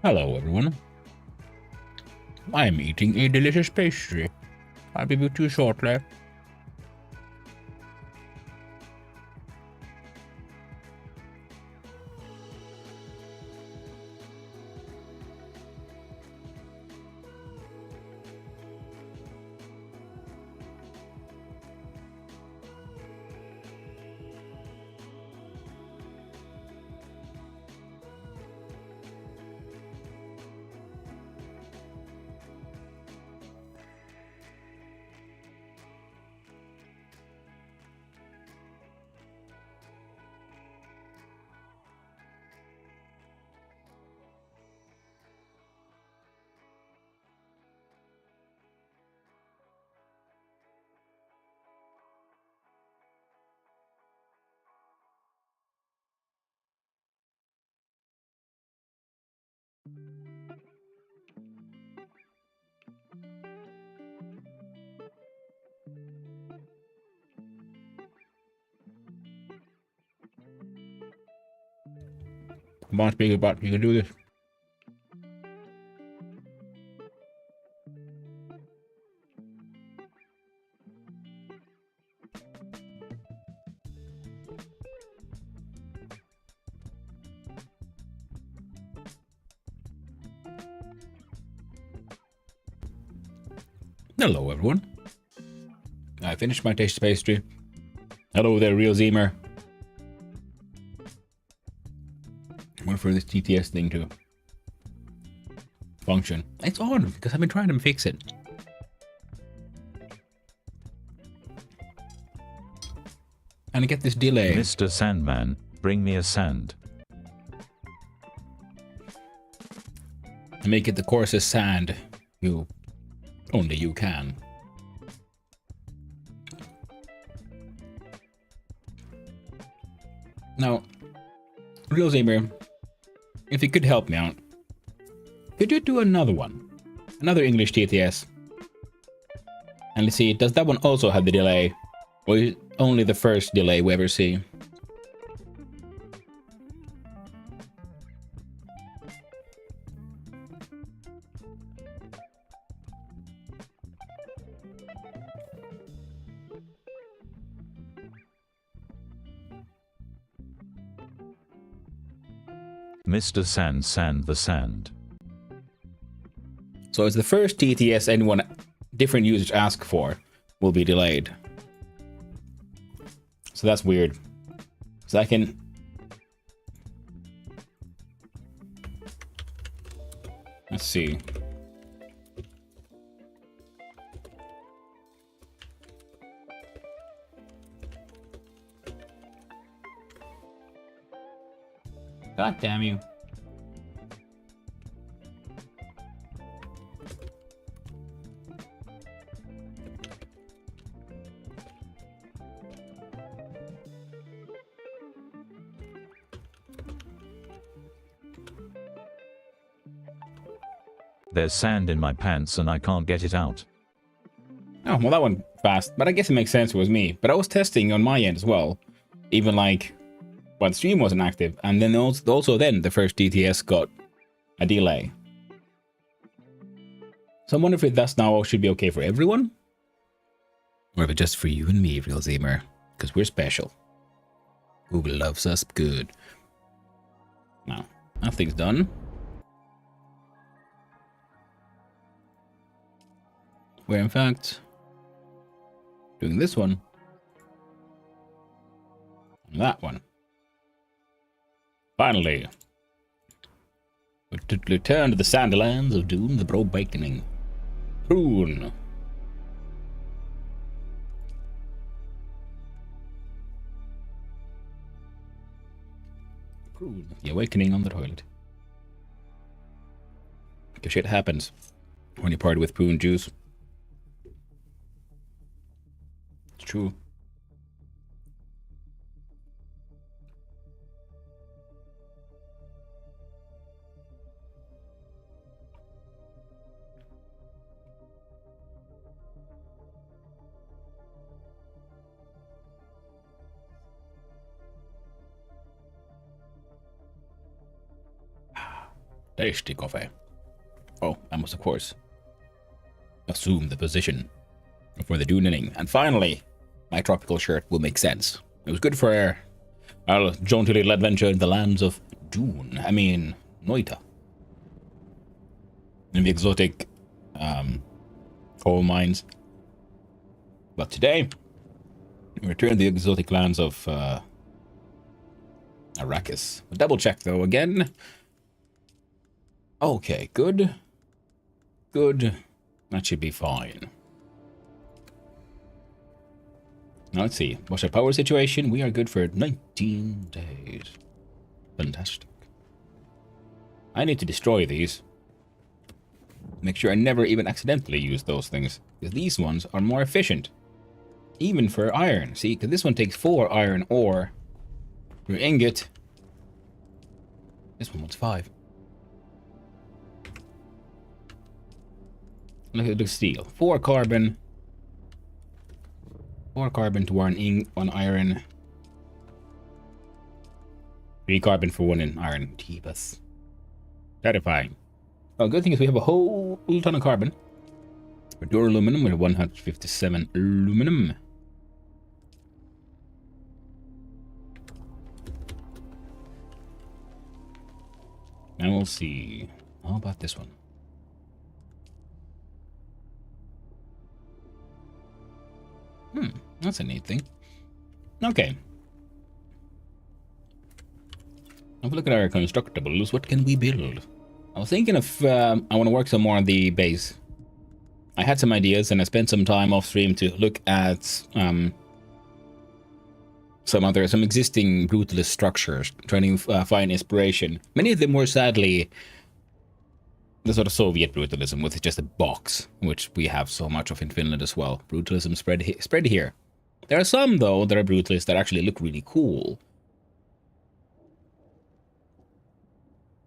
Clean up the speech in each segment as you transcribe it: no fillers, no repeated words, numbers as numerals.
Hello, everyone. I am eating a delicious pastry. I'll be with you shortly. Come on, Speaker Bot, you can do this. Hello, everyone. I finished my tasty pastry. Hello there, Real Zemer. I'm waiting for this TTS thing to function. It's on, because I've been trying to fix it. And I get this delay. Mr. Sandman, bring me a sand. And make it the coarsest sand only you can. Now, Real Zemer, if you could help me out, could you do another one? Another English TTS? And let's see, does that one also have the delay? Or is it only the first delay we ever see? Mr. Sand the sand. So it's the first TTS anyone different users ask for will be delayed. So that's weird. So I can... Let's see. God damn you. There's sand in my pants and I can't get it out. Oh, well, that went fast. But I guess it makes sense it was me. But I was testing on my end as well. Even like when stream wasn't active. And then also then the first TTS got a delay. So I wonder if that's now should be okay for everyone? Or if it's just for you and me, Real Zemer. Because we're special. Google loves us good. Now, nothing's done. We're in fact doing this one. And that one. Finally. We return to the Sandylands of Doom, the Awakening. Prune. Prune. The Awakening on the toilet. Because shit happens when you party with prune juice. It's true. Tasty coffee. Oh, I must, of course, assume the position for the Dunening. And finally, my tropical shirt will make sense. It was good for our jaunty little adventure in the lands of Dune. I mean, Noita. In the exotic coal mines. But today, we return to the exotic lands of Arrakis. Double check though again. Okay, good. Good. That should be fine. Now let's see. What's our power situation? We are good for 19 days. Fantastic. I need to destroy these. Make sure I never even accidentally use those things. Because these ones are more efficient. Even for iron. See, because this one takes 4 iron ore per ingot. This one wants 5. Look at the steel. 4 carbon. 4 carbon to 1 iron. 3 carbon for 1 in iron. Jeebus. Terrifying. Well, good thing is we have a whole ton of carbon. For duraluminum, we have 157 aluminum. And we'll see. How about this one? That's a neat thing. Okay. Have a look at our constructables. What can we build? I was thinking of, I want to work some more on the base. I had some ideas and I spent some time off stream to look at some existing brutalist structures, trying to find inspiration. Many of them were sadly the sort of Soviet brutalism with just a box, which we have so much of in Finland as well. Brutalism spread here. There are some, though, that are brutalists that actually look really cool.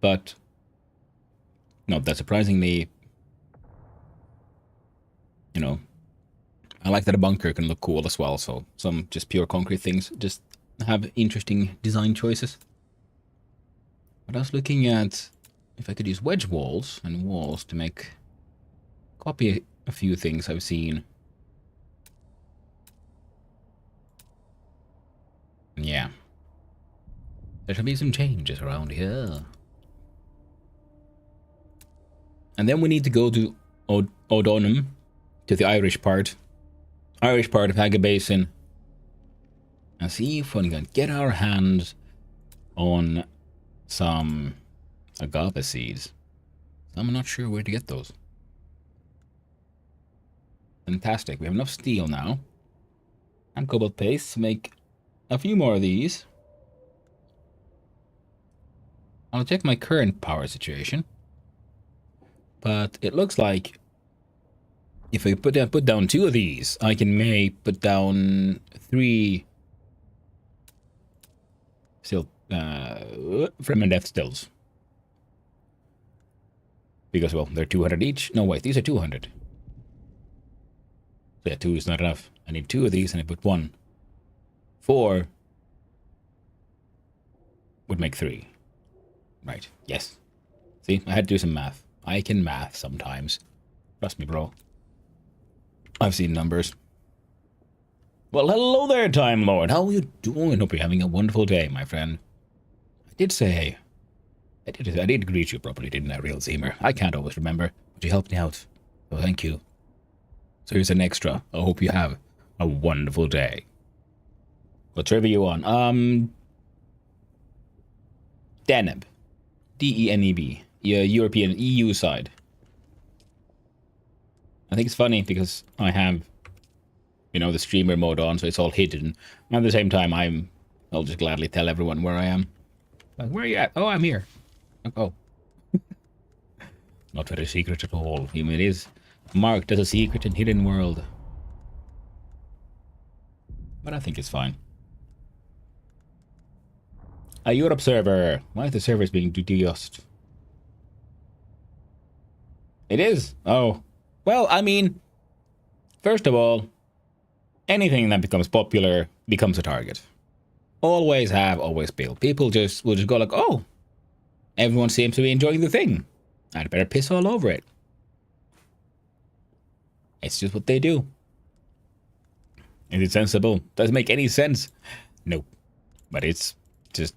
But not that surprisingly, you know, I like that a bunker can look cool as well, so some just pure concrete things just have interesting design choices. But I was looking at if I could use wedge walls and walls to copy a few things I've seen. Yeah. There should be some changes around here. And then we need to go to O'Donnell, to the Irish part of Haga Basin, and see if we can get our hands on some agave seeds. I'm not sure where to get those. Fantastic. We have enough steel now. And cobalt paste to make a few more of these. I'll check my current power situation. But it looks like if I put down 2 of these, I can put down 3 still Frame and Death stills. Because, well, they're 200 each. No, wait, these are 200. So yeah, 2 is not enough. I need 2 of these and I put 1. 4 would make 3. Right, yes. See, I had to do some math. I can math sometimes. Trust me, bro. I've seen numbers. Well, hello there, Time Lord. How are you doing? Hope you're having a wonderful day, my friend. I did greet you properly, didn't I, Real Zemer? I can't always remember, but you helped me out. So thank you. So here's an extra. I hope you have a wonderful day. What server you on? Deneb. D-E-N-E-B. European EU side. I think it's funny because I have, you know, the streamer mode on, so it's all hidden. And at the same time, I'll just gladly tell everyone where I am. Like, where are you at? Oh, I'm here. Oh. Not very secret at all. I mean, it is marked as a secret and hidden world. But I think it's fine. A Europe server. Why is the server being deused? It is? Oh. Well, I mean, first of all, anything that becomes popular becomes a target. Always have, always will. People will just go like, oh, everyone seems to be enjoying the thing. I'd better piss all over it. It's just what they do. Is it sensible? Doesn't make any sense. No. But it's just...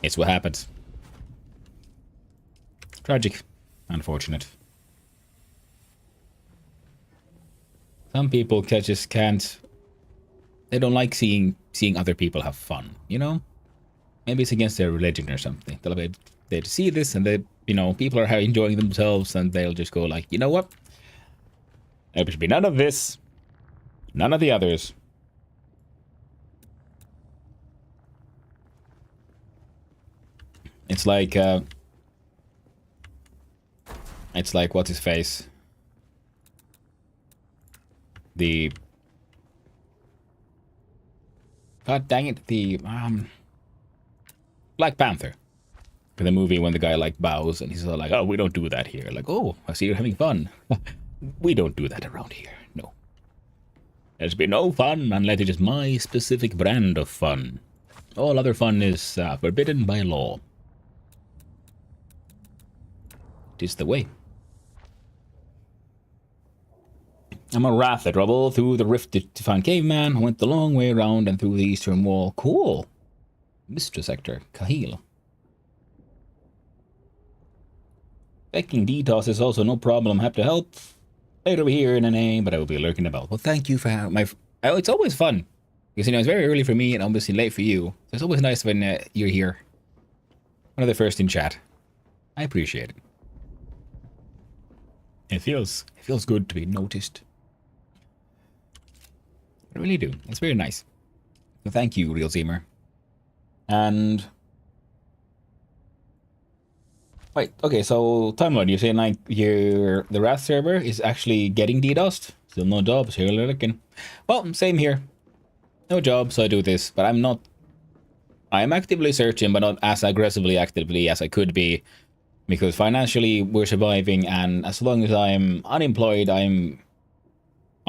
It's what happens. Tragic. Unfortunate. Some people just can't... They don't like seeing other people have fun, you know? Maybe it's against their religion or something. They see this and they, you know, people are enjoying themselves and they'll just go like, you know what? There should be none of this. None of the others. It's like what's his face? The God dang it, the Black Panther. For the movie when the guy like bows and he's all like, oh, we don't do that here. Like, oh, I see you're having fun. We don't do that around here. No. There's been no fun unless it is my specific brand of fun. All other fun is forbidden by law. It is the way. I'm a wrath that traveled through the rift to find caveman, went the long way around and through the eastern wall. Cool. Mr. Sector, Kahil. Checking DDoS is also no problem. Have to help later over here in an A, but I will be lurking about. Well, thank you for my. Oh, it's always fun because you know it's very early for me and obviously late for you. So it's always nice when you're here. One of the first in chat. I appreciate it. It feels good to be noticed. I really do. It's very nice. So thank you, Real Zemer. And wait, okay, so timeline, you're saying like the Wrath server is actually getting DDoSed? Still no jobs, here looking. Well, same here. No job, so I do this, but I'm actively searching, but not as aggressively actively as I could be, because financially we're surviving, and as long as I'm unemployed, I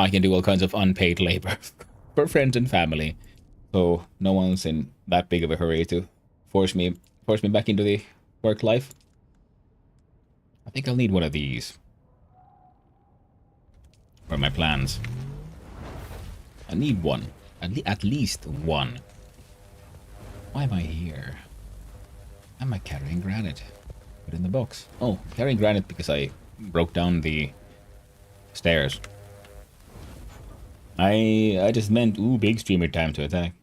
can do all kinds of unpaid labor for friends and family. So no one's in that big of a hurry to force me back into the work life. I think I'll need one of these. What are my plans? I need one. At least one. Why am I here? Am I carrying granite? Put in the box. Oh, carrying granite because I broke down the stairs. I just meant, ooh, big streamer time to attack.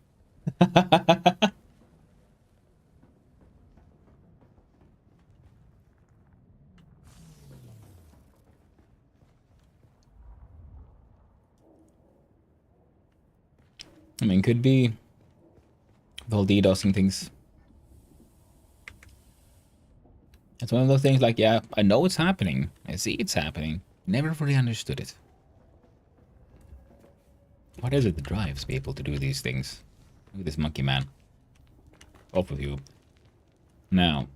I mean, could be the whole DDoSing things. It's one of those things like, yeah, I know it's happening. I see it's happening. Never really understood it. What is it that drives people to do these things? Look at this monkey man. Off with you. Now,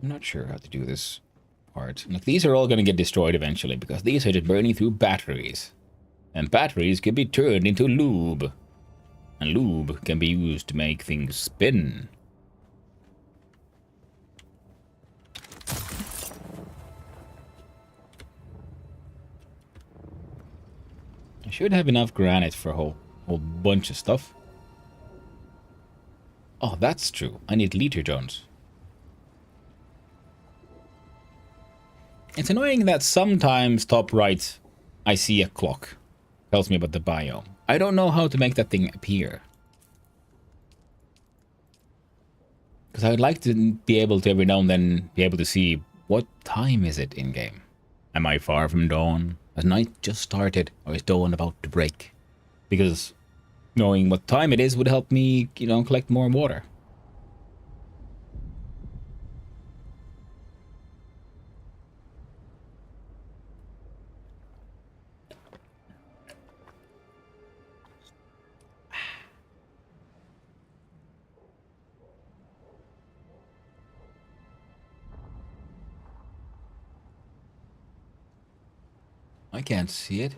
I'm not sure how to do this part. Look, these are all going to get destroyed eventually because these are just burning through batteries. And batteries can be turned into lube. And lube can be used to make things spin. I should have enough granite for a whole bunch of stuff. Oh, that's true. I need liter jones. It's annoying that sometimes top right I see a clock. Tells me about the biome. I don't know how to make that thing appear. Because I would like to be able to every now and then be able to see what time is it in game. Am I far from dawn? Has night just started or is dawn about to break? Because knowing what time it is would help me, you know, collect more water. I can't see it.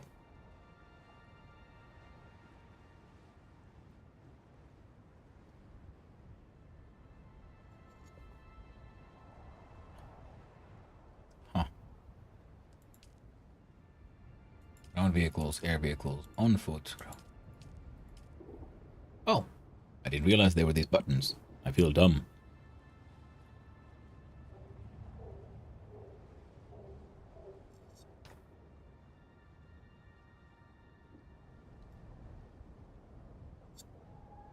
ground vehicles, air vehicles, on foot. Oh, I didn't realize there were these buttons. I feel dumb.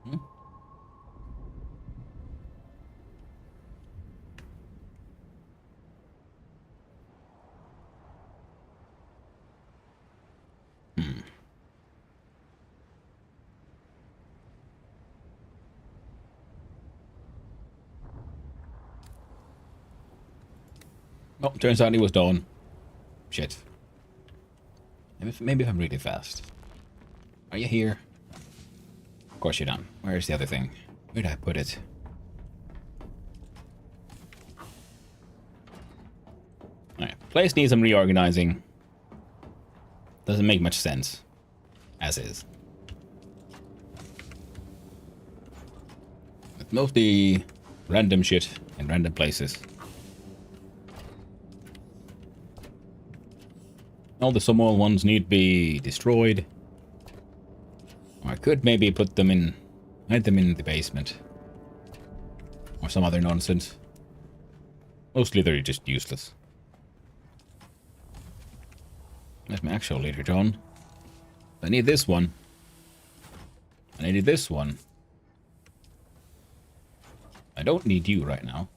Hmm? Hmm. Oh, turns out he was done. Shit. Maybe if I'm really fast. Are you here? Of course you're not. Where's the other thing? Where did I put it? Alright. Place needs some reorganizing. Doesn't make much sense. As is. It's mostly random shit in random places. All the small ones need to be destroyed. Or I could maybe put them in... hide them in the basement. Or some other nonsense. Mostly they're just useless. That's my actual leader, John. I need this one. And I need this one. I don't need you right now.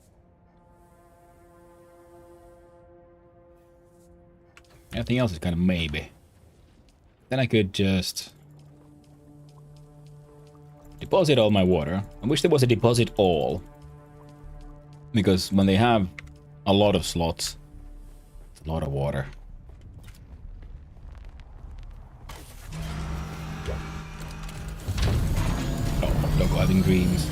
Everything else is kind of maybe. Then I could just... deposit all my water. I wish there was a deposit all. Because when they have a lot of slots, it's a lot of water. Oh, don't go having dreams.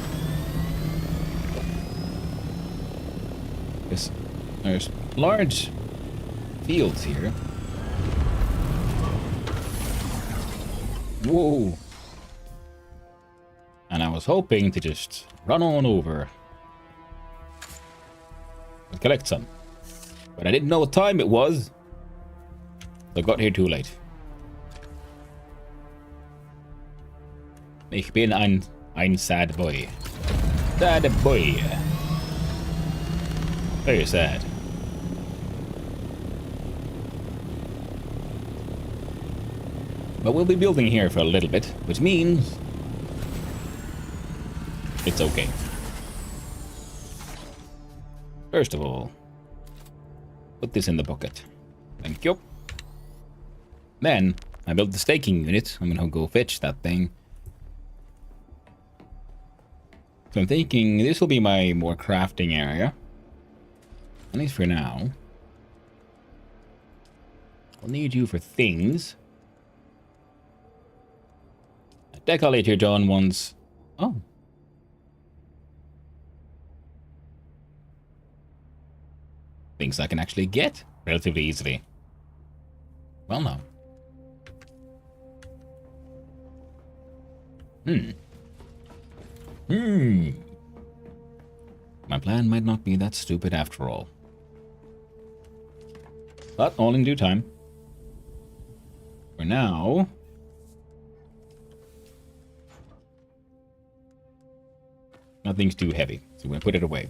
There's large fields here. Whoa. And I was hoping to just run on over and collect some. But I didn't know what time it was. So I got here too late. Ich bin ein sad boy. Sad boy. Very sad. But we'll be building here for a little bit, which means it's okay. First of all, put this in the bucket. Thank you. Then, I built the staking unit. I'm gonna go fetch that thing. So I'm thinking this will be my more crafting area. At least for now. I'll need you for things. Decorate here, John, once. Oh. Things I can actually get relatively easily. Well, now. My plan might not be that stupid after all. But all in due time. For now... nothing's too heavy, so we're gonna put it away.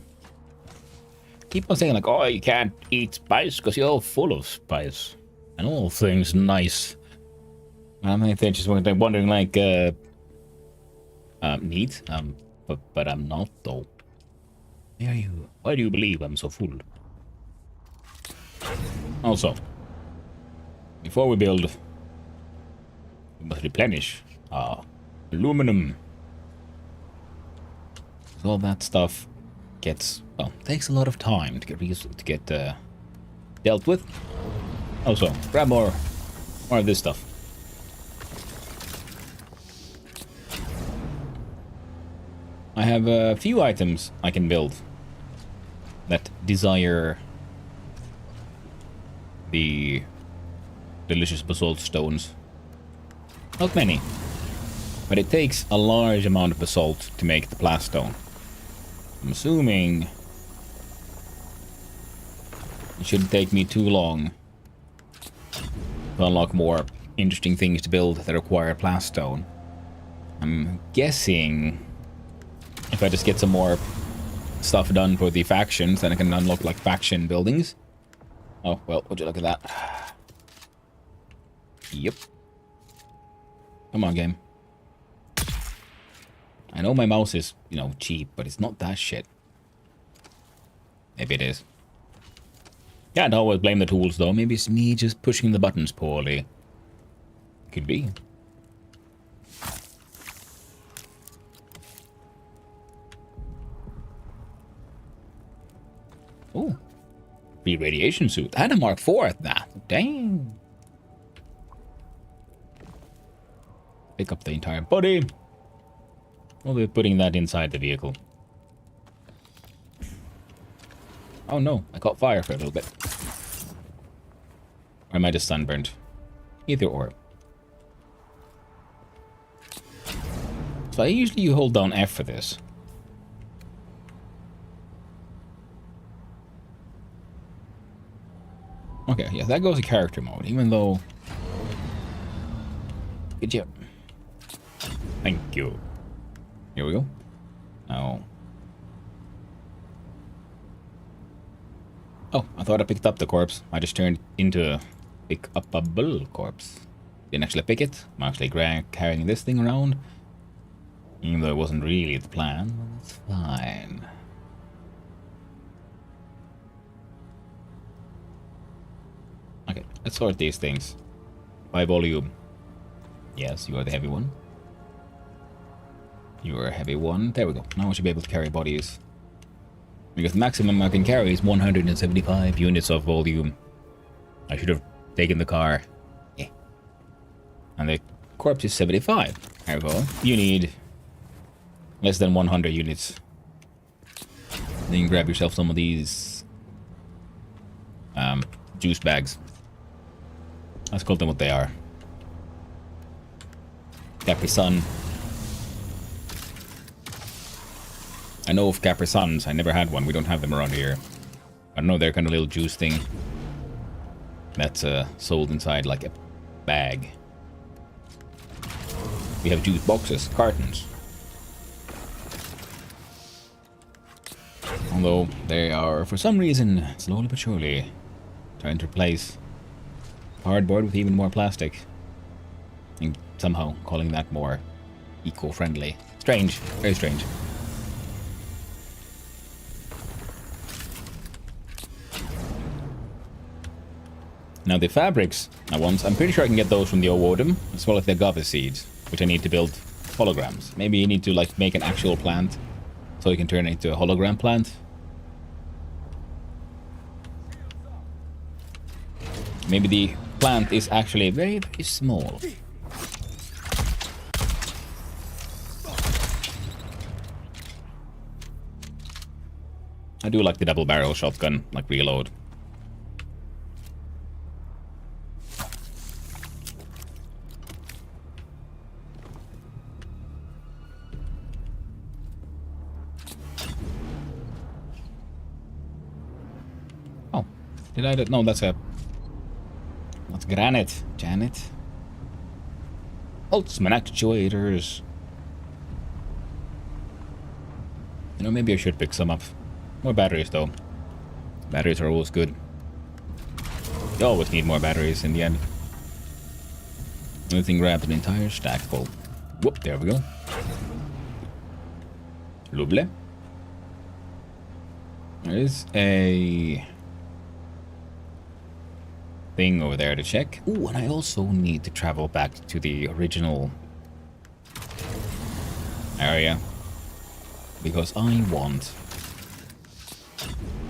Keep on saying like, oh, you can't eat spice because you're full of spice. And all things nice. I think they're just wondering like, neat? But I'm not though. Why do you believe I'm so full? Also, before we build, we must replenish our aluminum. All that stuff gets, well, takes a lot of time to get dealt with. Also, grab more of this stuff. I have a few items I can build that desire the delicious basalt stones. Not many, but it takes a large amount of basalt to make the plastone. I'm assuming it shouldn't take me too long to unlock more interesting things to build that require plastone. I'm guessing if I just get some more stuff done for the factions, then I can unlock like faction buildings. Oh, well, would you look at that? Yep. Come on, game. I know my mouse is, you know, cheap, but it's not that shit. Maybe it is. Can't always blame the tools, though. Maybe it's me just pushing the buttons poorly. Could be. Oh. Free radiation suit. And a Mark IV at that. Dang. Pick up the entire body. We'll be putting that inside the vehicle. Oh no, I caught fire for a little bit. Or am I just sunburned? Either or. So I usually hold down F for this. Okay, yeah, that goes to character mode, even though... Good job. Thank you. Here we go. Now... Oh, I thought I picked up the corpse. I just turned into a pick-up-able corpse. Didn't actually pick it. I'm actually carrying this thing around. Even though it wasn't really the plan. But it's fine. Okay, let's sort these things. By volume. Yes, you are the heavy one. You are a heavy one. There we go. Now I should be able to carry bodies. Because the maximum I can carry is 175 units of volume. I should have taken the car. Yeah. And the corpse is 75. There we go. You need less than 100 units. Then you can grab yourself some of these juice bags. Let's call them what they are. Capri Sun. I know of Capri Suns. I never had one. We don't have them around here. I don't know. They're kind of little juice thing that's sold inside like a bag. We have juice boxes, cartons. Although they are, for some reason, slowly but surely trying to replace cardboard with even more plastic. And somehow calling that more eco-friendly. Strange. Very strange. Now the fabrics, I'm pretty sure I can get those from the Owodum, as well as the agave seeds, which I need to build holograms. Maybe you need to like make an actual plant, so you can turn it into a hologram plant. Maybe the plant is actually very, very small. I do like the double barrel shotgun, like reload. Did I? No, that's granite. Janet. Ultimate actuators. You know, maybe I should pick some up. More batteries, though. Batteries are always good. You always need more batteries in the end. Anything grabbed an entire stack full. Whoop, there we go. Lovely. There is a thing over there to check. Ooh, and I also need to travel back to the original area because I want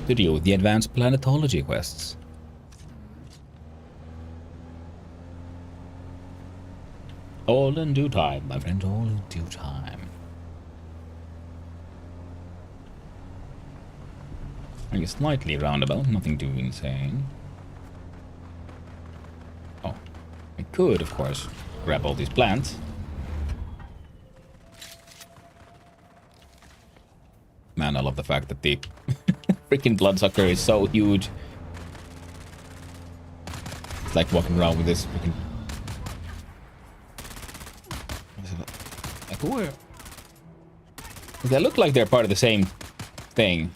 to deal with the advanced planetology quests. All in due time, my friend, all in due time. I guess slightly roundabout, nothing too insane. Oh, I could, of course, grab all these plants. Man, I love the fact that the freaking bloodsucker is so huge. It's like walking around with this freaking Who are... They look like they're part of the same thing.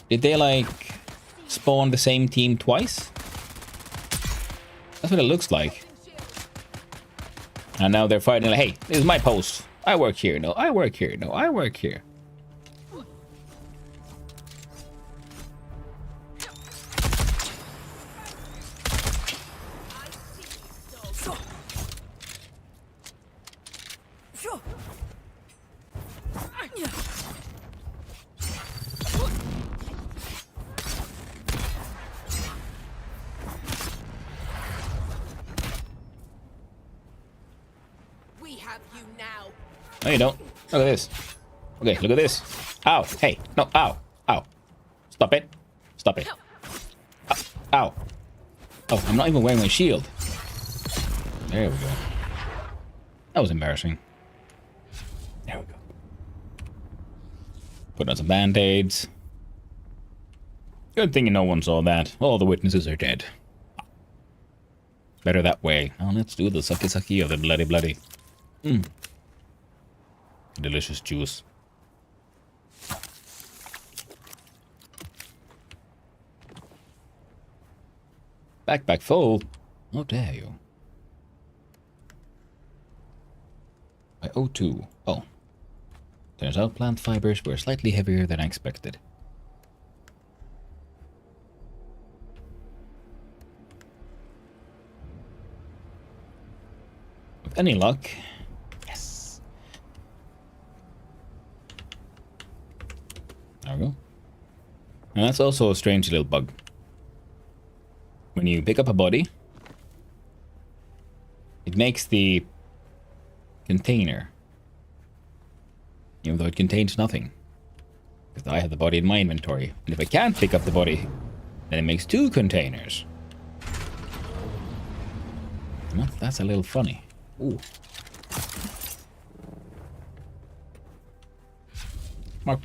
Did they, like, spawn the same team twice? That's what it looks like. And now they're fighting like, hey, this is my post. I work here. No, I work here. No, I work here. No, you don't. Look at this. Okay, look at this. Ow. Hey. No. Ow. Ow. Stop it. Stop it. Ow. Ow. Oh, I'm not even wearing my shield. There we go. That was embarrassing. There we go. Put on some band-aids. Good thing no one saw that. All the witnesses are dead. Better that way. Now let's do the sucky-sucky of the bloody-bloody. Mmm. Delicious juice. Backpack full? How dare you? By O2. Oh. Turns out plant fibers were slightly heavier than I expected. With any luck... There we go. And that's also a strange little bug. When you pick up a body, it makes the container, even though it contains nothing. Because I have the body in my inventory. And if I can't pick up the body, then it makes two containers. And that's a little funny. Ooh. Mark,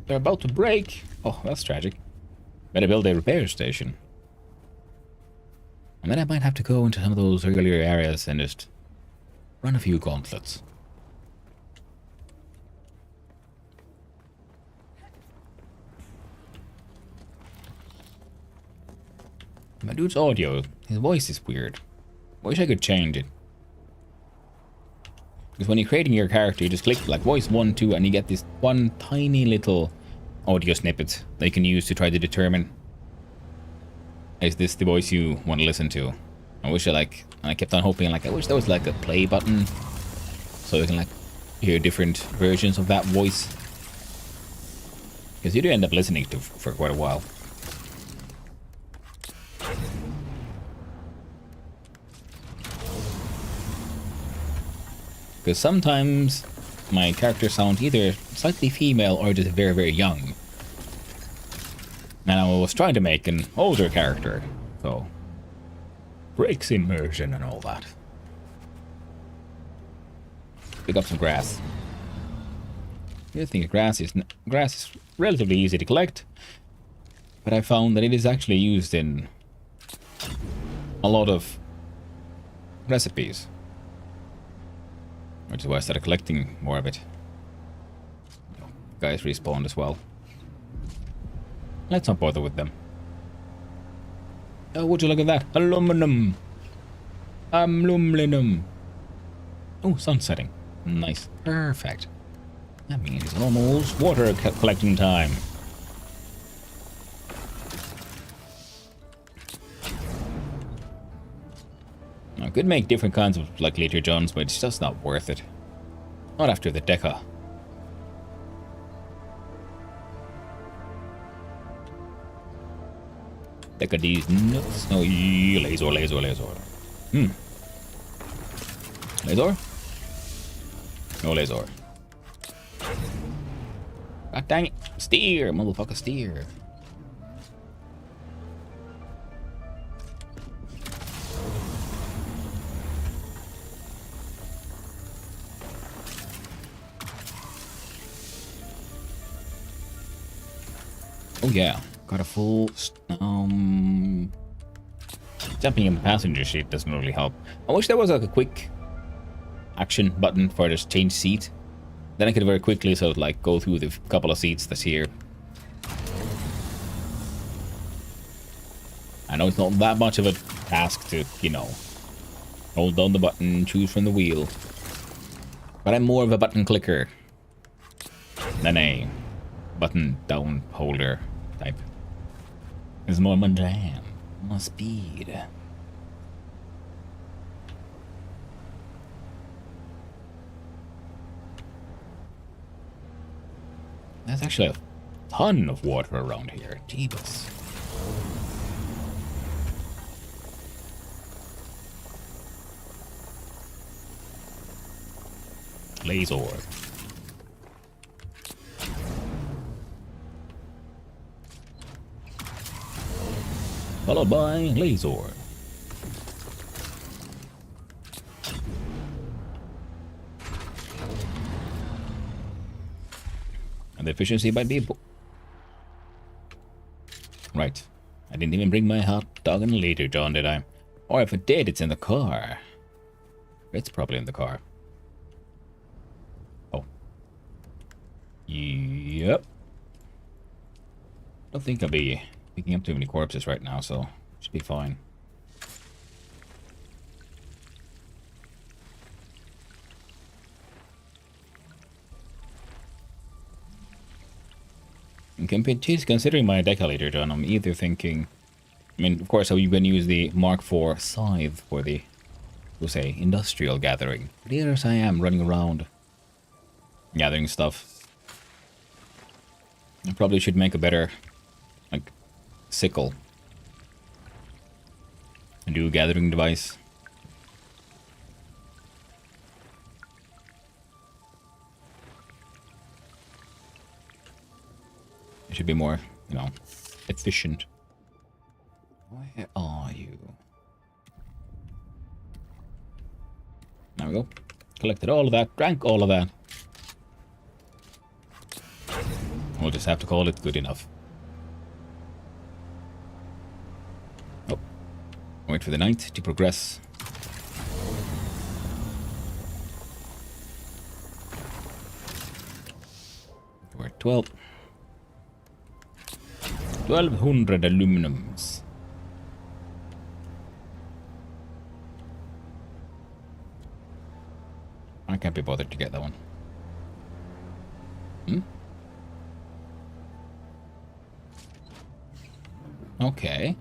they're about to break. Oh, that's tragic. Better build a repair station. And then I might have to go into some of those earlier areas and just run a few gauntlets. My dude's audio, his voice is weird. I wish I could change it. Because when you're creating your character, you just click like voice 1, 2, and you get this one tiny little audio snippet that you can use to try to determine, is this the voice you want to listen to? I wish I kept on hoping, I wish there was like a play button so you can like hear different versions of that voice. Because you do end up listening to for quite a while. Because sometimes my character sounds either slightly female or just very, very young. And I was trying to make an older character, so breaks immersion and all that. Pick up some grass. The other thing is grass is relatively easy to collect, but I found that it is actually used in a lot of recipes. Which is why I started collecting more of it. Guys respawned as well. Let's not bother with them. Oh, would you look at that? Aluminum. Aluminum. Oh, sun setting. Nice. Perfect. That means it's almost water collecting time. I could make different kinds of like Leader Jones, but it's just not worth it. Not after the Deca. Deca these nuts. No, laser. Laser? No laser. God dang it. Steer, motherfucker, steer. Oh yeah, got a full... Jumping in the passenger seat doesn't really help. I wish there was like a quick action button for just change seat. Then I could very quickly sort of like go through the couple of seats that's here. I know it's not that much of a task to, you know, hold down the button, choose from the wheel. But I'm more of a button clicker than a button down holder type. It's more mundane, more speed. There's actually a ton of water around here. Jeebus. Laser. Followed by laser. And the efficiency might be... Right. I didn't even bring my hot dog and later, John, did I? Or if I did, it's in the car. It's probably in the car. Oh. Yep. Don't think I'll be picking up too many corpses right now, so should be fine. Considering my decallator, John, I'm either thinking... I mean, of course, you can use the Mark IV scythe for the, we'll say, industrial gathering. But here as I am, running around, gathering stuff. I probably should make a better, like, sickle. A new gathering device. It should be more, you know, efficient. Where are you? There we go. Collected all of that, drank all of that. We'll just have to call it good enough. Oh. Wait for the night to progress. We're at 12. 1200 aluminums. I can't be bothered to get that one. Hmm? Okay.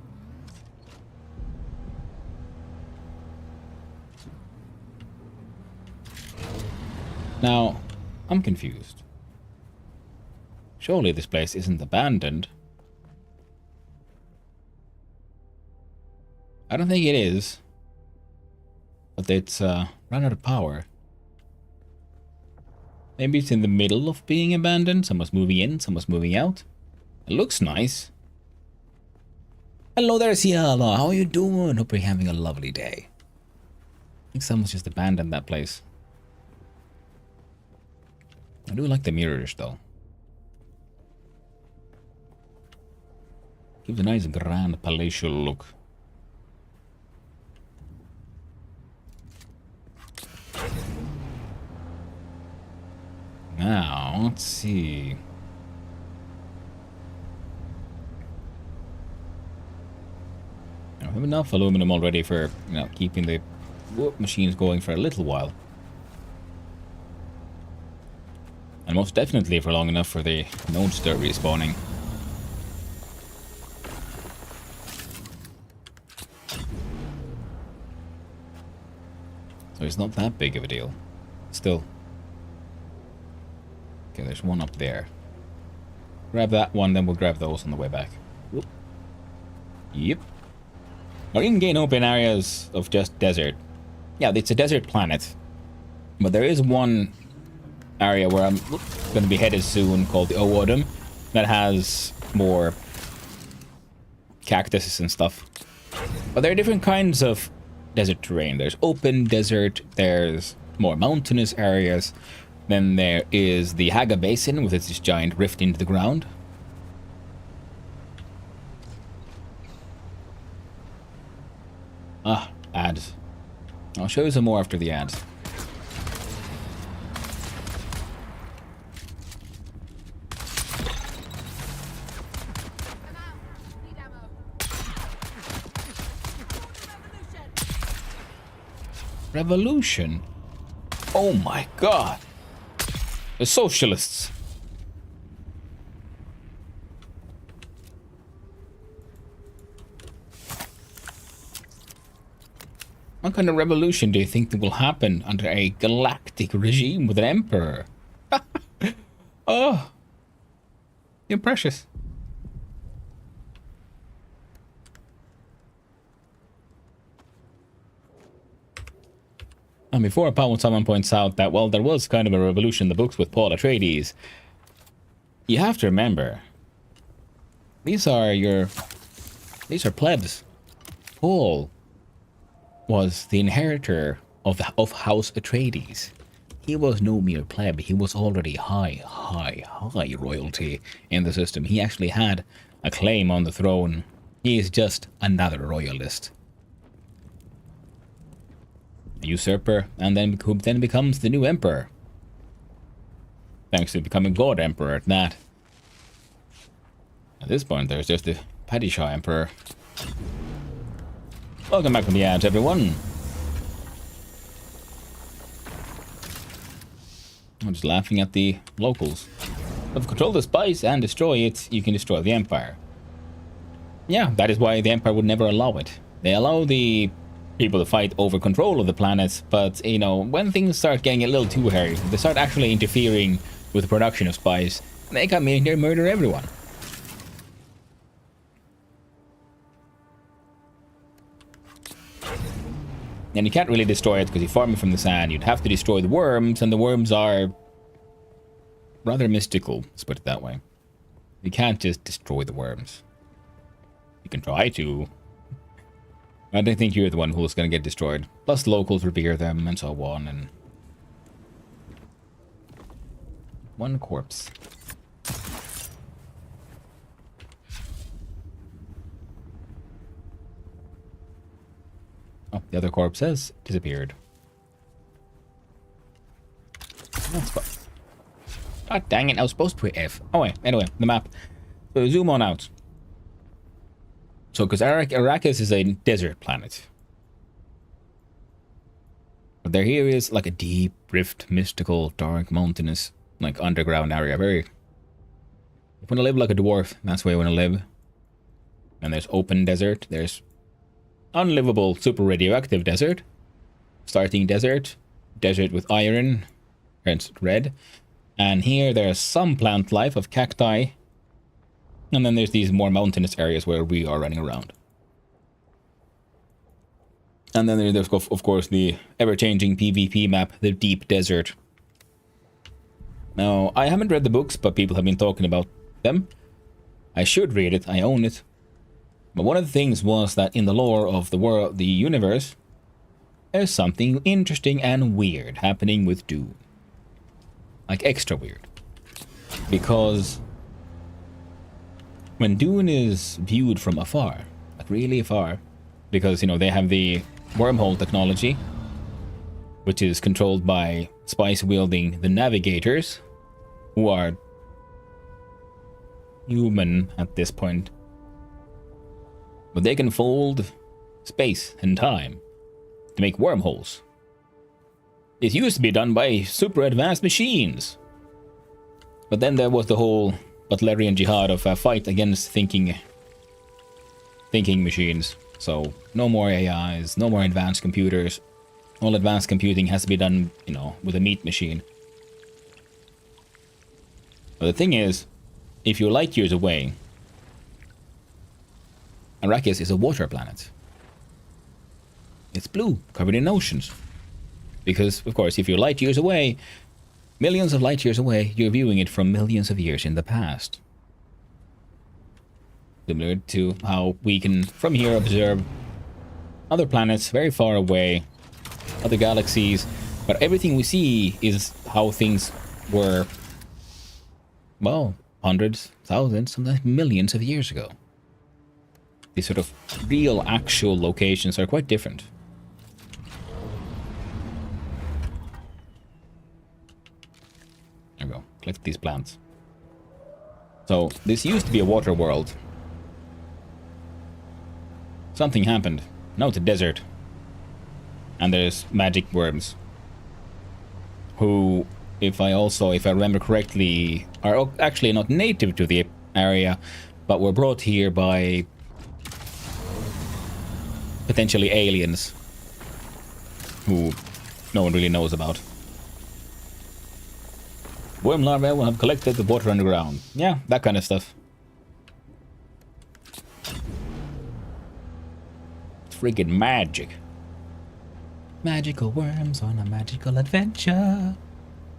Now, I'm confused. Surely this place isn't abandoned. I don't think it is. But it's run out of power. Maybe it's in the middle of being abandoned. Someone's moving in, someone's moving out. It looks nice. Hello there, Cielo. How are you doing? Hope you're having a lovely day. I think someone's just abandoned that place. I do like the mirrors, though. Gives a nice grand palatial look. Now, let's see. I have enough aluminum already for, you know, keeping the warp machines going for a little while. And most definitely for long enough for the nodes to start respawning. So it's not that big of a deal. Still. Okay, there's one up there. Grab that one, then we'll grab those on the way back. Whoop. Yep. Or in-game open areas of just desert. Yeah, it's a desert planet. But there is one area where I'm going to be headed soon called the Owodum that has more cactuses and stuff. But there are different kinds of desert terrain. There's open desert, there's more mountainous areas. Then there is the Haga Basin with its giant rift into the ground. Ah, ads. I'll show you some more after the ads. Revolution. Oh my god. The socialists. What kind of revolution do you think that will happen under a galactic regime with an emperor? Oh, you're precious. And before someone points out that, well, there was kind of a revolution in the books with Paul Atreides, you have to remember, these are plebs. Paul was the inheritor of House Atreides. He was no mere pleb. He was already high royalty in the system. He actually had a claim on the throne. He is just another royalist. A usurper, and then who then becomes the new emperor. Thanks to becoming God Emperor at that. At this point, there's just the Padishah Emperor. Welcome back from the ads, everyone. I'm just laughing at the locals. If you control the spice and destroy it, you can destroy the Empire. Yeah, that is why the Empire would never allow it. They allow the people to fight over control of the planets, but, you know, when things start getting a little too hairy, they start actually interfering with the production of spice, they come in here and murder everyone. And you can't really destroy it because you farm it from the sand. You'd have to destroy the worms, and the worms are rather mystical, let's put it that way. You can't just destroy the worms. You can try to. I don't think you're the one who's going to get destroyed. Plus, locals revere them, and so on, and... One corpse. Oh, the other corpse has disappeared. That's fine. God dang it, I was supposed to put F. Oh wait, anyway, the map. So zoom on out. So, because Arrakis is a desert planet. But there here is like a deep rift, mystical, dark, mountainous, like underground area. Very... If you want to live like a dwarf, that's where you want to live. And there's open desert. There's unlivable, super radioactive desert. Starting desert. Desert with iron. Hence red. And here there's some plant life of cacti. And then there's these more mountainous areas where we are running around. And then there's, of course, the ever-changing PvP map, the Deep Desert. Now, I haven't read the books, but people have been talking about them. I should read it, I own it. But one of the things was that in the lore of the world, the universe, there's something interesting and weird happening with Dune. Like, extra weird. Because when Dune is viewed from afar, like really afar, because, you know, they have the wormhole technology, which is controlled by spice-wielding the navigators, who are human at this point. But they can fold space and time to make wormholes. It used to be done by super advanced machines. But then there was the whole Butlerian jihad of a fight against thinking machines. So no more AIs, no more advanced computers. All advanced computing has to be done, you know, with a meat machine. But the thing is, if you're light years away, Arrakis is a water planet. It's blue, covered in oceans. Because, of course, if you're light years away, millions of light years away, you're viewing it from millions of years in the past. Similar to how we can, from here, observe other planets very far away, other galaxies, but everything we see is how things were, well, hundreds, thousands, sometimes millions of years ago. These sort of real, actual locations are quite different. There we go. Collect these plants. So, this used to be a water world. Something happened. Now it's a desert. And there's magic worms. Who, if I remember correctly, are actually not native to the area, but were brought here by potentially aliens who no one really knows about. Worm larvae will have collected the water underground. Yeah, that kind of stuff. It's freaking magic. Magical worms on a magical adventure.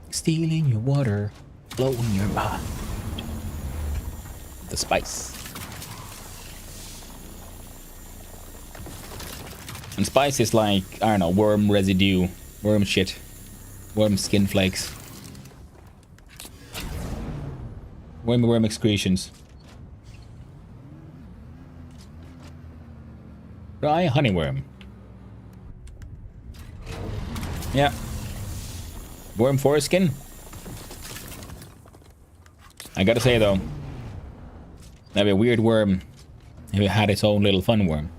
Stealing your water, blowing your mind. The spice. And spice is like, I don't know, worm residue, worm shit, worm skin flakes, worm excretions. Dry honeyworm. Yeah. Worm foreskin. I gotta say though, that'd be a weird worm if it had its own little fun worm.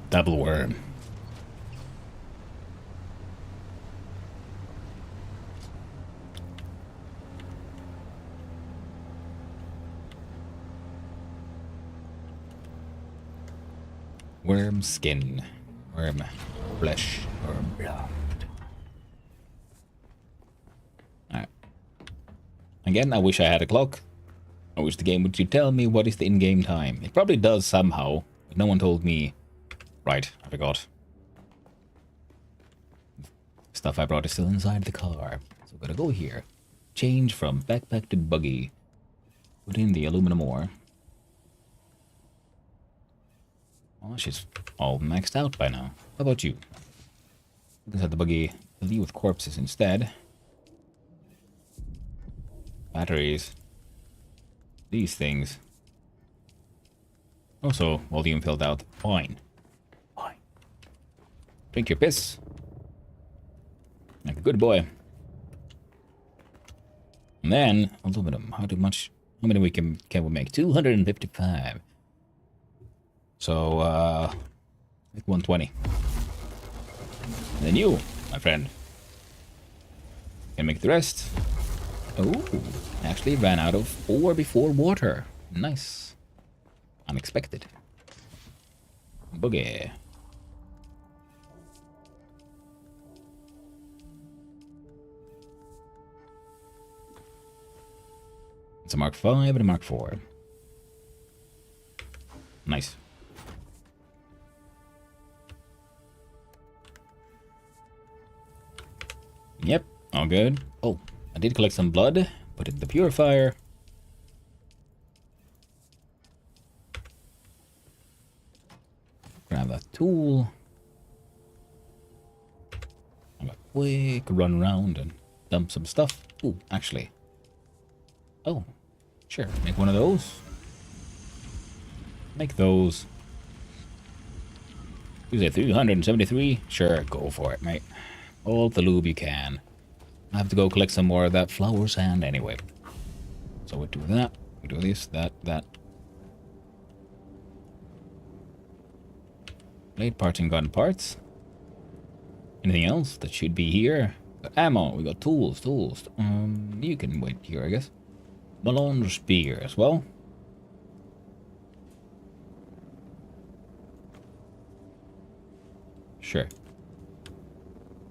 Double worm. Worm skin. Worm flesh. Worm blood. Alright. Again, I wish I had a clock. I wish the game would tell me what is the in-game time. It probably does somehow, but no one told me. Right, I forgot. Stuff I brought is still inside the car. So gotta go here. Change from backpack to buggy. Put in the aluminum ore. Oh, she's all maxed out by now. How about you? Let's have the buggy fill you with corpses instead. Batteries. These things. Also, volume filled out. Fine. Fine. Drink your piss. Like a good boy. And then, aluminum. How many can we make? 255. So, like 120. And then you, my friend, can make the rest. Oh, actually ran out of ore before water. Nice. Unexpected. Boogie. It's a Mark 5 and a Mark 4. Nice. Yep, all good. Oh, I did collect some blood. Put it in the purifier. Grab that tool. Have a quick run around and dump some stuff. Ooh, actually. Oh, sure. Make one of those. Make those. Who's it? 373? Sure, go for it, mate. All the lube you can. I have to go collect some more of that flower sand anyway. So we do that. We do this, that. Blade parts and gun parts. Anything else that should be here? Got ammo. We got tools. You can wait here, I guess. Malone spear as well. Sure.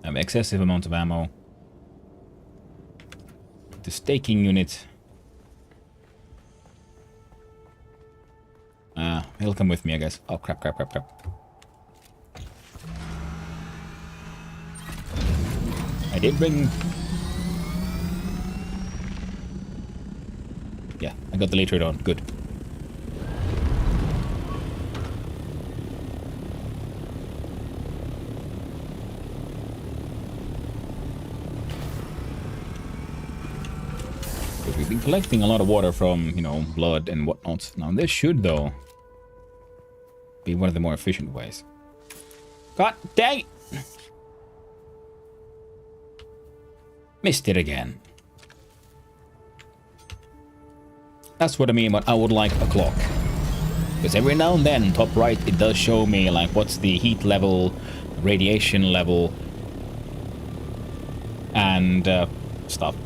I have excessive amounts of ammo. The staking unit. He'll come with me, I guess. Oh, crap. I did bring... Yeah, I got the later on. Good. We've been collecting a lot of water from, you know, blood and whatnot. Now this should, though, be one of the more efficient ways. God dang it! Missed it again. That's what I mean, but I would like a clock. Because every now and then, top right, it does show me like what's the heat level, radiation level, and stuff.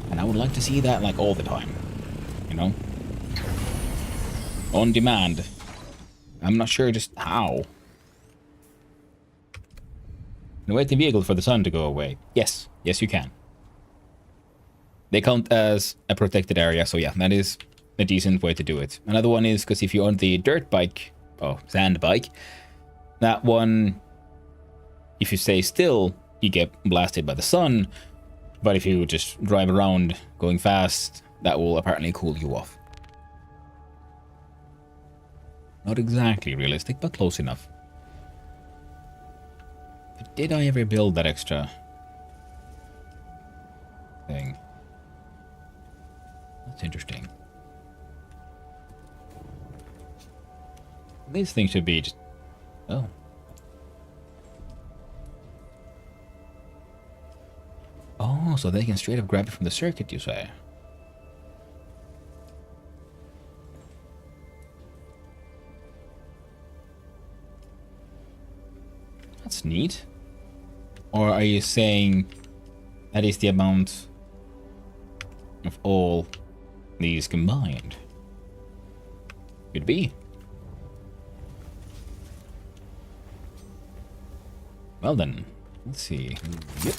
And I would like to see that like all the time, you know? On demand. I'm not sure just how. Wait the vehicle for the sun to go away. Yes, yes you can. They count as a protected area, so yeah, that is a decent way to do it. Another one is because if you're on the dirt bike, sand bike, that one, if you stay still, you get blasted by the sun. But if you just drive around going fast, that will apparently cool you off. Not exactly realistic, but close enough. But did I ever build that extra thing? That's interesting. These things should be just... Oh. Oh, so they can straight up grab it from the circuit, you say? That's neat. Or are you saying that is the amount of all these combined? Could be. Well then, let's see. Yep.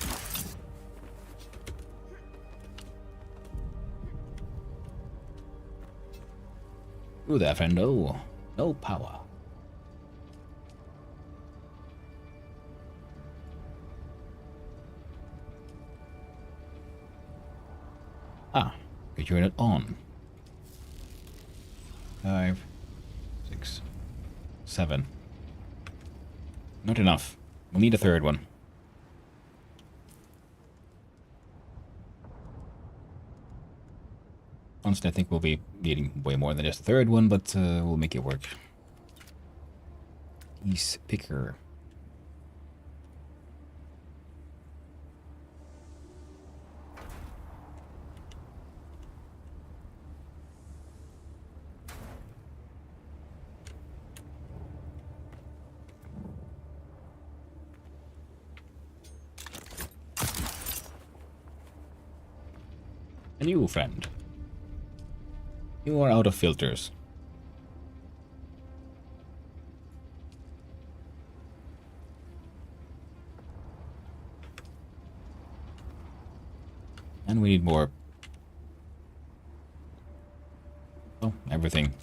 Ooh there, friendo. No power. Ah, good, you're not on. 5, 6, 7. Not enough. We'll need a third one. Honestly, I think we'll be needing way more than just a third one, but we'll make it work. Piece picker. And you, friend. You are out of filters. And we need more. Oh, everything.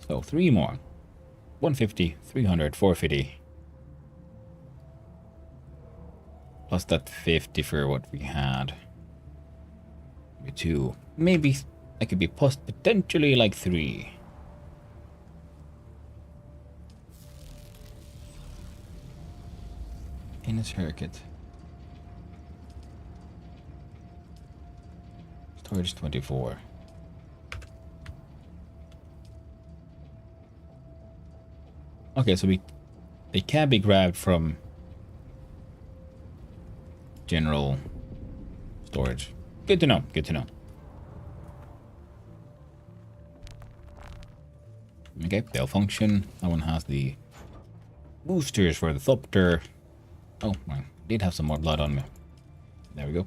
So 3 more. 150, 300, 450. Plus that 50 for what we had. Maybe 2. Maybe that could be potentially like 3. In a circuit. Storage 24. Okay, so they can be grabbed from general storage. Good to know. Good to know. Okay, they'll function. That one has the boosters for the Thopter. Oh, I did have some more blood on me. There we go.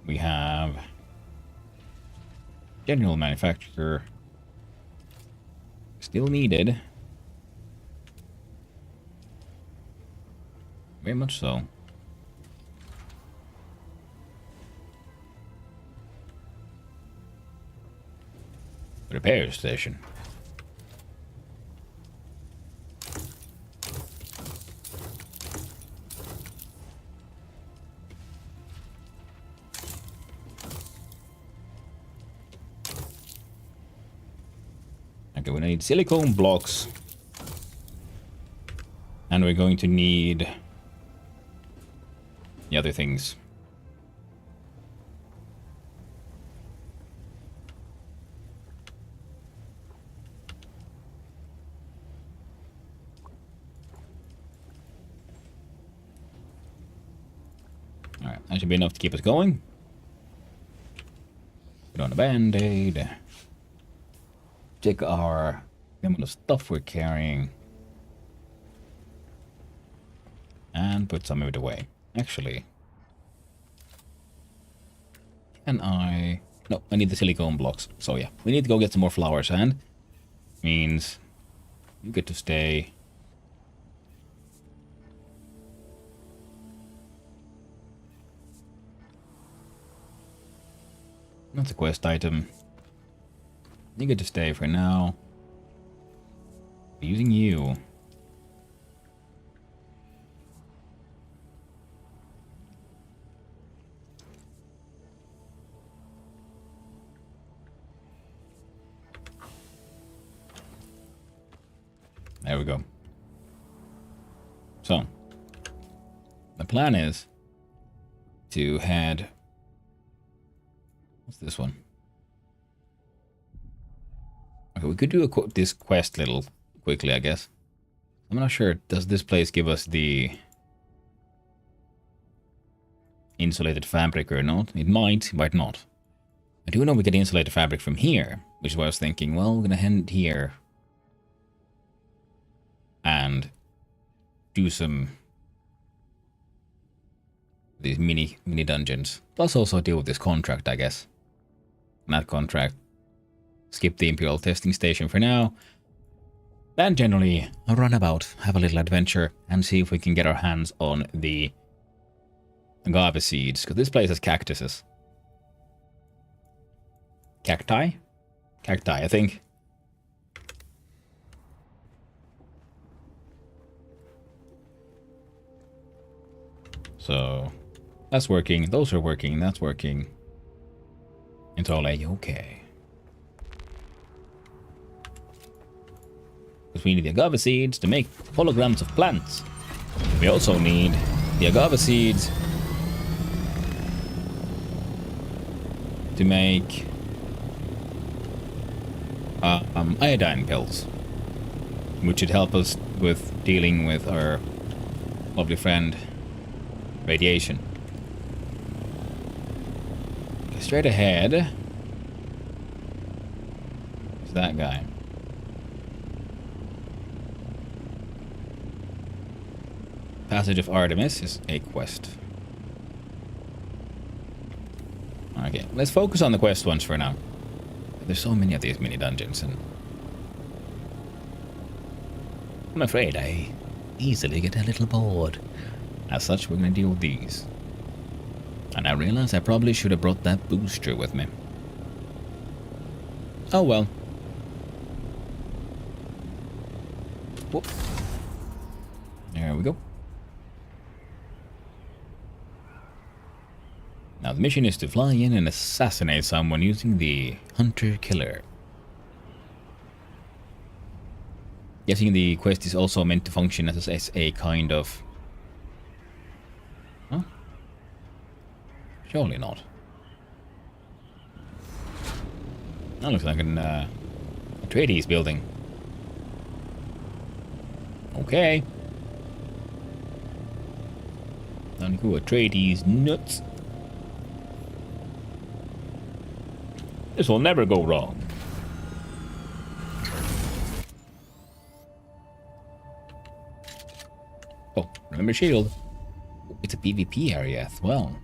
We have general manufacturer. Still needed. Very much so. Repair station. Okay, we need silicone blocks. And we're going to need the other things. Alright. that should be enough to keep us going. Put on a band-aid. Check our the amount of stuff we're carrying. And put some of it away. Actually. Can I... No, I need the silicone blocks. So yeah, we need to go get some more flour sand. Means you get to stay. That's a quest item. You get to stay for now. Using you. There we go. So, the plan is to head... What's this one? Okay, we could do this quest little quickly, I guess. I'm not sure. Does this place give us the insulated fabric or not? It might not. I do know we get insulated fabric from here, which is why I was thinking, well, we're gonna head here and do some these mini dungeons. Plus also deal with this contract, I guess. And that contract. Skip the Imperial testing station for now. Then generally run about, have a little adventure, and see if we can get our hands on the agave seeds. Because this place has cactuses. Cacti? Cacti, I think. So, that's working, those are working, that's working. It's all A-okay. Because we need the agave seeds to make holograms of plants. We also need the agave seeds to make iodine pills, which should help us with dealing with our lovely friend radiation. Okay, straight ahead is that guy. Passage of Artemis is a quest. Okay, let's focus on the quest ones for now. There's so many of these mini dungeons, and I'm afraid I easily get a little bored. As such, we're going to deal with these. And I realize I probably should have brought that booster with me. Oh well. Whoop. There we go. Now the mission is to fly in and assassinate someone using the Hunter Killer. Guessing the quest is also meant to function as a kind of... Huh? Surely not. That looks like an Atreides building. Okay. Don't go Atreides nuts. This will never go wrong. Oh, remember shield. It's a PvP area as well.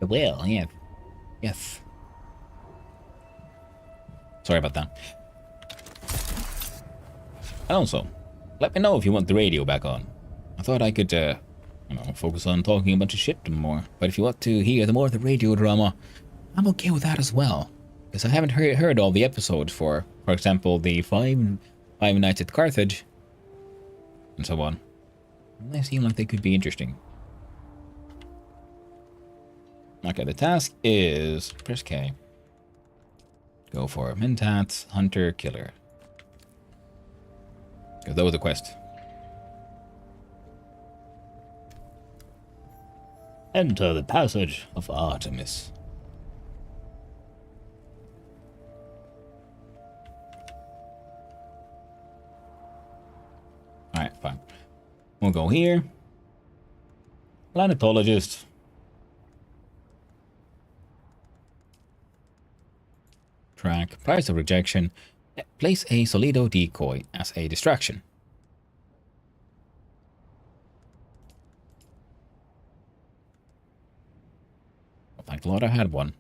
Well, yeah. Yes. Sorry about that. Also, let me know if you want the radio back on. I thought I could, focus on talking a bunch of shit more. But if you want to hear more of the radio drama, I'm okay with that as well. Because I haven't heard all the episodes for example, the Five Nights at Carthage, and so on. They seem like they could be interesting. Okay, the task is press K. Go for Mentats, Hunter, Killer. Because that was the quest. Enter the Passage of Artemis. Alright, fine. We'll go here. Planetologist. track, price of rejection, place a Solido decoy as a distraction. Well, thank God I had one.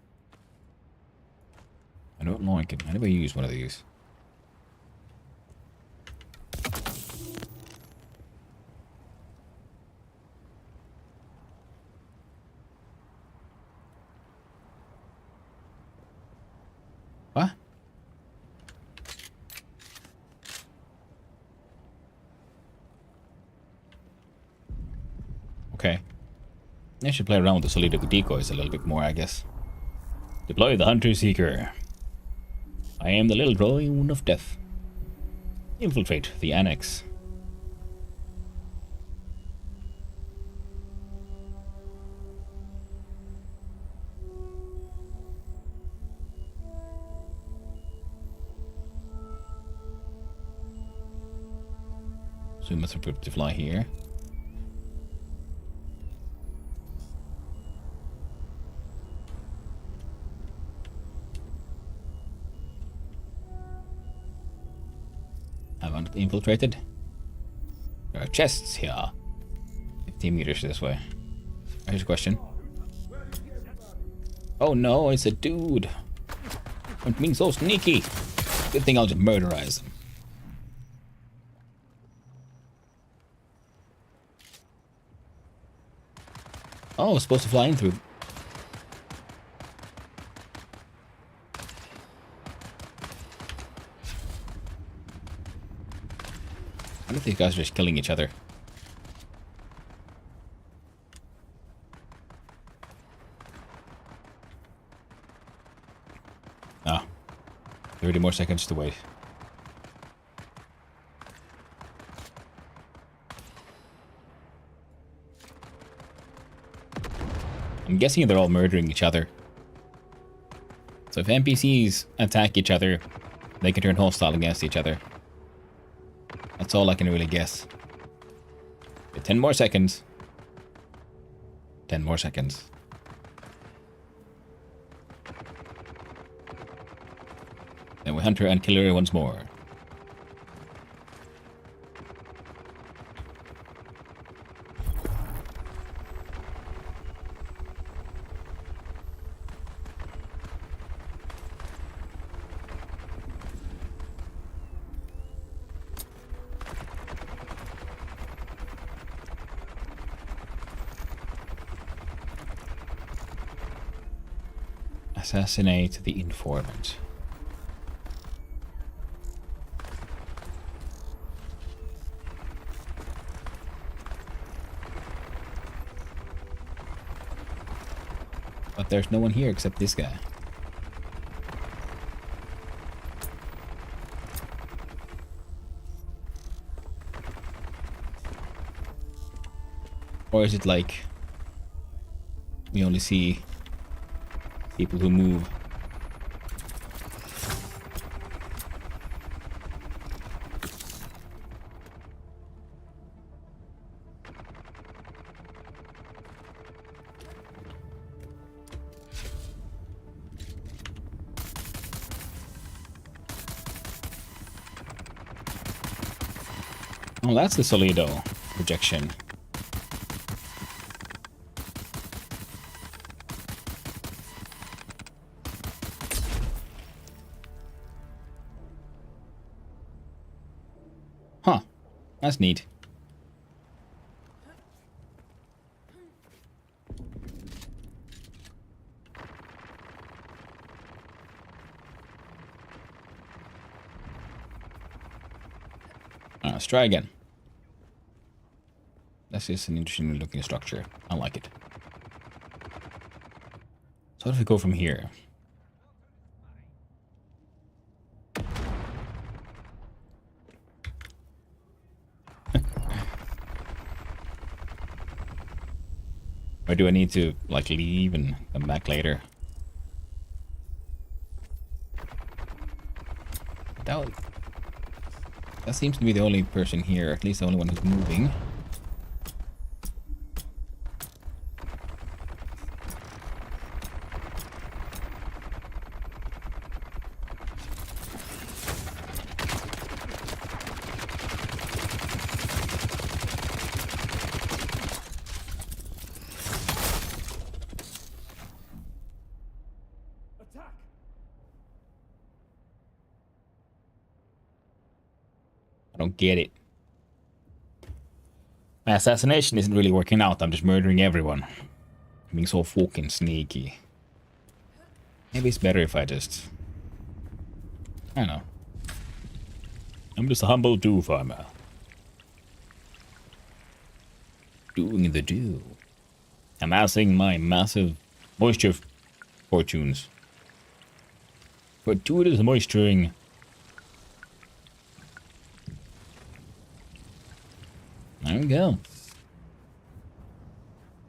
I don't like it. I never used one of these. What? Okay. I should play around with the Solido decoys a little bit more, I guess. Deploy the Hunter Seeker. I am the little drone of death. Infiltrate the annex. So we must have to fly here. Haven't infiltrated. There are chests here. 15 meters this way. Here's a question. Oh no, it's a dude. I'm being so sneaky. Good thing I'll just murderize him. Oh, I was supposed to fly in through. I think these guys are just killing each other. Ah. 30 more seconds to wait. I'm guessing they're all murdering each other. So if NPCs attack each other, they can turn hostile against each other. That's all I can really guess. 10 more seconds. 10 more seconds. Then we hunt her and kill her once more. Assassinate the informant. But there's no one here except this guy. Or is it like we only see people who move? Oh, that's the Solido projection. Huh. That's neat. Let's try again. This is an interesting looking structure. I like it. So how do we go from here? Or do I need to, like, leave and come back later? That seems to be the only person here, at least the only one who's moving. I don't get it. My assassination isn't really working out. I'm just murdering everyone. I'm being so fucking sneaky. Maybe it's better if I just... I don't know. I'm just a humble dew farmer. Doing the dew. Amassing my massive moisture fortunes. Fortuitous moisturing. There we go.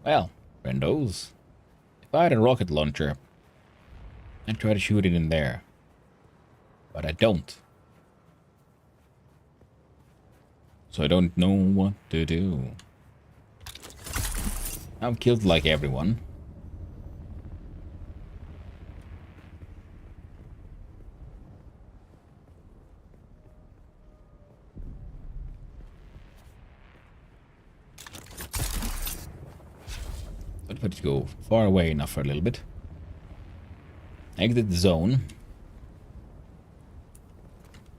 Well, friendos. If I had a rocket launcher, I'd try to shoot it in there. But I don't. So I don't know what to do. I've killed like everyone. But let's go far away enough for a little bit. Exit the zone.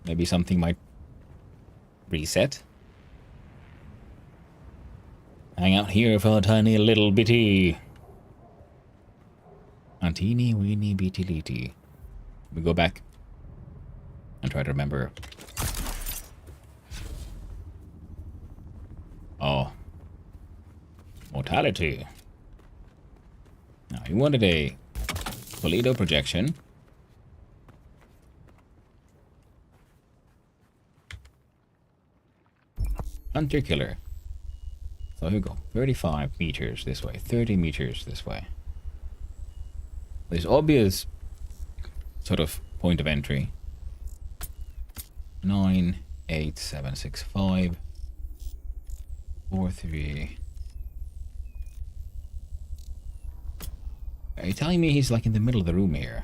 Maybe something might reset. Hang out here for a tiny little bitty. A teeny weeny bitty litty. We go back and try to remember. Oh. Mortality. Now, he wanted a Toledo projection. Hunter killer. So here we go. 35 meters this way. 30 meters this way. There's obvious sort of point of entry. 9, 8, 7, 6, 5, 4, 3. Are you telling me he's like in the middle of the room here?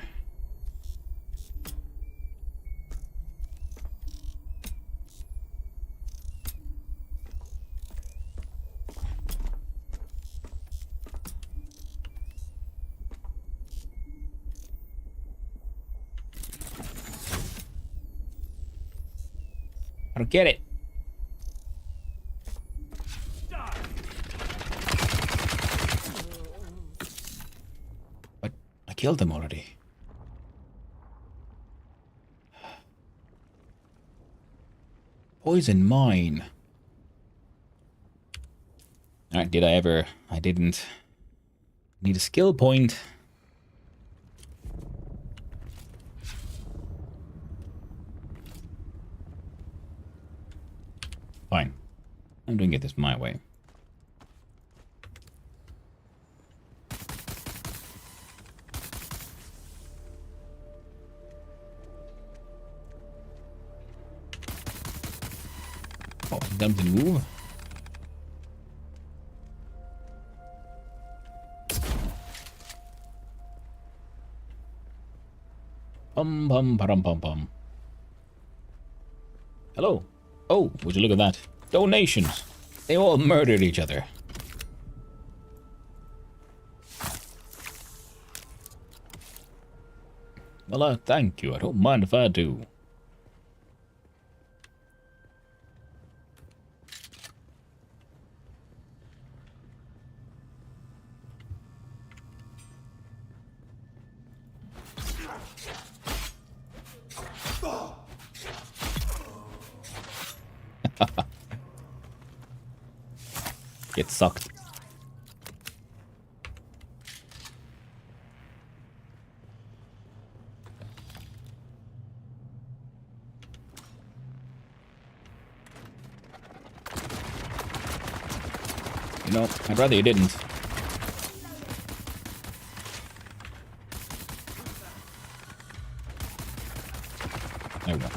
I don't get it. But I killed them already. Poison mine. Alright, did I ever? I didn't. Need a skill point. Fine. I'm doing it this my way. Oh, dumb to move. Pum pum pum pum pum. Hello. Oh, would you look at that? Donations. They all murdered each other. Well, thank you. I don't mind if I do. Get sucked. You know, I'd rather you didn't. There we go.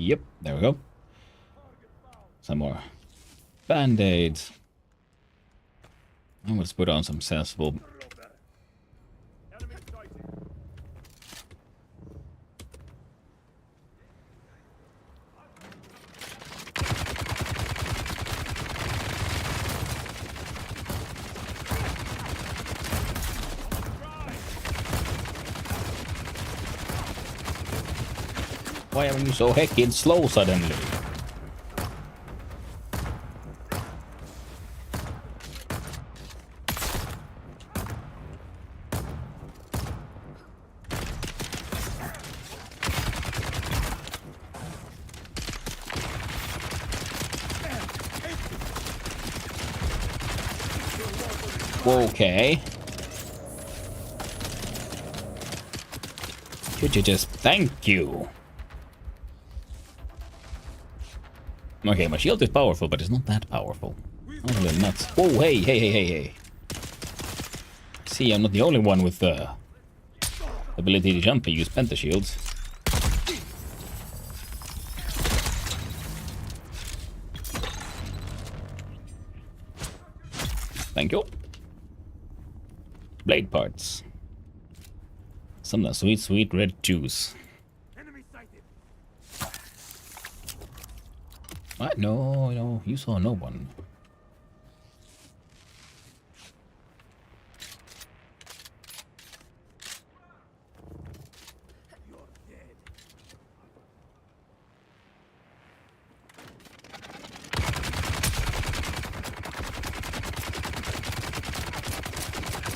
Yep, there we go. Some more band-aids. I'm gonna put on some sensible. Why are you so heckin' slow suddenly? Okay. Could you just thank you? Okay, my shield is powerful, but it's not that powerful. I'm a little nuts. Whoa, hey. See, I'm not the only one with the ability to jump and use pentashields. Thank you. Blade parts. Some of the sweet red juice. What? No, you saw no one.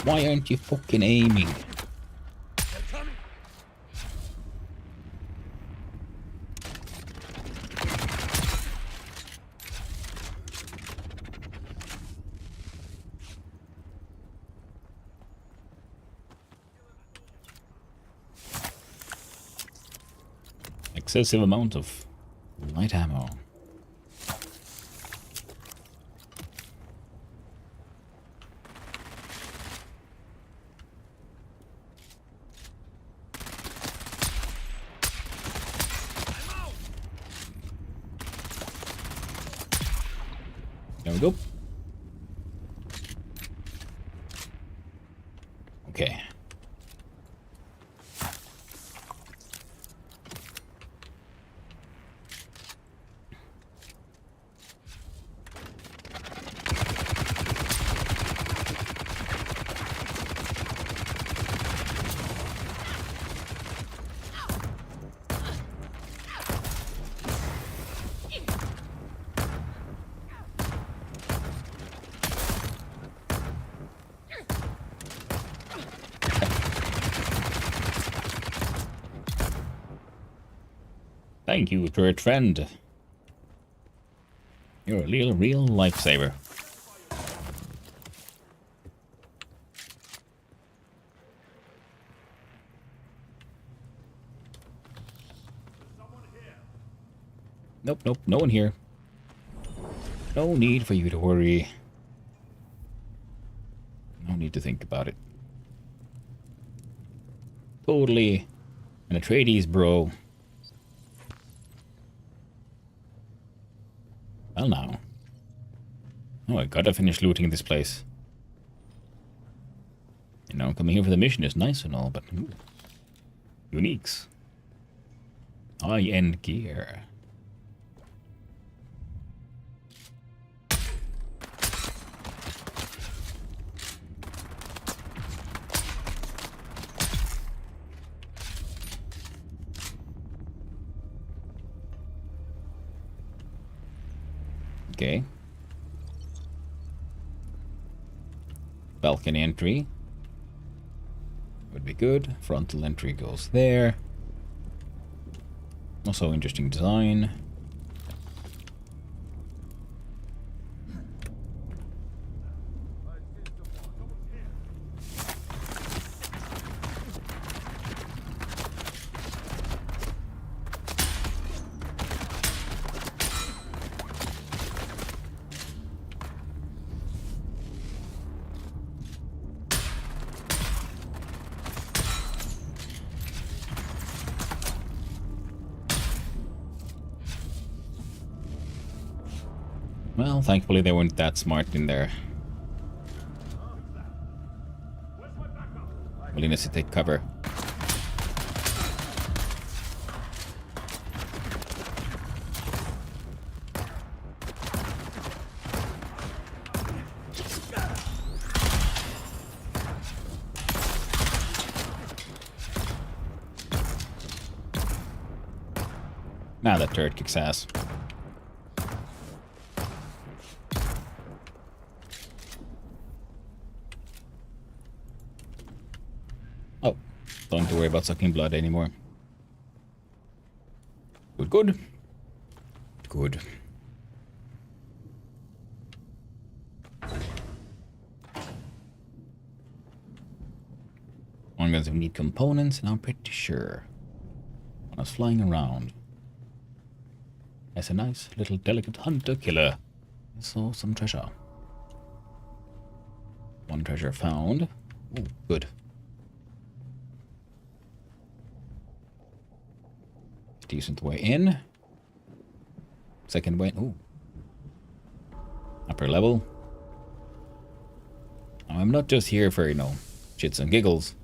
Why aren't you fucking aiming? Excessive amount of light ammo. There we go. Okay. Thank you, turret friend. You're a real lifesaver. Nope, no one here. No need for you to worry. No need to think about it. Totally an Atreides bro. Well now. Oh, I gotta finish looting this place. You know, coming here for the mission is nice and all, but... Ooh, uniques. High-end gear. Okay. Balcony entry. Would be good. Frontal entry goes there. Also interesting design. Well, thankfully they weren't that smart in their willingness to take cover. Now that turret kicks ass. Oh, don't have to worry about sucking blood anymore. Good, good. Good. I'm going to need components, and I'm pretty sure when I was flying around as a nice little delicate hunter-killer, I saw some treasure. One treasure found. Oh, good. Decent way in. Second way. Ooh. Upper level. Now, I'm not just here for, you know, shits and giggles.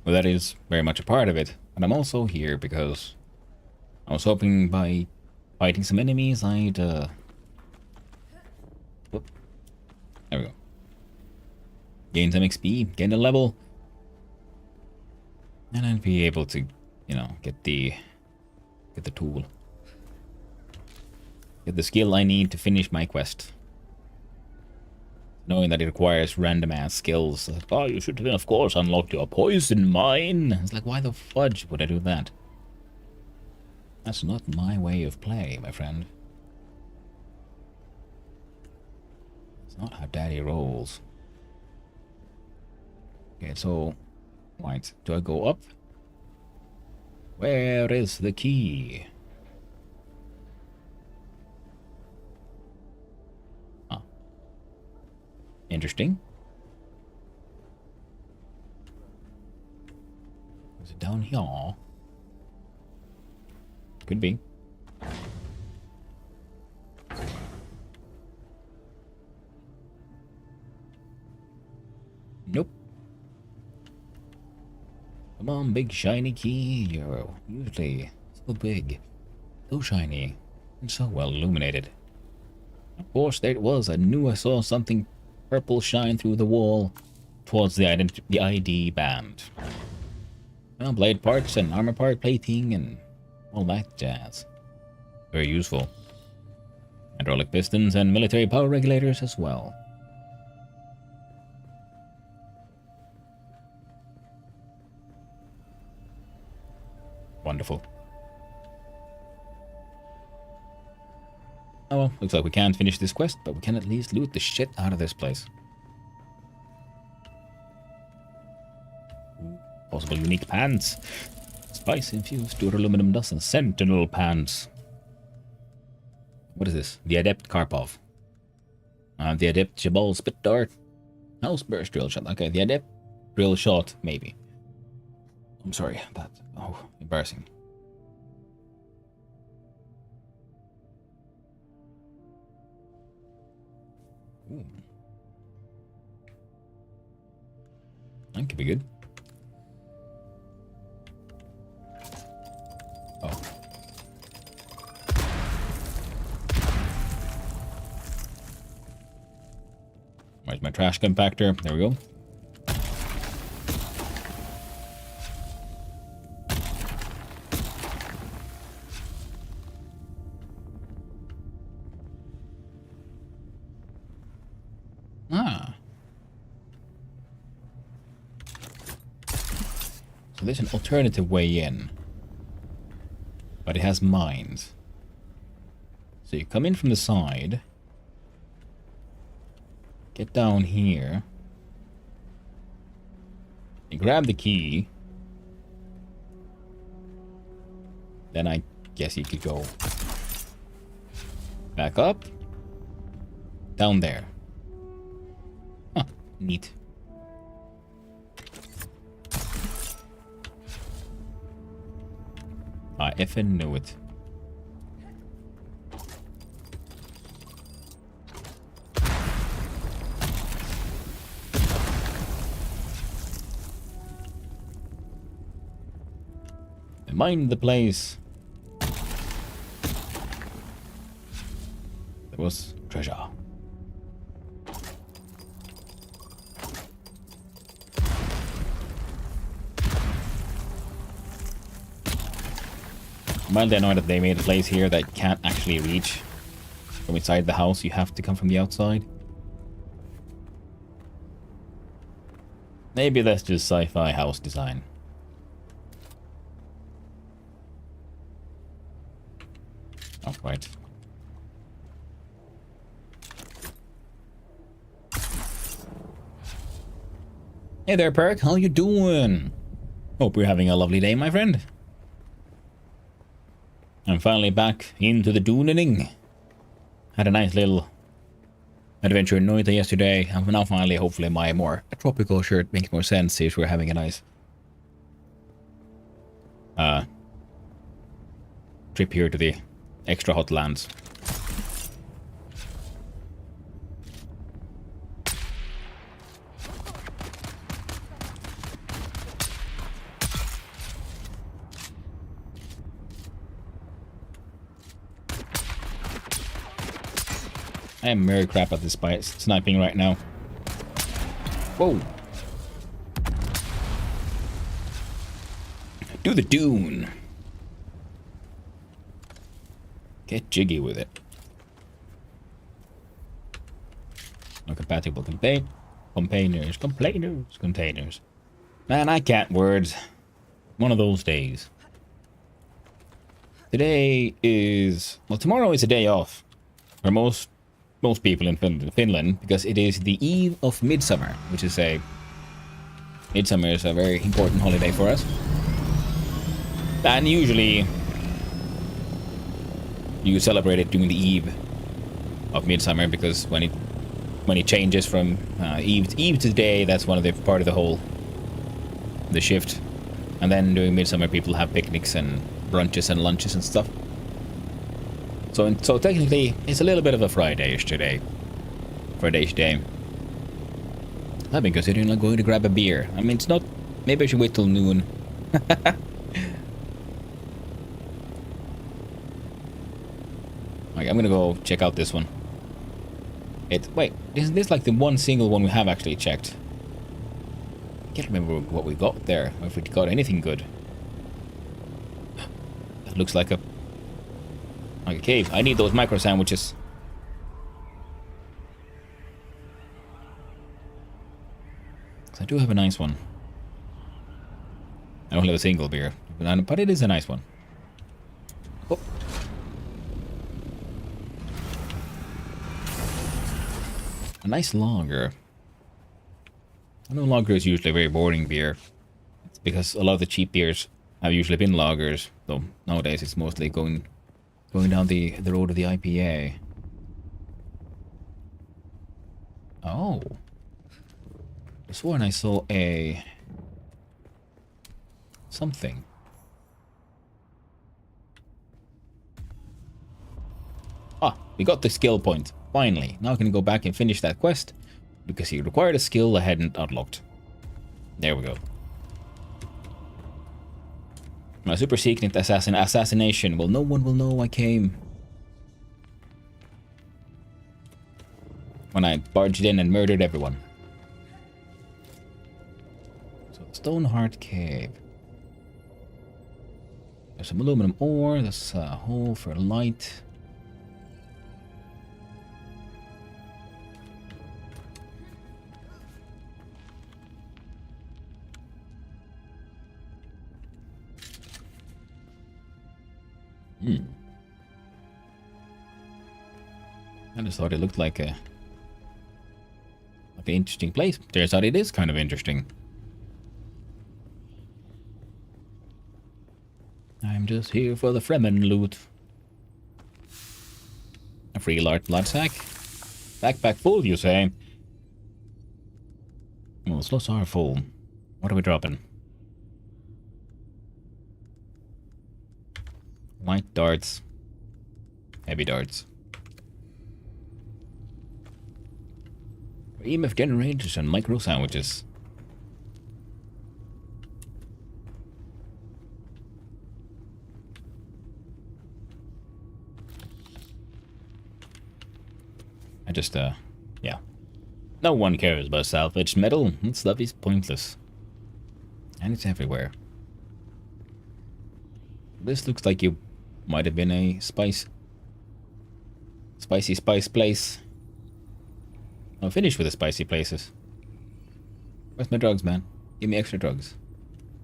Well, that is very much a part of it. But I'm also here because I was hoping by fighting some enemies I'd, whoop. There we go. Gain some XP, gain a level. And I'd be able to, you know, get the tool. Get the skill I need to finish my quest. Knowing that it requires random ass skills. Like, oh, you should of course unlock your poison mine. It's like, why the fudge would I do that? That's not my way of play, my friend. It's not how daddy rolls. Okay, so right, do I go up? Where is the key? Ah. Interesting. Is it down here? Could be. Nope. Come on, big shiny key. You're usually so big, so shiny, and so well illuminated. Of course, there it was. I knew I saw something purple shine through the wall towards the ID band. Well, blade parts and armor part plating and all that jazz. Very useful. Hydraulic pistons and military power regulators as well. Wonderful. Oh well, looks like we can't finish this quest, but we can at least loot the shit out of this place. Ooh, possible unique pants. Spice infused duraluminum dust and sentinel pants. What is this? The Adept Karpov. The Adept Jabal Spit Dart. House Burst Drill Shot. Okay, the Adept Drill Shot, maybe. I'm sorry, that. Oh, embarrassing. Ooh. That could be good. Oh. Where's my trash compactor? There we go. Ah. So there's an alternative way in. But it has mines. So you come in from the side. Get down here. You grab the key. Then I guess you could go back up. Down there. Huh, neat. I effing knew it. Mind the place. There was treasure. Well, they know that they made a place here that you can't actually reach from inside the house. You have to come from the outside. Maybe that's just sci-fi house design. Not quite. Hey there, Perk. How you doing? Hope you're having a lovely day, my friend. I'm finally back into the dooning. Had a nice little adventure in Noita yesterday. I'm now finally, hopefully, my more tropical shirt makes more sense since we're having a nice trip here to the extra hot lands. I am very crap at this by sniping right now. Whoa. Do the dune. Get jiggy with it. No compatible containers. Man, I can't words. One of those days. Today is... Well, tomorrow is a day off. For most people in Finland, because it is the eve of Midsummer, which is Midsummer is a very important holiday for us. And usually you celebrate it during the eve of Midsummer, because when it changes from eve to day, that's one of the part of the shift. And then during Midsummer, people have picnics and brunches and lunches and stuff. So technically, it's a little bit of a Friday-ish today. Friday-ish day. I've been considering like going to grab a beer. I mean, it's not... Maybe I should wait till noon. Okay, I'm gonna go check out this one. Wait, isn't this like the one single one we have actually checked? I can't remember what we got there, or if we got anything good. That looks like a cave. I need those micro sandwiches. I do have a nice one. I don't have a single beer, but it is a nice one. Oh. A nice lager. I know lager is usually a very boring beer. It's because a lot of the cheap beers have usually been lagers, though nowadays it's mostly going down the road of the IPA. Oh. I sworn I saw something. Ah, we got the skill point. Finally. Now I can go back and finish that quest, because he required a skill I hadn't unlocked. There we go. My super secret assassination. Well, no one will know I came. When I barged in and murdered everyone. So, Stoneheart Cave. There's some aluminum ore. There's a hole for light. I just thought it looked like an interesting place. Turns out it is kind of interesting. I'm just here for the Fremen loot. A free large blood sack. Backpack full, you say? Well, the slots are full. What are we dropping? Light darts. Heavy darts. EMF generators and micro sandwiches. Yeah. No one cares about salvaged metal. That stuff is pointless. And it's everywhere. This looks like you might have been a spicy spice place. I'm finished with the spicy places. Where's my drugs, man? Give me extra drugs.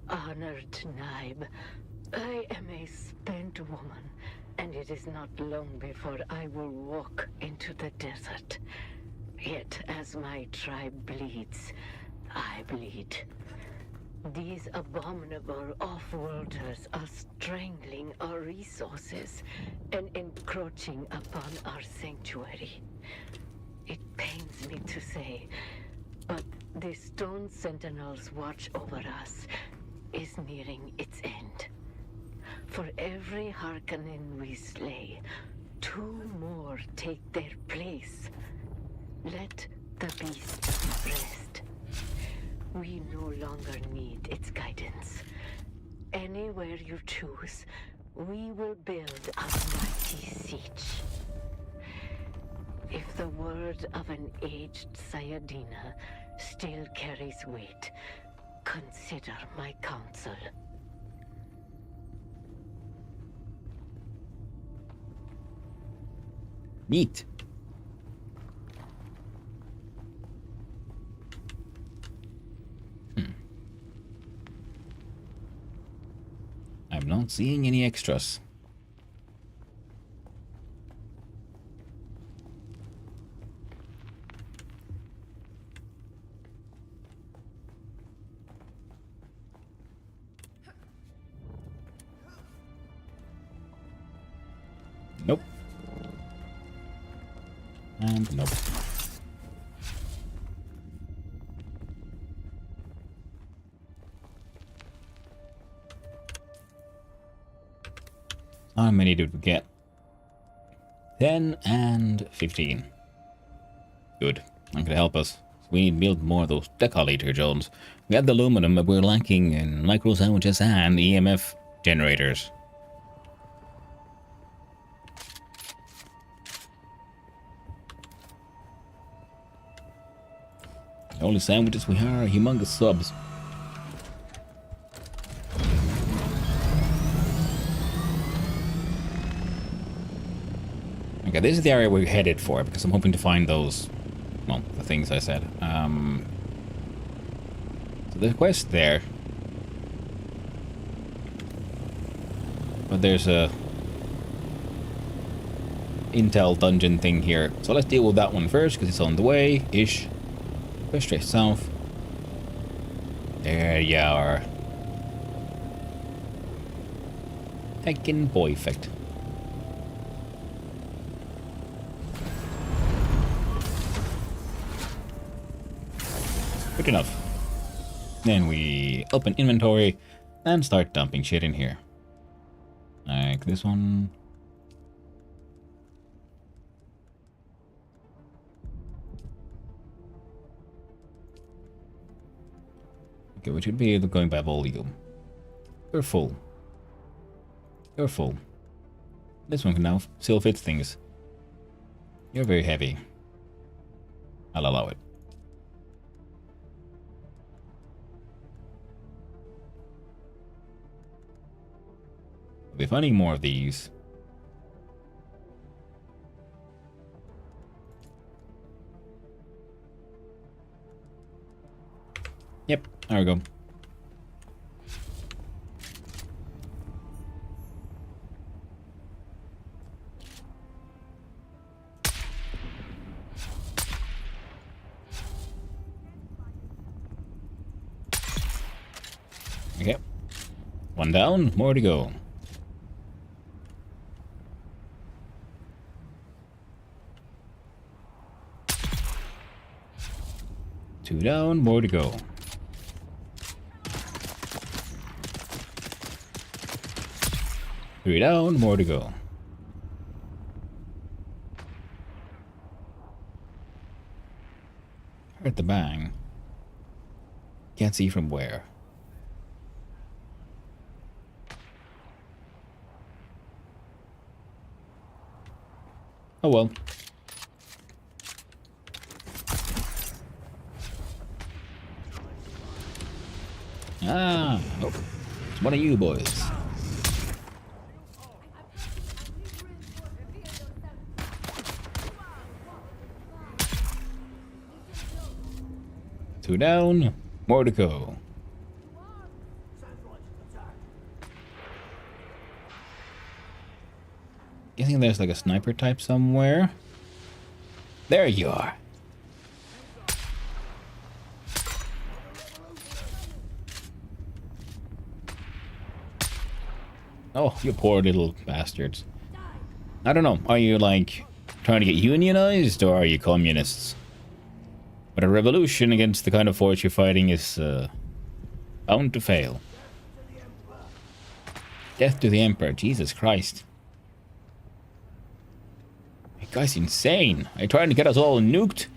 Honored Naib, I am a spent woman, and it is not long before I will walk into the desert. Yet, as my tribe bleeds, I bleed. These abominable off-worlders are strangling our resources and encroaching upon our sanctuary. It pains me to say, but the Stone Sentinel's watch over us is nearing its end. For every Harkonnen we slay, 2 more take their place. Let the beast rest. We no longer need its guidance. Anywhere you choose, we will build a mighty siege. If the word of an aged Sayadina still carries weight, consider my counsel. Meat. I'm not seeing any extras. Nope. And nope. How many did we get? 10 and 15. Good. That could help us. We need to build more of those decollator drones. We have the aluminum, but we're lacking in micro sandwiches and EMF generators. The only sandwiches we have are humongous subs. Okay, this is the area we're headed for, because I'm hoping to find those, well, the things I said. So there's a quest there. But there's a intel dungeon thing here. So let's deal with that one first, because it's on the way-ish. Go straight south. There you are. Heckin' perfect. Good enough. Then we open inventory and start dumping shit in here. Like this one. Okay, we should be going by volume. You're full. You're full. This one can now still fit things. You're very heavy. I'll allow it. We'll be finding more of these. Yep, there we go. Okay. One down, more to go. Two down, more to go. Three down, more to go. Heard the bang. Can't see from where. Oh well. Ah, oh, it's one of you boys. Two down, more to go. Guessing there's like a sniper type somewhere. There you are. Oh, you poor little bastards. I don't know. Are you like trying to get unionized or are you communists? But a revolution against the kind of force you're fighting is bound to fail. Death to the Emperor. Jesus Christ. That guy's insane. Are you trying to get us all nuked?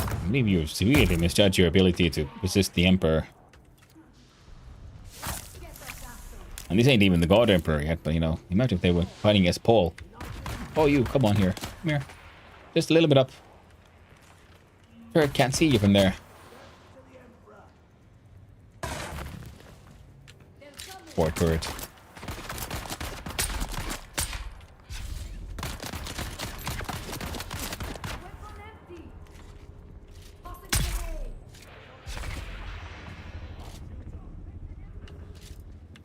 I believe you severely misjudged your ability to resist the Emperor. And this ain't even the God Emperor yet, but you know, imagine if they were fighting as Paul. Oh, you, come on here. Come here. Just a little bit up. Sure, can't see you from there. Poor turret.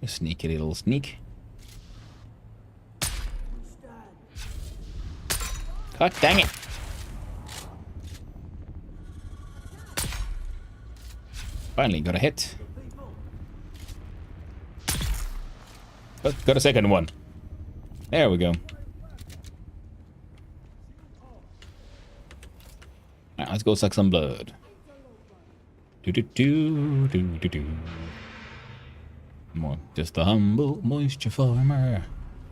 A sneaky little sneak. God dang it. Finally got a hit. But got a second one. There we go. Alright, let's go suck some blood. Do do do do do do. More just a humble moisture farmer,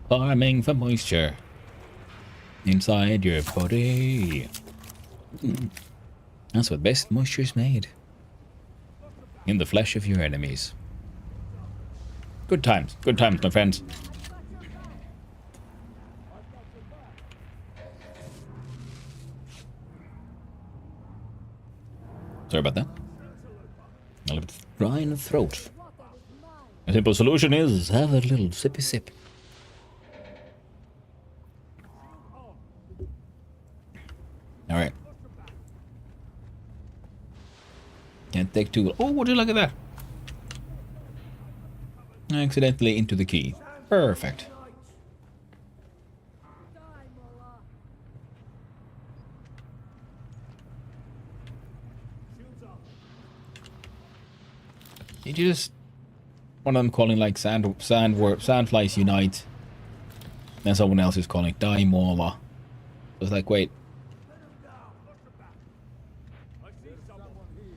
farming for moisture inside your body. That's what best moisture is made. In the flesh of your enemies. Good times, my friends. Sorry about that. A little bit dry in the throat. A simple solution is have a little sippy sip. Alright. Can't take too. Oh, would you look at that? Accidentally into the key. Perfect. Did you just one of them calling like Sandflies Unite, then someone else is calling Die Mauler. I was like, wait,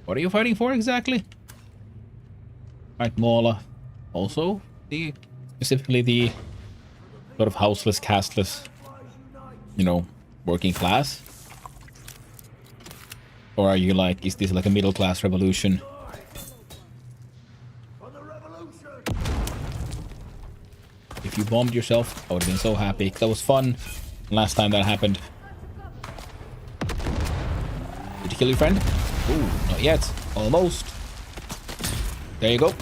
what are you fighting for exactly? Right, Mauler. Also, specifically the sort of houseless, castless, you know, working class? Or are you like, is this like a middle class revolution? If you bombed yourself, I would have been so happy. That was fun last time that happened. Did you kill your friend? Ooh, not yet. Almost. There you go.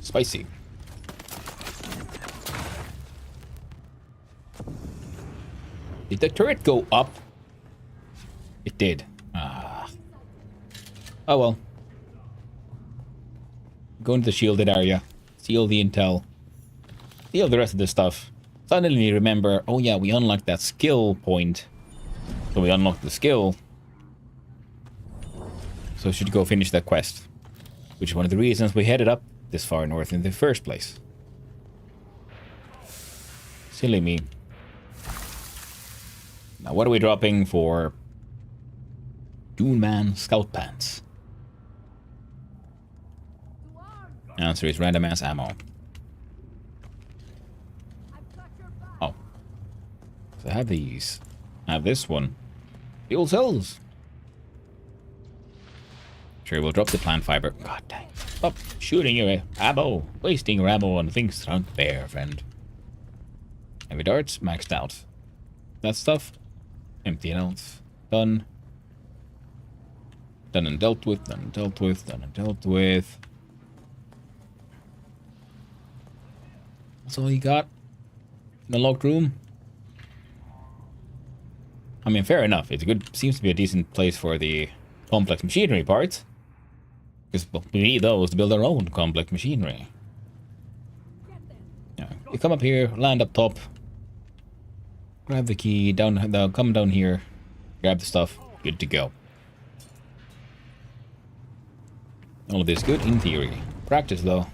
Spicy. Did the turret go up? It did. Ah. Oh well. Go into the shielded area. Steal the intel. Steal the rest of the stuff. Suddenly remember, oh yeah, we unlocked that skill point. So we unlocked the skill. So we should go finish that quest. Which is one of the reasons we headed up this far north in the first place. Silly me. Now, what are we dropping for Dune Man Scout Pants? Answer is random ass ammo. Oh. So I have these. I have this one. Fuel cells. Sure, we'll drop the plant fiber. God dang. Stop shooting your ammo. Wasting your ammo on things that aren't fair, friend. Heavy darts, maxed out. That stuff, empty else. Done. Done and dealt with, done and dealt with, done and dealt with. That's all you got in the locked room? I mean, fair enough. It's a good, seems to be a decent place for the complex machinery parts. Because we need those to build our own complex machinery. Yeah, you come up here, land up top, grab the key, come down here, grab the stuff, good to go. All of this good in theory. Practice though.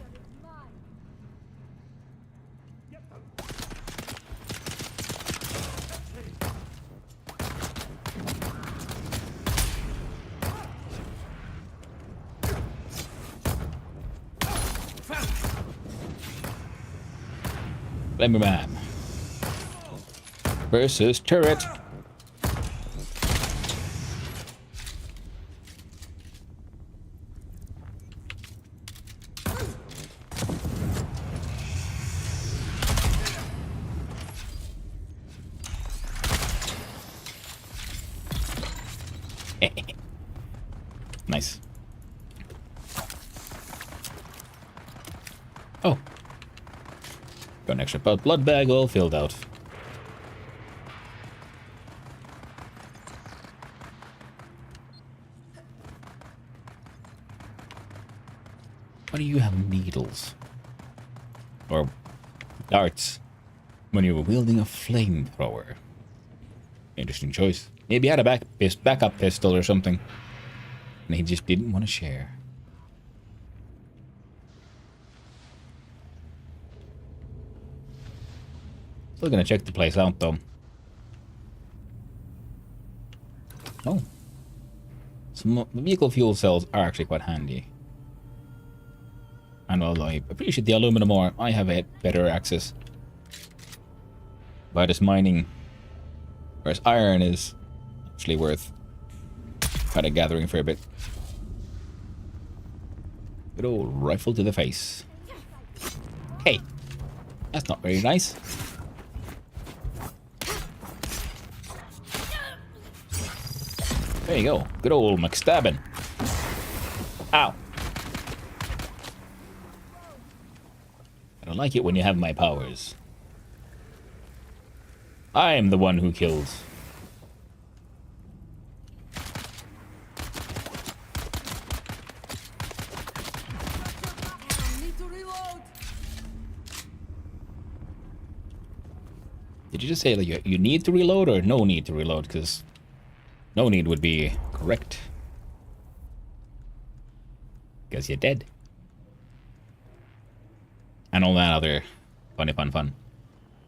Lumberman versus turret. Nice. Oh. Got an extra blood bag all filled out. Why do you have needles? Or darts when you were wielding a flamethrower? Interesting choice. Maybe he had a backup pistol or something, and he just didn't want to share. Still gonna check the place out though. Oh. Some vehicle fuel cells are actually quite handy. And although I appreciate the aluminum ore, I have a better access. By just mining. Whereas iron is actually worth kind of gathering for a bit. Good old rifle to the face. Hey, that's not very nice. There you go. Good old McStabbin. Ow. I don't like it when you have my powers. I am the one who kills. Did you just say like you need to reload or no need to reload? Because no need would be correct. Because you're dead. And all that other fun.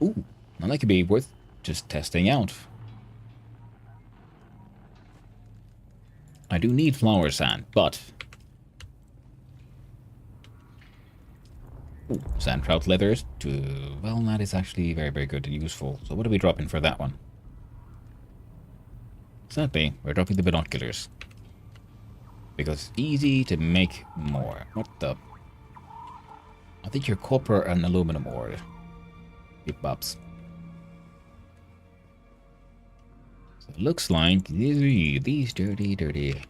Ooh, well, that could be worth just testing out. I do need flower sand, but... Ooh, sand trout leathers. Well, that is actually very, very good and useful. So what are we dropping for that one? Sadly, we're dropping the binoculars. Because it's easy to make more. What the... I think you're copper and aluminum ore. Beep bops. So it looks like these dirty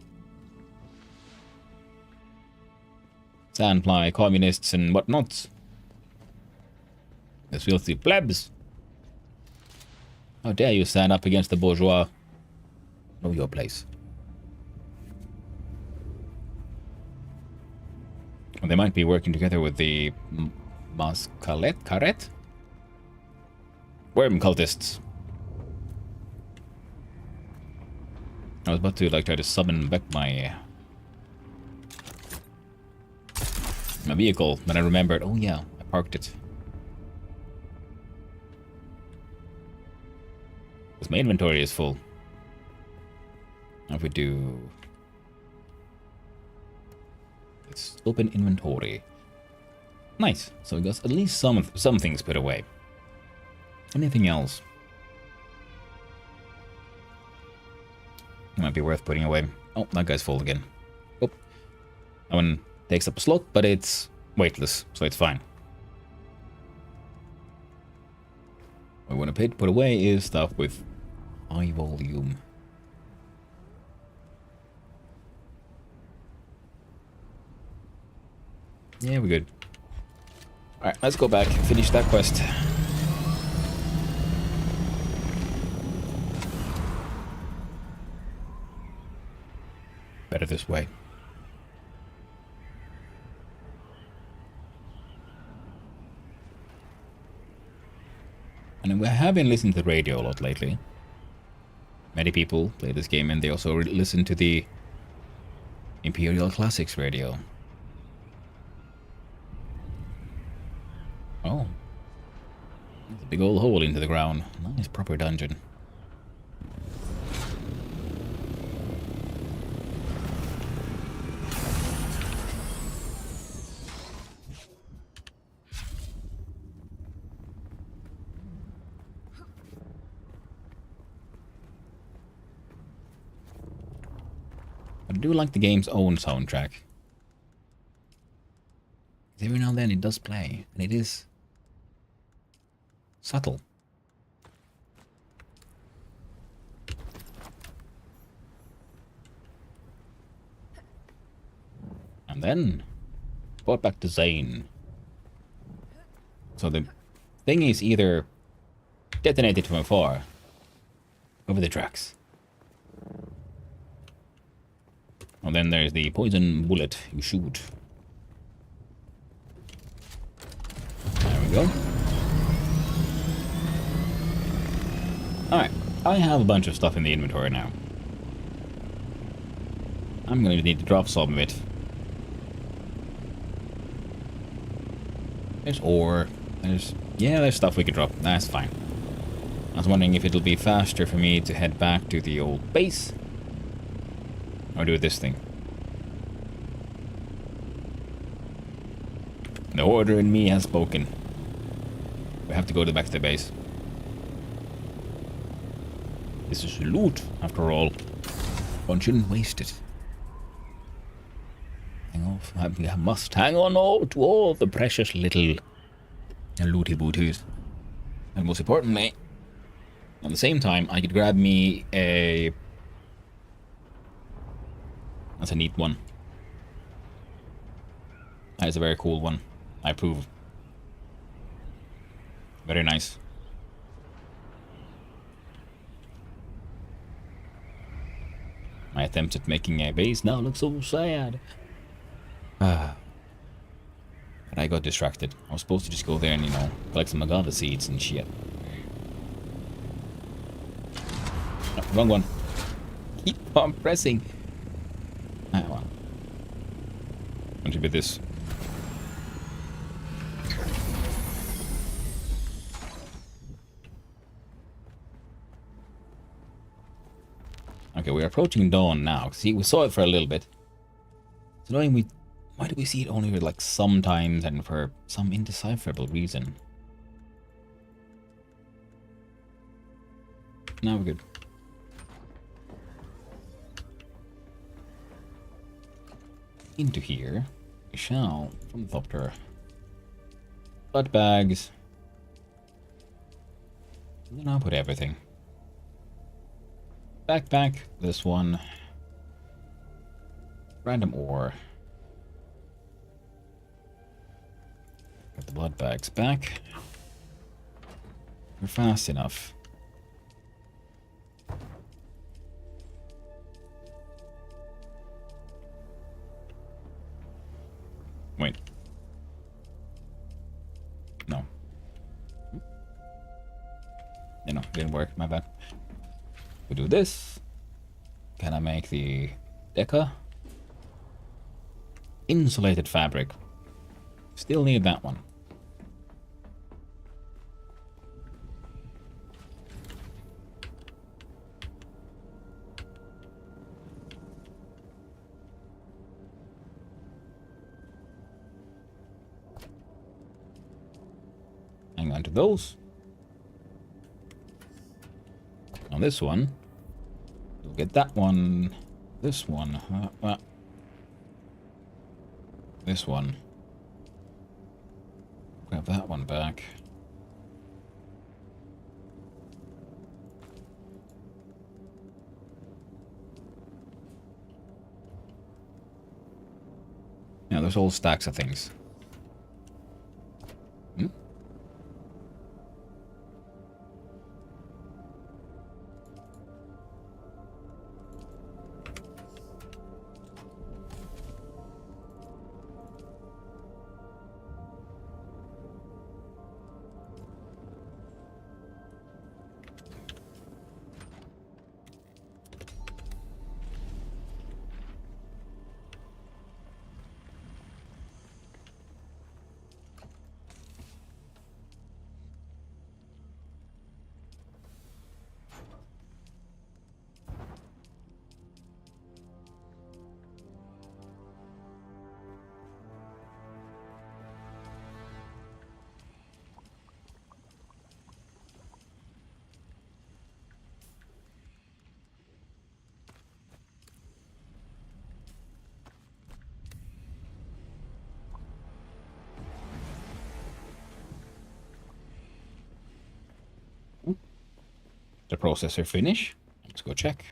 sandfly communists and whatnots. The filthy plebs. How dare you stand up against the bourgeois? Know your place. Well, they might be working together with the Mascaret? Worm cultists. I was about to like try to summon back my vehicle, but I remembered, oh yeah, I parked it. my inventory is full. Now if we do... Let's open inventory. Nice. So we got at least some things put away. Anything else? Might be worth putting away. Oh, that guy's full again. Oh. That one takes up a slot, but it's weightless, so it's fine. What we want to put away is stuff with high volume. Yeah, we're good. Alright, let's go back and finish that quest. Better this way. And we have been listening to the radio a lot lately. Many people play this game and they also listen to the Imperial Classics radio. Oh. There's a big old hole into the ground. Nice proper dungeon. I do like the game's own soundtrack. Every now and then it does play, and it is subtle. And then brought back to Zane. So the thing is either detonated from afar over the tracks. And then there's the poison bullet you shoot. There we go. Alright, I have a bunch of stuff in the inventory now. I'm going to need to drop some of it. There's ore. There's stuff we could drop. That's fine. I was wondering if it'll be faster for me to head back to the old base. Or do this thing. The order in me has spoken. We have to go back to the base. This is loot, after all. One shouldn't waste it. I must hang on to all the precious little looty booties. And most importantly, at the same time, I could grab me a... That's a neat one. That is a very cool one. I approve. Very nice. My attempt at making a base now looks so sad. But I got distracted. I was supposed to just go there and, collect some agave seeds and shit. Oh, wrong one. Keep on pressing. Ah, well. Want to be this. Okay, we're approaching dawn now. See, we saw it for a little bit. It's annoying why do we see it only like sometimes and for some indecipherable reason? Now we're good. Into here, we shall, from the doctor, blood bags. Then I'll put everything. Backpack, this one. Random ore. Put the blood bags back. We're fast enough. Wait. No. Didn't work, my bad. We do this. Can I make the Deca? Insulated fabric. Still need that one. 20 of those. On this one, you'll get that one. This one. This one. Grab that one back. Yeah, there's all stacks of things. Hmm? The processor finish. Let's go check.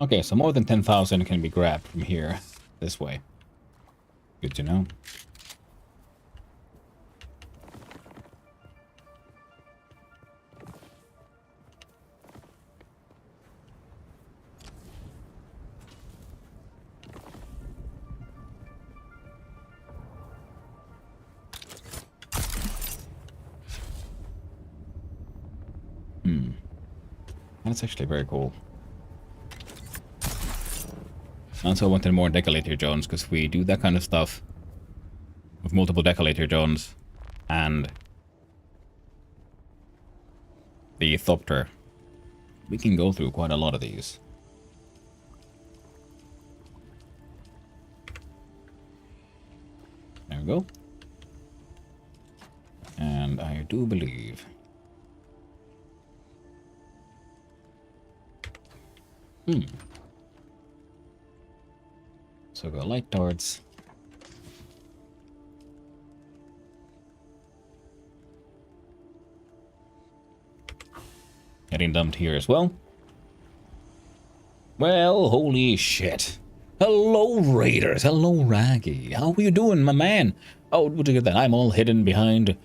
Okay, so more than 10,000 can be grabbed from here, this way. Good to know. That's actually very cool. Also, I wanted more Decalator drones, because we do that kind of stuff with multiple Decalator drones and the Thopter. We can go through quite a lot of these. There we go. And I do believe... So go light darts. Getting dumped here as well. Well, holy shit. Hello, Raiders. Hello, Raggy. How are you doing, my man? Oh, would you get that? I'm all hidden behind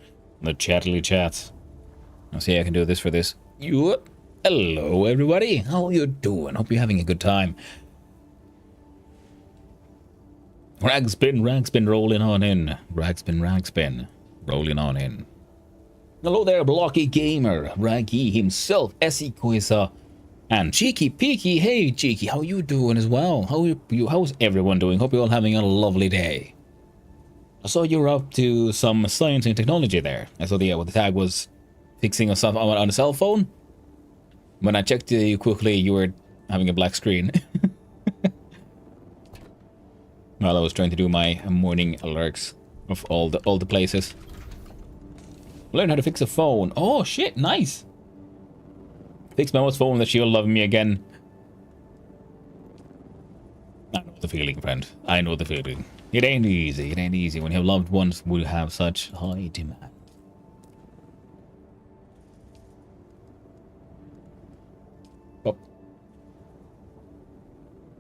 the chattily chats. I'll see I can do this for this. You. Hello, everybody. How are you doing? Hope you're having a good time. Ragspin, rolling on in. Ragspin, rolling on in. Hello there, Blocky Gamer, Raggy himself, Essie Koisa, and Cheeky Peeky. Hey, Cheeky, how you doing as well? How's everyone doing? Hope you're all having a lovely day. I saw you were up to some science and technology there. I saw what the tag was fixing on a cell phone. When I checked you quickly, you were having a black screen. While I was trying to do my morning alerts of all the places. Learn how to fix a phone. Oh shit, nice. Fix my mom's phone that she'll love me again. I know the feeling, friend. I know the feeling. It ain't easy. It ain't easy when you have loved ones who have such high demand. Oh.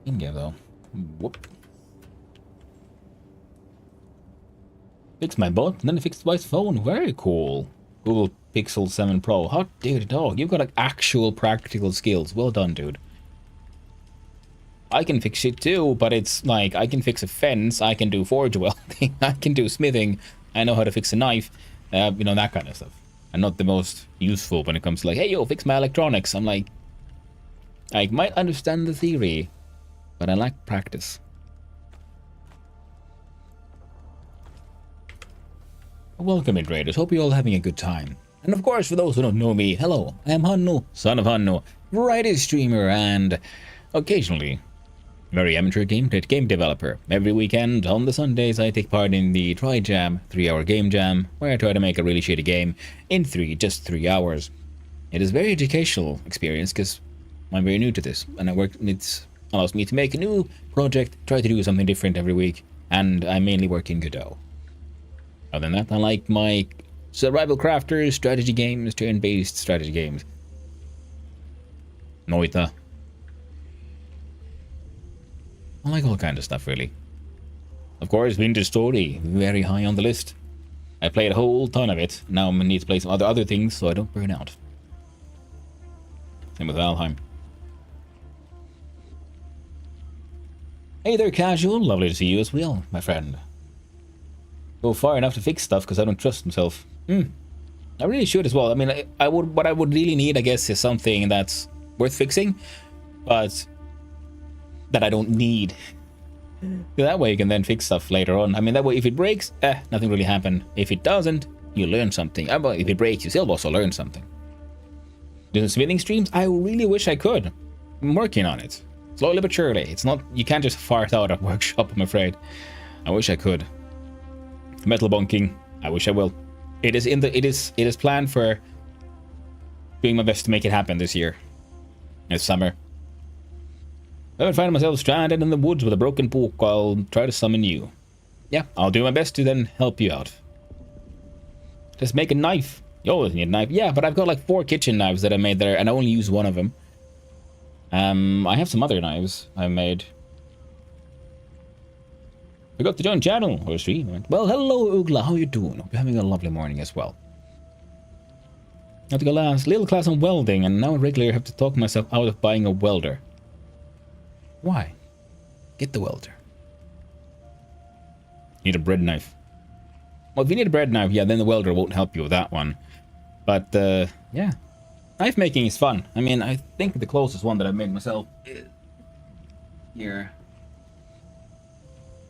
In game though. Whoop. Fix my bot, and then fix my phone. Very cool. Google Pixel 7 Pro. How dude, dog, you've got like actual practical skills. Well done, dude. I can fix it too, but it's like I can fix a fence, I can do forge welding, I can do smithing, I know how to fix a knife, you know, that kind of stuff. I'm not the most useful when it comes to like, hey yo, fix my electronics. I'm like, I might understand the theory, but I lack practice. Welcome in, Raiders. Hope you're all having a good time. And of course, for those who don't know me, hello, I am Hannu, son of Hannu, variety streamer, and occasionally very amateur game developer. Every weekend on the Sundays I take part in the Try Jam 3-hour game jam, where I try to make a really shitty game in just 3 hours. It is a very educational experience because I'm very new to this, and it allows me to make a new project, try to do something different every week, and I mainly work in Godot. Other than that, I like my survival crafters, strategy games, turn-based strategy games. Noita. I like all kinds of stuff, really. Of course, Winter Story, very high on the list. I played a whole ton of it. Now I need to play some other things so I don't burn out. Same with Valheim. Hey there, Casual. Lovely to see you as well, my friend. Go far enough to fix stuff because I don't trust myself. I really should as well. I mean, what I would really need, I guess, is something that's worth fixing, but that I don't need. That way you can then fix stuff later on. I mean, that way if it breaks, nothing really happened. If it doesn't, you learn something. If it breaks, you still also learn something. Doing smithing streams? I really wish I could. I'm working on it. Slowly but surely. It's not, you can't just fart out a workshop, I'm afraid. I wish I could. Metal bunking, I wish I will. It is planned for doing my best to make it happen this year. This summer. If I find myself stranded in the woods with a broken book, I'll try to summon you. Yeah, I'll do my best to then help you out. Just make a knife. You always need a knife. Yeah, but I've got like 4 kitchen knives that I made there, and I only use one of them. I have some other knives I made. Forgot to join channel or stream. Well, hello, Ugla. How you doing? Hope you're having a lovely morning as well. I had to go last little class on welding, and now regularly I have to talk myself out of buying a welder. Why? Get the welder. Need a bread knife. Well, if you need a bread knife, yeah, then the welder won't help you with that one. But, yeah. Knife making is fun. I mean, I think the closest one that I've made myself is here.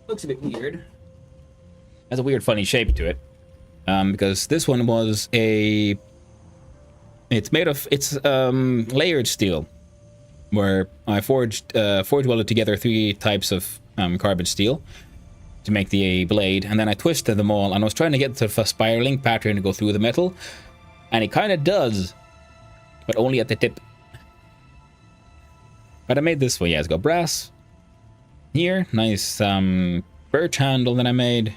Looks a bit weird. Has a weird, funny shape to it. Because this one was a... It's made of... It's layered steel. Where I forge welded together 3 types of carbon steel to make the blade, and then I twisted them all, and I was trying to get sort of a spiraling pattern to go through the metal, and it kind of does, but only at the tip. But I made this one. Yeah, it's got brass here, nice birch handle that I made,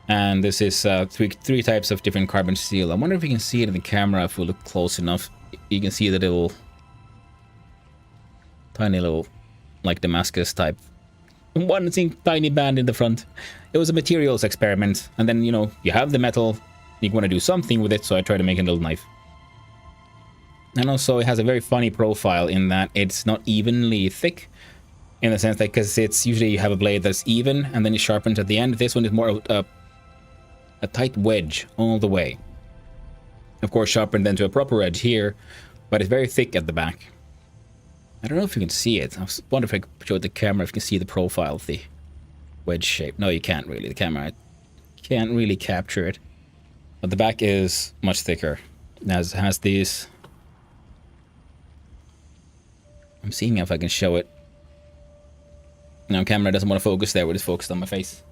and this is 3 types of different carbon steel. I wonder if you can see it in the camera if we look close enough. You can see the little tiny little, like Damascus type. One tiny band in the front. It was a materials experiment. And then, you know, you have the metal, you want to do something with it, so I tried to make a little knife. And also, it has a very funny profile in that it's not evenly thick. In the sense that, because it's usually you have a blade that's even, and then it sharpens at the end. This one is more a tight wedge all the way. Of course, sharpened then to a proper edge here, but it's very thick at the back. I don't know if you can see it. I wonder if I could show the camera if you can see the profile of the wedge shape. No, you can't really. The camera can't really capture it. But the back is much thicker. It has these... I'm seeing if I can show it. No, camera doesn't want to focus there. We're just focused on my face.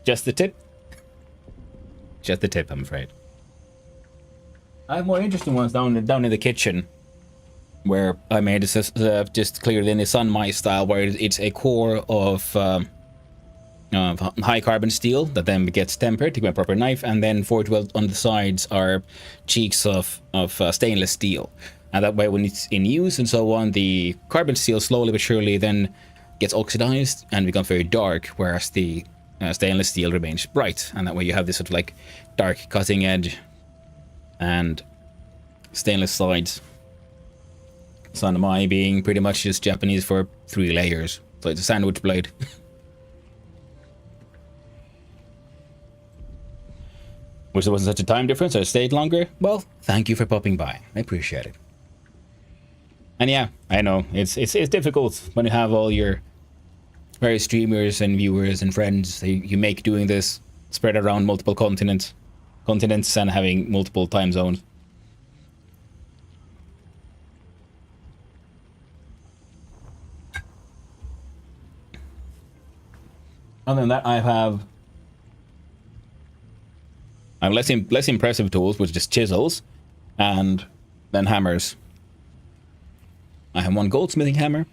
Just the tip? Just the tip, I'm afraid. I have more interesting ones down in the kitchen, where I made this just clearly in the Sunmai style, where it's a core of high carbon steel that then gets tempered to get a proper knife, and then forge weld on the sides are cheeks of stainless steel. And that way, when it's in use and so on, the carbon steel slowly but surely then gets oxidized and becomes very dark, whereas the stainless steel remains bright. And that way you have this sort of like dark cutting edge and stainless sides. Sanmai being pretty much just Japanese for 3 layers. So it's a sandwich blade. Wish there wasn't such a time difference, so it stayed longer. Well, thank you for popping by. I appreciate it. And yeah, I know it's difficult when you have all your various streamers and viewers and friends that you make doing this spread around multiple continents and having multiple time zones. Other than that, I have less impressive tools, which is just chisels, and then hammers. I have one goldsmithing hammer,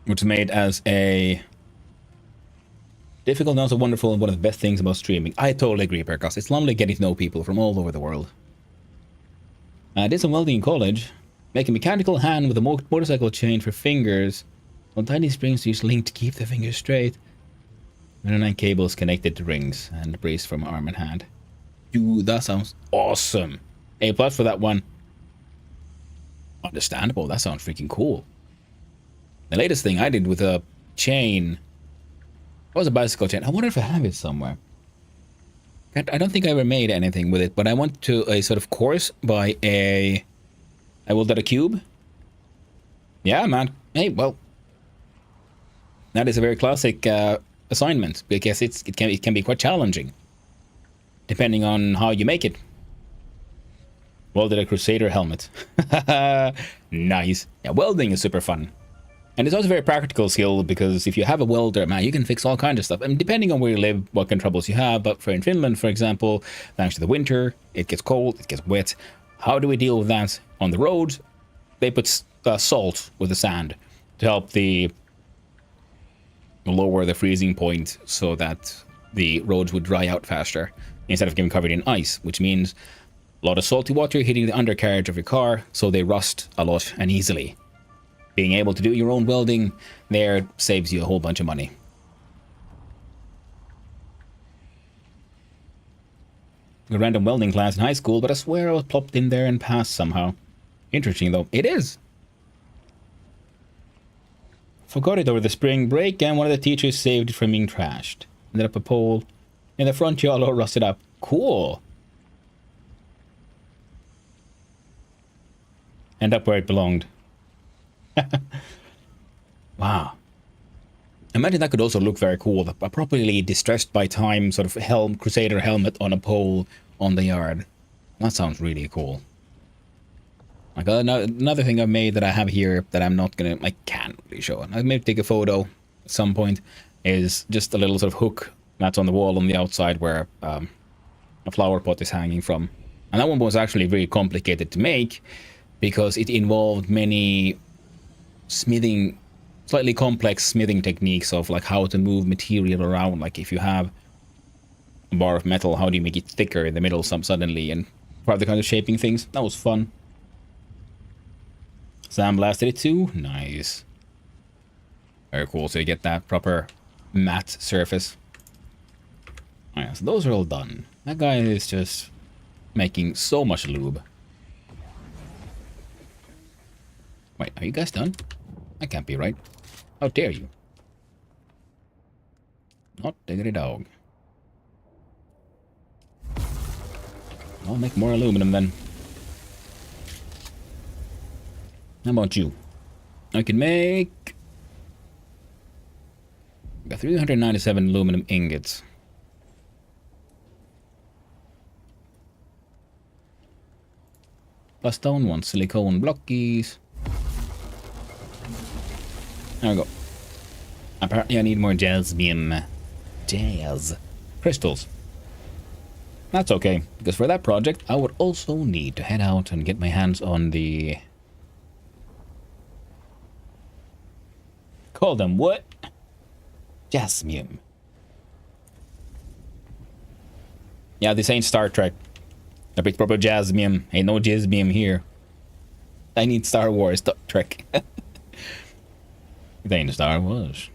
which is made as a difficult and also wonderful and one of the best things about streaming. I totally agree, Perkos. It's lovely getting to know people from all over the world. I did some welding in college, make a mechanical hand with a motorcycle chain for fingers, on tiny springs to use link to keep the fingers straight. 9 cables connected to rings and brace from arm and hand. Dude, that sounds awesome. A+ for that one. Understandable. That sounds freaking cool. The latest thing I did with a chain was a bicycle chain. I wonder if I have it somewhere. I don't think I ever made anything with it, but I went to a sort of course by I welded a cube. Yeah, man. Hey, well, that is a very classic assignment, because it can be quite challenging depending on how you make it. Welded a Crusader helmet. Nice. Yeah, welding is super fun, and it's also a very practical skill, because if you have a welder, man, you can fix all kinds of stuff. And depending on where you live, what kind of troubles you have. But for in Finland, for example, thanks to the winter, it gets cold, it gets wet. How do we deal with that on the road? They put salt with the sand to help lower the freezing point so that the roads would dry out faster instead of getting covered in ice, which means a lot of salty water hitting the undercarriage of your car, so they rust a lot and easily. Being able to do your own welding there saves you a whole bunch of money. A random welding class in high school, but I swear I was plopped in there and passed somehow. Interesting though. It is. Forgot it over the spring break, and one of the teachers saved it from being trashed. Ended up a pole in the front yard, all rusted up. Cool. End up where it belonged. Wow. Imagine that could also look very cool. A properly distressed by time sort of Crusader helmet on a pole on the yard. That sounds really cool. Like another thing I've made that I have here that I'm not gonna, I can't really show it. I may take a photo at some point, is just a little sort of hook that's on the wall on the outside where a flower pot is hanging from. And that one was actually very complicated to make because it involved many slightly complex smithing techniques of like how to move material around. Like if you have a bar of metal, how do you make it thicker in the middle suddenly, and other kind of shaping things. That was fun. Sandblasted it too. Nice. Very cool. So you get that proper matte surface. Oh yeah, so those are all done. That guy is just making so much lube. Wait, are you guys done? That can't be right. How dare you? Not diggity dog. I'll make more aluminum then. How about you? I can make... got 397 aluminum ingots. Plus stone, 1 silicone blockies. There we go. Apparently I need more jasmine. Jazz. Crystals. That's okay, because for that project I would also need to head out and get my hands on the... Call them what? Jasmine. Yeah, this ain't Star Trek. A bit proper jasmine. Ain't no jasmine here. I need Star Wars, Star Trek. It ain't Star Wars.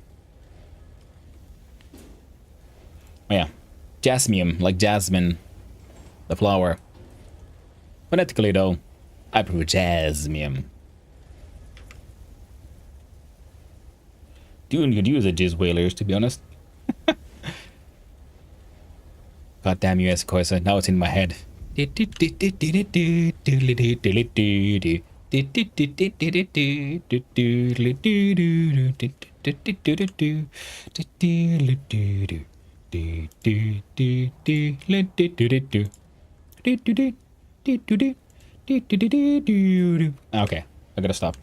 Oh yeah. Jasmine, like jasmine. The flower. Phonetically, though, I prefer Jasmine. Dune could use a jizz whalers, to be honest. God damn you, Escoisa. Now it's in my head. Okay, I gotta stop.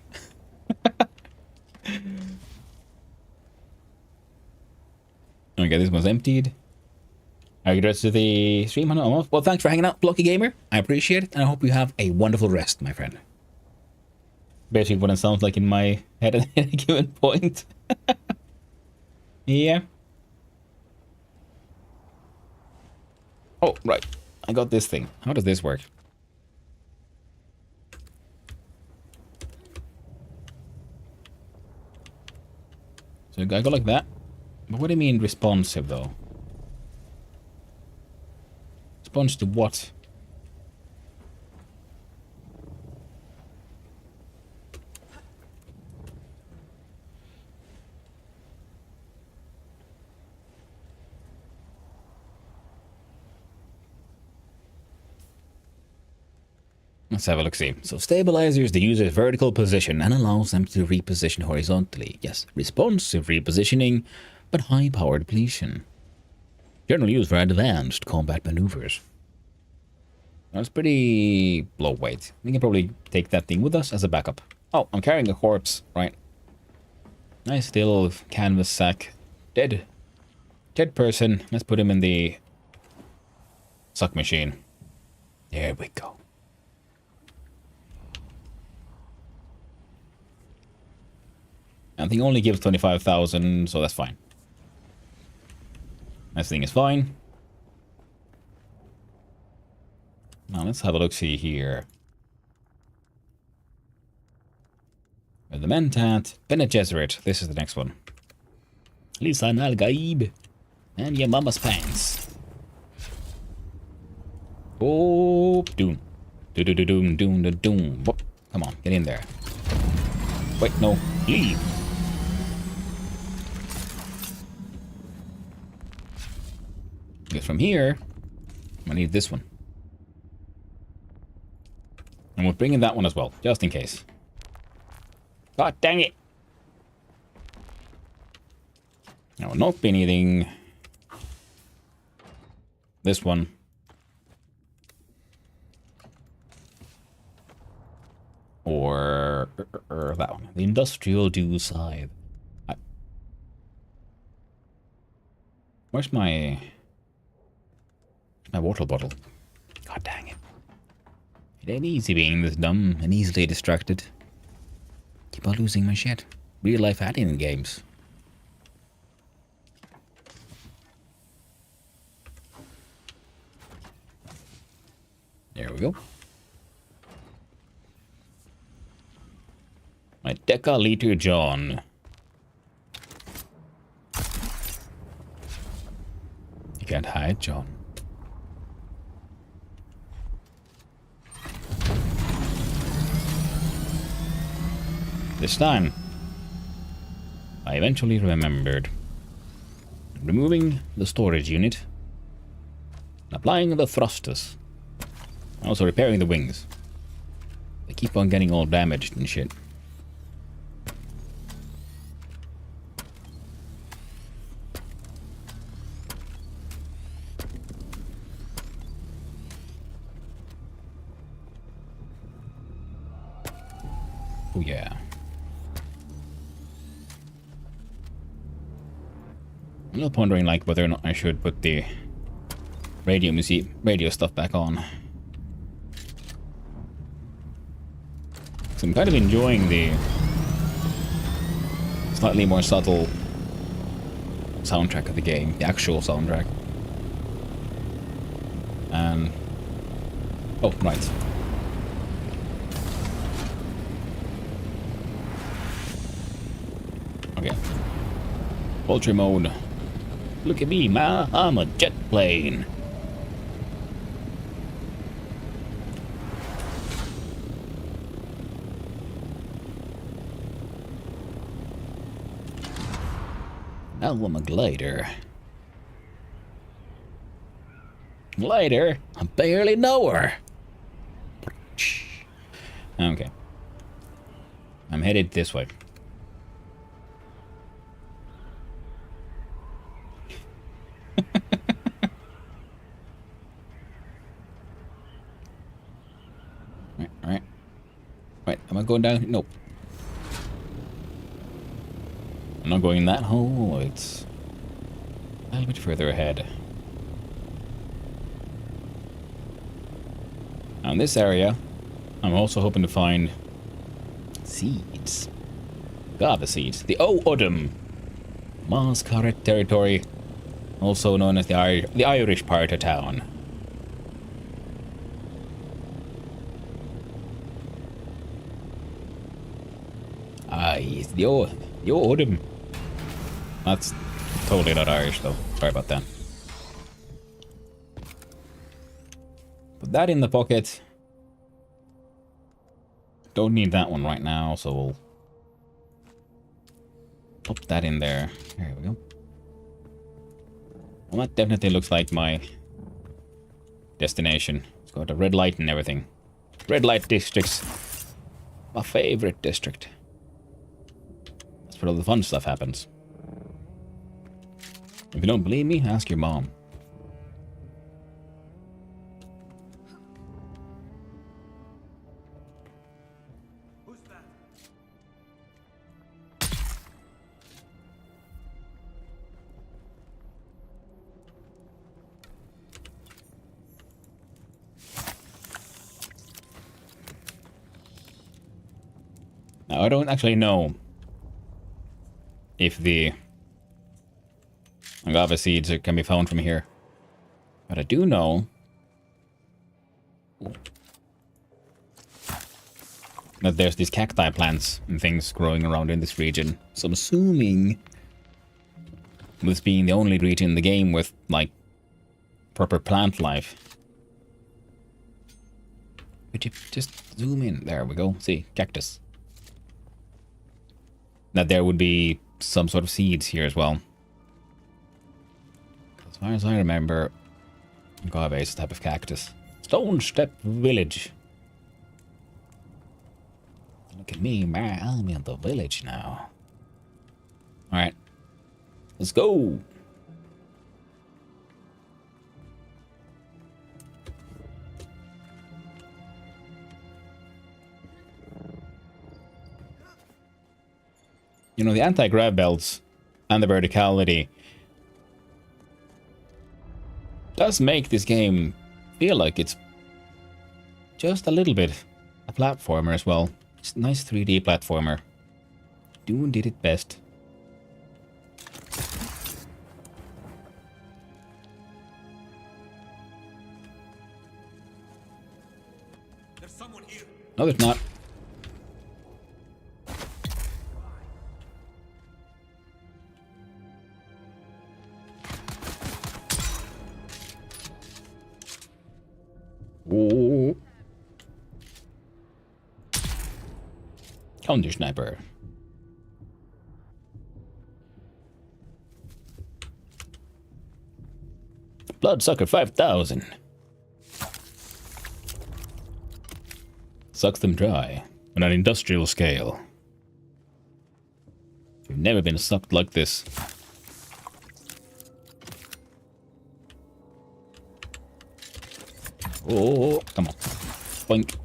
Okay, this one's emptied. Are you ready to the stream? Well, thanks for hanging out, Blocky Gamer. I appreciate it, and I hope you have a wonderful rest, my friend. Basically what it sounds like in my head at any given point. Yeah. Oh, right. I got this thing. How does this work? So I go like that. But what do you mean responsive, though? Response to what? Let's have a look-see. So stabilizes the user's vertical position and allows them to reposition horizontally. Yes, responsive repositioning, but high power depletion. Generally used for advanced combat maneuvers. That's pretty low weight. We can probably take that thing with us as a backup. Oh, I'm carrying a corpse, right? Nice little canvas sack. Dead. Dead person. Let's put him in the suck machine. There we go. And the thing only gives 25,000, so that's fine. This thing is fine. Now let's have a look-see here. With the Mentat, Bene Gesserit. This is the next one. Lisan al-Gaib. And your mama's pants. Oh, doom. Do-do-do-doom, doom-da-doom. Whoop. Come on, get in there. Wait, no. Leave. Because from here, I need this one. And we're bringing that one as well, just in case. God dang it! I will not be needing this one. Or that one. The industrial dew scythe. Where's my water bottle? God dang it. It ain't easy being this dumb and easily distracted. Keep on losing my shit. Real life adding games. There we go. My Decaliter John. You can't hide, John. This time, I eventually remembered. Removing the storage unit. Applying the thrusters. Also repairing the wings. They keep on getting all damaged and shit. Oh yeah. I'm not pondering like whether or not I should put the radio stuff back on. So I'm kind of enjoying the slightly more subtle soundtrack of the game, the actual soundtrack. And oh right. Okay. Ultra mode. Look at me, man. I'm a jet plane. Oh, I'm a glider. Glider? I barely know her. Okay. I'm headed this way. Alright. Wait, am I going down? Nope. I'm not going in that hole. It's a little bit further ahead. Now in this area, I'm also hoping to find seeds. Guava seeds. The O'Odham. Mascaret territory, also known as the Irish part of town. Yes, the O'Odham. That's totally not Irish though. Sorry about that. Put that in the pocket. Don't need that one right now, so we'll pop that in there. There we go. Well, that definitely looks like my destination. It's got a red light and everything. Red light districts. My favorite district. That's where all the fun stuff happens. If you don't believe me, ask your mom. Who's that? Now, I don't actually know if the agave seeds can be found from here. But I do know that there's these cacti plants and things growing around in this region. So I'm assuming, this being the only region in the game with, like, proper plant life. Could you just zoom in? There we go. See, cactus. That there would be some sort of seeds here as well. As far as I remember, agave is a type of cactus. Stone Step Village. Look at me, man. I'm in the village now. Alright. Let's go. You know, the anti-grav belts and the verticality does make this game feel like it's just a little bit a platformer as well. It's a nice 3D platformer. Dune did it best. There's someone here. No, there's not. Oh. Counter sniper. Bloodsucker 5000. Sucks them dry on an industrial scale. You've never been sucked like this. Oh, come on. Boink.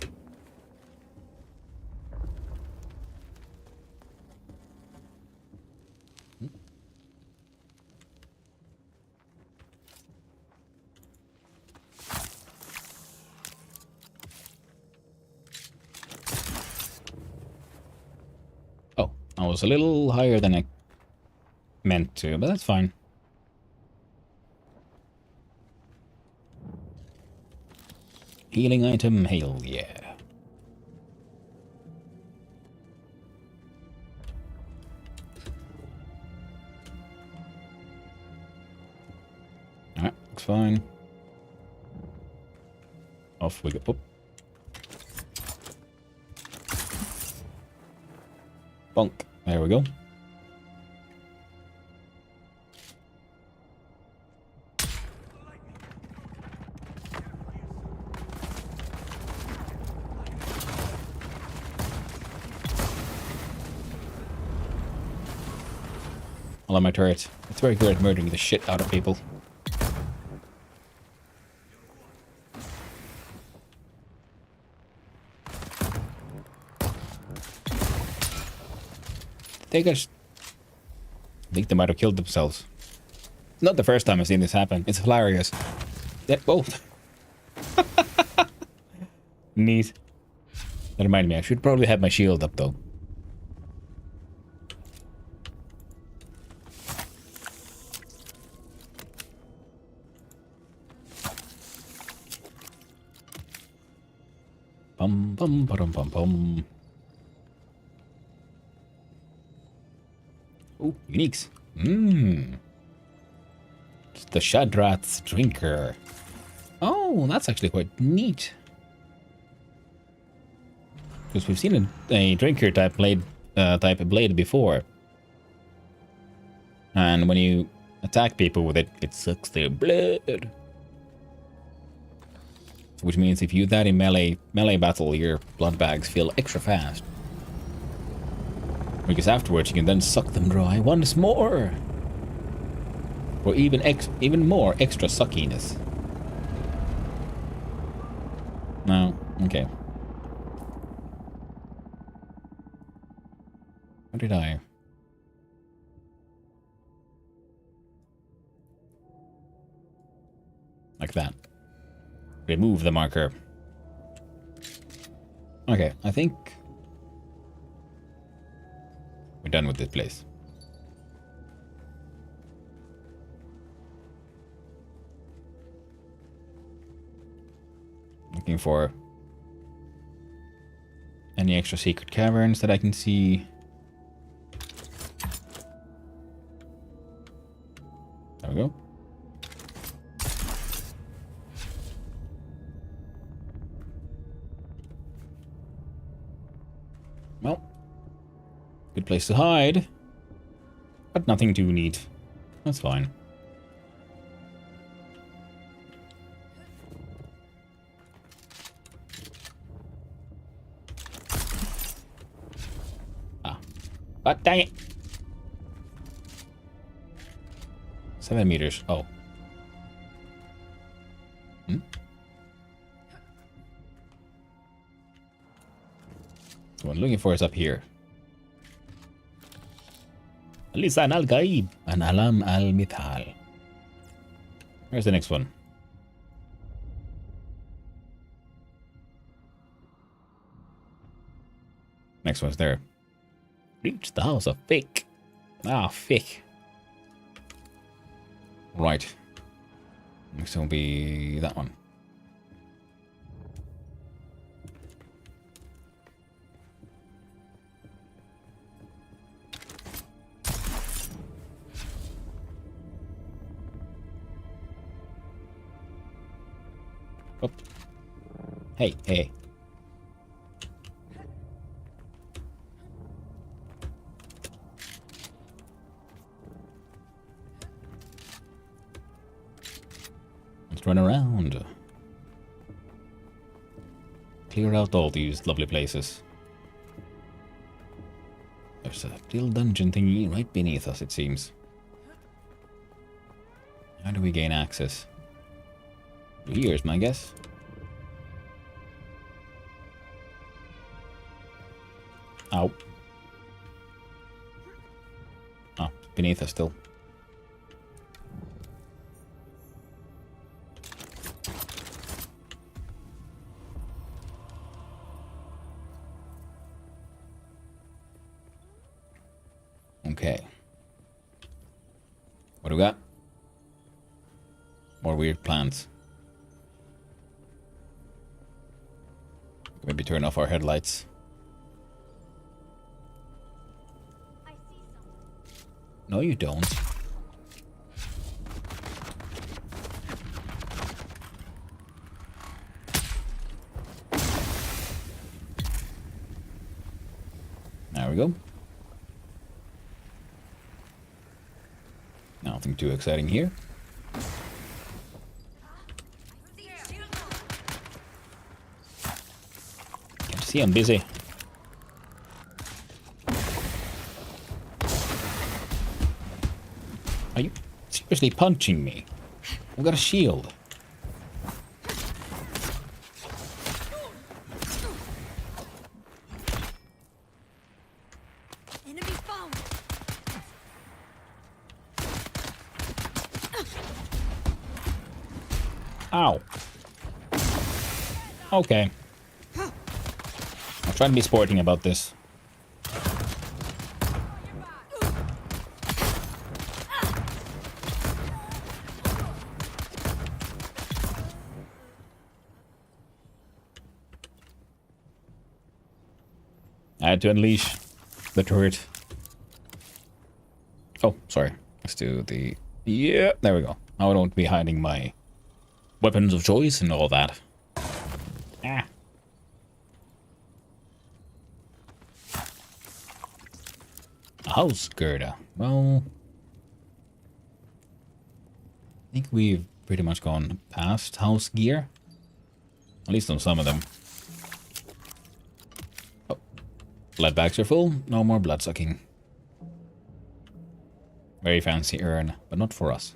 Oh, I was a little higher than I meant to, but that's fine. Healing item, hell yeah. Alright, looks fine. Off we go. Oh. Bonk. There we go. All on my turret. It's very good at murdering the shit out of people. I think they might have killed themselves. It's not the first time I've seen this happen. It's hilarious. Whoa. Neat. That reminded me, I should probably have my shield up though. Pum pum pum pum pum. Oh, uniques. It's the Shadrat's Drinker. Oh, that's actually quite neat. Because we've seen a drinker type blade before. And when you attack people with it, it sucks their blood. Which means if you use that in melee battle, your blood bags fill extra fast. Because afterwards you can then suck them dry once more. For even more extra suckiness. No, okay. What did I? Like that. Remove the marker. Okay, I think we're done with this place. Looking for any extra secret caverns that I can see. There we go. Well, good place to hide, but nothing too neat. That's fine. But dang it. 7 meters. Oh. What I'm looking for is up here. Lisan al-Gaib and Alam al-Mithal. Where's the next one? Next one's there. Reach the house of Fick. Ah, Fick. Right. Next will be that one. Oh. Hey, hey. Let's run around. Clear out all these lovely places. There's a little dungeon thingy right beneath us, it seems. How do we gain access? Here's my guess. Ow. Oh, beneath us still. Okay. What do we got? More weird plants. Maybe turn off our headlights. No, you don't. There we go. Nothing too exciting here. Can't see, I'm busy. Especially punching me. I've got a shield. Enemy found. Ow. Okay. I'm trying to be sporting about this. I had to unleash the turret. Oh, sorry. Let's do the... Yeah, there we go. Now I don't be hiding my weapons of choice and all that. Ah. A house girder. Well... I think we've pretty much gone past house gear. At least on some of them. Oh. Blood bags are full. No more blood sucking. Very fancy urn, but not for us.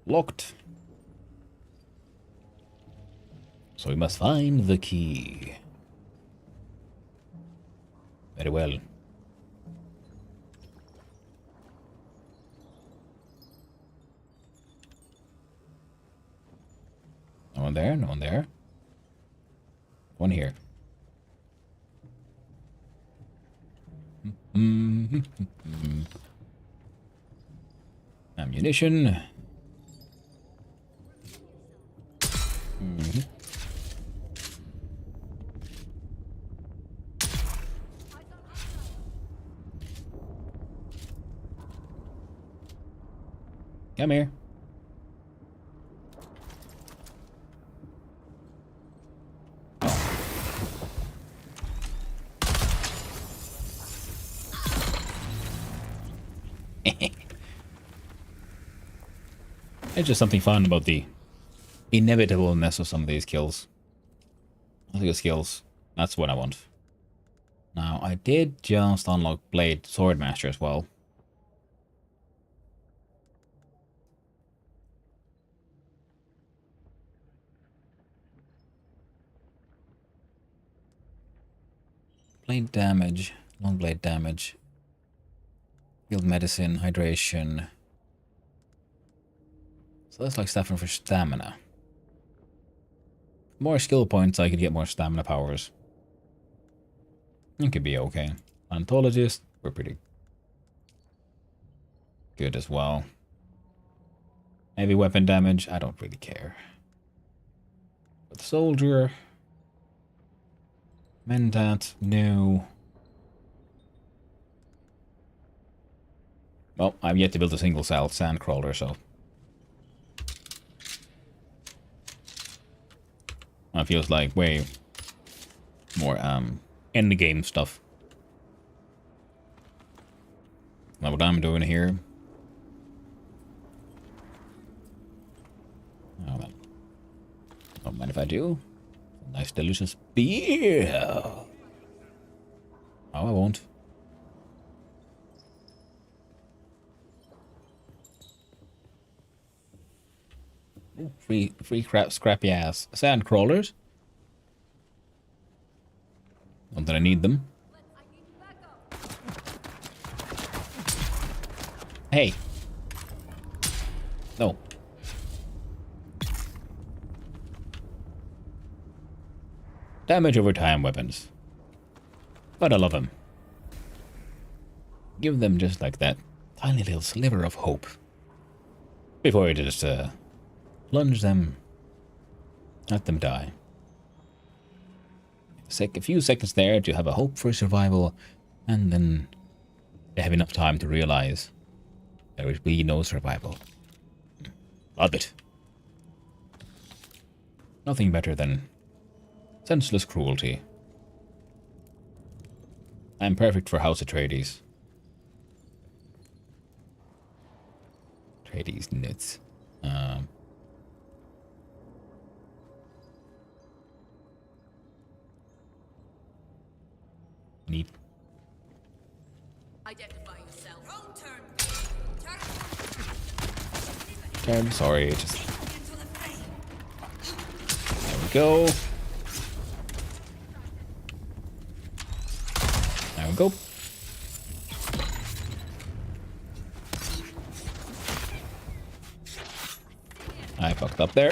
Locked. So we must find the key. Very well. No one there, no one there. One here. Ammunition. Come here. It's just something fun about the inevitableness of some of these kills. I think skills. That's what I want. Now, I did just unlock Blade Swordmaster as well. Blade damage, long blade damage, healed medicine, hydration. So that's like stuff for stamina. More skill points, I could get more stamina powers. It could be okay. Anthologist, we're pretty good as well. Heavy weapon damage, I don't really care. But soldier, Mentat, no. Well, I've yet to build a single cell sandcrawler, so that feels like way more end game stuff. Now what I'm doing here. Oh, well. Don't mind if I do. Nice delicious beer. Oh, I won't. Ooh, free crap, scrappy ass sand crawlers. Not that I need them. Hey. No. Damage over time weapons. But I love them. Give them just like that tiny little sliver of hope. Before you just plunge them. Let them die. A few seconds there to have a hope for survival, and then they have enough time to realize there will be no survival. Love it. Nothing better than senseless cruelty. I'm perfect for House Atreides. Atreides nuts. Neat. Identify yourself. Wrong turn. Turn. I'm sorry, just... There we go. There we go. I fucked up there.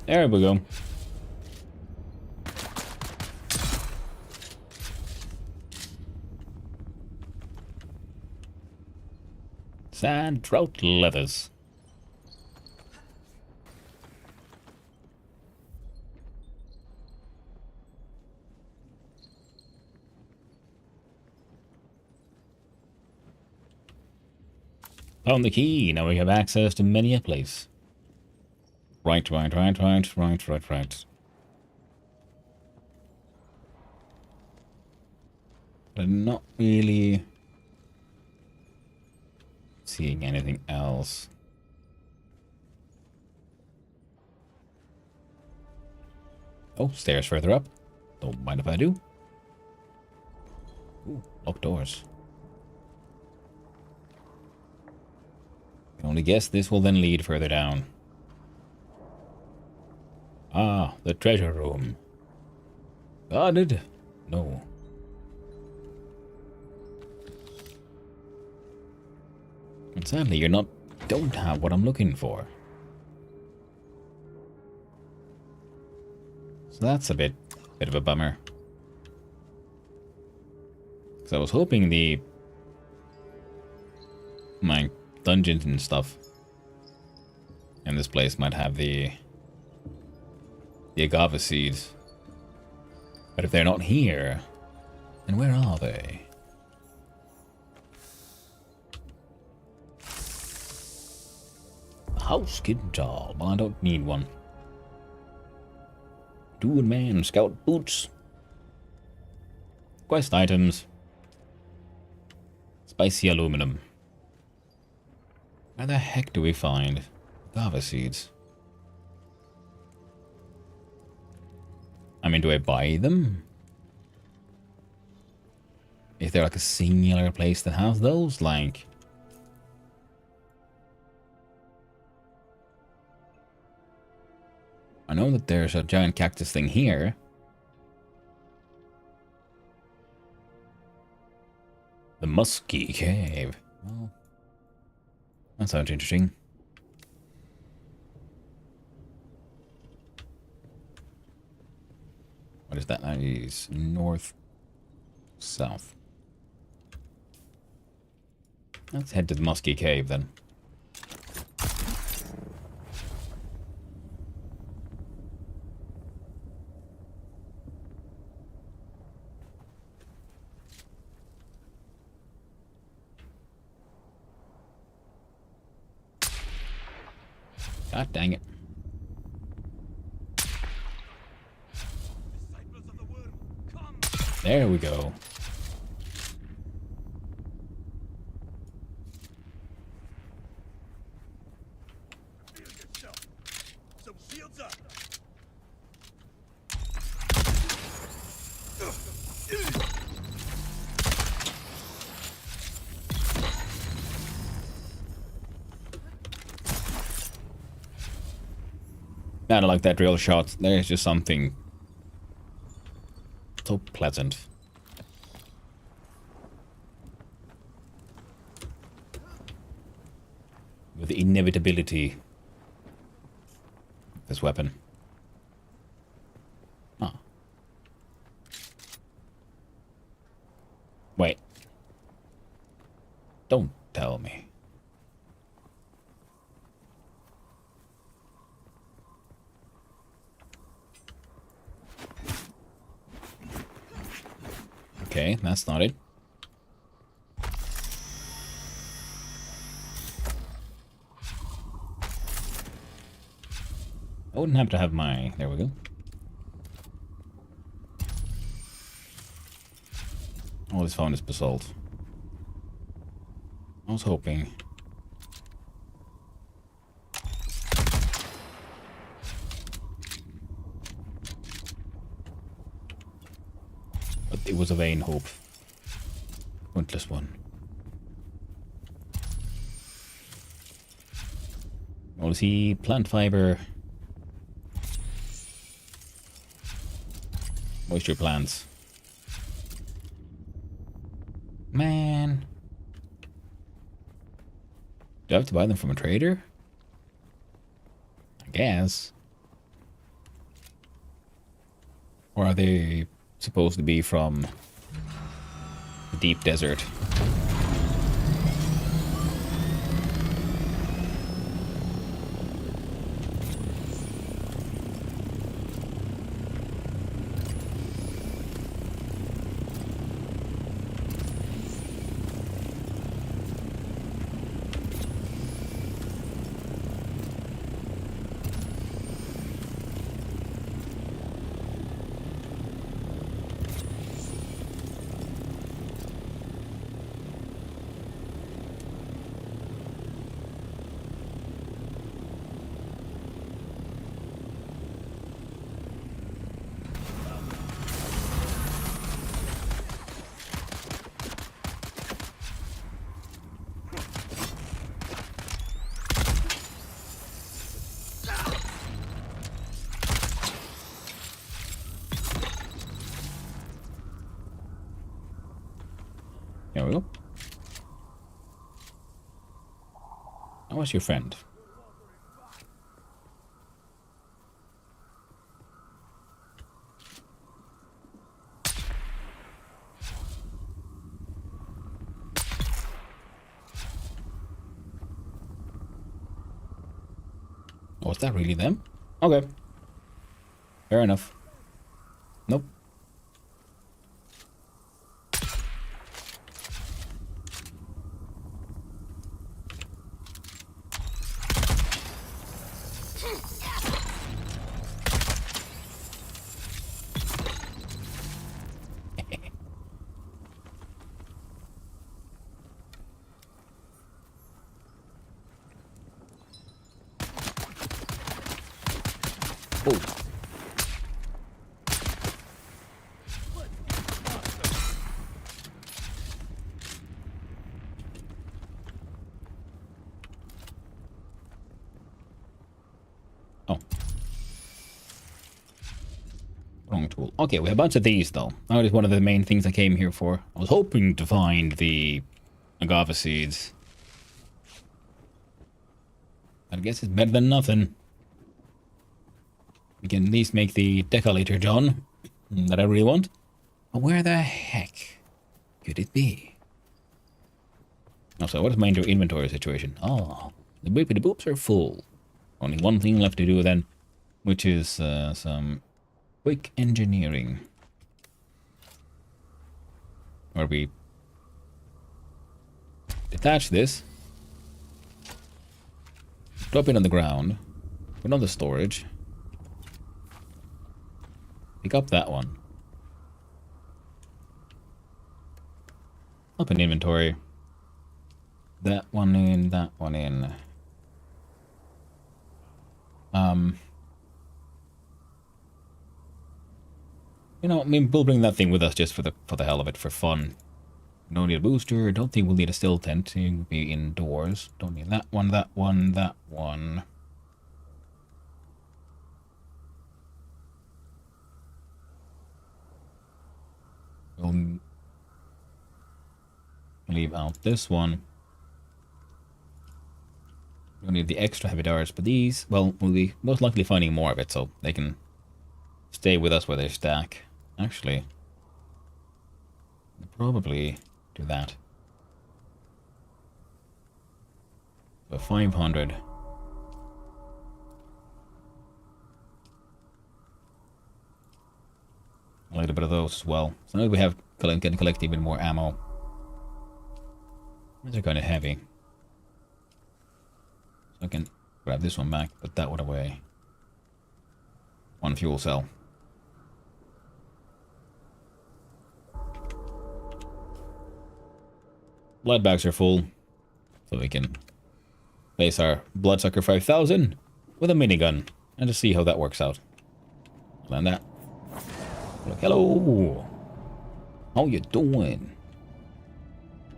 There we go. Sand trout leathers. Found the key. Now we have access to many a place. Right. But not really seeing anything else. Oh, stairs further up. Don't mind if I do. Ooh, locked doors. I can only guess this will then lead further down. Ah, the treasure room. Guarded? No. And sadly, don't have what I'm looking for. So that's a bit of a bummer. Because I was hoping my dungeons and stuff in this place might have the agave seeds. But if they're not here, then where are they? House Kintal. Well, I don't need one. Dude man, scout boots. Quest items. Spicy aluminum. Where the heck do we find agave seeds? I mean, do I buy them? Is there like a singular place that has those? Like... I know that there's a giant cactus thing here. The Musky Cave. Well, that sounds interesting. What is that? That is north, south. Let's head to the Musky Cave then. God dang it. Disciples of the worm, come! There we go. Feel yourself. Some shields up. I don't like that drill shot. There's just something so pleasant. With the inevitability of this weapon. Ah. Wait. Don't tell me. Okay, that's not it. wouldn't have to have my... There we go. All this found is basalt. I was hoping. But it was a vain hope. Pointless one. We'll see plant fiber. Moisture plants. Man. Do I have to buy them from a trader? I guess. Or are they supposed to be from the deep desert? There we go. How was your friend? Was that really them? Okay. Fair enough. Nope. Oh. Oh. Wrong tool. Okay, we have a bunch of these though. That is one of the main things I came here for. I was hoping to find the agave seeds. I guess it's better than nothing. We can at least make the decorator, John, that I really want. But where the heck could it be? Also, what is my inventory situation? Oh, the boopity boops are full. Only one thing left to do then, which is some quick engineering. Where we detach this, drop it on the ground, put on the storage. Pick up that one. Open inventory. That one in, that one in. You know, I mean, we'll bring that thing with us just for the hell of it, for fun. Don't need a booster. Don't think we'll need a still tent to be indoors. Don't need that one, that one, that one. We'll leave out this one. We'll need the extra heavy darts, but these, well, we'll be most likely finding more of it, so they can stay with us where they stack. Actually, we'll probably do that. So 500. A little bit of those as well. So now we have can collect even more ammo. These are kind of heavy. So I can grab this one back, put that one away. One fuel cell. Blood bags are full, so we can place our Bloodsucker 5000 with a minigun and just see how that works out. Land that. Look, hello. How you doing?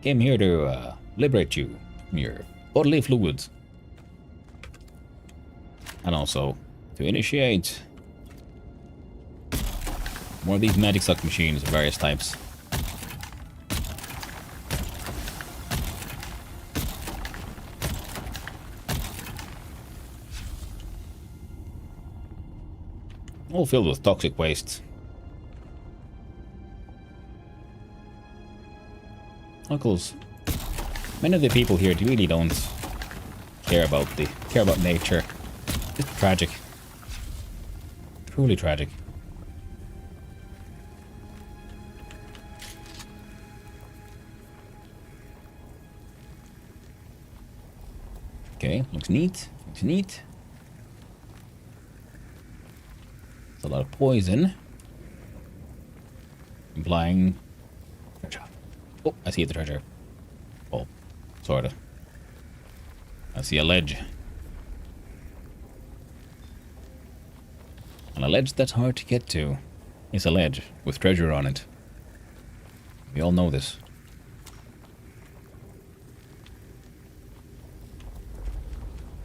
Came here to liberate you from your bodily fluids. And also to initiate more of these magic suck machines of various types. All filled with toxic waste. Uncles, many of the people here really don't care about nature. It's tragic. Truly tragic. Okay, looks neat. Looks neat. A lot of poison, implying treasure. Oh, I see the treasure. Oh, sorta. I see a ledge. And a ledge that's hard to get to is a ledge with treasure on it. We all know this.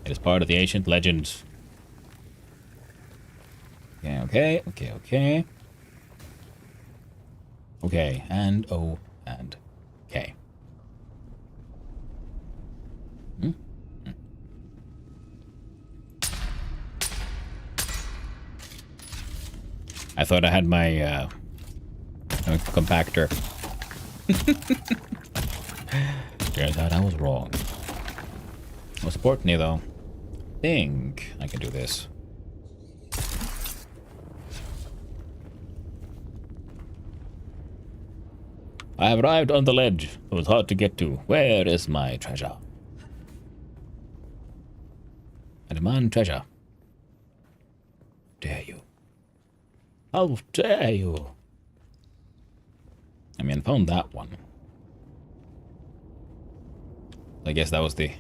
It is part of the ancient legends. Okay. Okay, and O, and K. I thought I had my compactor. Turns out I was wrong. Well, support me though. Think I can do this. I have arrived on the ledge. It was hard to get to. Where is my treasure? I demand treasure. Dare you? How dare you? I mean, I found that one. I guess that was the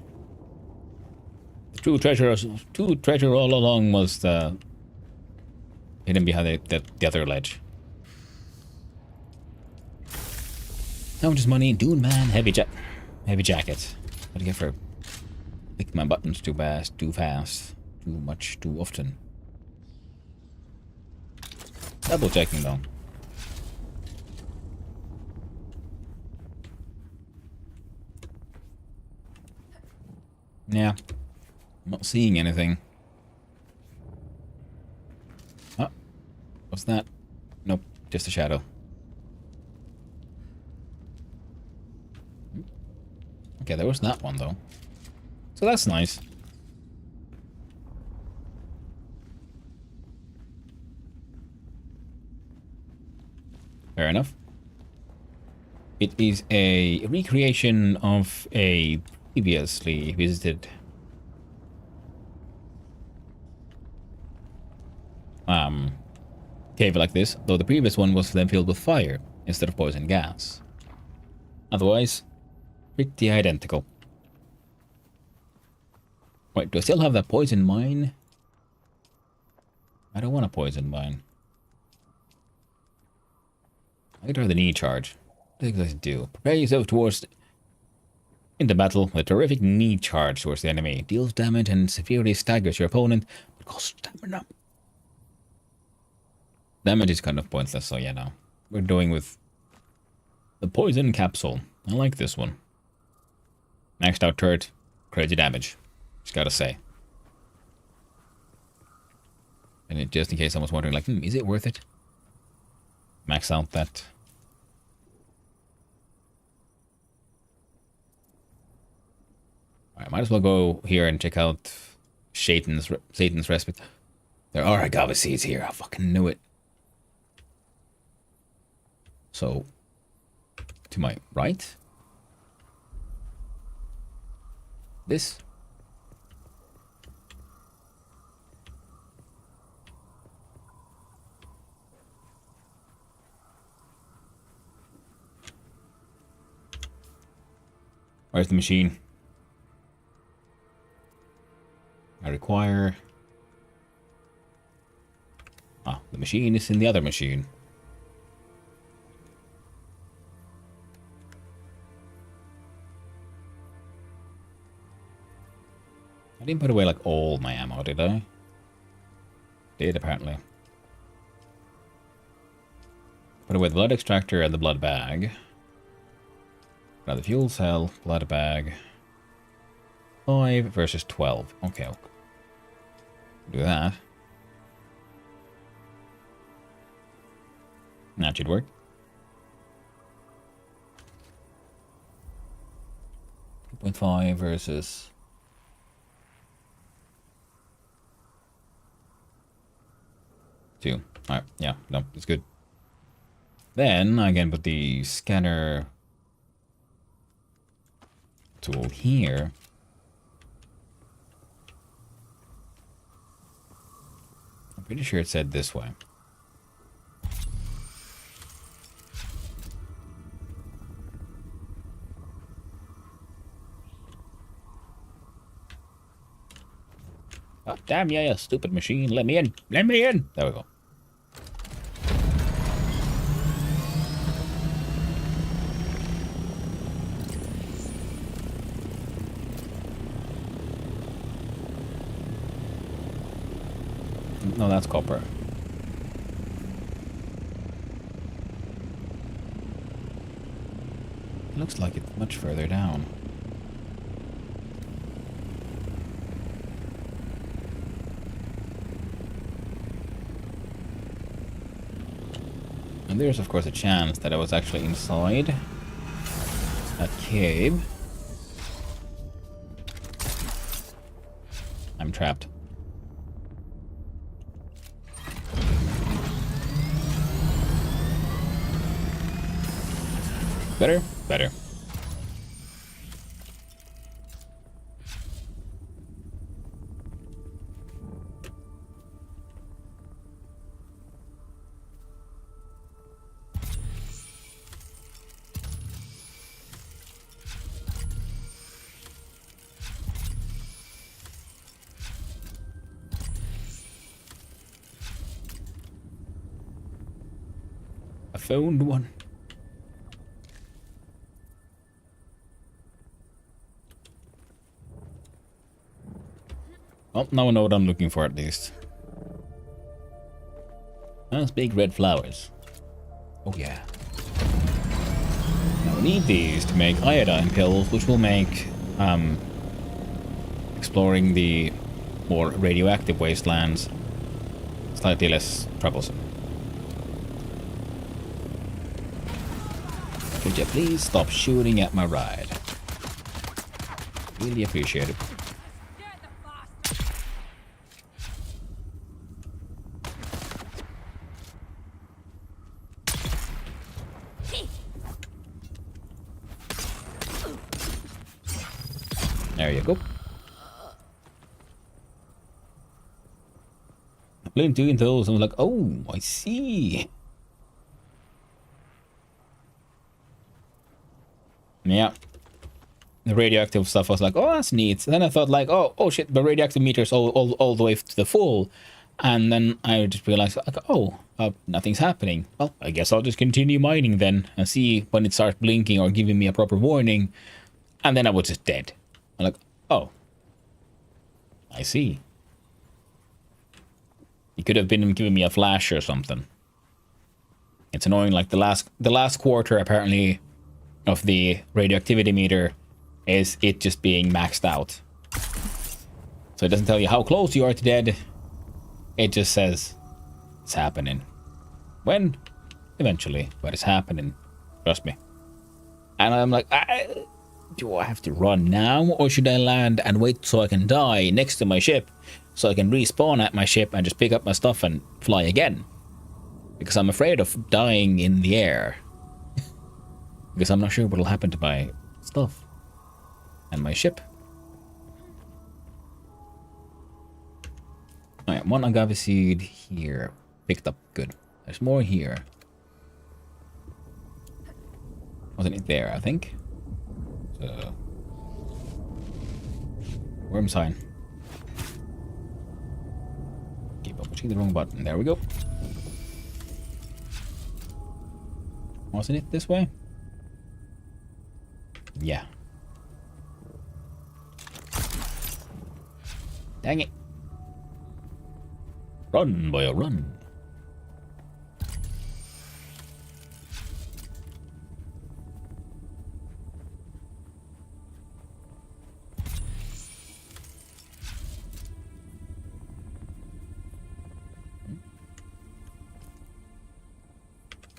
true treasure. True treasure all along was hidden behind the other ledge. How much is money? Dune man, heavy jacket. What do I get for clicking my buttons too fast, too much, too often? Double checking though. Yeah, I'm not seeing anything. Oh, what's that? Nope, just a shadow. Okay, there was that one though. So that's nice. Fair enough. It is a recreation of a previously visited cave like this, though the previous one was then filled with fire instead of poison gas. Otherwise, pretty identical. Wait, do I still have that poison mine? I don't want a poison mine. I could try the knee charge. What do you guys do? Prepare yourself towards into battle with a terrific knee charge towards the enemy. Deals damage and severely staggers your opponent, but costs stamina. Damage is kind of pointless, so yeah, no. We're doing with the poison capsule. I like this one. Maxed out turret, crazy damage. Just gotta say. And just in case someone's wondering, like, is it worth it? Max out that. Alright, might as well go here and check out Satan's Respite. There are agave seeds here. I fucking knew it. So, to my right. This. Where's the machine? I require... Ah, the machine is in the other machine. I didn't put away like all my ammo, did I? Did apparently. Put away the blood extractor and the blood bag. Now the fuel cell, blood bag. 5 versus 12. Okay, I'll do that. That should work. 2.5 versus... 2. Alright, yeah, no, it's good. Then I can put the scanner tool here. I'm pretty sure it said this way. Oh, damn yeah, you stupid machine. Let me in. Let me in. There we go. No, that's copper. It looks like it's much further down. And there's of course a chance that I was actually inside that cave. I'm trapped. Better? Better. I found one. Oh, now I know what I'm looking for at least. Those big red flowers. Oh yeah. Now we need these to make iodine pills, which will make exploring the more radioactive wastelands slightly less troublesome. Could you please stop shooting at my ride? Really appreciate it. There you go. I played doing those and I was like, oh, I see. Yeah. The radioactive stuff was like, oh, that's neat. And then I thought like, oh shit, the radioactive meter's all the way to the full. And then I just realized, like, oh, nothing's happening. Well, I guess I'll just continue mining then and see when it starts blinking or giving me a proper warning. And then I was just dead. I'm like, oh, I see. He could have been giving me a flash or something. It's annoying. Like the last quarter apparently of the radioactivity meter is it just being maxed out. So it doesn't tell you how close you are to dead. It just says it's happening. When? Eventually, but it's happening. Trust me. And I'm like, do I have to run now, or should I land and wait so I can die next to my ship, so I can respawn at my ship and just pick up my stuff and fly again? Because I'm afraid of dying in the air. Because I'm not sure what'll happen to my stuff and my ship. Alright, one agave seed here. Picked up, good. There's more here. Wasn't it there, I think? So, Worm sign. Keep on pushing the wrong button. There we go. Wasn't it this way? Yeah. Dang it. Run, boy, run.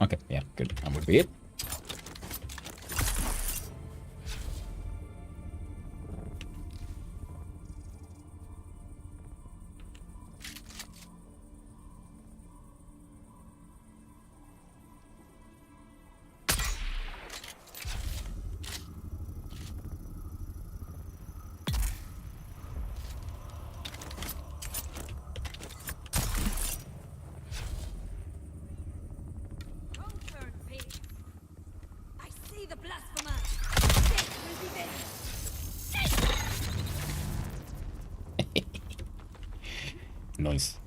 Okay, yeah, good. That would be it. Conquer peace. I see the blasphemer. This will be this. Nice.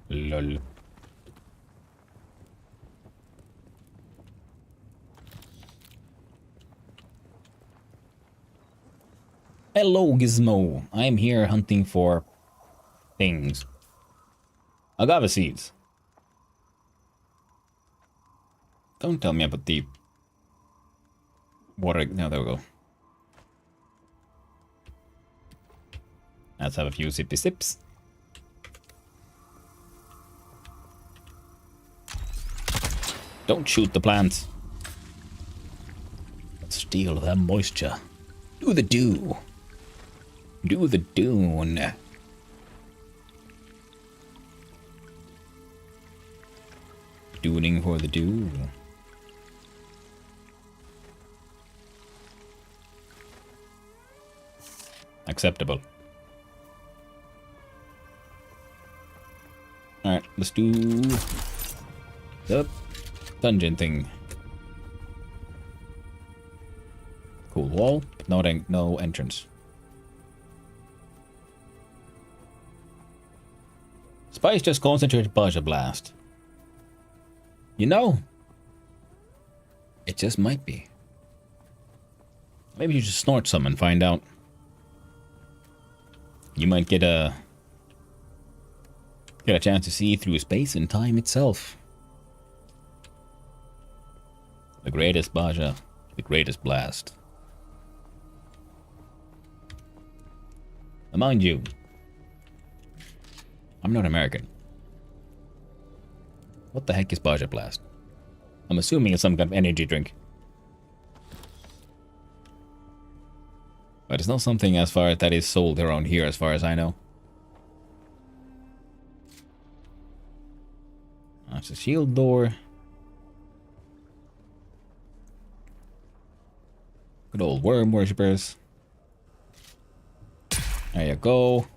Lol. Hello, Gizmo. I'm here hunting for things. Agave seeds. Don't tell me about the water. No, there we go. Let's have a few sippy sips. Don't shoot the plants. Let's steal the moisture. Do the do. Do the dune. Dooning for the do. Acceptable. Alright, let's do the dungeon thing. Cool wall, but no entrance. Spice just concentrated Baja Blast. You know, it just might be. Maybe you just snort some and find out. You might get a chance to see through space and time itself. The greatest Baja, the greatest blast. Now mind you, I'm not American. What the heck is Baja Blast? I'm assuming it's some kind of energy drink. But it's not something as far as that is sold around here as far as I know. That's a shield door. Good old worm worshippers. There you go.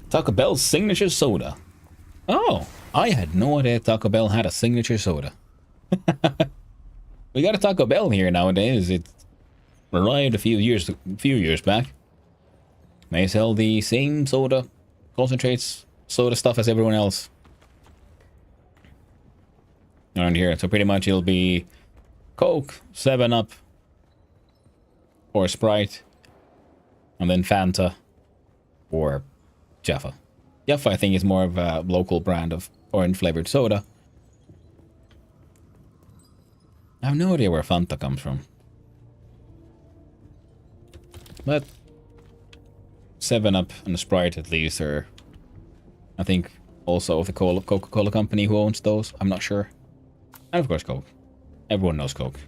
Taco Bell's signature soda. Oh, I had no idea Taco Bell had a signature soda. We got a Taco Bell here nowadays. It arrived a few years back. They sell the same soda, concentrates, soda stuff as everyone else around here. So pretty much it'll be Coke, 7-Up, or Sprite, and then Fanta, or Jaffa. Jaffa, I think, is more of a local brand of orange flavored soda. I have no idea where Fanta comes from. But 7-Up and Sprite at least are, I think, also the Coca-Cola company who owns those. I'm not sure. And of course Coke. Everyone knows Coke.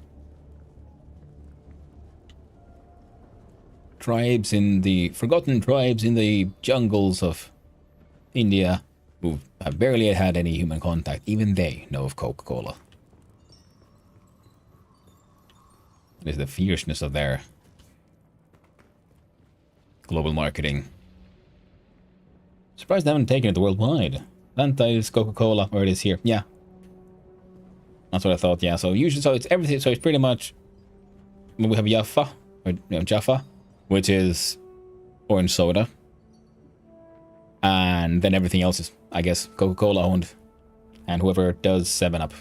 Forgotten tribes in the jungles of India who have barely had any human contact, even they know of Coca-Cola. It is the fierceness of their global marketing. Surprised they haven't taken it worldwide. Fanta is Coca-Cola, or it is here. Yeah. That's what I thought, yeah. So usually, so it's everything, so it's pretty much, we have Jaffa, or Jaffa, which is orange soda. And then everything else is, I guess, Coca-Cola owned. And whoever does 7-Up.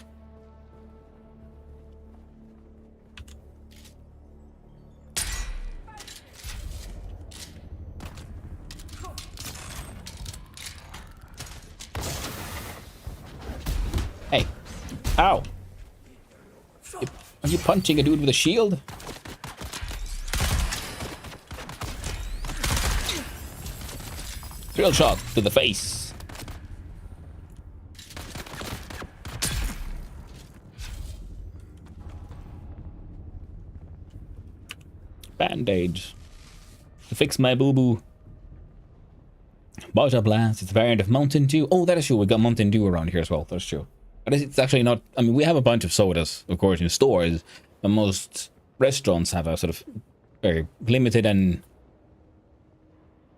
Hey. Ow. Are you punching a dude with a shield? Drill shot to the face. Band-aids. To fix my boo-boo. Baja Blast, it's a variant of Mountain Dew. Oh, that is true. We got Mountain Dew around here as well. That's true. But it's actually not... I mean, we have a bunch of sodas, of course, in stores. But most restaurants have a sort of very limited and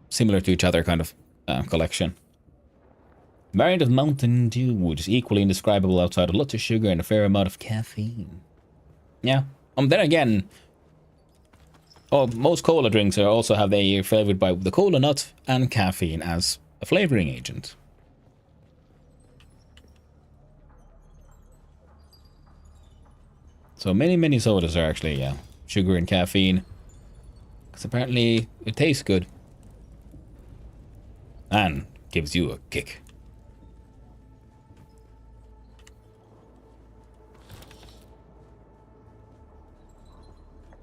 similar to each other kind of collection. Variant of Mountain Dew, which is equally indescribable outside of lots of sugar and a fair amount of caffeine. Yeah. Then again... Oh, most cola drinks are also have they flavored by the cola nut and caffeine as a flavoring agent. So many sodas are actually, yeah, sugar and caffeine. Because apparently it tastes good. And gives you a kick.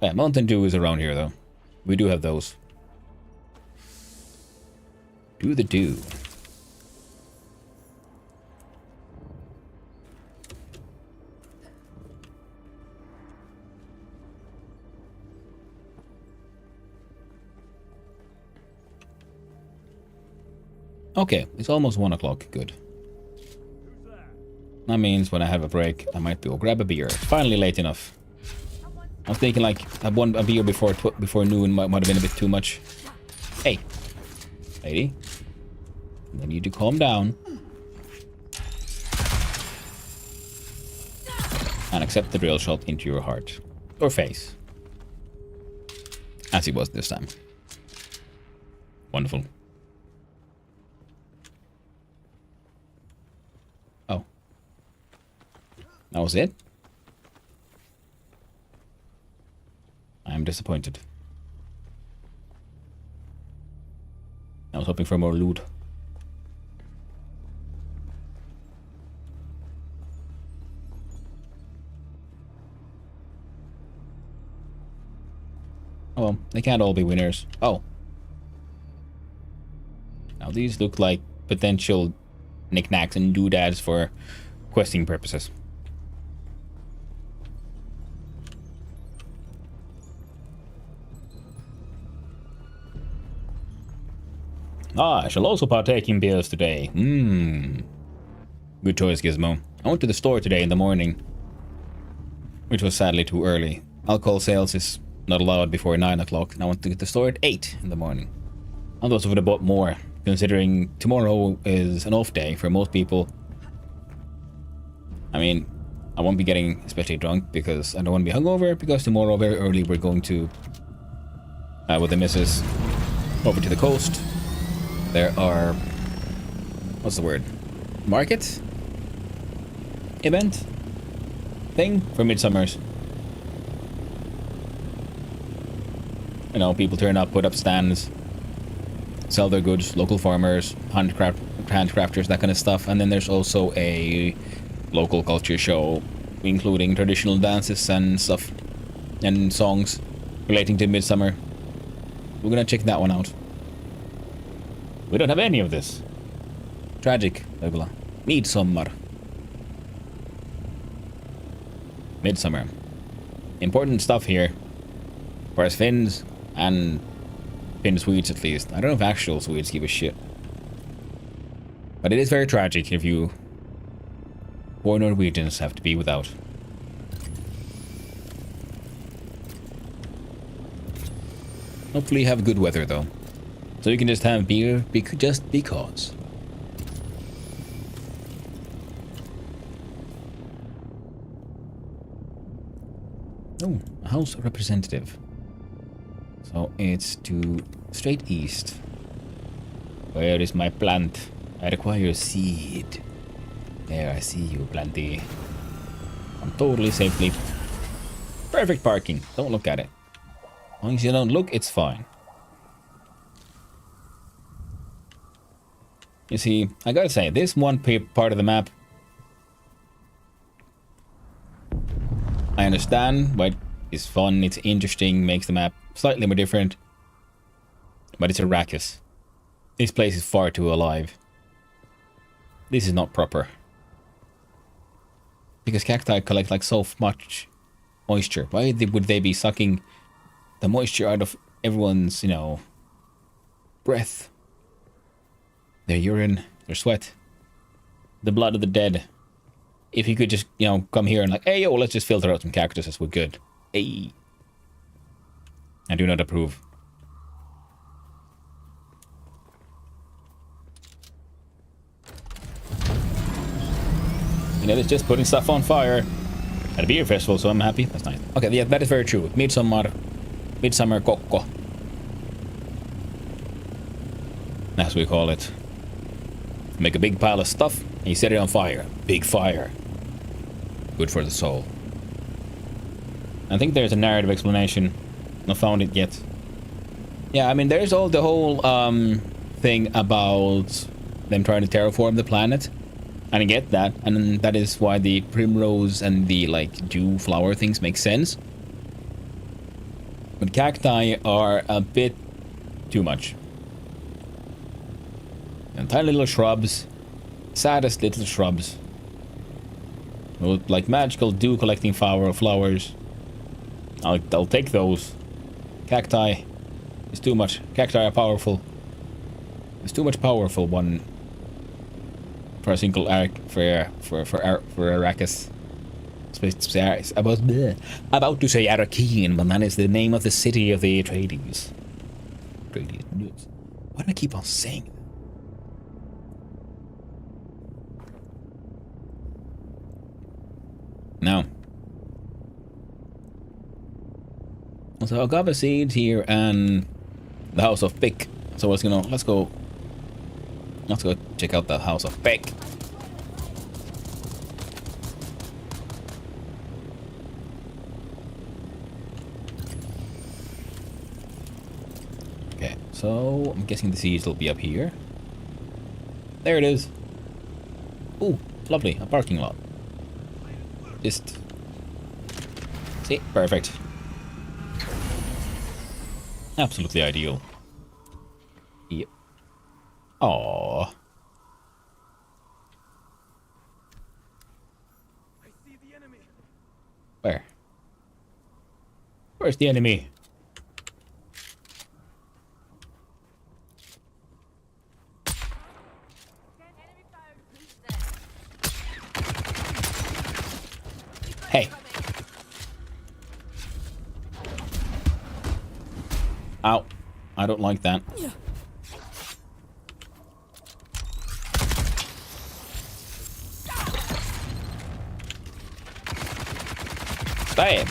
Yeah, Mountain Dew is around here, though. We do have those. Do the do. Okay, it's almost 1 o'clock. Good. That means when I have a break, I might go grab a beer. It's finally late enough. I was thinking like a beer before noon might have been a bit too much. Hey, lady, I need to calm down and accept the drill shot into your heart or face, as he was this time. Wonderful. Oh, that was it. I am disappointed. I was hoping for more loot. Oh, well, they can't all be winners. Oh. Now these look like potential knickknacks and doodads for questing purposes. I shall also partake in beers today. Good choice, Gizmo. I went to the store today in the morning, which was sadly too early. Alcohol sales is not allowed before 9 o'clock, and I went to the store at 8 in the morning. I also would have bought more, considering tomorrow is an off day for most people. I mean, I won't be getting especially drunk because I don't want to be hungover, because tomorrow very early we're going to, with the missus, over to the coast. There are, what's the word? Market? Event? Thing? For Midsummers. You know, people turn up, put up stands, sell their goods, local farmers, handcrafters, that kind of stuff. And then there's also a local culture show, including traditional dances and stuff, and songs relating to Midsummer. We're gonna check that one out. We don't have any of this. Tragic, Legola. Midsummer. Midsummer. Important stuff here. For us Finns, and Finn Swedes at least. I don't know if actual Swedes give a shit. But it is very tragic if you poor Norwegians have to be without. Hopefully you have good weather though. So you can just have beer just because. Oh, a House Representative. So it's to straight east. Where is my plant? I require seed. There, I see you, Planty. I'm totally safely. Perfect parking. Don't look at it. As long as you don't look, it's fine. You see, I gotta say, this one part of the map, I understand why it's fun, it's interesting, makes the map slightly more different. But it's Arrakis. This place is far too alive. This is not proper. Because cacti collect like so much moisture. Why would they be sucking the moisture out of everyone's, you know, breath? Their urine, their sweat, the blood of the dead. If you could just, you know, come here and like, hey, yo, let's just filter out some cactuses, we're good. Hey. I do not approve. You know, it's just putting stuff on fire at a beer festival, so I'm happy. That's nice. Okay, yeah, that is very true. Midsummer kokko. As we call it. Make a big pile of stuff, and you set it on fire. Big fire. Good for the soul. I think there's a narrative explanation. Not found it yet. Yeah, I mean, there's all the whole thing about them trying to terraform the planet. And I get that, and that is why the primrose and the, like, dew flower things make sense. But cacti are a bit too much. And tiny little shrubs. Saddest little shrubs. With, like, magical dew-collecting flowers. I'll take those. Cacti is too much. Cacti are powerful. It's too much powerful one for a single arc for Arrakis. About to say Arrakeen, but that is the name of the city of the Atreides. Why do I keep on saying that? Now, so agave seeds here and the House of Pick. So let's go check out the House of Pick. Okay, so I'm guessing the seeds will be up here. There it is. Ooh, lovely, a parking lot. Just see, perfect. Absolutely ideal. Yep. Aww. I see the enemy. Where? Where's the enemy? Hey. Ow. I don't like that. Stab.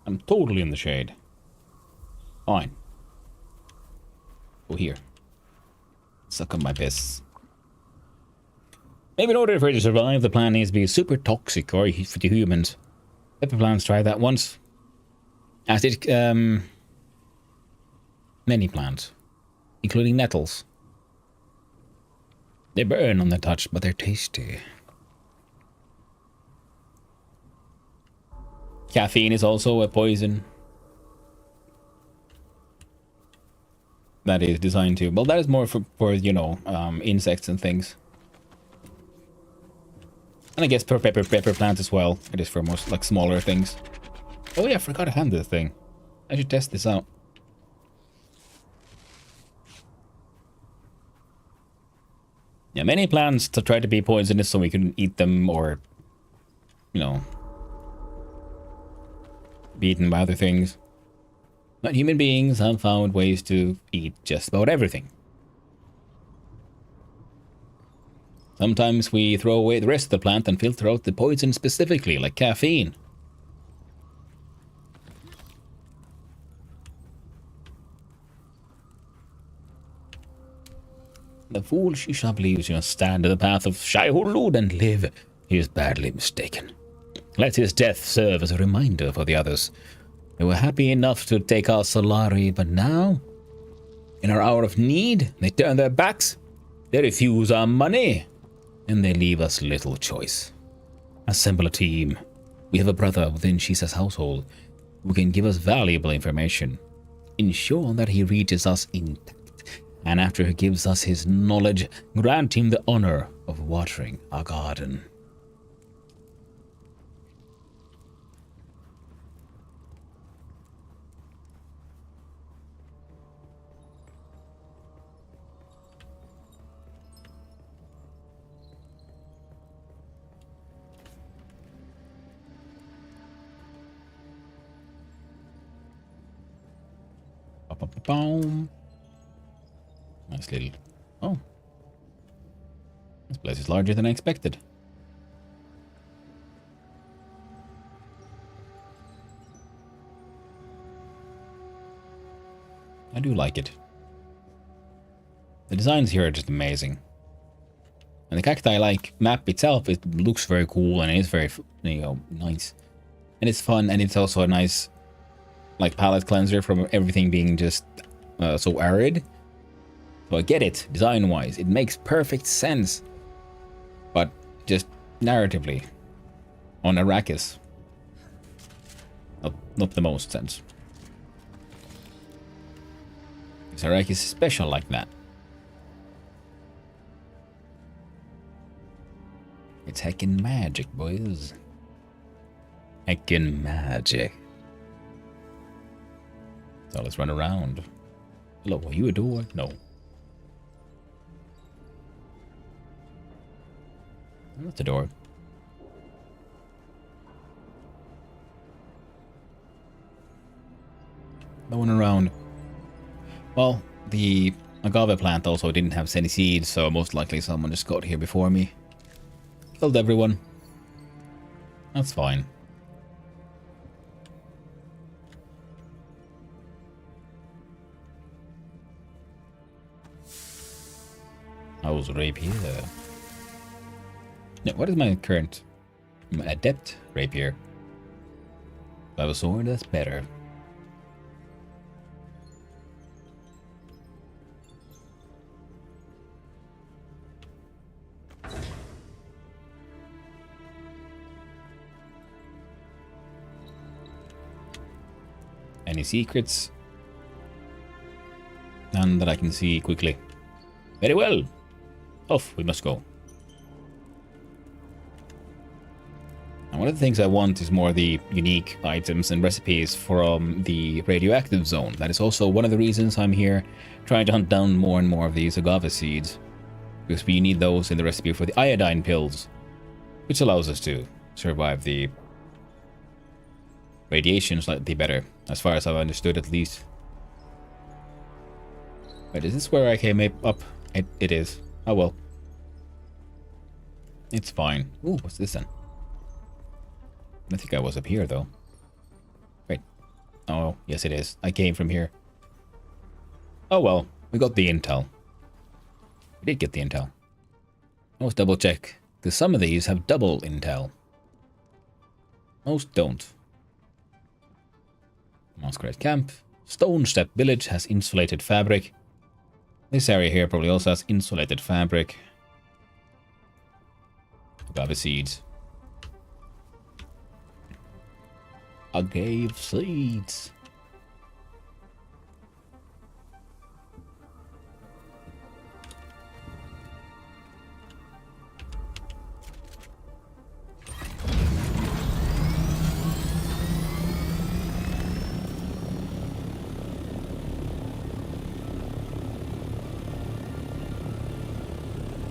I'm totally in the shade. Fine. Go here. Suck on my piss. Maybe in order for it to survive, the plant needs to be super toxic or for the humans. Pepper plants tried that once. As did many plants, including nettles. They burn on the touch, but they're tasty. Caffeine is also a poison. that is designed to. Well, that is more for you know, insects and things. And I guess for pepper plants as well. It is for most like smaller things. Oh yeah, I forgot to hand this thing. I should test this out. Yeah, many plants to try to be poisonous so we can eat them, or you know, be eaten by other things. But human beings have found ways to eat just about everything. Sometimes we throw away the rest of the plant and filter out the poison specifically, like caffeine. The fool Shisha believes you must stand in the path of Shai-Hulud and live. He is badly mistaken. Let his death serve as a reminder for the others. They were happy enough to take our Solari, but now, in our hour of need, they turn their backs. They refuse our money. And they leave us little choice. Assemble a team. We have a brother within Shisa's household who can give us valuable information. Ensure that he reaches us intact. And after he gives us his knowledge, grant him the honor of watering our garden. Boom. Nice little... Oh. This place is larger than I expected. I do like it. The designs here are just amazing. And the cacti like map itself, it looks very cool and it's very, you know, nice. And it's fun, and it's also a nice like palette cleanser from everything being just so arid. So I get it, design-wise. It makes perfect sense. But just narratively, on Arrakis, not the most sense. Because Arrakis is special like that. It's heckin' magic, boys. Heckin' magic. So let's run around. Hello, are you a door? No. That's a door. No one around. Well, the agave plant also didn't have any seeds, so most likely someone just got here before me. Killed everyone. That's fine. How's rapier? No, what is my current adept rapier? If I have a sword, that's better. Any secrets? None that I can see quickly. Very well. Off we must go. And one of the things I want is more the unique items and recipes from the radioactive zone. That is also one of the reasons I'm here, trying to hunt down more and more of these agave seeds. Because we need those in the recipe for the iodine pills, which allows us to survive the radiation slightly better, as far as I've understood at least. But is this where I came up? It is. Oh well. It's fine. Ooh, what's this then? I think I was up here though. Wait. Oh, yes it is. I came from here. Oh well, we got the intel. We did get the intel. Let's double check, because some of these have double intel. Most don't. Masquerade Camp. Stone Step Village has insulated fabric. This area here probably also has insulated fabric. Agave seeds. Agave seeds.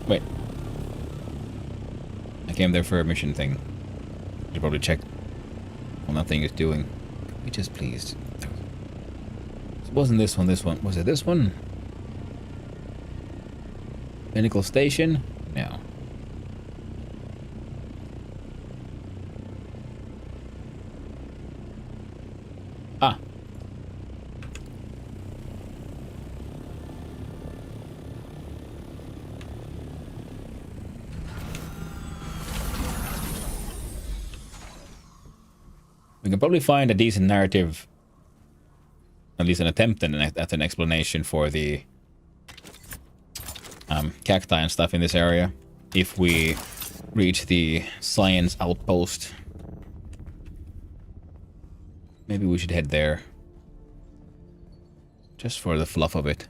Wait. I came there for a mission thing. Should probably check what that thing is doing. Could we just please... It wasn't this one, this one. Was it this one? Pinnacle Station? No. Ah. We can probably find a decent narrative, at least an attempt at an explanation for the cacti and stuff in this area if we reach the science outpost. Maybe we should head there. Just for the fluff of it.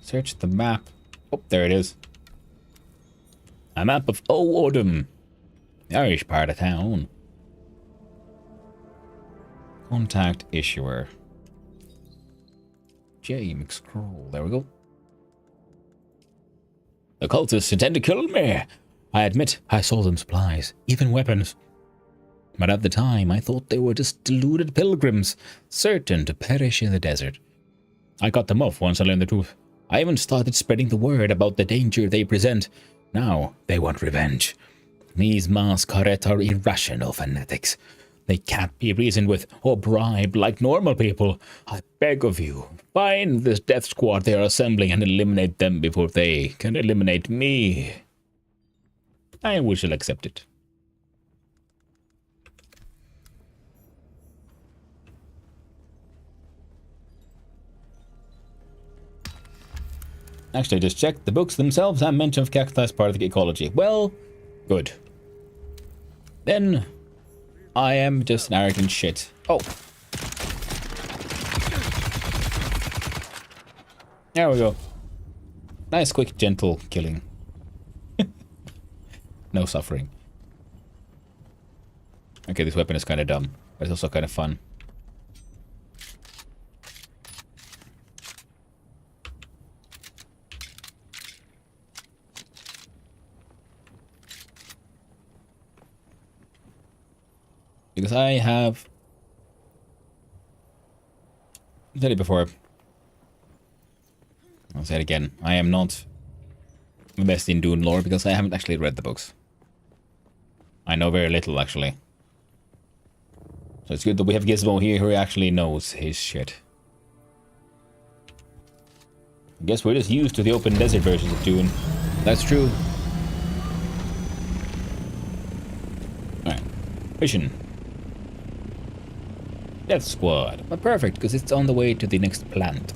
Search the map. Oh, there it is. A map of O'Odham, the Irish part of town. Contact issuer. J. McScroll. There we go. The cultists intend to kill me. I admit I sold them supplies, even weapons. But at the time, I thought they were just deluded pilgrims, certain to perish in the desert. I got them off once I learned the truth. I even started spreading the word about the danger they present. Now they want revenge. These Mascaret are irrational fanatics. They can't be reasoned with or bribed like normal people. I beg of you, find this death squad they are assembling and eliminate them before they can eliminate me. We shall accept it. Actually, I just checked. The books themselves have mention of cacti as part of the ecology. Well, good. Then, I am just an arrogant shit. Oh. There we go. Nice, quick, gentle killing. No suffering. Okay, this weapon is kind of dumb, but it's also kind of fun. Because I have said it before. I'll say it again. I am not the best in Dune lore because I haven't actually read the books. I know very little, actually. So it's good that we have Gizmo here who actually knows his shit. I guess we're just used to the open desert versions of Dune. That's true. Alright. Mission. Death Squad. But perfect, because it's on the way to the next plant.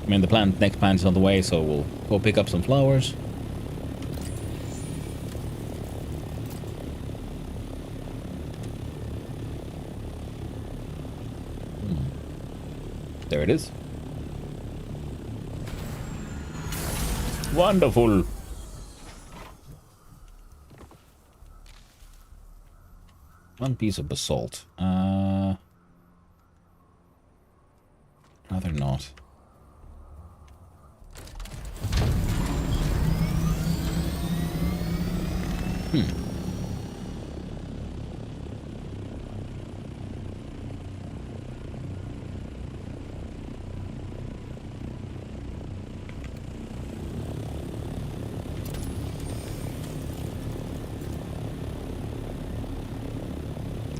I mean, the next plant is on the way, so we'll go pick up some flowers. There it is. Wonderful. One piece of basalt. Rather not.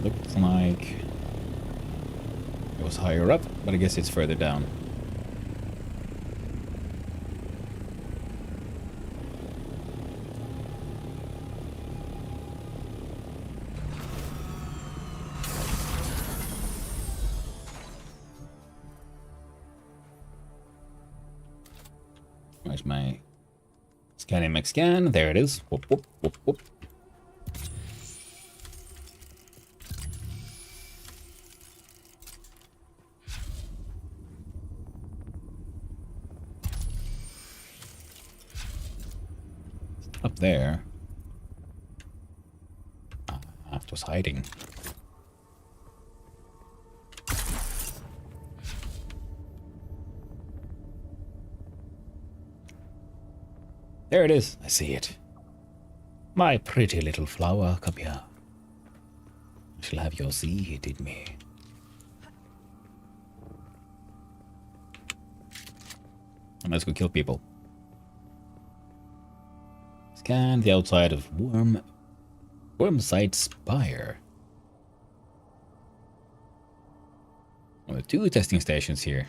Looks like it was higher up, but I guess it's further down. Where's my scanning scan? There it is. Whoop, whoop, whoop, whoop. Up there. Ah, it was hiding. There it is. I see it. My pretty little flower, come here. I shall have your seed in me. And let's go kill people. Scan the outside of Wormsite Spire. Well, there are 2 testing stations here.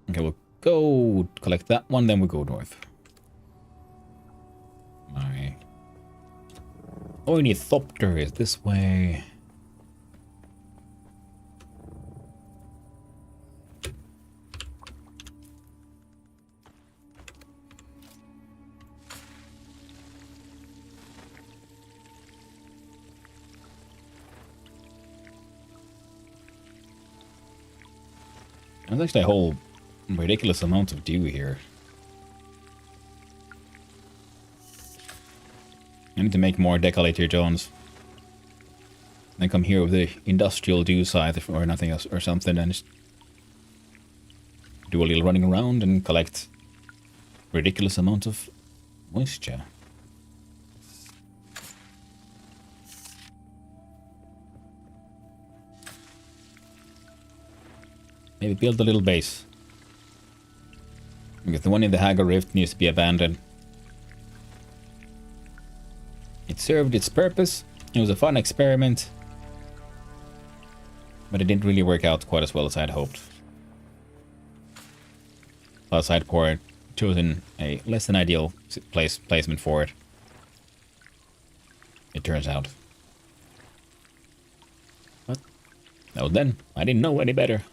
Okay, we'll go collect that one, then we'll go north. My Ornithopter is this way. There's actually a whole ridiculous amount of dew here. I need to make more Decalator Jones. Then come here with the industrial dew scythe or nothing else or something and just do a little running around and collect ridiculous amount of moisture. Maybe build a little base. Because the one in the Hagar Rift needs to be abandoned. It served its purpose. It was a fun experiment. But it didn't really work out quite as well as I'd hoped. Plus I'd chosen a less than ideal placement for it. It turns out. But that was then. I didn't know any better.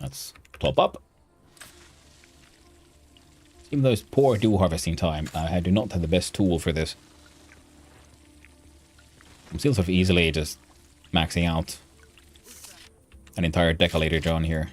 Let's top up. Even though it's poor dew harvesting time, I do not have the best tool for this. I'm still sort of easily just maxing out an entire Decalator John here.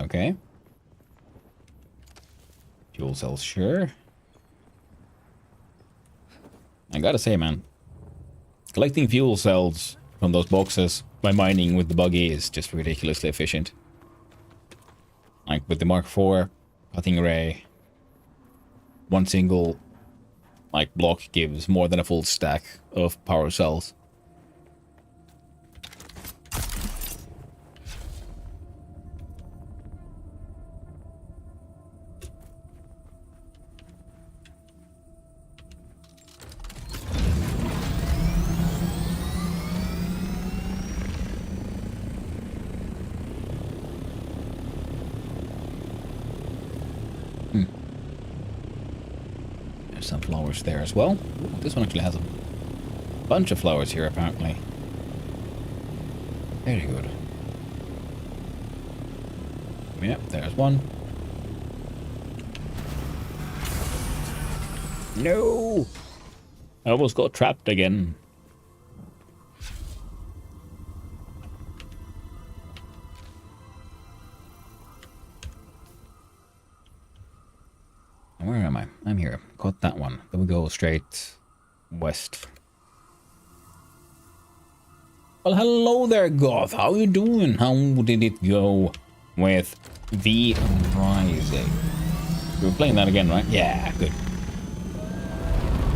Okay. Fuel cells, sure. I gotta say, man, collecting fuel cells from those boxes by mining with the buggy is just ridiculously efficient. Like with the Mark IV cutting array, one single block gives more than a full stack of power cells. Some flowers there as well. This one actually has a bunch of flowers here, apparently. Very good. Yep, there's one. No! I almost got trapped again. Where am I? I'm here. Caught that one. Then we go straight west. Well, hello there, Goth. How you doing? How did it go with V Rising? We were playing that again, right? Yeah, good.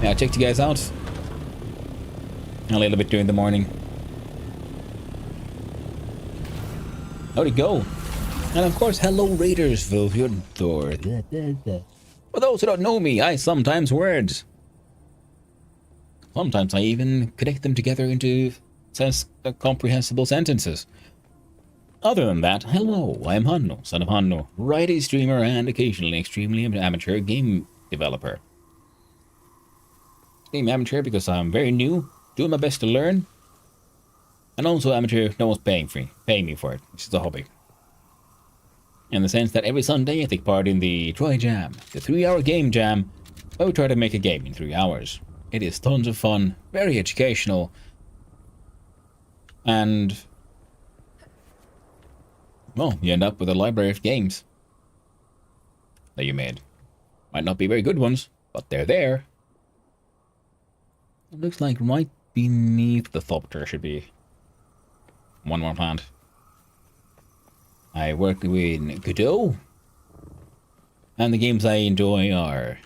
Yeah, I checked you guys out a little bit during the morning. How'd it go? And of course, hello Raiders, Vilfjord. For those who don't know me, I sometimes words. Sometimes I even connect them together into comprehensible sentences. Other than that, hello, I'm Hanno, son of Hanno, writing streamer and occasionally extremely amateur game developer. Game amateur because I'm very new, doing my best to learn, and also amateur, no one's paying me for it, which is a hobby. In the sense that every Sunday I take part in the Troy Jam, the 3-hour game jam, where we try to make a game in 3 hours. It is tons of fun, very educational, and well, you end up with a library of games that you made. Might not be very good ones, but they're there. It looks like right beneath the Thopter should be one more plant. I work with Godot, and the games I enjoy are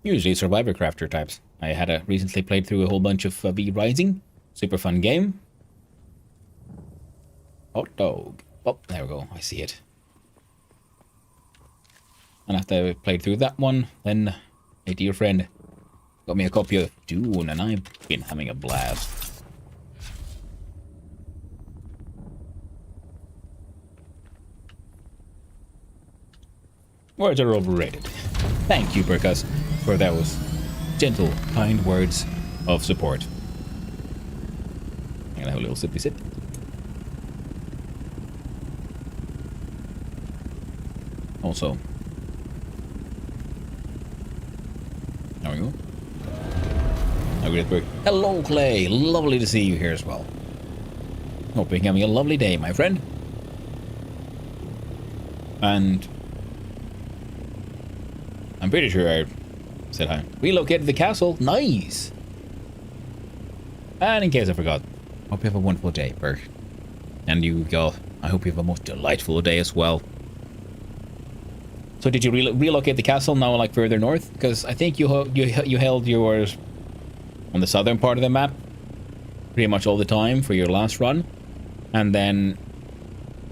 usually Survivor Crafter types. I had recently played through a whole bunch of V Rising, super fun game. Hot dog. Oh, there we go, I see it. And after I played through that one, then a dear friend got me a copy of Dune, and I've been having a blast. Words are overrated. Thank you, Perkas, for those gentle, kind words of support. I'm gonna have a little sippy sip. Also, there we go. Hello, Clay. Lovely to see you here as well. Hope you're having a lovely day, my friend. And I'm pretty sure I said hi. Relocated the castle. Nice. And in case I forgot, hope you have a wonderful day, Bert. And you, y'all, I hope you have a most delightful day as well. So did you relocate the castle now, like, further north? Because I think you held yours on the southern part of the map pretty much all the time for your last run. And then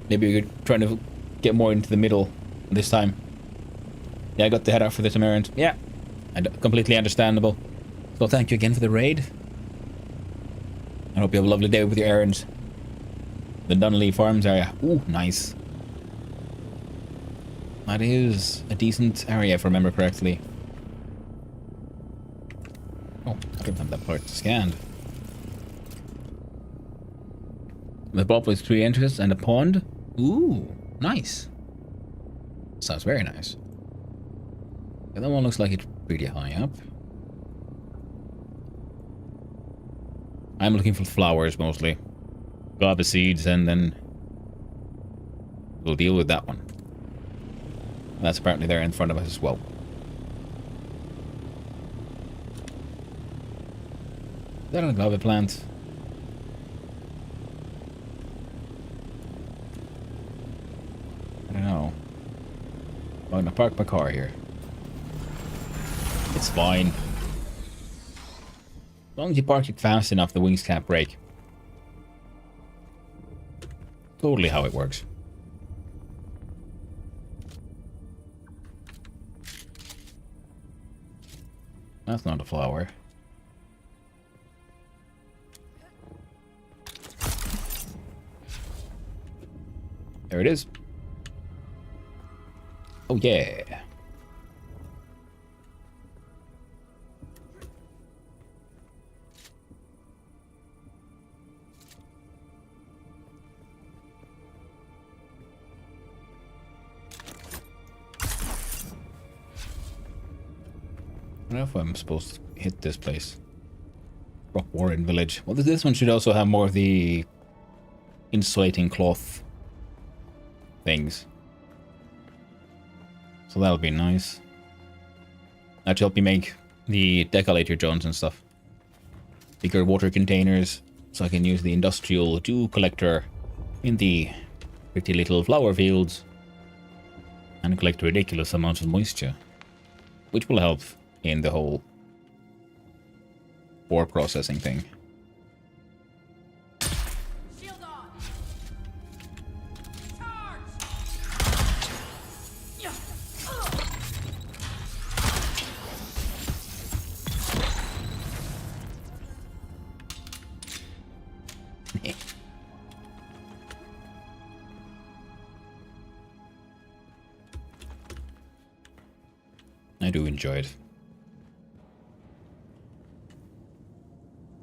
maybe you're trying to get more into the middle this time. Yeah, I got to head out for the Temerant. Yeah, and completely understandable. So thank you again for the raid. I hope you have a lovely day with your errands. The Dunley Farms area. Ooh, nice. That is a decent area, if I remember correctly. Oh, I don't have that part scanned. The blob with 3 entrances and a pond. Ooh, nice. Sounds very nice. Yeah, that one looks like it's pretty high up. I'm looking for flowers mostly. Guava seeds, and then we'll deal with that one. That's apparently there in front of us as well. Is that an agave plant? I don't know. I'm gonna park my car here. It's fine. As long as you park it fast enough, the wings can't break. Totally how it works. That's not a flower. There it is. Oh yeah. I don't know if I'm supposed to hit this place. Rock Warren Village. Well, this one should also have more of the insulating cloth things. So that'll be nice. That should help me make the Decalator drones and stuff. Bigger water containers, so I can use the industrial dew collector in the pretty little flower fields and collect ridiculous amounts of moisture, which will help in the whole ore processing thing. Shield on. Charge. I do enjoy it.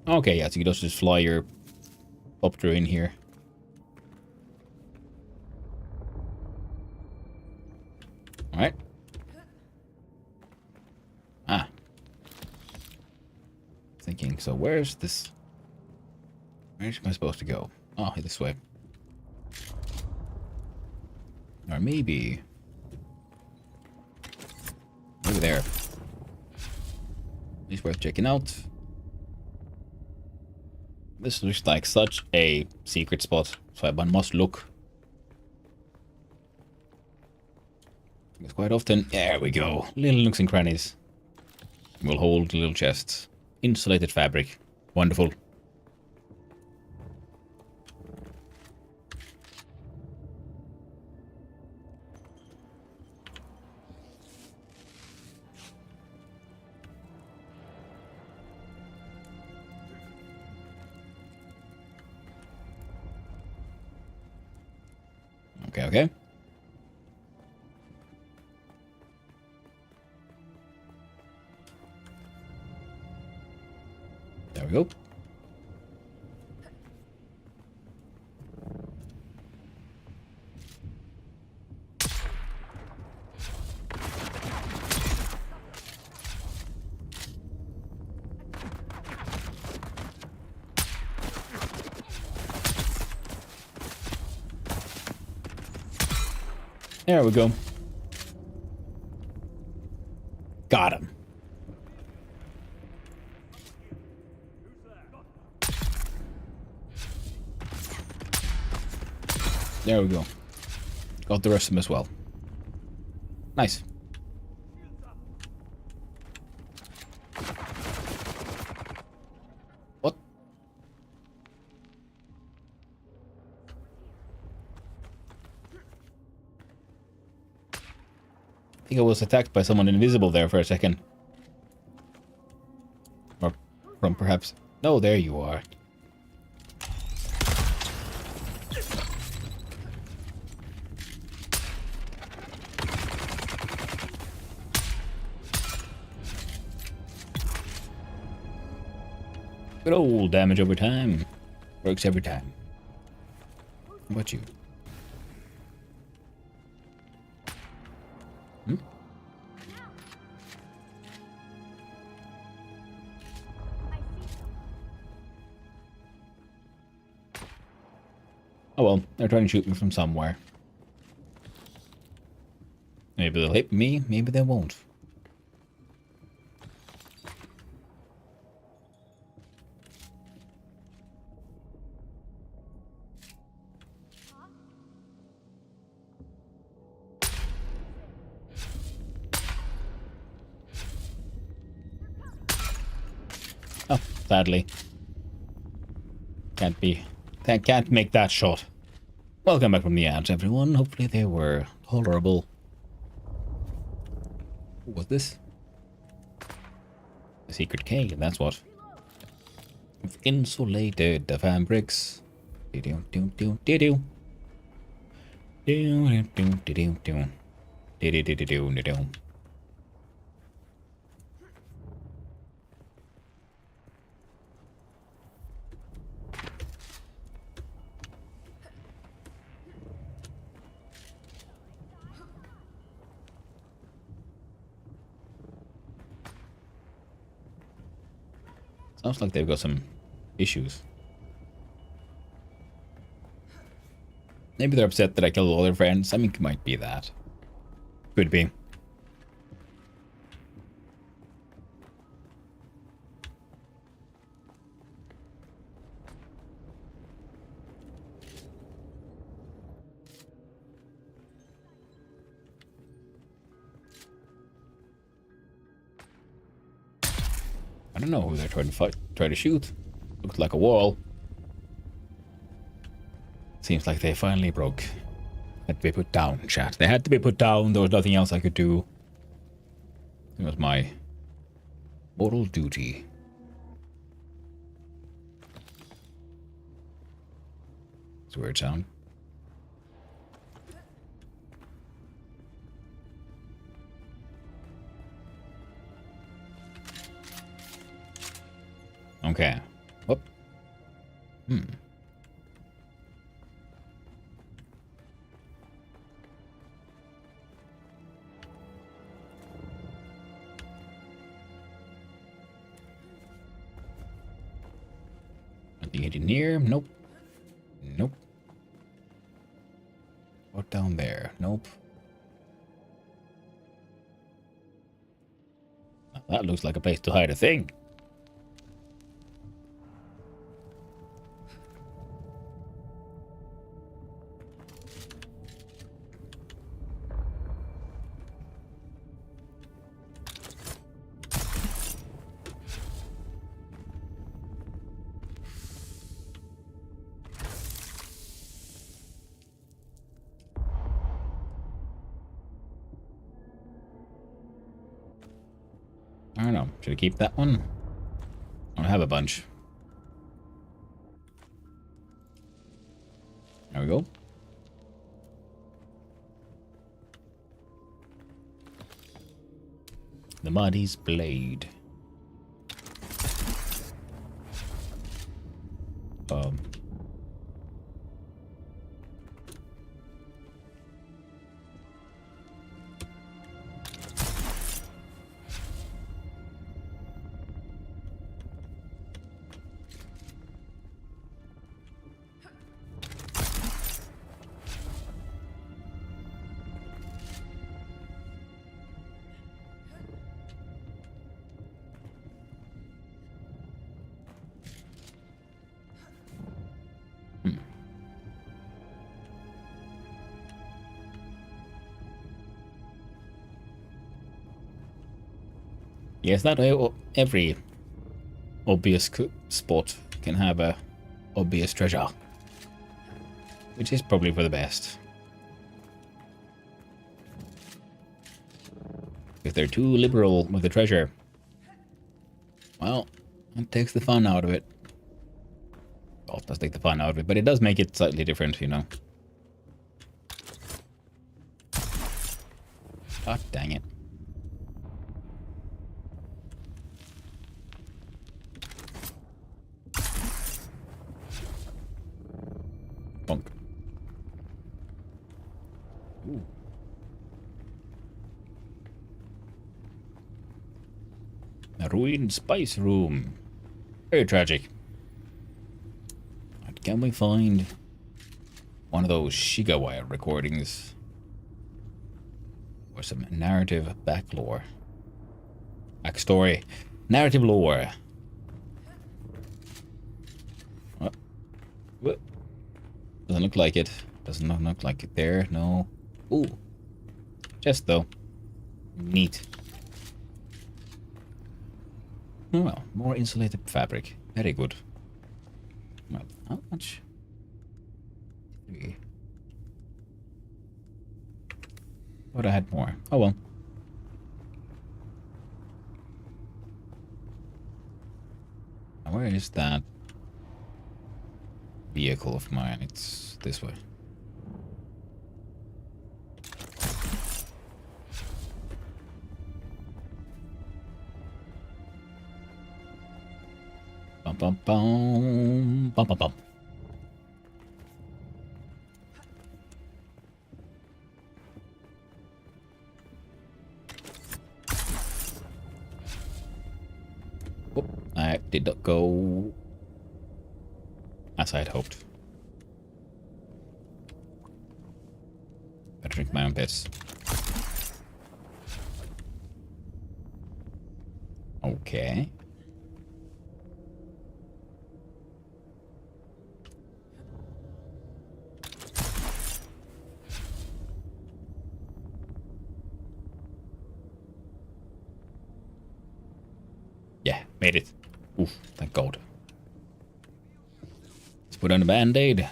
Okay, yeah, so you can just fly your copter in here. Alright. Ah. Thinking, so where's this? Where am I supposed to go? Oh, this way. Or maybe... Over there. It's worth checking out. This looks like such a secret spot, so one must look. Because quite often, there we go, little nooks and crannies will hold little chests. Insulated fabric, wonderful. Okay, okay. There we go. There we go. Got him. There we go. Got the rest of them as well. Nice. What? I think I was attacked by someone invisible there for a second. Or from perhaps... No, there you are. Good old damage over time. Works every time. How about you? Hmm? Oh well, they're trying to shoot me from somewhere. Maybe they'll hit me, maybe they won't. Oh, sadly. Can't make that shot. Welcome back from the ads, everyone. Hopefully they were tolerable. What's this? A secret key, that's what. We've insulated the fabrics. Do-do-do-do-do-do. Do-do-do-do-do-do. Do-do-do-do-do-do. Sounds like they've got some issues. Maybe they're upset that I killed all their friends. I mean, it might be that. Could be. I don't know who they're trying to fight, try to shoot. Looks like a wall. Seems like they finally broke. Had to be put down, chat. They had to be put down. There was nothing else I could do. It was my moral duty. It's a weird sound. Okay. Whoop. Nothing hidden here. Nope. Nope. What down there? Nope. Now that looks like a place to hide a thing. I don't know. Should I keep that one? I don't have a bunch. There we go. The Muddy's blade. Yes, that way every obvious spot can have a obvious treasure. Which is probably for the best. If they're too liberal with the treasure, well, it takes the fun out of it. Well, it does take the fun out of it, but it does make it slightly different, you know. God dang it. Bonk. Ooh. A ruined spice room. Very tragic. But can we find one of those Shigawire recordings? Or some narrative backlore? Backstory. Narrative lore. What? Doesn't look like it. Doesn't look like it there. No. Ooh. Chest though. Neat. Oh well. More insulated fabric. Very good. Well, how much? 3. Thought I had more. Oh well. Now where is that vehicle of mine? It's this way. Bum bum bum bum bum bum. Whoop, I did not go as I had hoped. I drink my own piss. Okay. Yeah, made it. Oof, thank God. Let's put on a band-aid.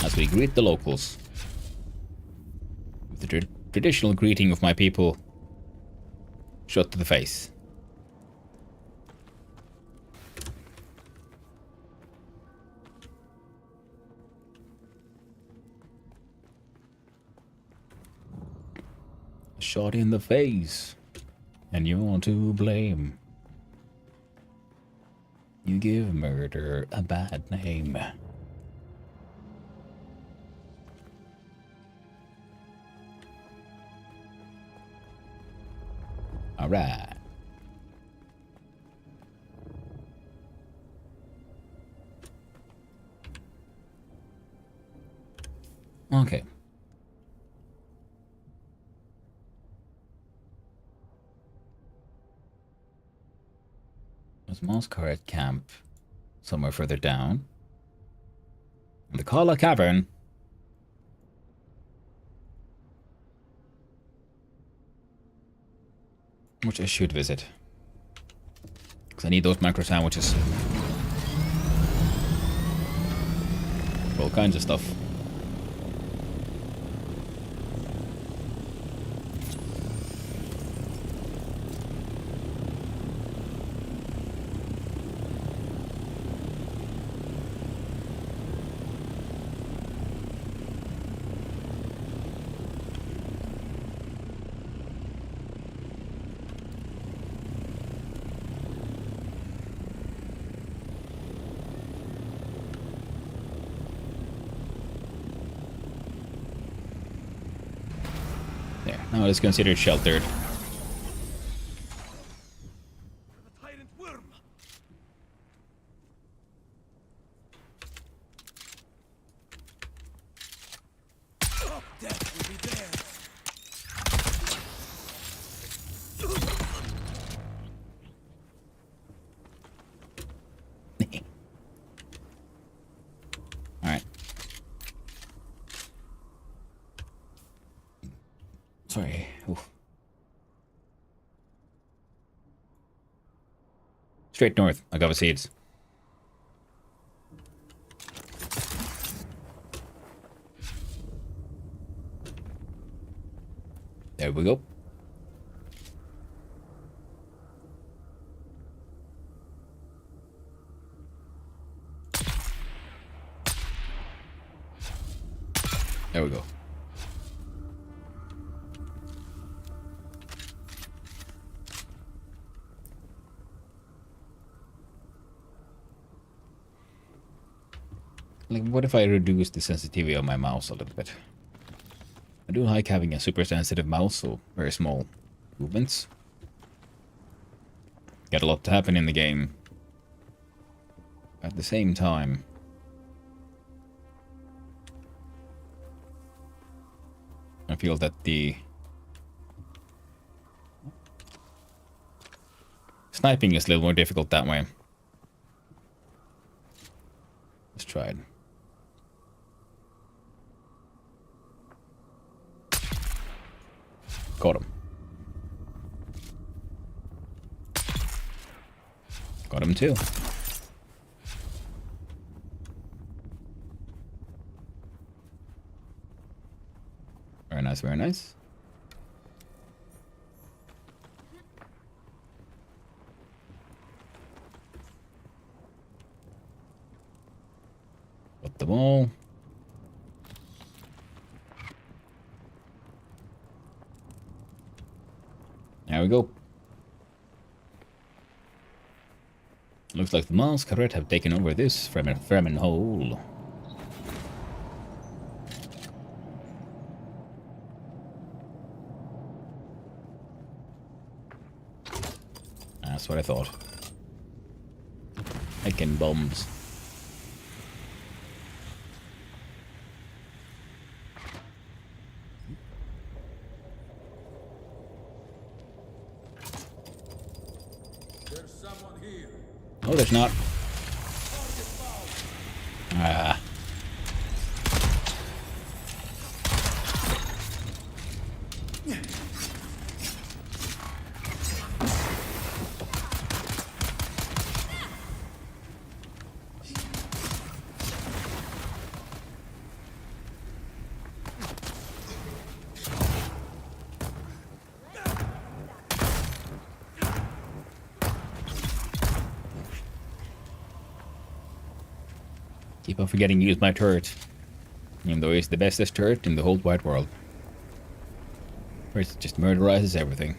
As we greet the locals. With the traditional greeting of my people. Shot to the face. shot in the face. And you're to blame. You give murder a bad name. Alright. Okay. There's Masquerade Camp somewhere further down. And the Kala Cavern. Which I should visit. Because I need those micro sandwiches. For all kinds of stuff. Now it's considered sheltered. The tyrant worm. Oh, death will be there. Alright. Sorry. Oof. Straight north. Agave seeds. There we go. There we go. Like, what if I reduce the sensitivity of my mouse a little bit? I do like having a super sensitive mouse, so very small movements. Get a lot to happen in the game. At the same time, I feel that the sniping is a little more difficult that way. Let's try it. Got him. Got him too. Very nice, very nice. Got them all. There we go. Looks like the Masquerade have taken over this Fremen hole. That's what I thought. Making bombs. There's someone here. Oh, there's not. Ah. Keep on forgetting to use my turret. Even though it's the bestest turret in the whole wide world. Or it just murderizes everything.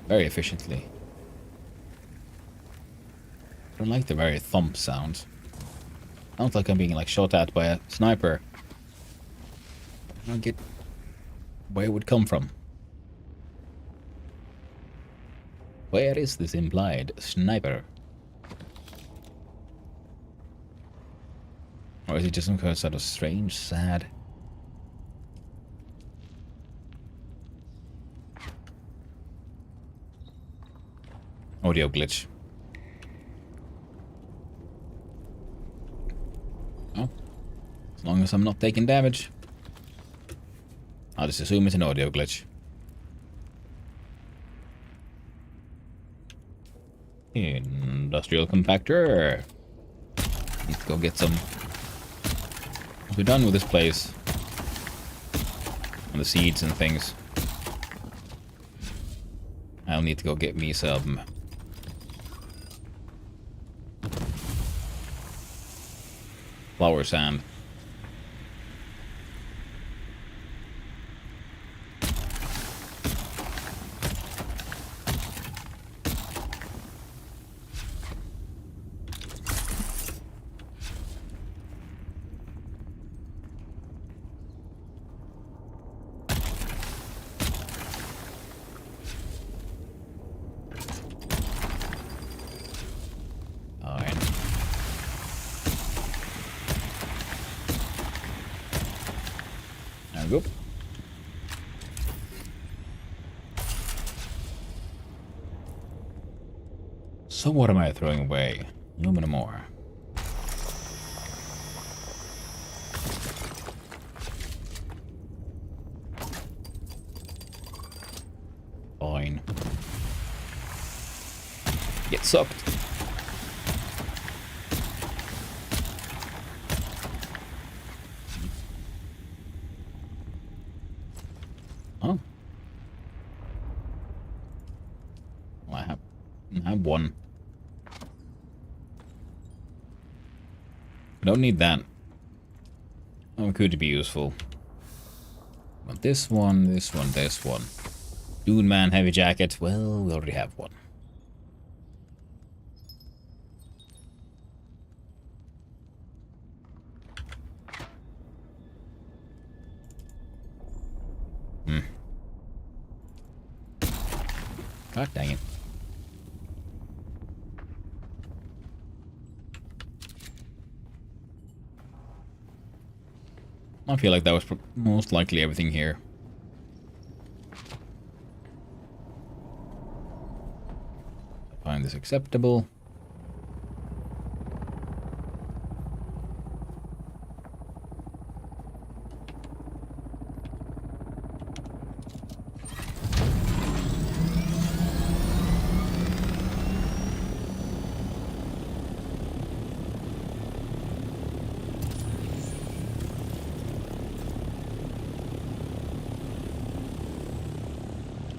Very efficiently. I don't like the very thump sounds. Sounds like I'm being like shot at by a sniper. I don't get where it would come from. Where is this implied sniper? Or is it just some kind of sort of strange, sad? Audio glitch. Oh. As long as I'm not taking damage. I'll just assume it's an audio glitch. Industrial compactor. Need to go get some. We're done with this place. And the seeds and things. I'll need to go get me some flower sand. Fine. There we go. So what am I throwing away? Aluminum ore. Fine. Get sucked. Oh. Well, I have one. I don't need that. Oh, it could be useful. But this one, this one, this one. Dune Man heavy jacket. Well, we already have one. God dang it. I feel like that was most likely everything here. I find this acceptable.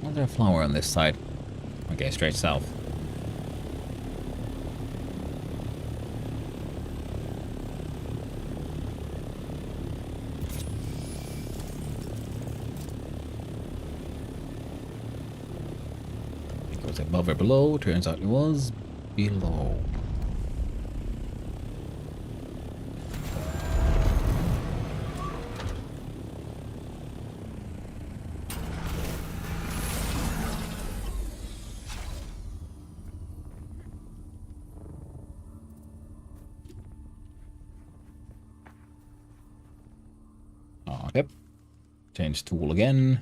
Was there a flower on this side? Okay, straight south. It was above or below. Turns out it was below. Yep. Change tool again.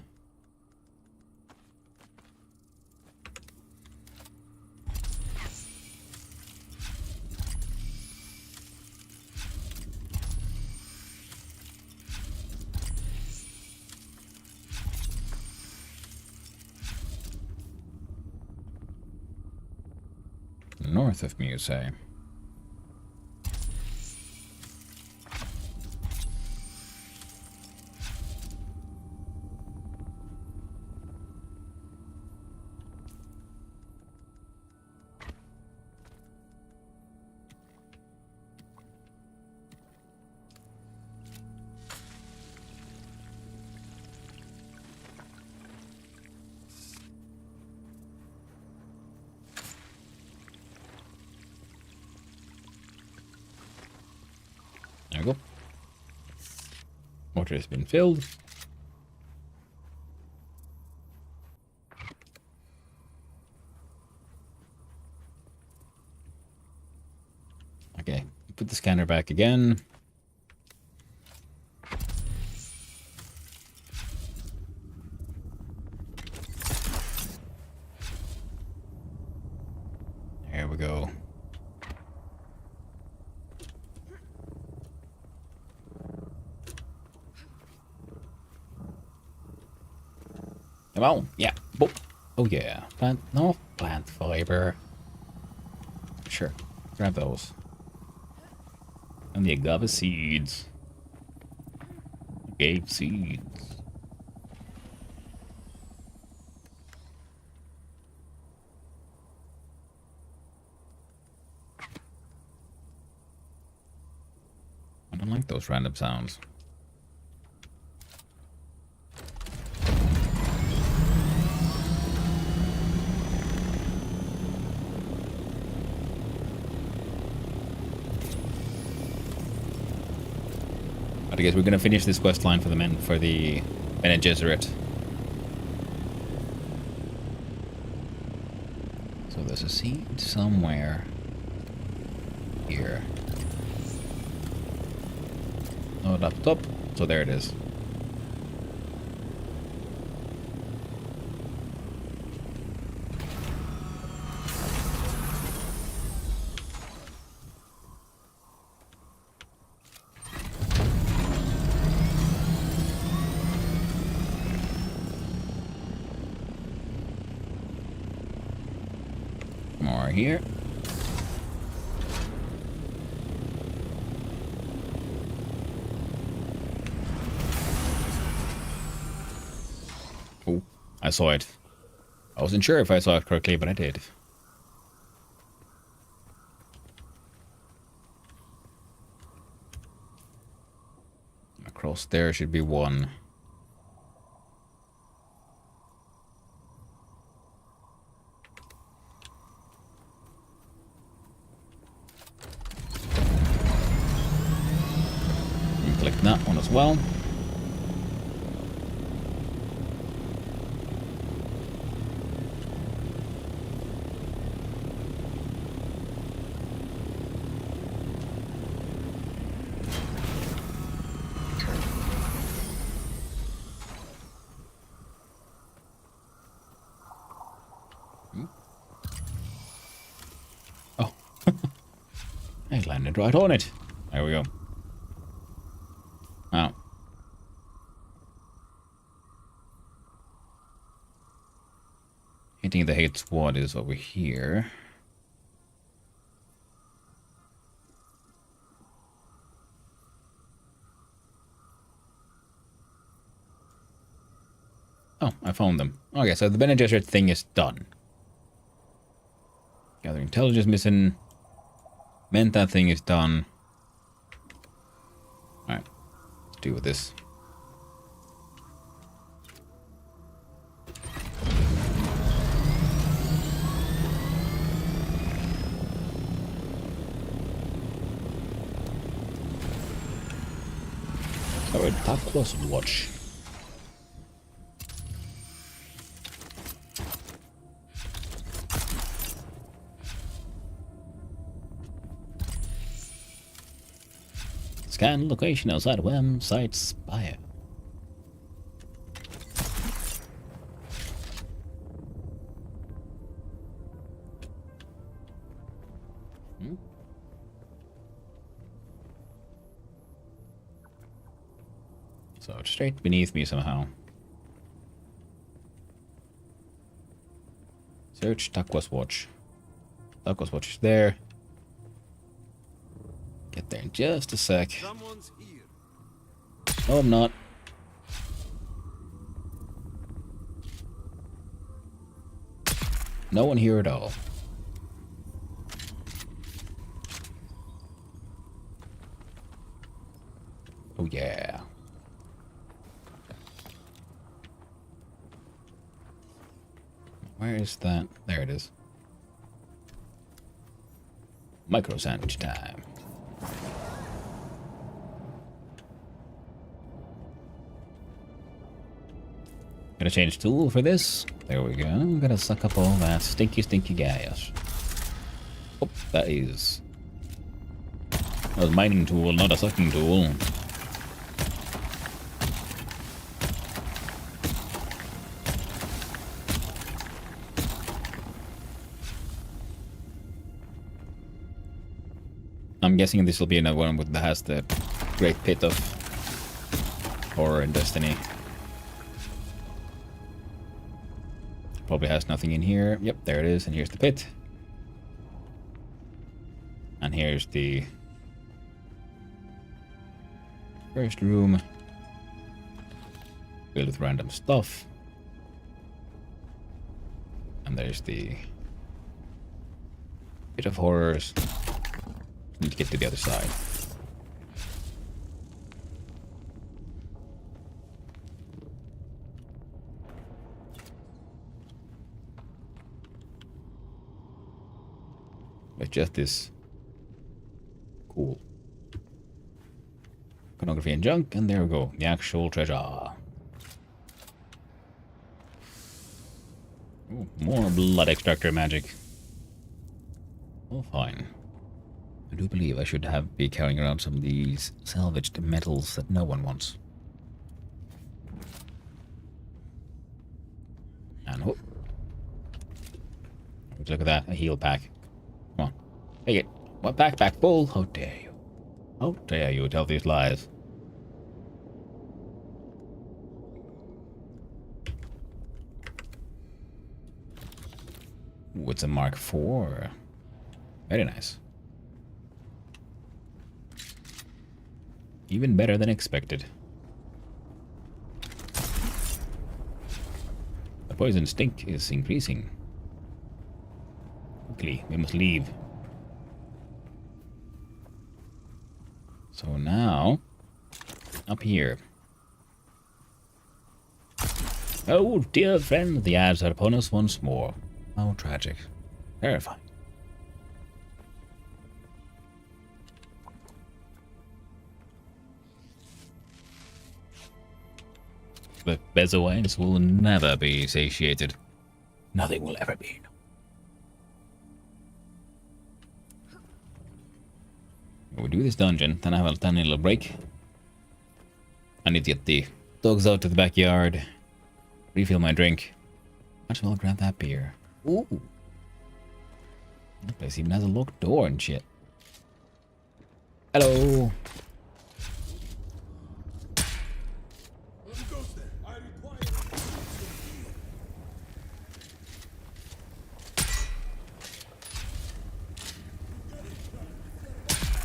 North of me, you say? we go. Water has been filled. Okay, put the scanner back again. There we go. Come on. Yeah. Boop. Oh, yeah. Plant. No, plant fiber. Sure. Grab those. And the agave seeds. Agave seeds. I don't like those random sounds. But I guess we're gonna finish this quest line for the men for the Bene Gesserit. So there's a seed somewhere here. Oh, up top. So there it is. More here. Oh, I saw it. I wasn't sure if I saw it correctly, but I did. Across there should be one. Click that one as well. Oh, I landed right on it. There we go. Oh. Hitting the hate squad is over here. Oh, I found them. Okay, so the Bene Gesserit thing is done. Gathering intelligence mission. Menta thing is done. Alright. Let's deal with this. So a Takwas watch. Scan location outside Wem site Spire. So it's straight beneath me somehow. Search Takwas watch. Takwas watch is there. Get there in just a sec. Someone's here. No, I'm not. No one here at all. Oh yeah. Where is that? There it is. Micro sandwich time. Gotta change tool for this. There we go. Gotta suck up all that stinky, stinky gas. Oh, that is... That was a mining tool, not a sucking tool. I'm guessing this will be another one that has the great pit of horror and Destiny. Probably has nothing in here. Yep, there it is. And here's the pit. And here's the first room. Filled with random stuff. And there's the pit of horrors. Need to get to the other side. It's just this cool iconography and junk, and there we go, the actual treasure. Ooh, more blood extractor magic. Oh, fine. I do believe I should be carrying around some of these salvaged metals that no one wants. And oh, look at that, a heal pack. Come on, take it. What backpack full? How dare you? How dare you tell these lies? Ooh, it's a Mark IV. Very nice. Even better than expected. The poison stink is increasing. Quickly, we must leave. So now, up here. Oh dear friend, the ads are upon us once more. How tragic. Terrifying. The Bezowites will never be satiated. Nothing will ever be. We do this dungeon, then I have a tiny little break. I need to get the dogs out to the backyard, refill my drink. Might as well grab that beer. Ooh. That place even has a locked door and shit. Hello.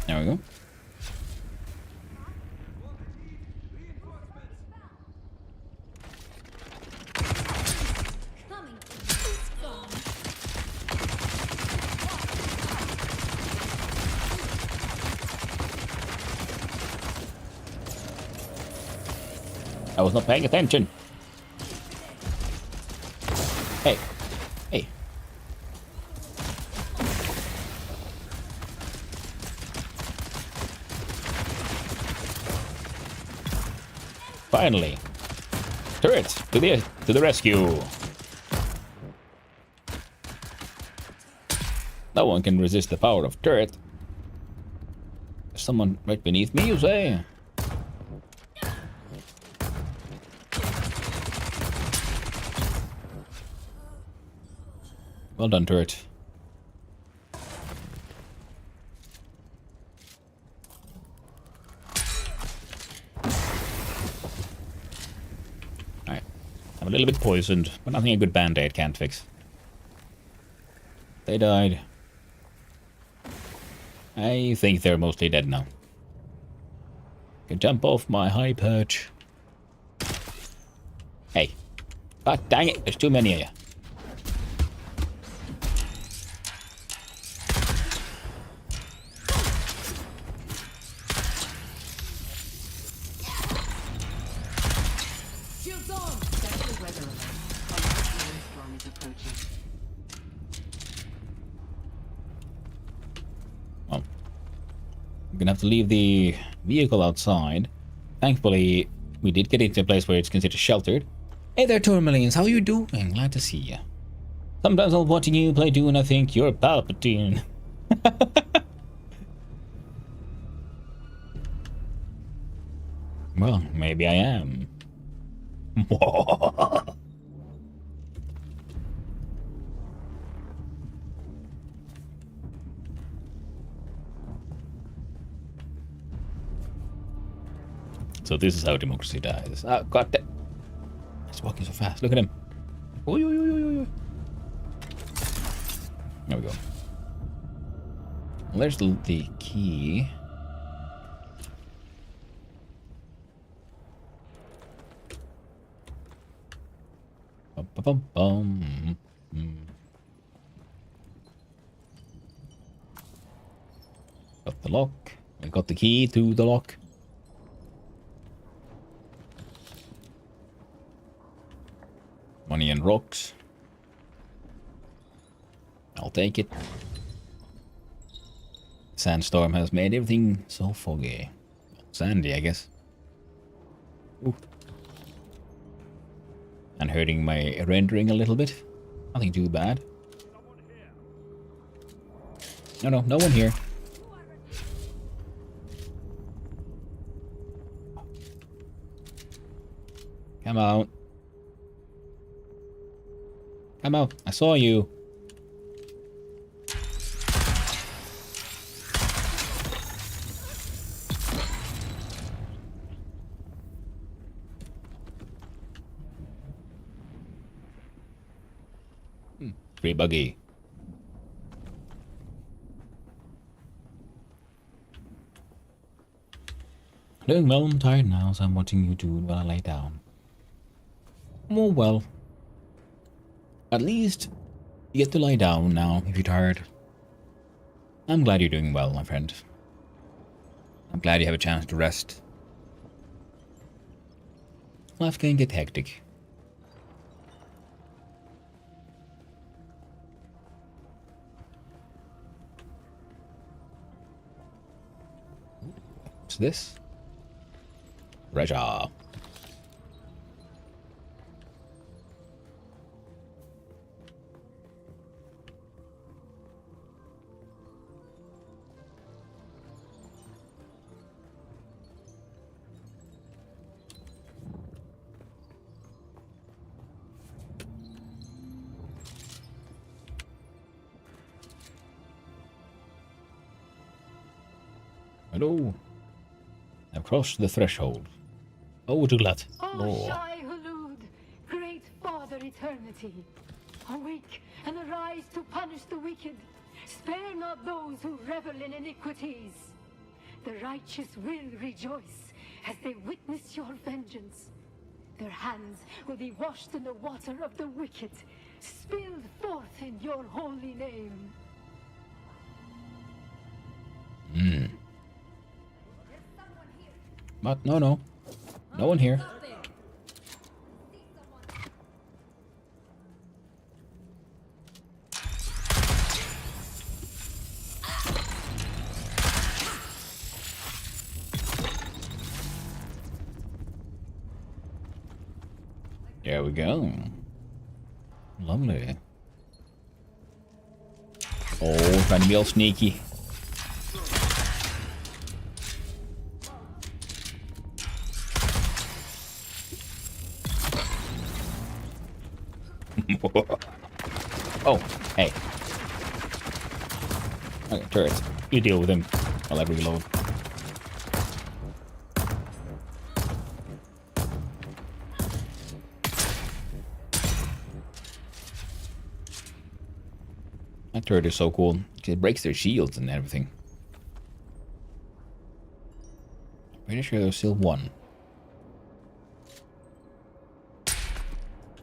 There we go. Coming. I was not paying attention. Hey. Hey. Finally. Turret to the rescue. No one can resist the power of turret. There's someone right beneath me, you say? Well done, turret. Alright. I'm a little bit poisoned, but nothing a good band-aid can't fix. They died. I think they're mostly dead now. Can jump off my high perch. Hey. God dang it, there's too many of you. Shields on! Special weather alert. A large rainstorm is approaching. Well, I'm gonna have to leave the vehicle outside. Thankfully, we did get into a place where it's considered sheltered. Hey there, Tourmalines, how you doing? Glad to see you. Sometimes while watching you play Dune, I think you're Palpatine. Well, maybe I am. So this is how democracy dies. Ah, God damn. He's walking so fast. Look at him. Oy, oy, oy, oy, oy. There we go. Well, there's the key. Bum, bum, bum, bum. Got the lock. We got the key to the lock. Money and rocks. I'll take it. Sandstorm has made everything so foggy. Sandy, I guess. Ooh. And hurting my rendering a little bit. Nothing too bad. No one here. Come out. Come out. I saw you. Pretty buggy. Doing well, I'm tired now, so I'm watching YouTube while I lay down. Oh well. At least you get to lie down now if you're tired. I'm glad you're doing well, my friend. I'm glad you have a chance to rest. Life can get hectic. What's this? Treasure. Hello. I've crossed the threshold. Oh, Douglas. Oh, Shai Hulud, great Father Eternity, awake and arise to punish the wicked. Spare not those who revel in iniquities. The righteous will rejoice as they witness your vengeance. Their hands will be washed in the water of the wicked, spilled forth in your holy name. But no. No one here. There we go. Lovely. Oh, trying to be all sneaky. Oh, hey. Okay, turrets. You deal with him while I reload. That turret is so cool. It breaks their shields and everything. Pretty sure there's still one.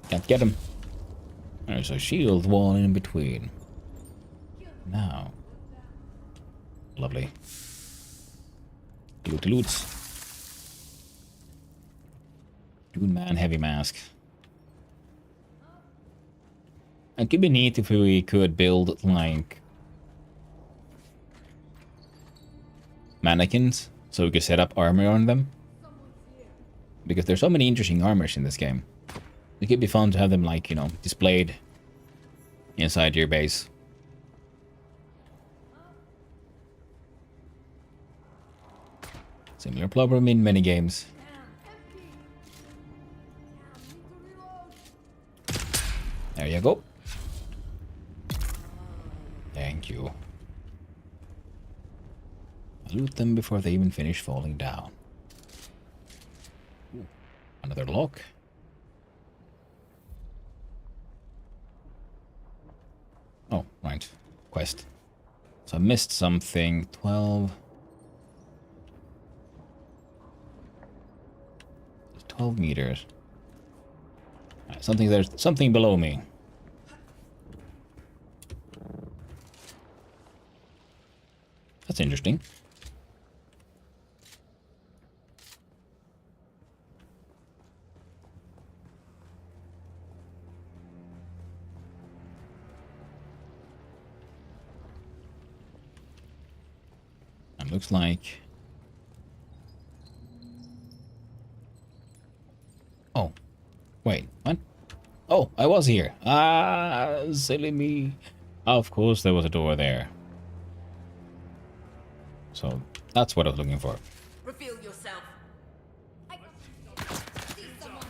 Can't get him. There's a shield wall in between. Now. Lovely. Loots. Dune Man heavy mask. It could be neat if we could build, like, mannequins so we could set up armor on them. Because there's so many interesting armors in this game. It could be fun to have them, like, you know, displayed inside your base. Similar problem in many games. There you go. Thank you. Loot them before they even finish falling down. Ooh, another lock. Oh, right. Quest. So I missed something. 12. 12 meters. Right, there's something below me. That's interesting. It looks like... Oh, wait, what? Oh, I was here. Ah, silly me. Of course there was a door there. So, that's what I was looking for. Reveal yourself. I see someone.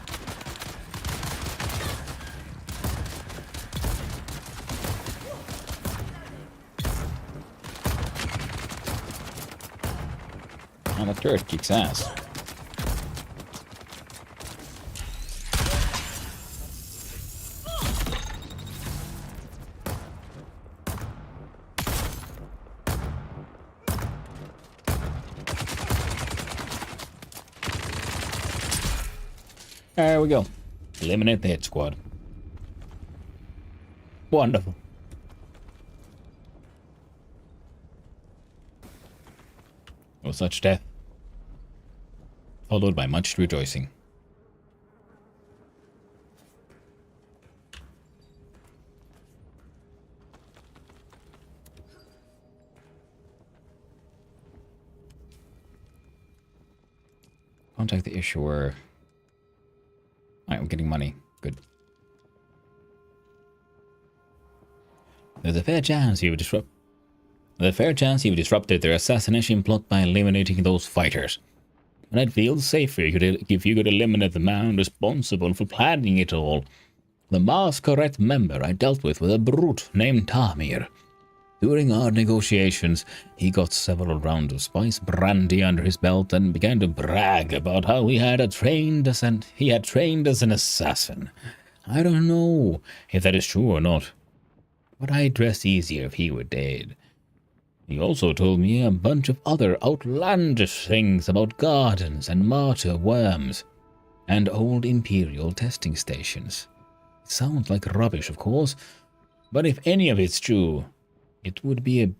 Oh, that turret kicks ass. There we go. Eliminate the hit squad. Wonderful. No such death. Followed by much rejoicing. Contact the issuer. Alright, we're getting money. Good. There's a fair chance you've disrupted their assassination plot by eliminating those fighters. But I'd feel safer if you could eliminate the man responsible for planning it all. The Masquerade member I dealt with was a brute named Tamir. During our negotiations, he got several rounds of spice brandy under his belt and began to brag about how he had trained as an assassin. I don't know if that is true or not, but I'd rest easier if he were dead. He also told me a bunch of other outlandish things about gardens and martyr worms and old Imperial testing stations. It sounds like rubbish, of course, but if any of it's true, it would be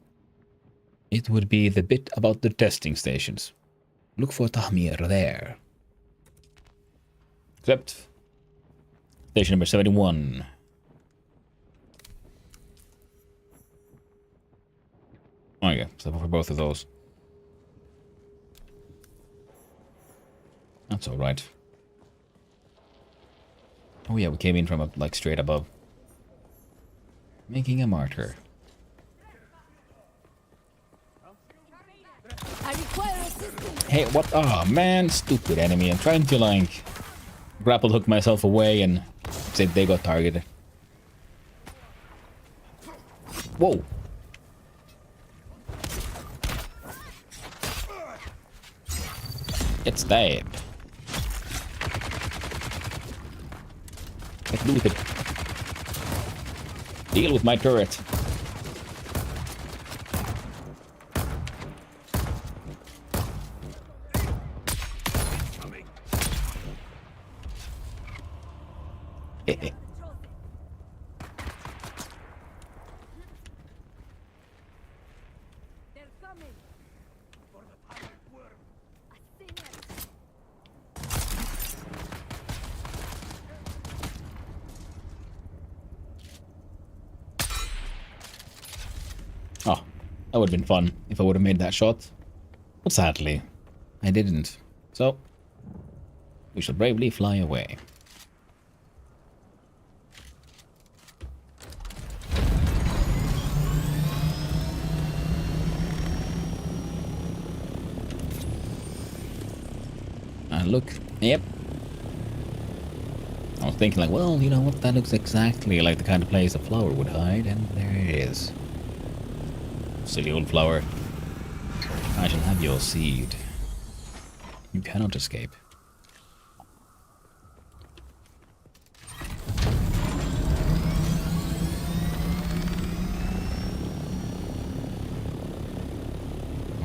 the bit about the testing stations. Look for Tamir there. Except station number 71. Oh yeah, so for both of those. That's alright. Oh yeah, we came in from like straight above. Making a martyr. I require assistance. Hey, what? Oh man, stupid enemy. I'm trying to like grapple hook myself away and say they got targeted. Whoa. Get stabbed. Get looted. Deal with my turret. They're coming. For the tyrant worm. I see it. Oh, that would have been fun if I would have made that shot. But sadly, I didn't. So, we shall bravely fly away. look. Yep. I was thinking like, well, you know what, that looks exactly like the kind of place a flower would hide, and there it is. Silly old flower. I shall have your seed. You cannot escape.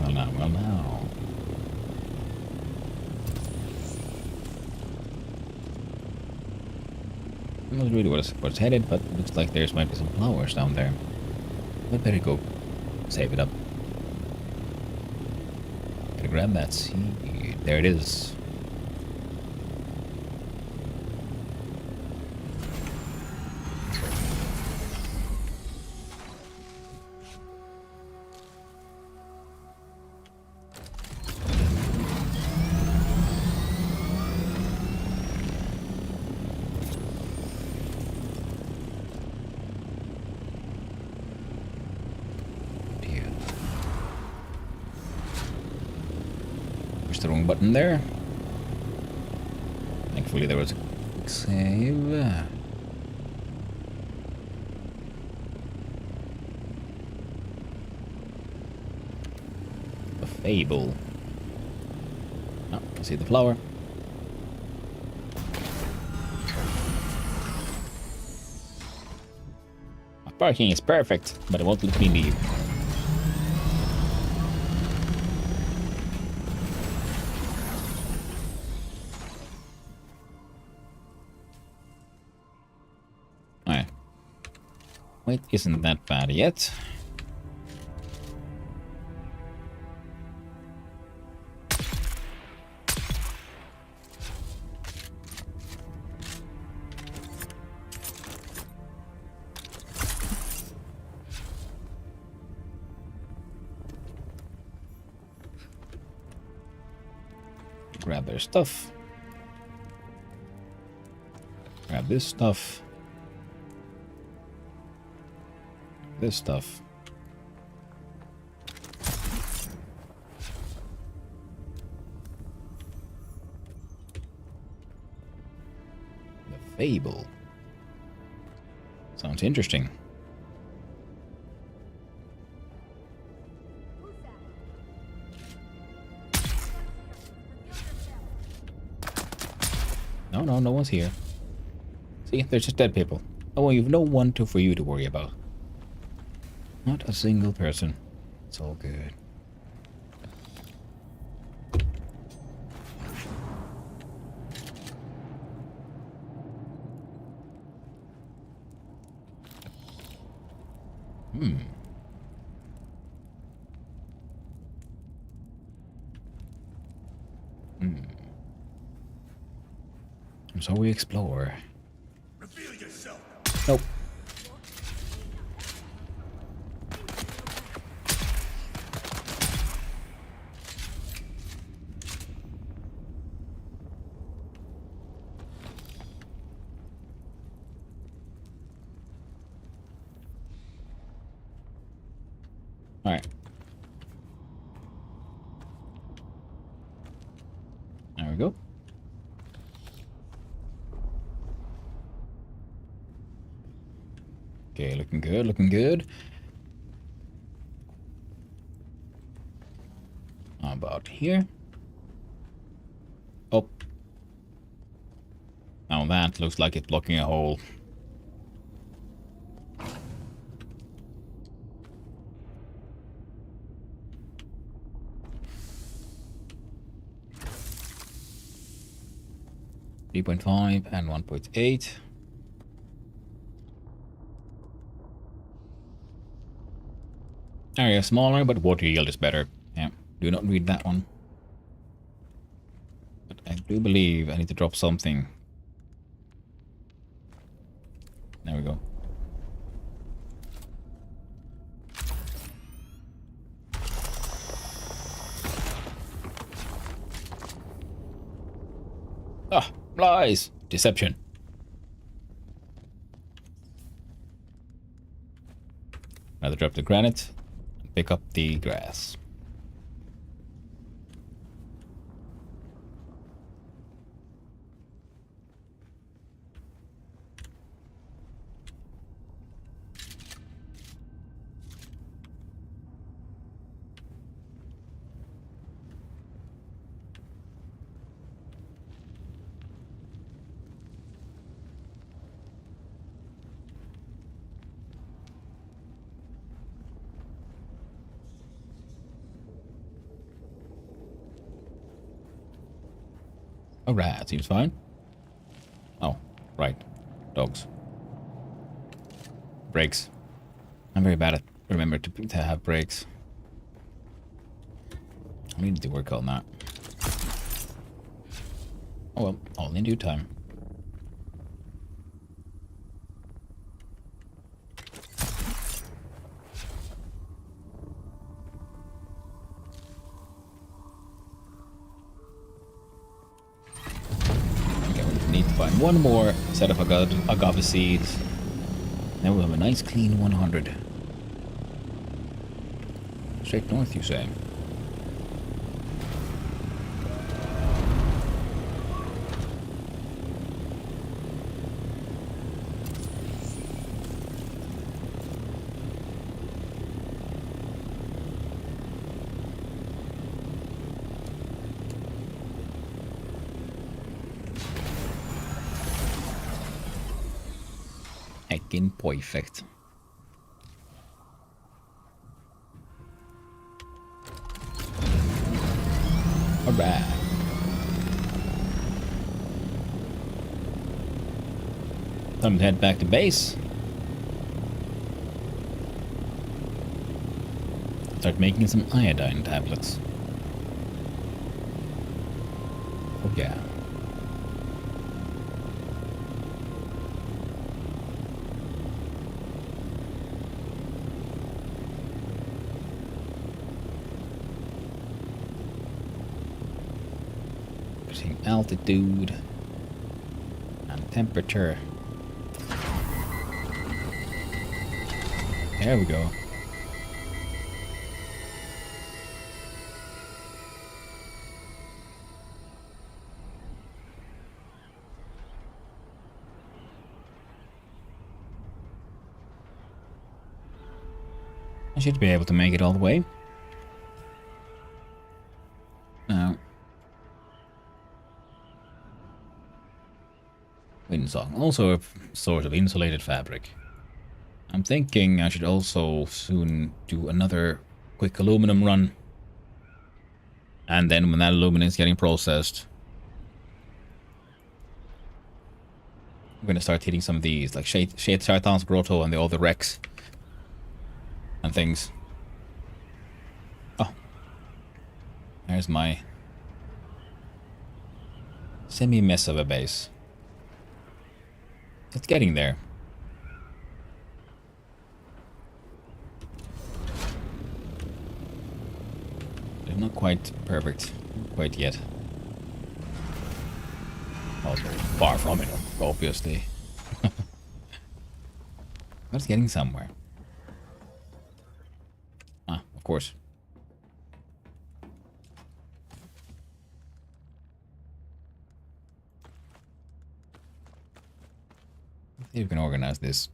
Well now, well now. I'm not really where it's headed, but it looks like there's might be some flowers down there. I'd better go save it up. Gotta grab that seed. There it is. The wrong button there. Thankfully there was a quick save. A fable. Oh, I see the flower. My parking is perfect, but it won't let me leave. Wait, isn't that bad yet? Grab their stuff. Grab this stuff. This stuff. The fable. Sounds interesting. No one's here. See, they're just dead people. Oh, well, you've no one for you to worry about. Not a single person. It's all good. So we explore. Reveal yourself. Nope. All right. There we go. Okay, looking good, looking good. How about here? Oh. Now that looks like it's blocking a hole. .5 and 1.8. Area smaller, but water yield is better. Yeah, do not read that one. But I do believe I need to drop something. There we go. Ah, lies! Deception. Rather drop the granite. Pick up the grass. Alright, seems fine. Oh, right. Dogs. Brakes. I'm very bad at remember to have brakes. I need to work on that. Oh well, all in due time. Okay, we need to find one more set of agave seeds. Then we'll have a nice clean 100. Straight north, you say? Heckin' perfect. Alright. Time to head back to base. Start making some iodine tablets. Oh yeah. Altitude and temperature. There we go. I should be able to make it all the way. Now, Windsong, also a sort of insulated fabric. I'm thinking I should also soon do another quick aluminum run. And then when that aluminum is getting processed, I'm going to start hitting some of these, like Shade Sartan's Grotto and the other Rex and things. Oh. There's my semi-mess of a base. It's getting there. It's not quite perfect. Not quite yet. Also, far from it, obviously. But it's getting somewhere. Ah, of course. See if we can organize this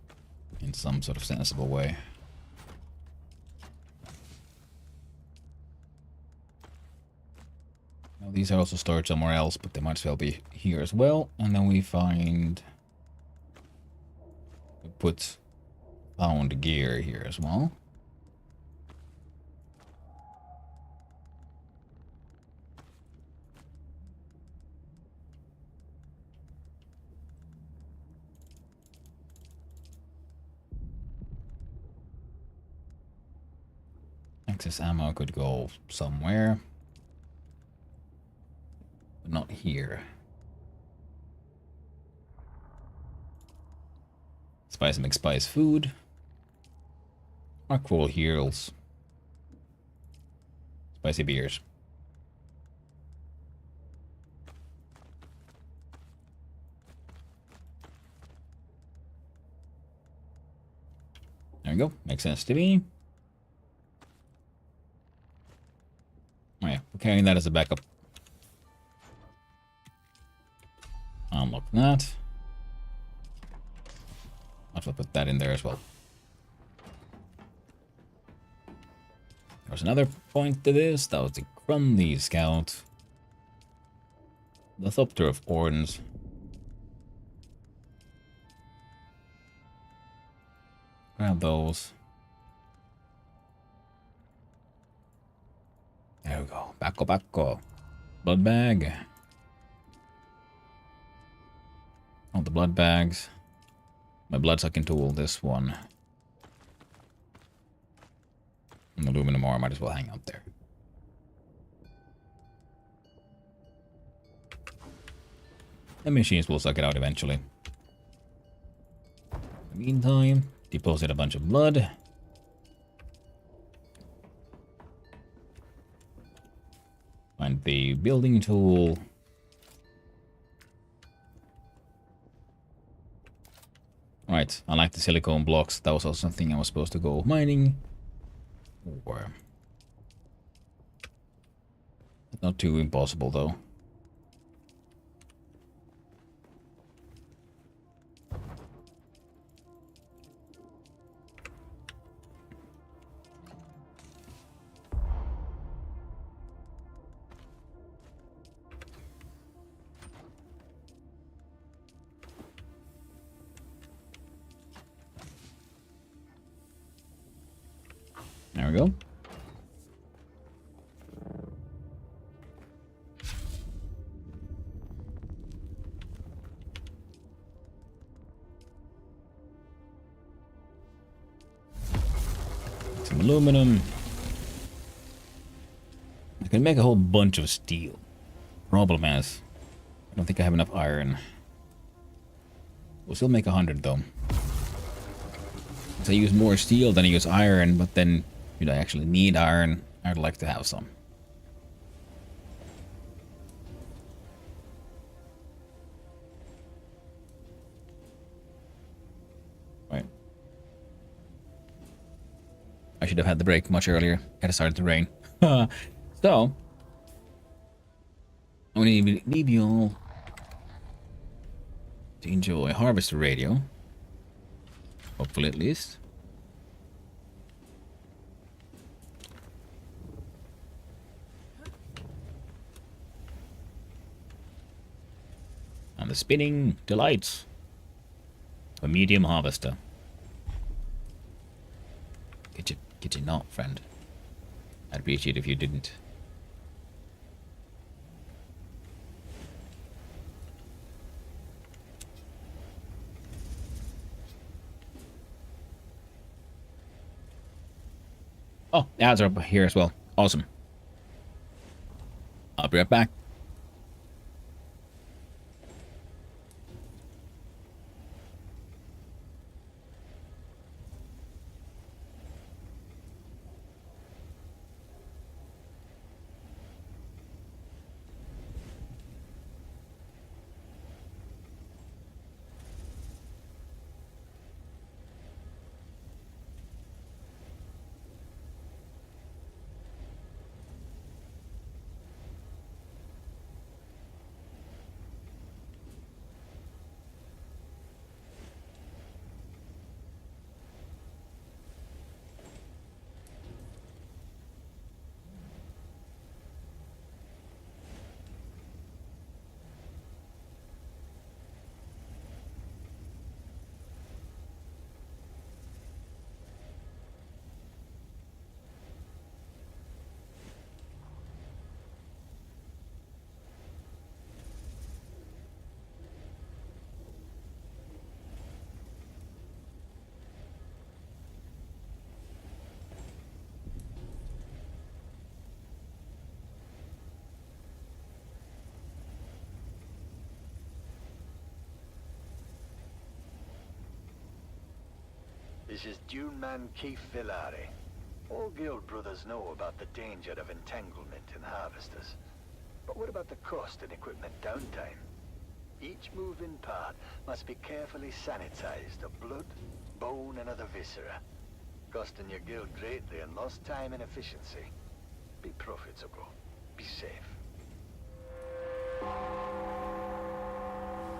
in some sort of sensible way. Now these are also stored somewhere else, but they might as well be here as well. And then we find... we put found gear here as well. Excess ammo could go somewhere. But not here. Spice and McSpice food. Markful heals. Spicy beers. There we go. Makes sense to me. Oh yeah, we're carrying that as a backup. Unlock that. I'll have to put that in there as well. There's another point to this. That was the Crumley Scout. The Thopter of Ordens. Grab those. There we go. Bacco. Blood bag. All the blood bags. My blood sucking tool, this one. And aluminum ore might as well hang out there. The machines will suck it out eventually. In the meantime, deposit a bunch of blood. Find the building tool. Right, I like the silicone blocks. That was also something I was supposed to go mining. Or... not too impossible though. There we go. Some aluminum. I can make a whole bunch of steel. Problem is, I don't think I have enough iron. We'll still make 100 though. So I use more steel than I use iron, but then I actually need iron. I'd like to have some. Right. I should have had the break much earlier. It started to rain. So, I'm going to leave you all to enjoy Harvester Radio. Hopefully, at least. And the spinning delights of a medium harvester. Get your knot, friend. I'd appreciate it if you didn't. Oh, the ads are up here as well. Awesome. I'll be right back. This is Duneman Keith Villari. All guild brothers know about the danger of entanglement in harvesters. But what about the cost and equipment downtime? Each moving part must be carefully sanitized of blood, bone, and other viscera, costing your guild greatly in lost time and efficiency. Be profitable. Be safe.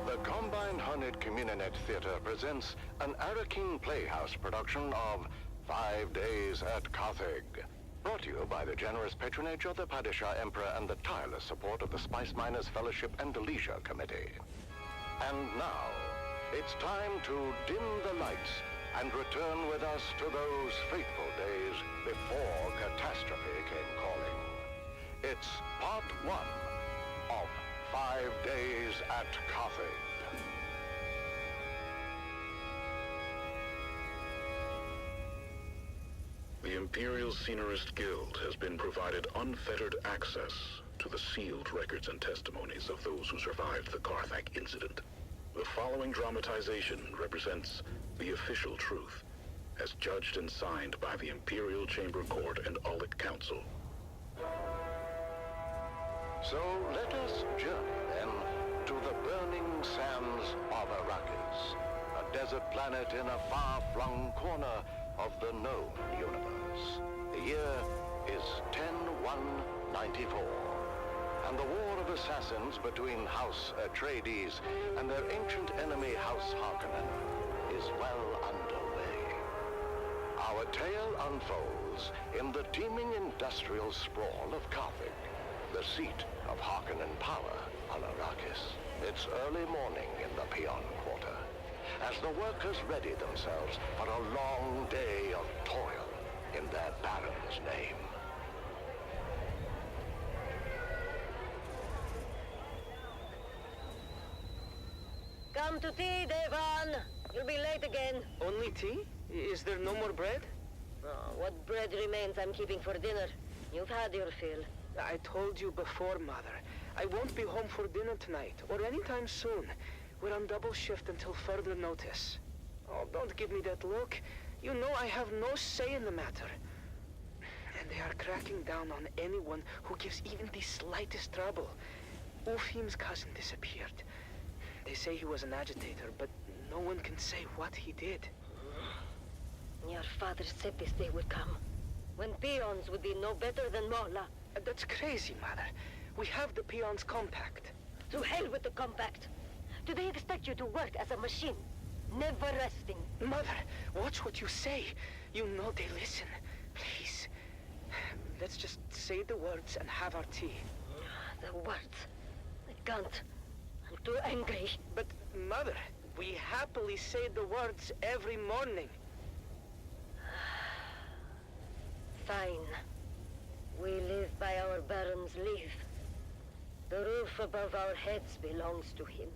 The Combined Hornet Communinet Theater presents an Arakeen Playhouse production of 5 Days at Carthage. Brought to you by the generous patronage of the Padishah Emperor and the tireless support of the Spice Miners Fellowship and the Leisure Committee. And now, it's time to dim the lights and return with us to those fateful days before catastrophe came calling. It's part 1 of 5 Days at Carthage. Imperial Scenerist Guild has been provided unfettered access to the sealed records and testimonies of those who survived the Carthag incident. The following dramatization represents the official truth, as judged and signed by the Imperial Chamber Court and Aulic Council. So let us journey then to the burning sands of Arrakis, a desert planet in a far-flung corner of the known universe. The year is 10-1-94, and the war of assassins between House Atreides and their ancient enemy House Harkonnen is well underway. Our tale unfolds in the teeming industrial sprawl of Carthage, the seat of Harkonnen power on Arrakis. It's early morning in the Peon Quarter, as the workers ready themselves for a long day of toil in their Baron's name. Come to tea, Devon. You'll be late again. Only tea? Is there no more bread? Oh, what bread remains I'm keeping for dinner. You've had your fill. I told you before, Mother. I won't be home for dinner tonight, or anytime soon. We're on double shift until further notice. Oh, don't give me that look. You know I have no say in the matter. And they are cracking down on anyone who gives even the slightest trouble. Ufim's cousin disappeared. They say he was an agitator, but no one can say what he did. Your father said this day would come, when peons would be no better than Mola. That's crazy, Mother. We have the Peons Compact. To hell with the compact. Do they expect you to work as a machine? Never resting. Mother, watch what you say. You know they listen. Please. Let's just say the words and have our tea. The words. I can't. I'm too angry. But, Mother, we happily say the words every morning. Fine. We live by our Baron's leave. The roof above our heads belongs to him.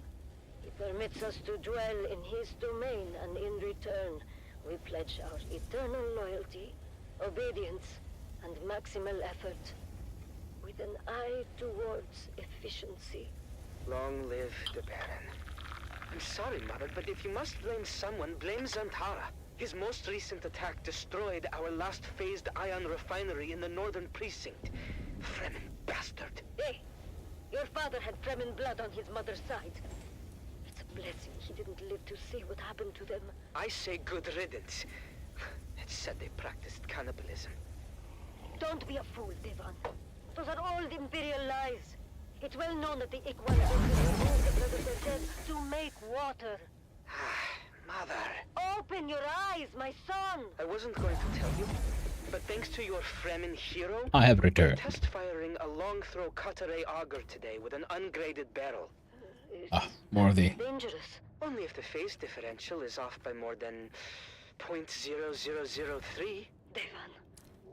He permits us to dwell in his domain, and in return, we pledge our eternal loyalty, obedience, and maximal effort, with an eye towards efficiency. Long live the Baron. I'm sorry, Mother, but if you must blame someone, blame Zantara. His most recent attack destroyed our last phased ion refinery in the northern precinct. Fremen bastard. Hey! Your father had Fremen blood on his mother's side. It's a blessing he didn't live to see what happened to them. I say good riddance. It's said they practiced cannibalism. Don't be a fool, Devon. Those are all Imperial lies. It's well known that the Ikwans remove the blood of their dead to make water. Mother. Open your eyes, my son! I wasn't going to tell you, but thanks to your Fremen hero, I have returned. test firing a long-throw Cutter-A auger today with an ungraded barrel. More of the... Dangerous. Only if the phase differential is off by more than 0.0003. Devon.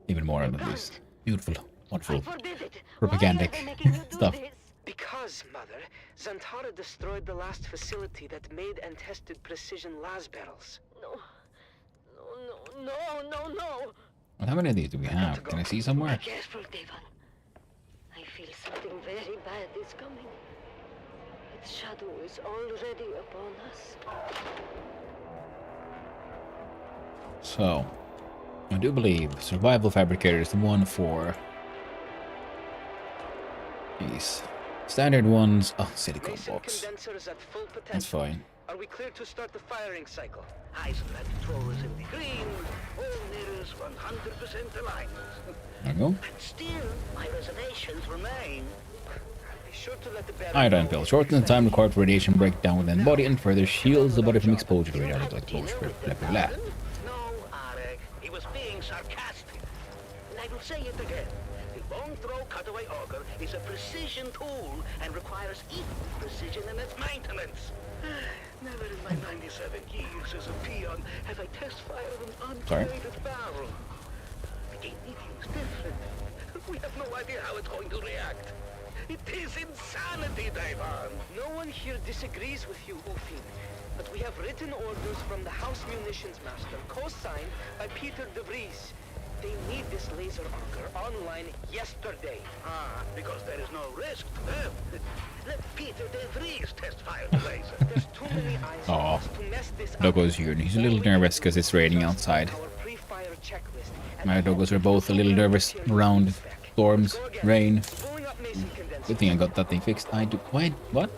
Even more of this beautiful, I wonderful forbid it. propagandic Why are they making you do stuff. this? Because, Mother, Zantara destroyed the last facility that made and tested precision las barrels. No. No. How many of these do we have? Can I see somewhere? Be careful, Devon. I feel something very bad is coming. Its shadow is already upon us. So, I do believe Survival Fabricator is the one for these standard ones. Oh, silicone Mason box. condensers at full potential. That's fine. Are we clear to start the firing cycle? Iceland throws in the green. All mirrors 100% aligned. There we go. But still, my reservations remain. Be sure to let the Baron Iodine know pill when shortens the time you're required for radiation breakdown within the body and further shields the body from exposure to radiation exposure. Blah blah blah. No, Arek, he was being sarcastic. And I will say it again. The long-throw cutaway auger is a precision tool and requires equal precision in its maintenance. Never in my 97 years as a peon have I test-fired an ungraded barrel. The EPU is different. We have no idea how it's going to react. It is insanity, Devon. No one here disagrees with you, Ufim. But we have written orders from the House Munitions Master, co-signed by Peter de Vries. They need this laser auger online yesterday. Ah, because there is no risk to them. Let Peter De Vries test fire the laser. There's too many eyes Aw. on us to mess this up. Doggo's here and he's a little nervous because it's raining outside. Our pre-fire checklist and My doggos are both a little nervous around storms, rain. blowing up Mason condenser. Good thing I got that thing fixed. I do. Wait, what?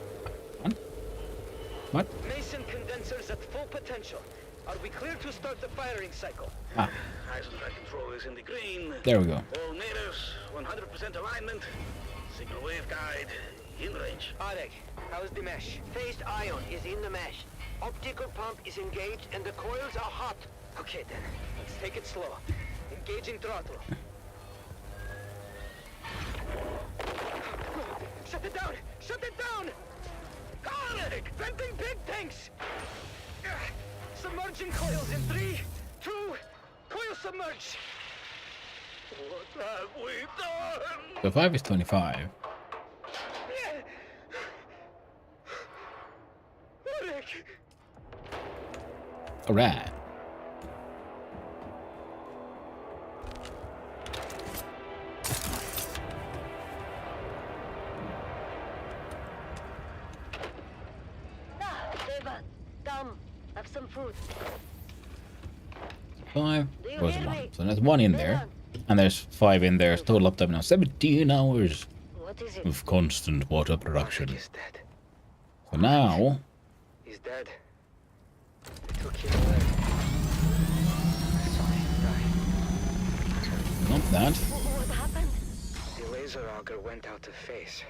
What? Mason condensers at full potential. Are we clear to start the firing cycle? Ah, Heisenberg control is in the green. there we go. All natives, 100% alignment. Signal wave guide, in range. Arek, how's the mesh? Phased ion is in the mesh. Optical pump is engaged and the coils are hot. Okay then, let's take it slow. Engaging throttle. Shut it down! Shut it down! Arek! Venting big tanks! Submerging coils in 3, 2, coil submerge! What have we done? So 5 is 25. Arek! Alright. Devan, come. Have some food. 5 was 1. So there's 1 in there. And there's 5 in there. Total uptime now 17 hours What is it? of constant water production. He's dead. So now, He's dead. They took him away. Saw him die. not that. What happened? The laser auger went out of phase.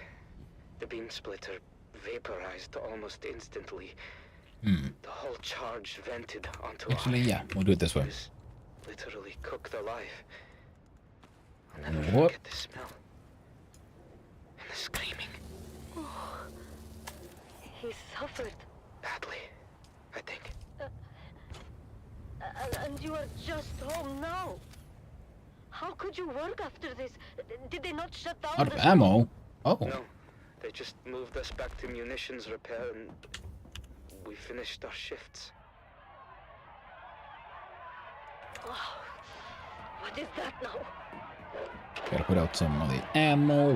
The beam splitter vaporized almost instantly. The whole charge vented onto Actually, Arek. yeah, we'll do it this He way. was literally cooked alive. I'll never What? forget the smell. And the screaming. He suffered. Badly, I think. And you are just home now. How could you work after this? Did they not shut down Out of the... ammo? Oh. No, they just moved us back to munitions repair and we finished our shifts. What is that now? Gotta put out some of the ammo.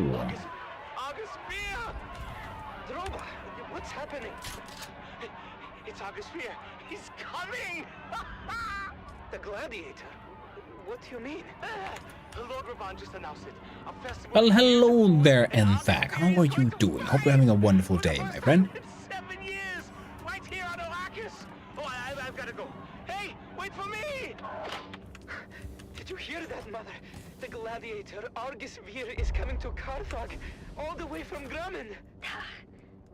August Spear! Droba, what's happening? It's August Spear. He's coming! The Gladiator? What do you mean? Lord Ravan just announced it. A festival... Well, hello there, Enthak. How are you doing? Hope you're having a wonderful day, my friend. It's 7 years! Right here on Arrakis! Oh, I've got to go. Hey, wait for me! Did you hear that, Mother? The Gladiator, Argus Vir, is coming to Carthag, all the way from Grumman.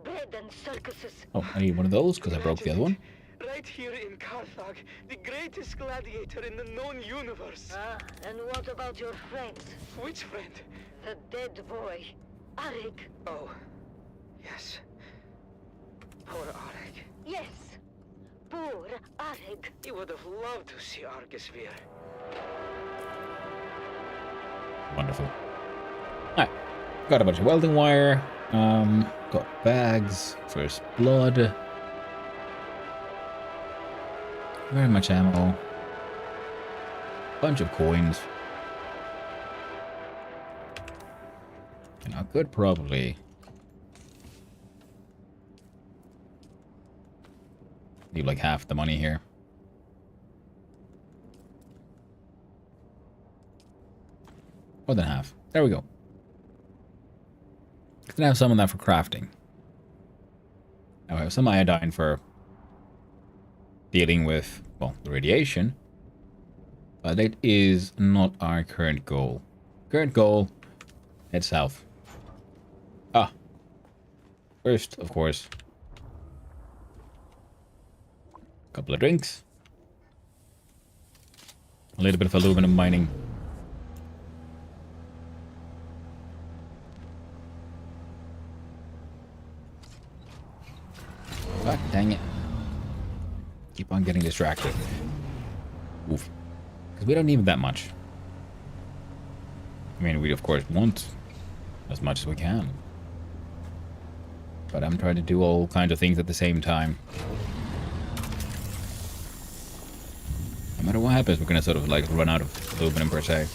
Bread and circuses. Oh, I need one of those because I broke the other one. Right here in Carthag, the greatest gladiator in the known universe. And what about your friend? Which friend? The dead boy. Arik. Oh, yes. Poor Arek. Yes. Poor Arik. He would have loved to see Argus Vir. Wonderful. Alright. Got a bunch of welding wire. Got bags. First blood. Very much ammo. Bunch of coins. And I could probably leave like half the money here. More than half. There we go. Can I have some of that for crafting? Now I have some iodine for dealing with, well, the radiation. But it is not our current goal. Current goal, head south. Ah. First, of course, a couple of drinks. A little bit of aluminum mining. God dang it. Keep on getting distracted. Oof. Because we don't need that much. I mean, we of course want as much as we can. But I'm trying to do all kinds of things at the same time. I'm matter what happens, we're gonna sort of like run out of aluminum per se.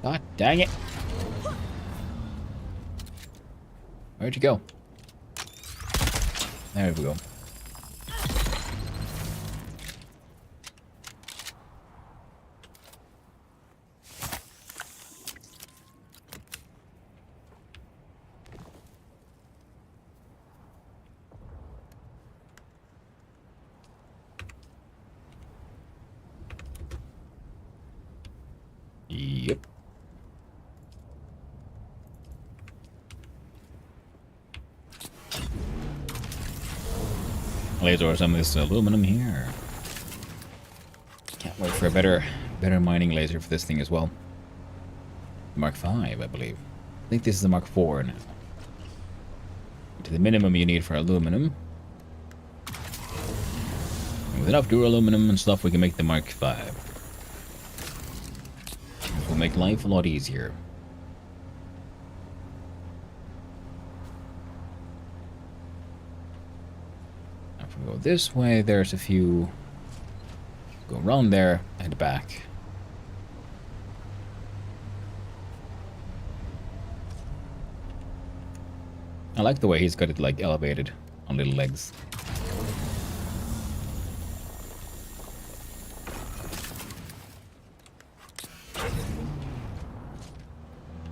God dang it. Where'd you go? There we go. Yep. Laser some of this aluminum here. Can't wait for a better mining laser for this thing as well. Mark 5, I believe. I think this is the Mark 4 now. To the minimum you need for aluminum. And with enough duraluminum and stuff, we can make the Mark 5. This will make life a lot easier. If we go this way, there's a few. Go around there and back. I like the way he's got it like elevated on little legs.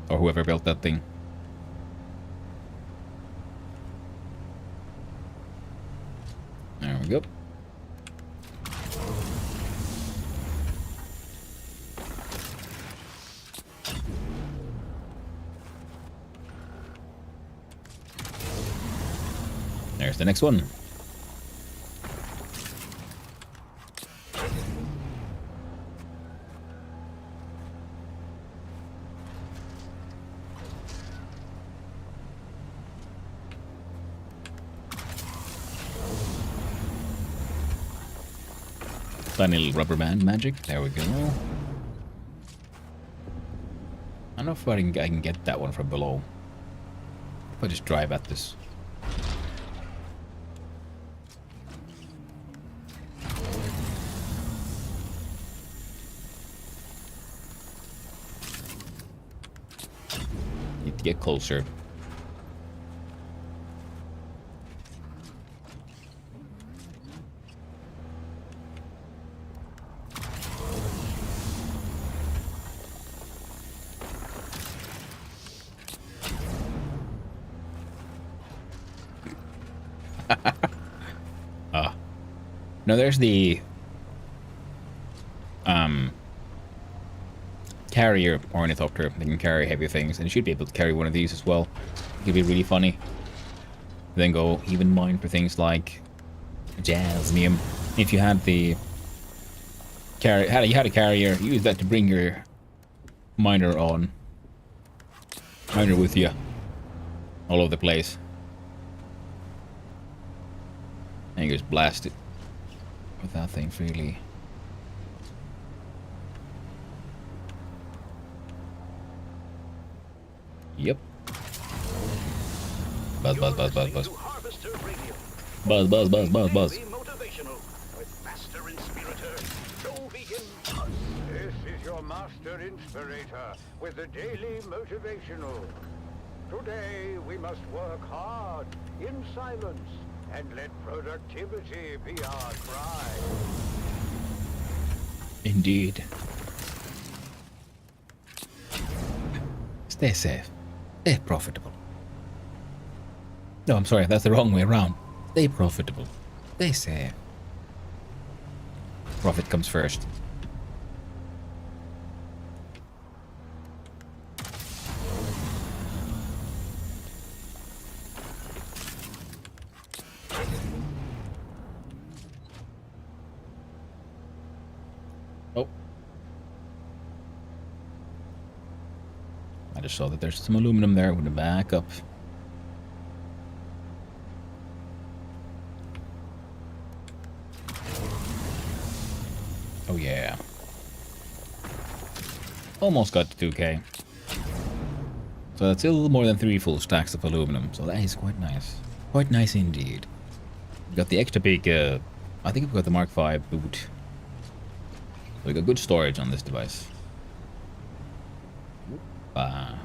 Or whoever built that thing. There we go. There's the next one. Tiny little rubber band magic. There we go. I don't know if I can get that one from below. If I just drive at this. Need to get closer. No, there's the carrier ornithopter that can carry heavy things, and you should be able to carry one of these as well. It could be really funny. Then go even mine for things like jasmium. If you had the had a carrier, use that to bring your miner with you all over the place, and you just blast it with that thing freely. Yep. Buzz, buzz, buzz, buzz, buzz. Buzz, buzz, buzz, buzz, buzz. This is your Master Inspirator with the Daily Motivational. Today we must work hard in silence and let productivity be our cry. Indeed. Stay safe. Stay profitable. No, I'm sorry, that's the wrong way around. Stay profitable. Stay safe. Profit comes first. Oh. I just saw that there's some aluminum there. I'm gonna back up. Oh yeah. Almost got to 2k. So that's still more than 3 full stacks of aluminum, so that is quite nice. Quite nice indeed. We got the extra big, I think we got the Mark V boot. So we got good storage on this device. Now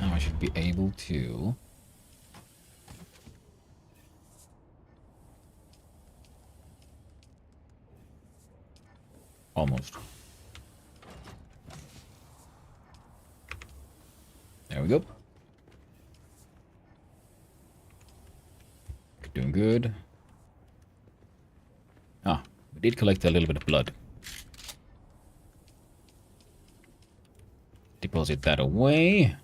I should be able to... Almost. There we go. Doing good. Ah, we did collect a little bit of blood. Deposit that away.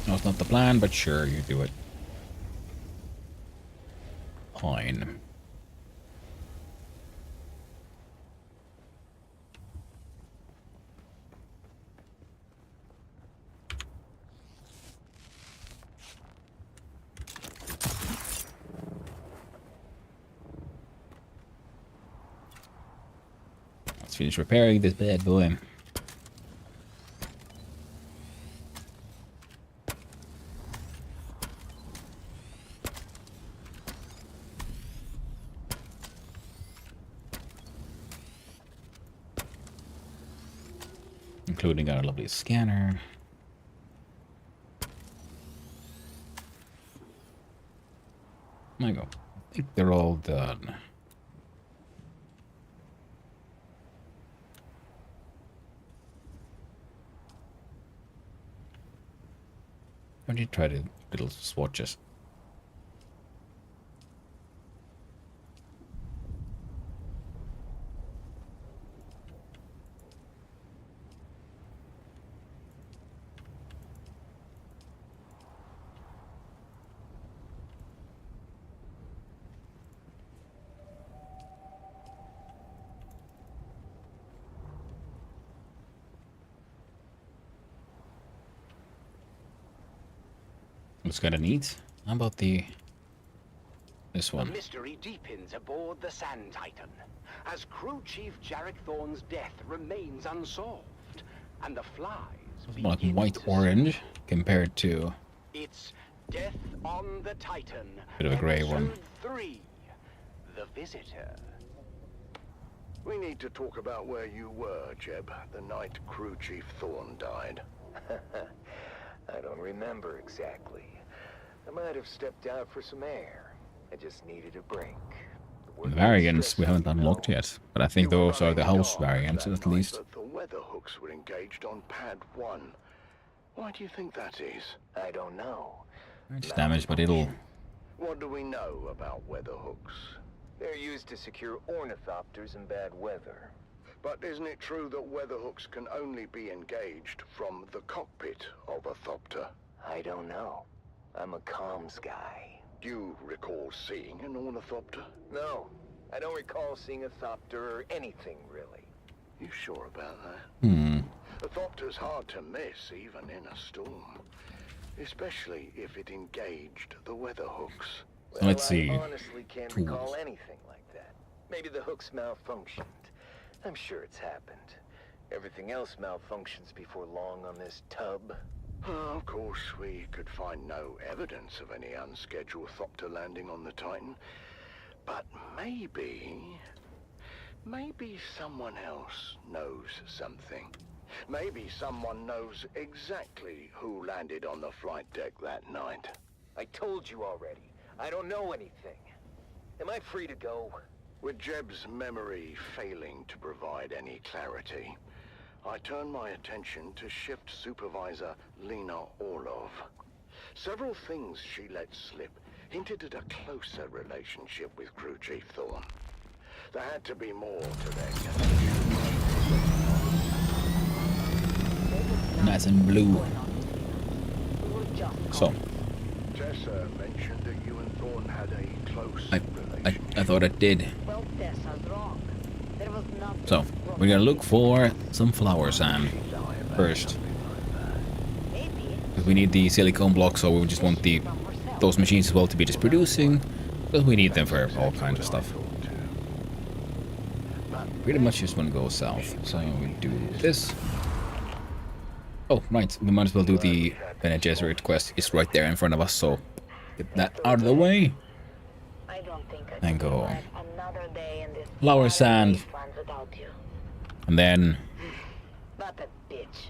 No, it's not the plan, but sure, you do it. Fine. Let's finish repairing this bad boy. Including our lovely scanner. There you go. I think they're all done. Why don't you try the little swatches? Looks kind of neat. How about this one? The mystery deepens aboard the Sand Titan, as crew chief Jarek Thorne's death remains unsolved, and the flies Like begin white to orange compared to It's Death on the Titan. Bit of a grey one. Episode 3, The Visitor. We need to talk about where you were, Jeb, the night crew chief Thorne died. I don't remember exactly. I might have stepped out for some air. I just needed a break. the variants we haven't unlocked yet, but I think those are the house variants at least. But the weather hooks were engaged on pad 1. Why do you think that is? I don't know. It's damaged, but it'll... What do we know about weather hooks? They're used to secure ornithopters in bad weather. But isn't it true that weather hooks can only be engaged from the cockpit of a thopter? I don't know. I'm a comms guy. Do you recall seeing an ornithopter? No, I don't recall seeing a thopter or anything really. You sure about that? A thopter's hard to miss even in a storm. Especially if it engaged the weather hooks. Well, Let's see. I honestly can't recall anything like that. Maybe the hooks malfunctioned. I'm sure it's happened. Everything else malfunctions before long on this tub. Of course, we could find no evidence of any unscheduled thopter landing on the Titan. But maybe someone else knows something. Maybe someone knows exactly who landed on the flight deck that night. I told you already. I don't know anything. Am I free to go? With Jeb's memory failing to provide any clarity, I turn my attention to Shift Supervisor Lena Orlov. Several things she let slip hinted at a closer relationship with Crew Chief Thorne. There had to be more to their connection. Nice and blue. So, Tessa mentioned that you and Thorn had a close relationship. I thought it did. Well, Tessa's wrong. There was nothing. So, we're gonna look for some flower sand first. Maybe. Because we need the silicone blocks, so we just want those machines as well to be just producing. Because we need them for all kinds of stuff. Pretty much just want to go south. So we'll do this. Oh, right. We might as well do the Bene Gesserit quest. It's right there in front of us, so get that out of the way. I don't think I And can go. survive another day in this Flower sand. wasteland without you. And then What a bitch.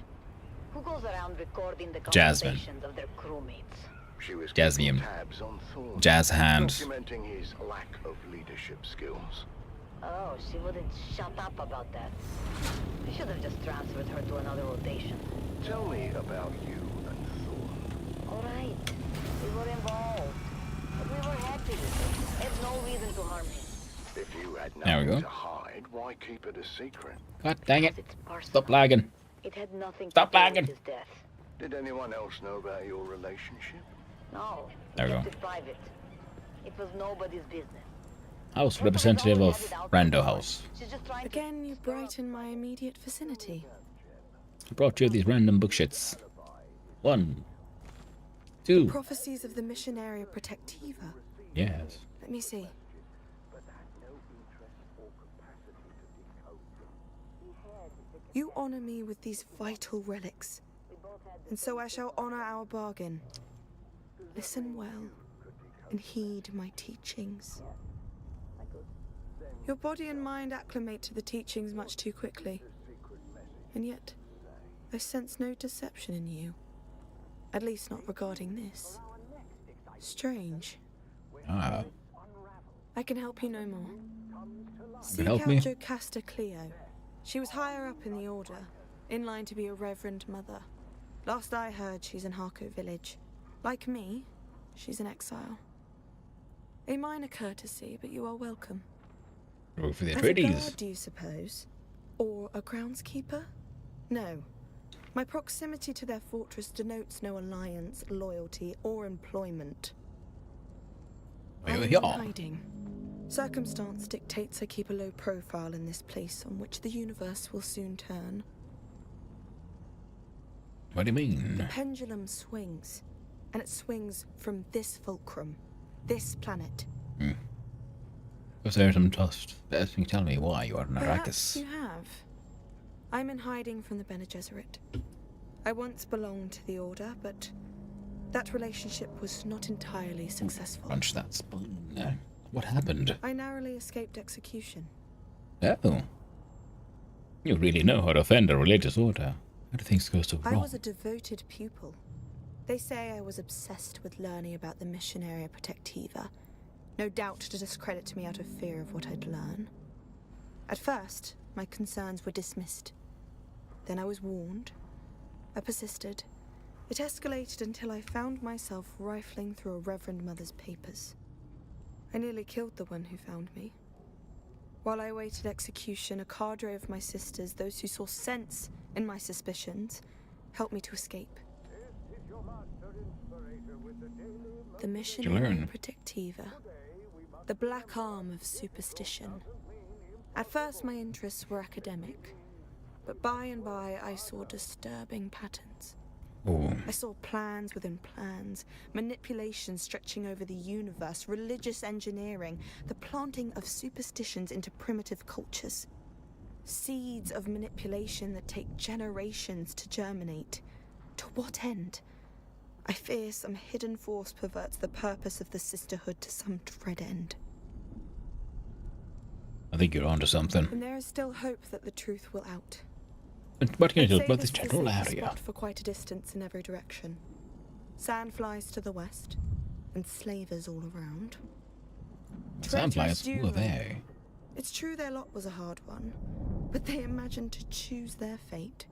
Who goes around recording the Jasmine. conversations of their crewmates? She was Jasmine. keeping tabs on Thorn, Jazz hands. documenting his lack of leadership skills. Oh, she wouldn't shut up about that. We should have just transferred her to another rotation. Tell me about you and Thorn. All right. We were involved. But we were happy. Had no reason to harm him. If you had There we nothing go. to hide, why keep it a secret? God dang it. It's personal. Stop lagging. It had nothing Stop to do lagging. with his death. Did anyone else know about your relationship? No. There we kept go. it private. It was nobody's business. House representative of Rando House. She's just trying Again, you brighten my immediate vicinity. I brought you these random book shits. 1, 2. Prophecies of the Missionaria Protectiva. Yes. Let me see. You honor me with these vital relics, and so I shall honor our bargain. Listen well, and heed my teachings. Your body and mind acclimate to the teachings much too quickly, and yet I sense no deception in you. At least not regarding this. Strange. Ah. I can help you no more. Seek help out me? Jocasta Cleo. She was higher up in the order, in line to be a reverend mother. Last I heard, she's in Harco village. Like me, she's in exile. A minor courtesy, but you are welcome. Go for the As a Atreides. guard, do you suppose? Or a groundskeeper? No. My proximity to their fortress denotes no alliance, loyalty, or employment. Well, I am yeah. in hiding. Circumstance dictates I keep a low profile in this place on which the universe will soon turn. What do you mean? The pendulum swings, and it swings from this fulcrum, this planet. Was there some trust? Can you tell me why you are an Perhaps Arrakis? you have. I'm in hiding from the Bene Gesserit. I once belonged to the Order, but that relationship was not entirely successful. Crunch that spoon. What happened? I narrowly escaped execution. Oh. You really know how to offend a religious order. How do things go so I wrong? was a devoted pupil. They say I was obsessed with learning about the Missionaria Protectiva. No doubt to discredit me out of fear of what I'd learn. At first, my concerns were dismissed. Then I was warned. I persisted. It escalated until I found myself rifling through a Reverend Mother's papers. I nearly killed the one who found me. While I awaited execution, a cadre of my sisters, those who saw sense in my suspicions, helped me to escape. The Missionaria Protectiva. The black arm of superstition. At first my interests were academic, but by and by I saw disturbing patterns. Oh. I saw plans within plans, manipulation stretching over the universe, religious engineering, the planting of superstitions into primitive cultures. Seeds of manipulation that take generations to germinate. To what end? I fear some hidden force perverts the purpose of the sisterhood to some dread end. I think you're onto something. And there is still hope that the truth will out. What can you I'd do say about this is a general safe area? spot for quite a distance in every direction. Sand flies to the west, and slavers all around. Sandflies, Treacherous who are duo. they? It's true their lot was a hard one, but they imagined to choose their fate.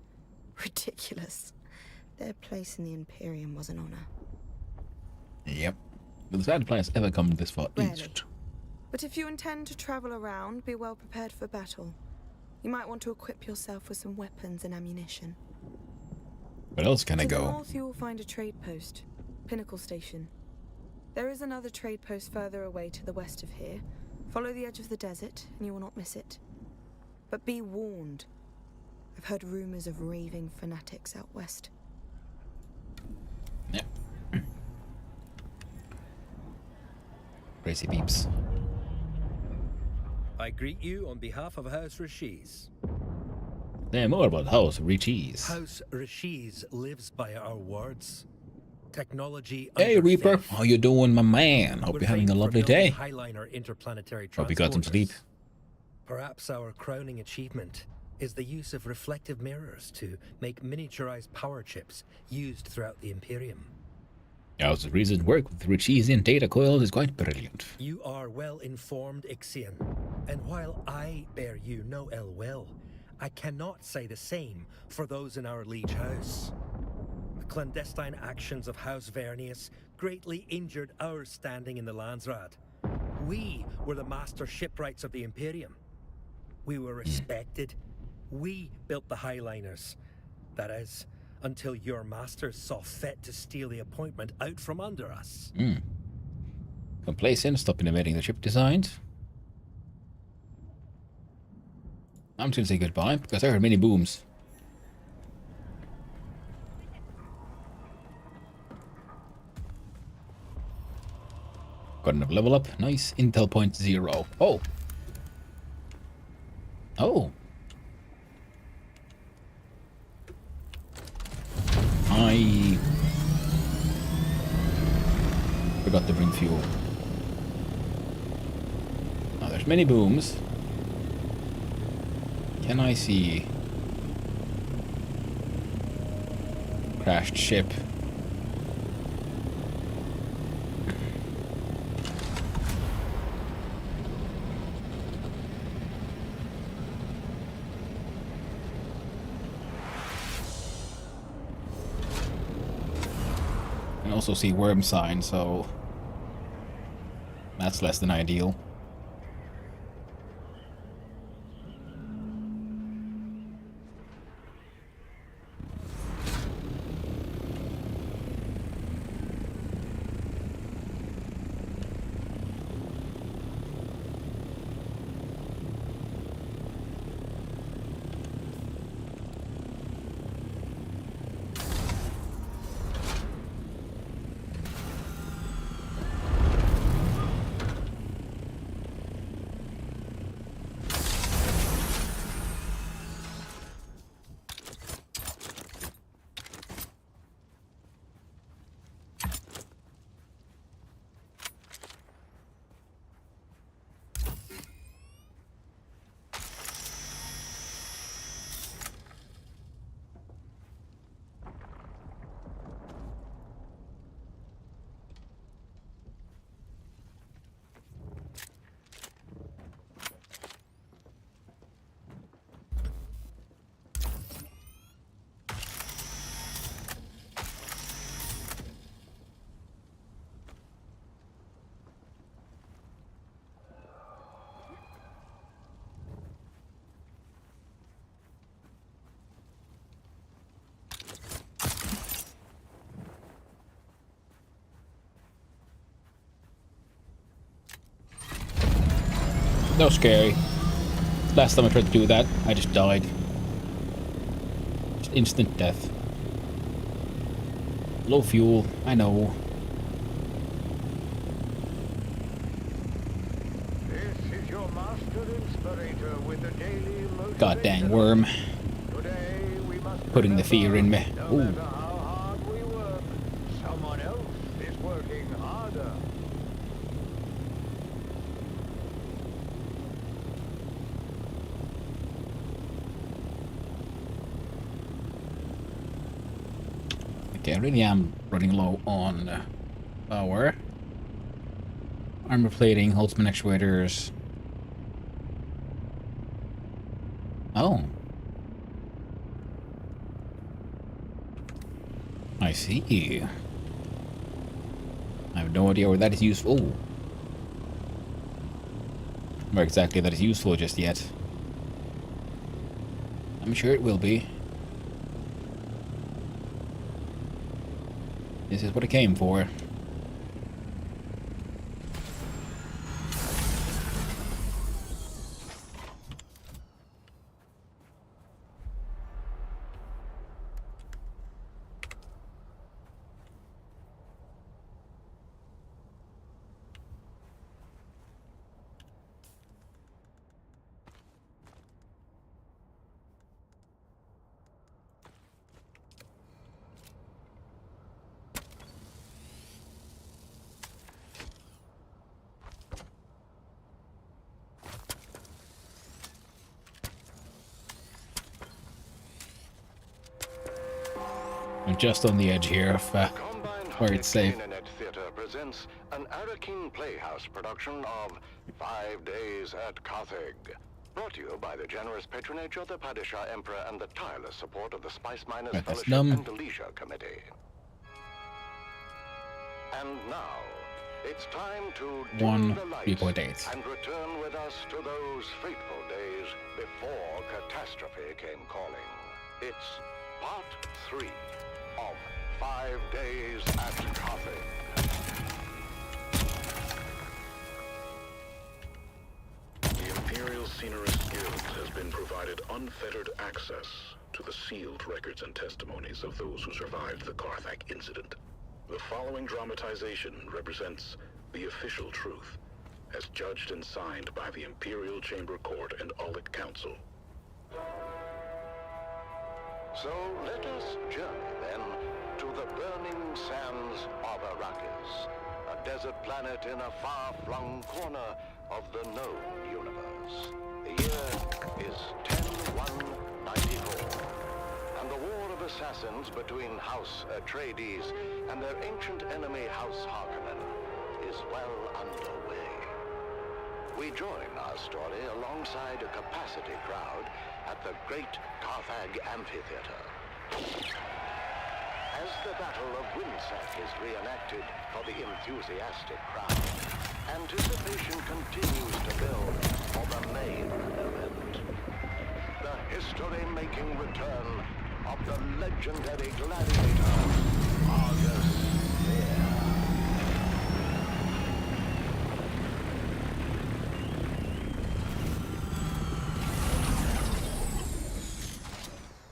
Ridiculous. Their place in the Imperium was an honor. Yep. Will the Sandflies ever come this far Rarely. east? But if you intend to travel around, be well prepared for battle. You might want to equip yourself with some weapons and ammunition. Where else can I To the go? north you will find a trade post, Pinnacle Station. There is another trade post further away to the west of here. Follow the edge of the desert, and you will not miss it. But be warned. I've heard rumors of raving fanatics out west. Yeah. Crazy peeps. I greet you on behalf of House Rashiz. Yeah, more about House Rashiz. House Rashiz lives by our words. Technology. Hey Reaper, faith. how you doing, my man? Hope you're having a lovely day. Highliner interplanetary Hope you got some sleep. Perhaps our crowning achievement is the use of reflective mirrors to make miniaturized power chips used throughout the Imperium. House's recent work with Rashizian data coils is quite brilliant. You are well informed, Ixion, and while I bear you no ill will, I cannot say the same for those in our liege house. The clandestine actions of House Vernius greatly injured our standing in the Landsraad. We were the master shipwrights of the Imperium. We were respected. We built the Highliners. That is, until your masters saw fit to steal the appointment out from under us. Complacent, stop innovating the ship designs. I'm just gonna say goodbye because I heard many booms. Got another level up. Nice. Intel point 0. Oh. Oh. I forgot to bring fuel. Now there's many booms. Can I see crashed ship? I can also see worm sign, so that's less than ideal. That was scary. Last time I tried to do that, I just died. Just instant death. Low fuel, I know. This is your master inspirator with the daily motivation. God dang worm. Today we must Putting the fear in me. no Ooh. matter how hard we work, someone else is working harder. Okay, I really am running low on power. Armor plating, Holtzman actuators. Oh. I see. I have no idea where that is useful. Where exactly that is useful just yet. I'm sure it will be. This is what I came for. I'm just on the edge here of where it's safe. Community Theater presents an Arakeen Playhouse production of 5 Days at Carthage. Brought to you by the generous patronage of the Padishah Emperor and the tireless support of the Spice Miners Right, that's Fellowship dumb. and the Leisure Committee. And now, it's time to dim the lights 1:3.8. and return with us to those fateful days before catastrophe came calling. It's part 3 of 5 Days at Carthage. The Imperial Scenarist Guild has been provided unfettered access to the sealed records and testimonies of those who survived the Carthage incident. The following dramatization represents the official truth, as judged and signed by the Imperial Chamber Court and Aulic Council. So let us journey then to the burning sands of Arrakis, a desert planet in a far-flung corner of the known universe. The year is 10-1-94, and the war of assassins between House Atreides and their ancient enemy House Harkonnen is well underway. We join our story alongside a capacity crowd at the Great Carthage Amphitheater. As the Battle of Windsec is reenacted for the enthusiastic crowd, anticipation continues to build for the main event. The history-making return of the legendary gladiator, Argus Fear.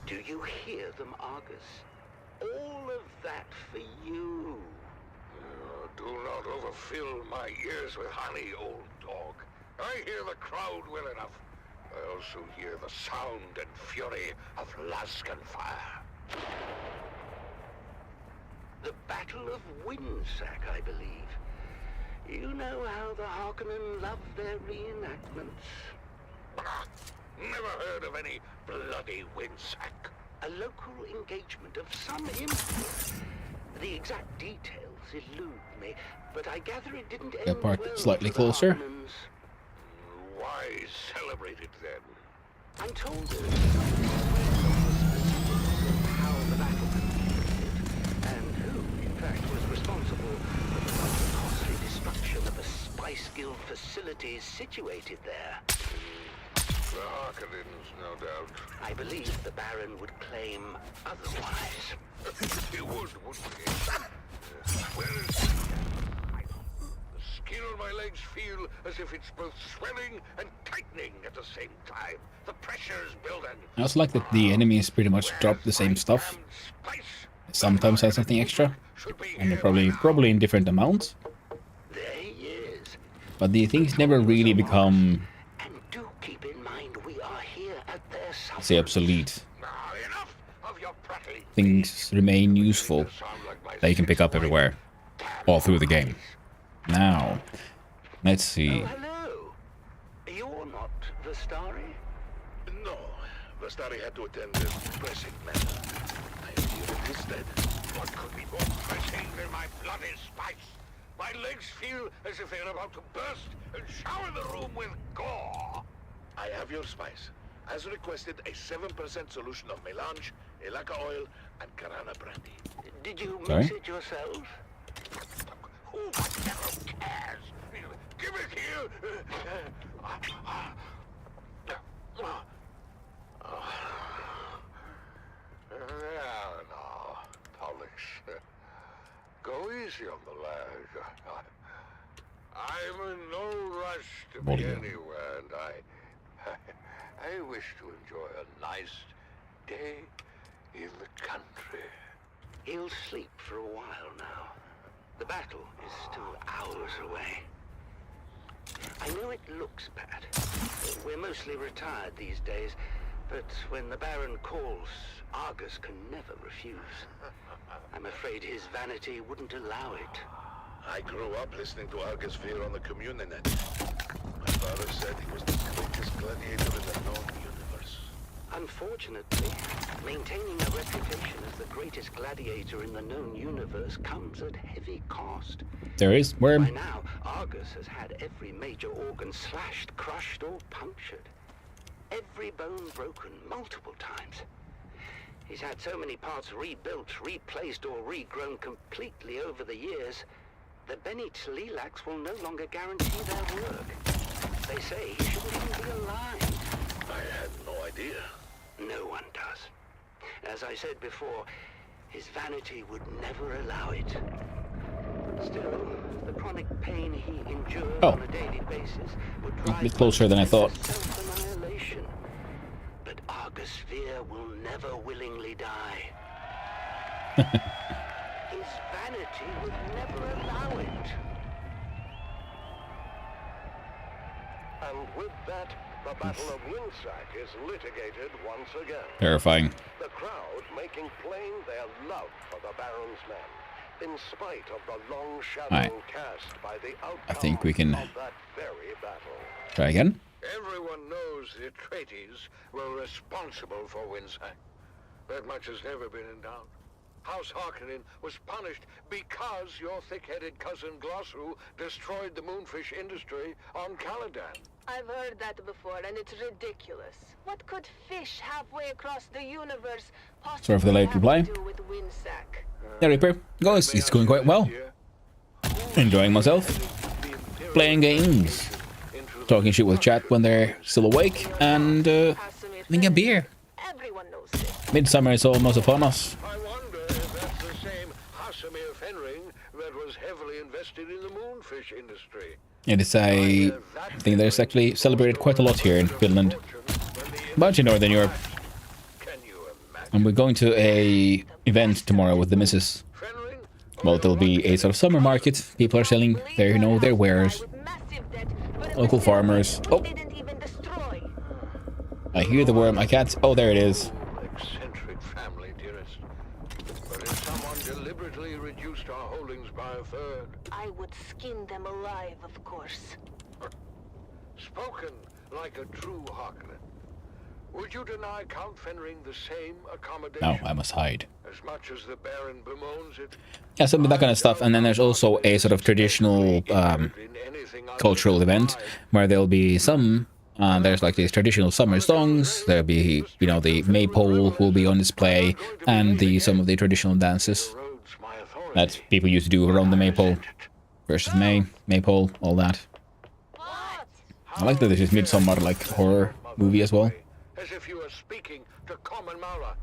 Do you hear them, Argus? All of that for you. Do not overfill my ears with honey, old dog. I hear the crowd well enough. I also hear the sound and fury of Laskan fire. The Battle of Windsec, I believe. You know how the Harkonnen love their reenactments. Bah! Never heard of any bloody Windsec. A local engagement of some import. The exact details elude me, but I gather it didn't end That part well slightly for the closer. Harkonnens. Why celebrate it then? I'm told there's some of how the battle concluded, and who, in fact, was responsible for the rather costly destruction of the Spice Guild facilities situated there. The Harkonnens, no doubt. I believe the Baron would claim otherwise. He would, wouldn't he? Where is he? The skin on my legs feel as if it's both swelling and tightening at the same time. The pressure's building. I also like that the enemies pretty much drop the same stuff. Sometimes has something extra, and they're probably in different amounts. There he is. But the things never really become, And do keep in mind we are here at their summit. say, obsolete. Enough of your prattling. Things remain useful that you can pick up everywhere, all through the game. Now, let's see. Oh, hello. You're not Vestari? No, Vestari had to attend this pressing matter. I am here in his stead. What could be more pressing than my bloody spice? My legs feel as if they're about to burst and shower the room with gore. I have your spice. As requested, a 7% solution of melange, elaka oil, and Karana brandy. Did you Sorry? mix it yourself? Who never cares? Give it here! Now, Pollux. Go easy on the lad. I'm in no rush to be Volume. anywhere, and I wish to enjoy a nice day in the country. He'll sleep for a while now. The battle is still hours away. I know it looks bad. We're mostly retired these days, but when the Baron calls, Argus can never refuse. I'm afraid his vanity wouldn't allow it. I grew up listening to Argus Fear on the Communinet. My father said he was the greatest gladiator in the known universe. Unfortunately, maintaining a reputation as the greatest gladiator in the known universe comes at heavy cost. There is worm. By now, Argus has had every major organ slashed, crushed, or punctured. Every bone broken multiple times. He's had so many parts rebuilt, replaced, or regrown completely over the years that Benny Tlilax will no longer guarantee their work. They say he shouldn't even be alive. I had no idea. No one does. As I said before, his vanity would never allow it. Still, the chronic pain he endured on a daily basis would drive a bit closer than I thought. self-annihilation. But Argus Fear will never willingly die. His vanity would never allow it. And with that, the Battle of Winsack is litigated once again. Terrifying. The crowd making plain their love for the Baron's men, in spite of the long shadow cast by the outcome I think we can of that very battle. try again. Everyone knows the Atreides were responsible for Winsack. That much has never been in doubt. House Harkonnen was punished because your thick-headed cousin Glossu destroyed the moonfish industry on Caladan. I've heard that before, and it's ridiculous. What could fish halfway across the universe Sorry for the late reply. do with Winsack? Yeah, Reaper. Guys, it's going quite well. Enjoying myself. Playing games. Talking shit with chat when they're still awake. And having a beer. Everyone knows this. Midsummer is almost upon us. I wonder if that's the same Hasamir Fenring that was heavily invested in the moonfish industry. It is a thing that is actually celebrated quite a lot here in Finland. But in Northern Europe. And we're going to a event tomorrow with the missus. Well, there'll be a sort of summer market. People are selling their, you know, their wares. Local farmers. Oh! I hear the worm. I can't. Oh, there it is. Eccentric family, dearest. But if someone deliberately reduced our holdings by a third... I would skin them alive, of course. Spoken like a true Harkonnen. Would you deny Count Fenring the same accommodation? No, I must hide. As much as the Baron bemoans it? Yeah, some of that kind of stuff. And then there's also a sort of traditional cultural event where there'll be some... there's like these traditional summer songs. There'll be, you know, the maypole will be on display, and some of the traditional dances that people used to do around the maypole. Versus maypole, all that. I like that this is Midsommar, like horror movie as well. As if you were speaking to common Mara.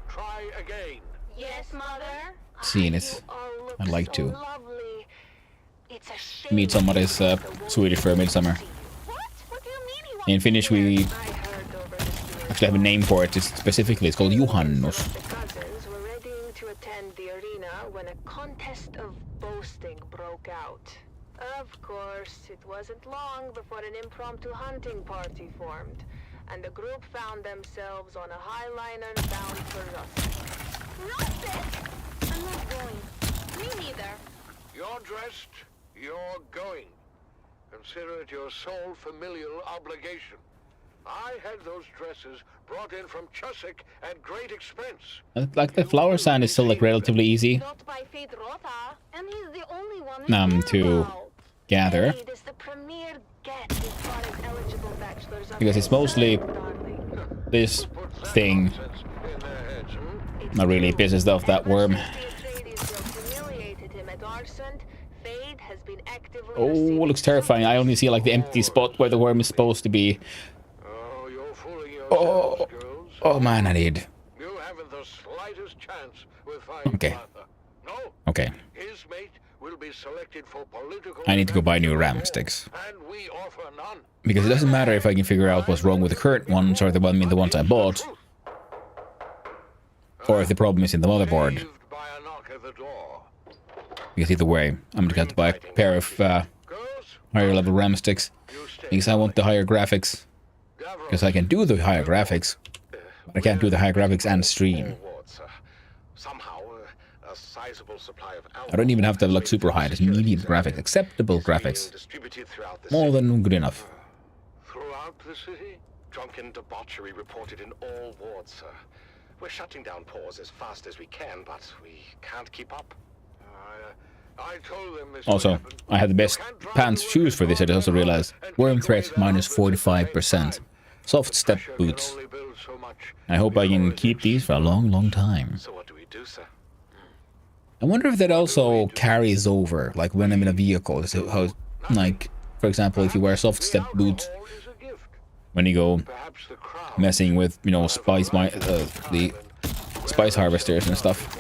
Try again. Yes, Mother. Seeing it, I'd like to. Midsommar is Swedish for midsummer. In Finnish, we actually have a name for it. Specifically, it's called Juhannus. The cousins were readying to attend the arena when a contest of boasting broke out. Of course, it wasn't long before an impromptu hunting party formed, and the group found themselves on a highliner bound for Russet. Russet! I'm not going. Me neither. You're dressed, you're going. Consider it your sole familial obligation. I had those dresses brought in from Chusik at great expense. Like the flower sign is still like relatively easy Not by Fate Rotha, and he's the only one to gather, Fate is the premier get as far as eligible bachelors are because it's mostly this thing that really pisses off that worm. humiliated him at Arsent. Fate has been actively Oh, looks terrifying. I only see like the empty spot where the worm is supposed to be. Oh, you're fooling yourselves, girls. Oh man, I need. You haven't the slightest chance with fighting Okay. Arthur. No. Okay. His mate will be selected for political... I need to go buy new ram sticks. And we offer none. Because it doesn't matter if I can figure out what's wrong with the current ones or the ones I bought, or if the problem is in the motherboard. By a knock at the door. Because either way, I'm gonna have to buy a pair of higher level RAM sticks. Because I want the higher graphics. Because I can do the higher graphics, but I can't do the higher graphics and stream. Somehow, a sizable supply of I don't even have to look super high, just medium graphics, acceptable graphics. distributed throughout the More city. than good enough. Throughout the city? Drunken debauchery reported in all wards, sir. We're shutting down Paws as fast as we can, but we can't keep up. I told them this Also, I had the best pants shoes for this, I also realized. Worm threat minus 45%. Soft step boots. I hope I can keep these for a long, long time. So what do we do, sir? I wonder if that also carries over, like when I'm in a vehicle. So how, like, for example, if you wear soft step boots when you go messing with, you know, the spice harvesters and stuff.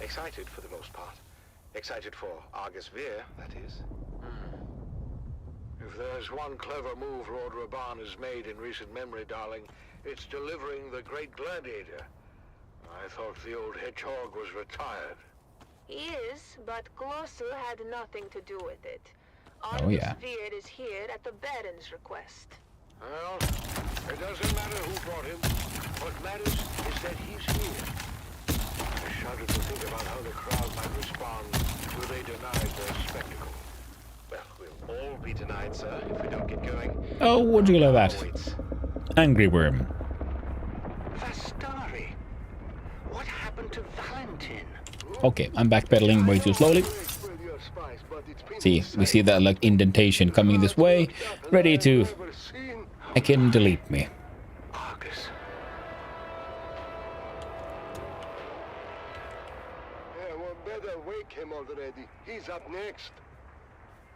Excited for the most part. Excited for Argus Veer, that is. If there's one clever move Lord Raban has made in recent memory, darling, it's delivering the Great Gladiator. I thought the old hedgehog was retired. He is, but Glossu had nothing to do with it. Oh yeah. Veer is here at the Baron's request. Well, it doesn't matter who brought him. What matters is that he's here. I shudder to think about how the crowd might respond to they denied their spectacle. Well, we'll all be denied, sir, if we don't get going. Oh, would you love that? Angry Worm. Vastari. What happened to Valentin? Okay, I'm backpedaling way too slowly. See, we see that like indentation coming this way, ready to... I can delete me. Argus. Yeah, well, better wake him already. He's up next.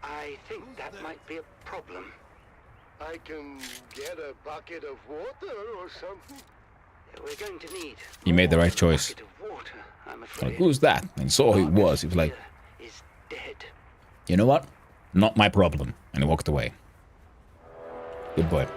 I think that might be a problem. I can get a bucket of water or something. We're going to need... He made the right choice. Water, I'm afraid. Like, who's that? And saw who it was. He was like, is dead. You know what? Not my problem. And he walked away. Good boy.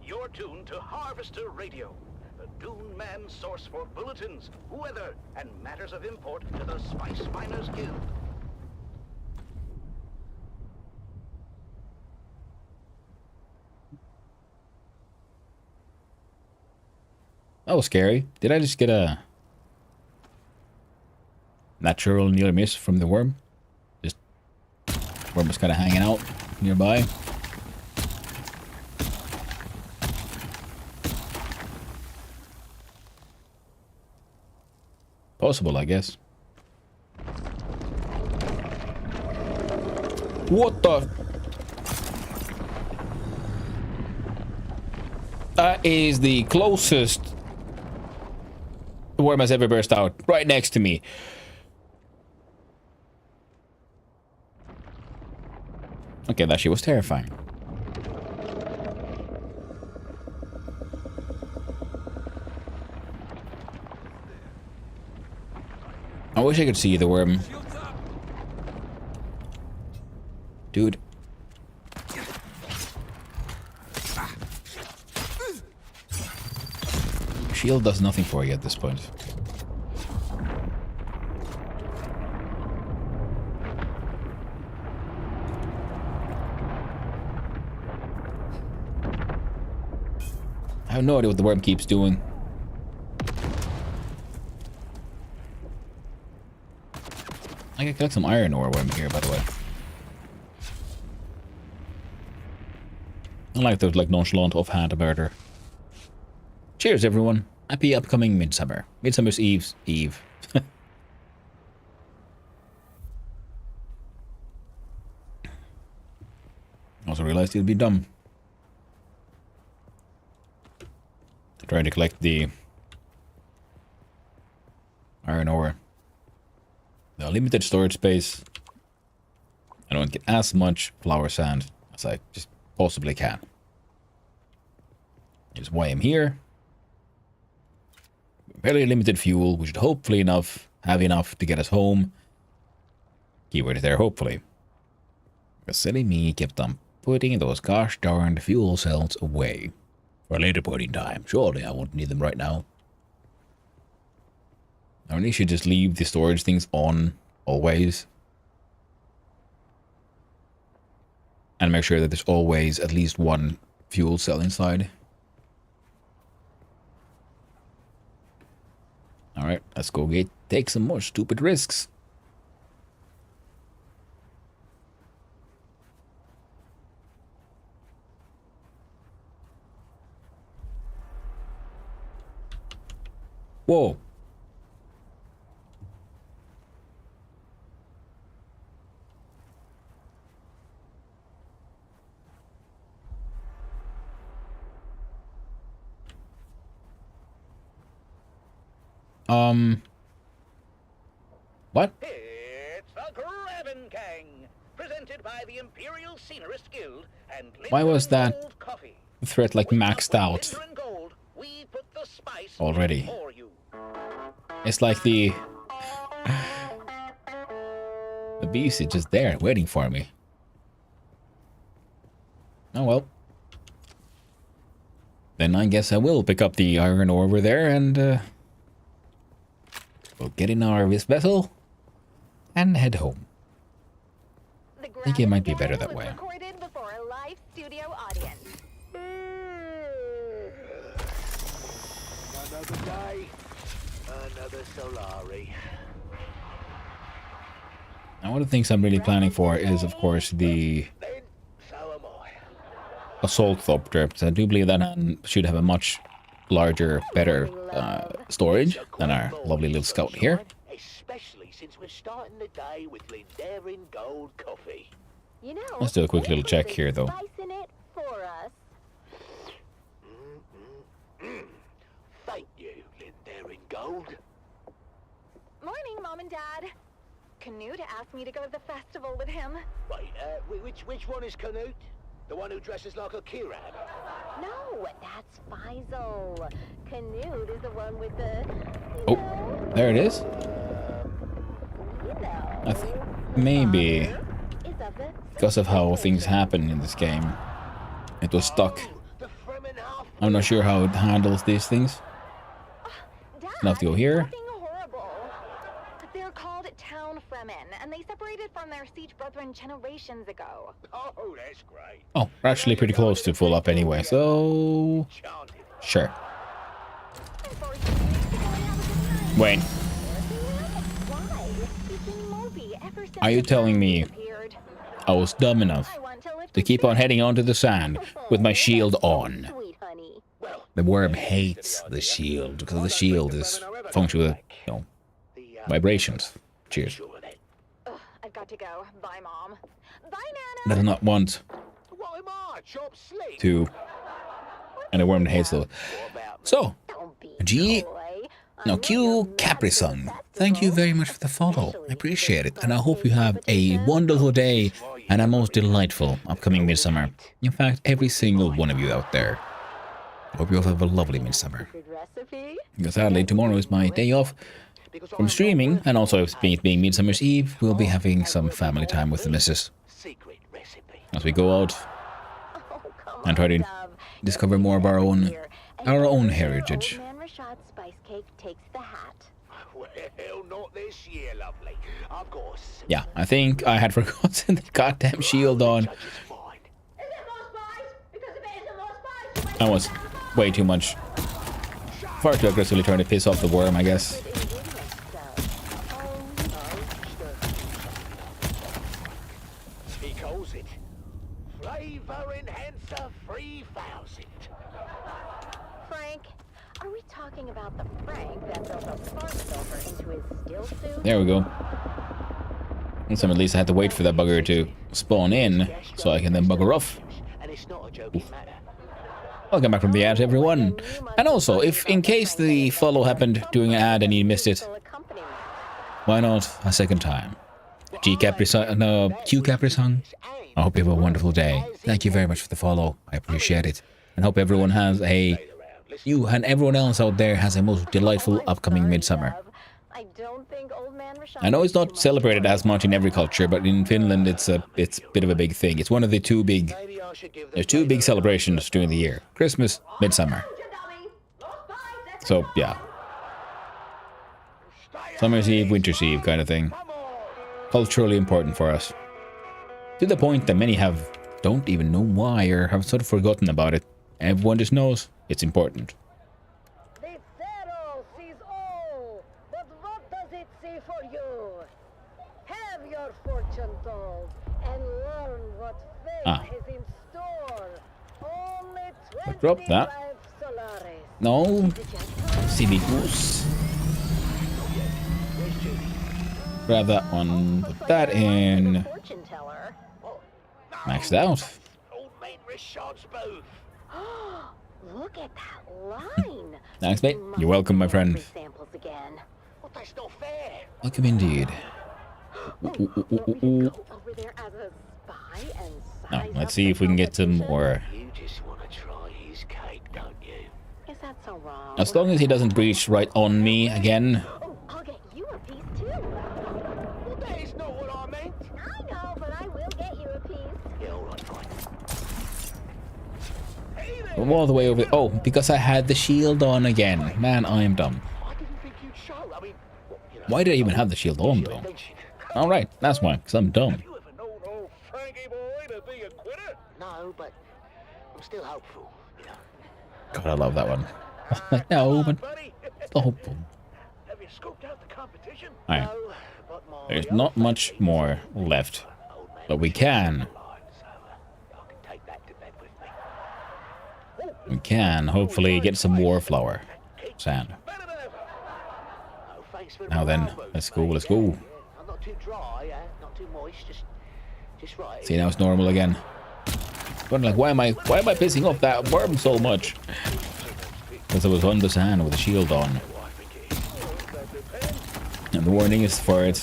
You're tuned to Harvester Radio, the Dune Man source for bulletins, weather, and matters of import to the Spice Miners Guild. That was scary. Did I just get a natural near miss from the worm? Just worm was kind of hanging out nearby. Possible, I guess. What the? That is the closest the worm has ever burst out. Right next to me. Okay, that shit was terrifying. I wish I could see the worm. Dude. Shield does nothing for you at this point. I have no idea what the worm keeps doing. I can collect some iron ore while I'm here, by the way. I like those like nonchalant offhand murder. Cheers, everyone. Happy upcoming Midsummer. Midsummer's Eve. Also realized it'd be dumb. Trying to collect the iron ore. The limited storage space. I don't get as much flower sand as I just possibly can. Is why I'm here. Very limited fuel. We should hopefully have enough to get us home. Keyword there, hopefully. Because silly me kept on putting those gosh darned fuel cells away. For a later point in time. Surely I won't need them right now. I really should just leave the storage things on always. And make sure that there's always at least one fuel cell inside. Alright, let's go take some more stupid risks. Whoa. What? It's the Graven King, presented by the Imperial Scenarist Guild and Why was that Gold Coffee. threat like maxed out Glitter and gold, we put the spice already? for you. It's like the beast is just there waiting for me. Oh well. Then I guess I will pick up the iron ore over there and we'll get in our vessel and head home. I think it might be better that way. Recorded before a live studio audience. Another day, another Solari. Now one of the things I'm really planning for is of course the assault thopter. I do believe that one should have a much larger, better storage than our lovely little scout here. Especially since we're starting the day with Lindarian Gold Coffee. You know, Let's do a quick little check here though. spicing it for us. Thank you, Lindarian Gold. Morning, Mom and Dad. Canute asked me to go to the festival with him. Wait, which one is Canute? The one who dresses like a Kirab? No, that's Faisal. Canute is the one with the... Oh, there it is. I think maybe because of how things happen in this game, it was stuck. I'm not sure how it handles these things. Now to go here. They're called Town Fremen, and they separated from their siege brethren generations ago. Oh, that's great. Oh, we're actually pretty close to full up anyway, so... Sure. Wait. Are you telling me I was dumb enough to keep on heading onto the sand with my shield on? The worm hates the shield because the shield is functional with, you know, vibrations. Cheers. I've got to go. Bye, Mom. Bye, Nana. Does not want to, and a worm that hates those. So, Q Capri-sun, thank you very much for the follow. I appreciate it, and I hope you have a wonderful day and a most delightful upcoming midsummer. In fact, every single one of you out there. I hope you all have a lovely midsummer. Because sadly, tomorrow is my day off from streaming, and also it being Midsummer's Eve, we'll be having some family time with the missus as we go out and try to discover more of our own heritage. Well, not this year, lovely. I've got Yeah, I think I had forgotten the goddamn shield on. That was way too much. Far too aggressively trying to piss off the worm, I guess. He calls it Flavor Enhancer 3000. Frank, are we talking about the Frank that built a spark silver into his still suit? There we go. And so at least I had to wait for that bugger to spawn in so I can then bugger off. And it's not a joking matter. Welcome back from the ad, everyone. And also, if in case the follow happened during an ad and you missed it, why not a second time? Q Capri-sun, I hope you have a wonderful day. Thank you very much for the follow. I appreciate it. And hope everyone has you and everyone else out there has a most delightful upcoming midsummer. I know it's not celebrated as much in every culture, but in Finland it's a bit of a big thing. It's one of the there's two big celebrations during the year. Christmas, midsummer. So, yeah. Summer's Eve, Winter's Eve kind of thing. Culturally important for us. To the point that many don't even know why or have sort of forgotten about it. Everyone just knows it's important. The Pharaoh sees all, but what does it see for you? Have your fortune told and learn what fate is in store. Only 25 drop that. Solaris. No. Silly goose. Grab that one. Put that in. Maxed out. Look at that line. Thanks, mate. You're welcome, my friend. Samples again. Well, that's not fair. Welcome indeed. Over there as a spy and Now, let's see if we can get some more. You just want to try his cake, don't you? Is that so wrong? As long as he doesn't breach right on me again. Oh, I'll get you a piece too. Well, that is not what I meant. I know, but I will get you a piece. Yeah, all right, fine. I'm all the way over. Oh, because I had the shield on again. Man, I am dumb. I didn't think you'd show. I mean, well, you know, Why did I even have the shield on, though? Alright, that's why, because I'm dumb. you ever known old Frankie boy to be a quitter? No, but I'm still hopeful, you know. God, I love that one. No, but still hopeful. Have you scoped out the competition? Alright. There's not much more left. But we can. We can hopefully get some more flower. Sand. Now then, let's go, let's go. I'm not too dry, not too moist, just right. See, now it's normal again. But like, why am I pissing off that worm so much? Because I was on the sand with a shield on. And the warning is for it.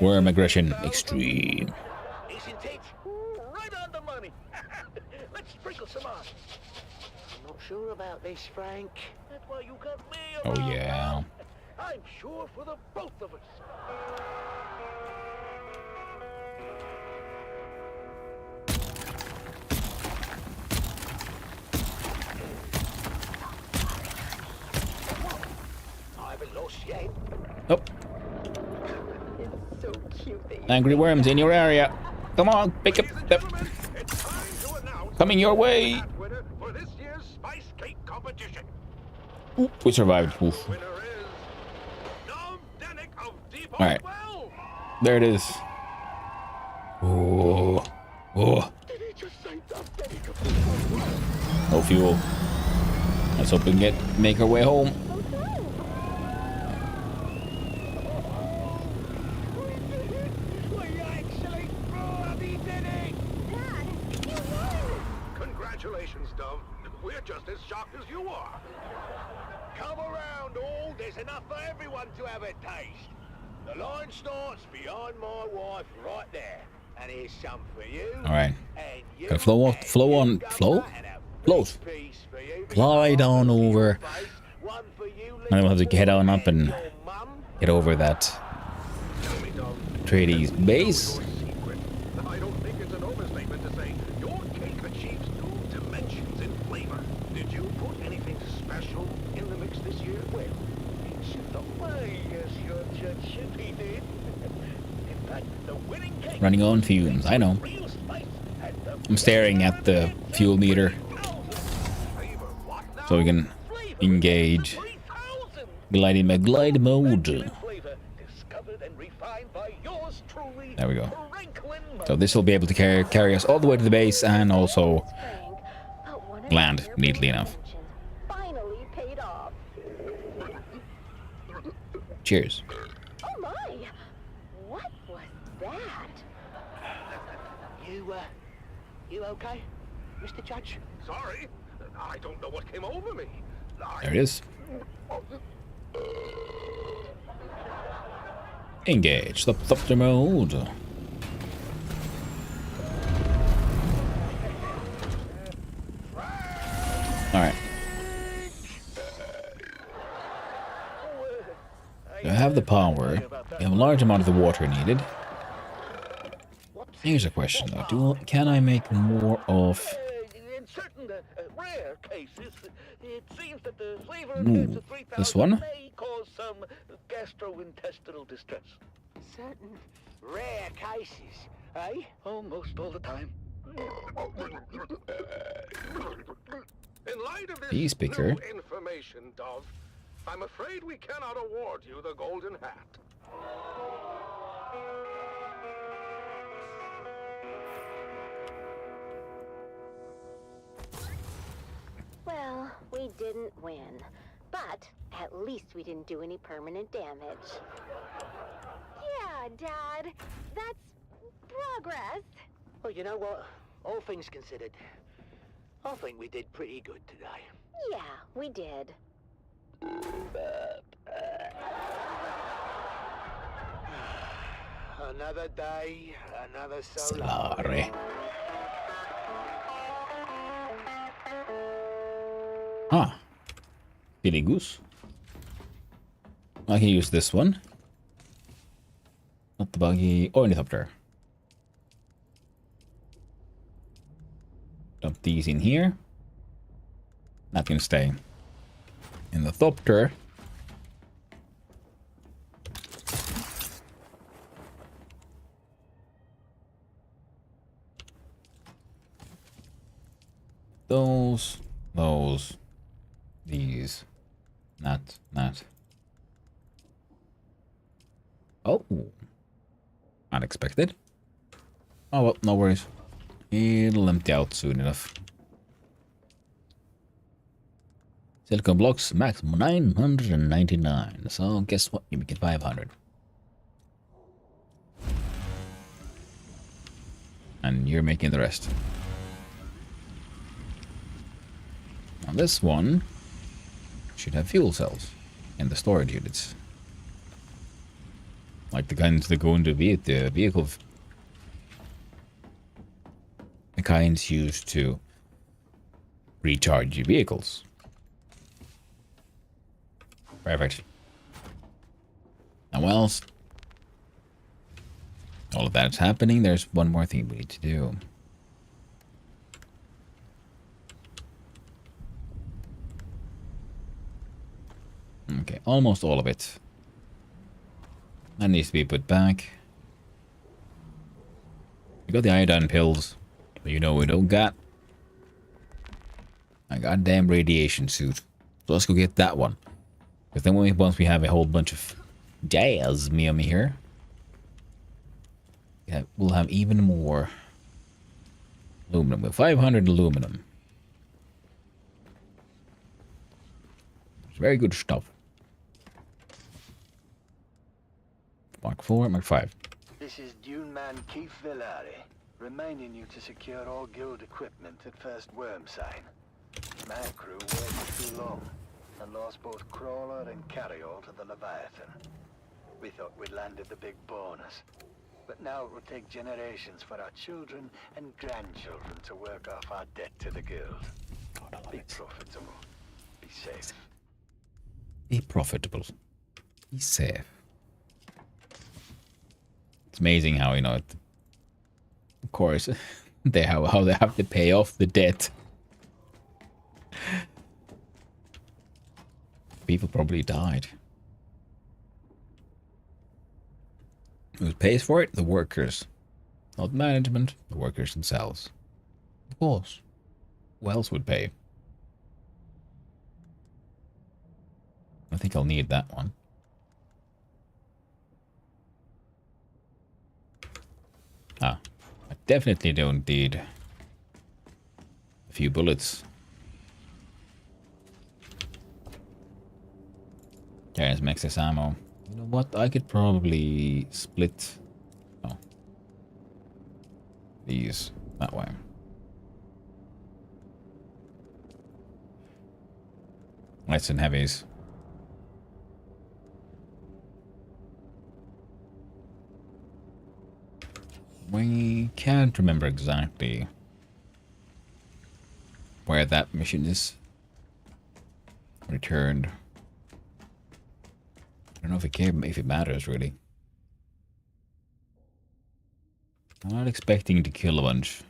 Worm aggression extreme. Isn't it? Right on the money. Let's sprinkle some on. I'm not sure about this, Frank. That's why you got me. Oh yeah. I'm sure for the both of us. I haven't lost yet. Oh. It's so cute that you Angry worms in your area. Come on, pick up. Coming your way. Winner for this year's Spice Cake competition. We survived. Oof. Alright. There it is. Oh. Oh. No fuel. Let's hope we can make our way home. Congratulations, Dove. We're just as shocked as you are. Come around, all. There's enough for everyone to have a taste. The line starts beyond my wife right there. And here's some for you. Alright. Gotta float. Glide on over. And then we'll have to head on up and get over that Atreides base. I don't think it's an overstatement to say your cake achieves new dimensions in flavor. Did you put anything special in the mix this year? Well, it's the way, yes, your judge should be did. In fact, the winning cake Running on fumes, I know. I'm staring at the fuel meter so we can engage. Gliding my glide mode. There we go. So this will be able to carry us all the way to the base and also land neatly enough. finally paid off. Cheers. Oh my! What was that? You okay, Mr. Judge? Sorry, I don't know what came over me. There it is. Engage. Stop the mode. Alright. I have the power. We have a large amount of the water needed. Here's a question though. Can I make more of In certain rare cases, it seems that the flavor Ooh, of Cancer 3000 this one? may cause some gastrointestinal distress. Certain rare cases, eh? Almost all the time. In light of this Bee speaker. new information, Dove, I'm afraid we cannot award you the Golden Hat. Well, we didn't win. But at least we didn't do any permanent damage. Yeah, Dad. That's progress. Well, you know what? All things considered, I think we did pretty good today. Yeah, we did. Another day, another solar. Solare. Ah. Billy Goose. I can use this one. Not the buggy. Ornithopter. Dump these in here. That can stay in the Thopter. Those, these, not. Oh, unexpected. Oh well, no worries. It'll empty out soon enough. Silicon blocks max 999. So guess what? You make it 500. And you're making the rest. Now this one should have fuel cells in the storage units. Like the kinds that go into the vehicle. The kinds used to recharge your vehicles. Perfect. Now whilst all of that's happening, there's one more thing we need to do. Okay, almost all of it. That needs to be put back. We got the iodine pills, but you know we don't got a goddamn radiation suit. So let's go get that one. Because then once we have a whole bunch of jazz me here, yeah, we'll have even more aluminum. With 500 aluminum. It's very good stuff. Mark 4, Mark 5. This is Dune Man Keith Villari, reminding you to secure all guild equipment at First Worm Sign. My crew waited too long and lost both Crawler and Carryall to the Leviathan. We thought we'd landed the big bonus, but now it will take generations for our children and grandchildren to work off our debt to the guild. Be profitable. Be safe. Be profitable. Be safe. It's amazing how, you know, of course, how they have to pay off the debt. People probably died. Who pays for it? The workers. Not management, the workers themselves. Of course. Who else would pay? I think I'll need that one. Ah, I definitely don't need a few bullets. There's excess ammo. You know what? I could probably split these that way. Lights and heavies. We can't remember exactly where that mission is returned. I don't know if it matters really. I'm not expecting to kill a bunch.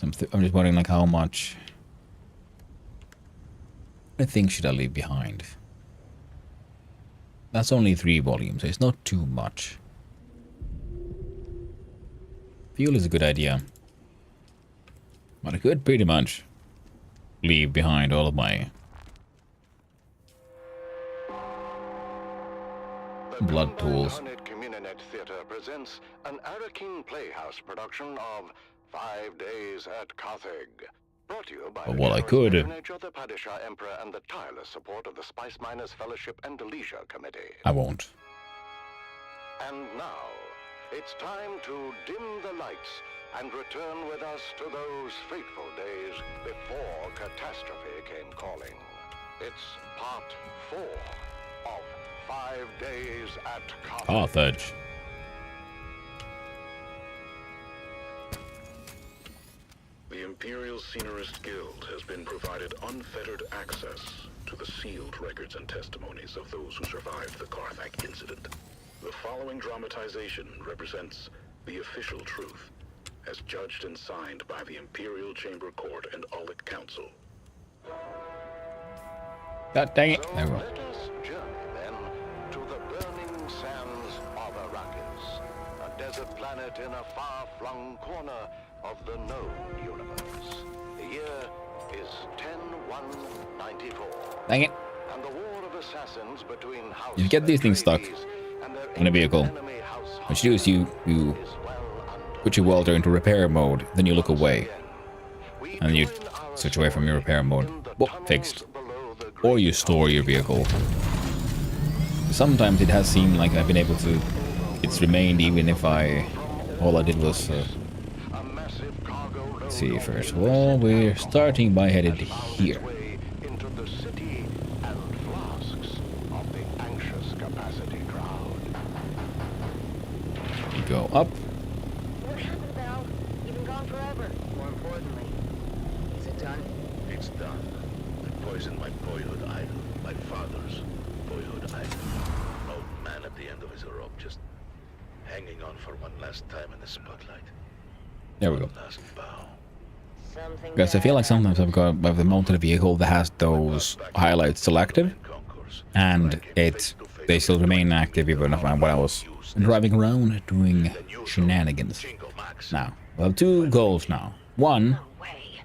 I'm just wondering, like, how much I think should I leave behind? That's only 3 volumes, so it's not too much. Fuel is a good idea. But I could pretty much leave behind all of my blood tools. The Communinet Theater presents an Arakin Playhouse production of 5 Days at Carthage. Brought to you by But what I could patronage of the Padishah Emperor and the tireless support of the Spice Miners Fellowship and Leisure Committee. I won't. And now, it's time to dim the lights and return with us to those fateful days before catastrophe came calling. It's part 4 of 5 Days at Carthage. Carthage. The Imperial Scenarist Guild has been provided unfettered access to the sealed records and testimonies of those who survived the Carthage incident. The following dramatization represents the official truth, as judged and signed by the Imperial Chamber Court and Aulic Council. God dang it. So There we go. let us journey then to the burning sands of Arrakis, a desert planet in a far-flung corner of the known universe. The year is 10-1-94. Dang it. And the war of assassins between House You get these things stuck and their in a vehicle. enemy House What you do is you put your welder into repair mode, then you look away. And you switch away from your repair mode. Whoop, fixed. Or you store your vehicle. Sometimes it has seemed like I've been able to... It's remained even if all I did was... let's see, first of all, we're starting by headed here. into the city and flasks of the anxious capacity crowd. Go up. What happened, Val? You've been gone forever. More importantly, is it done? It's done. I poisoned my boyhood idol. My father's boyhood idol. An old man at the end of his rope, just hanging on for one last time in the spotlight. There we go. Last bow. Something Guys, I feel like sometimes I've the mounted vehicle that has those highlights selected, and they still remain active even if when I was driving around doing shenanigans. Now, we have 2 goals now. 1,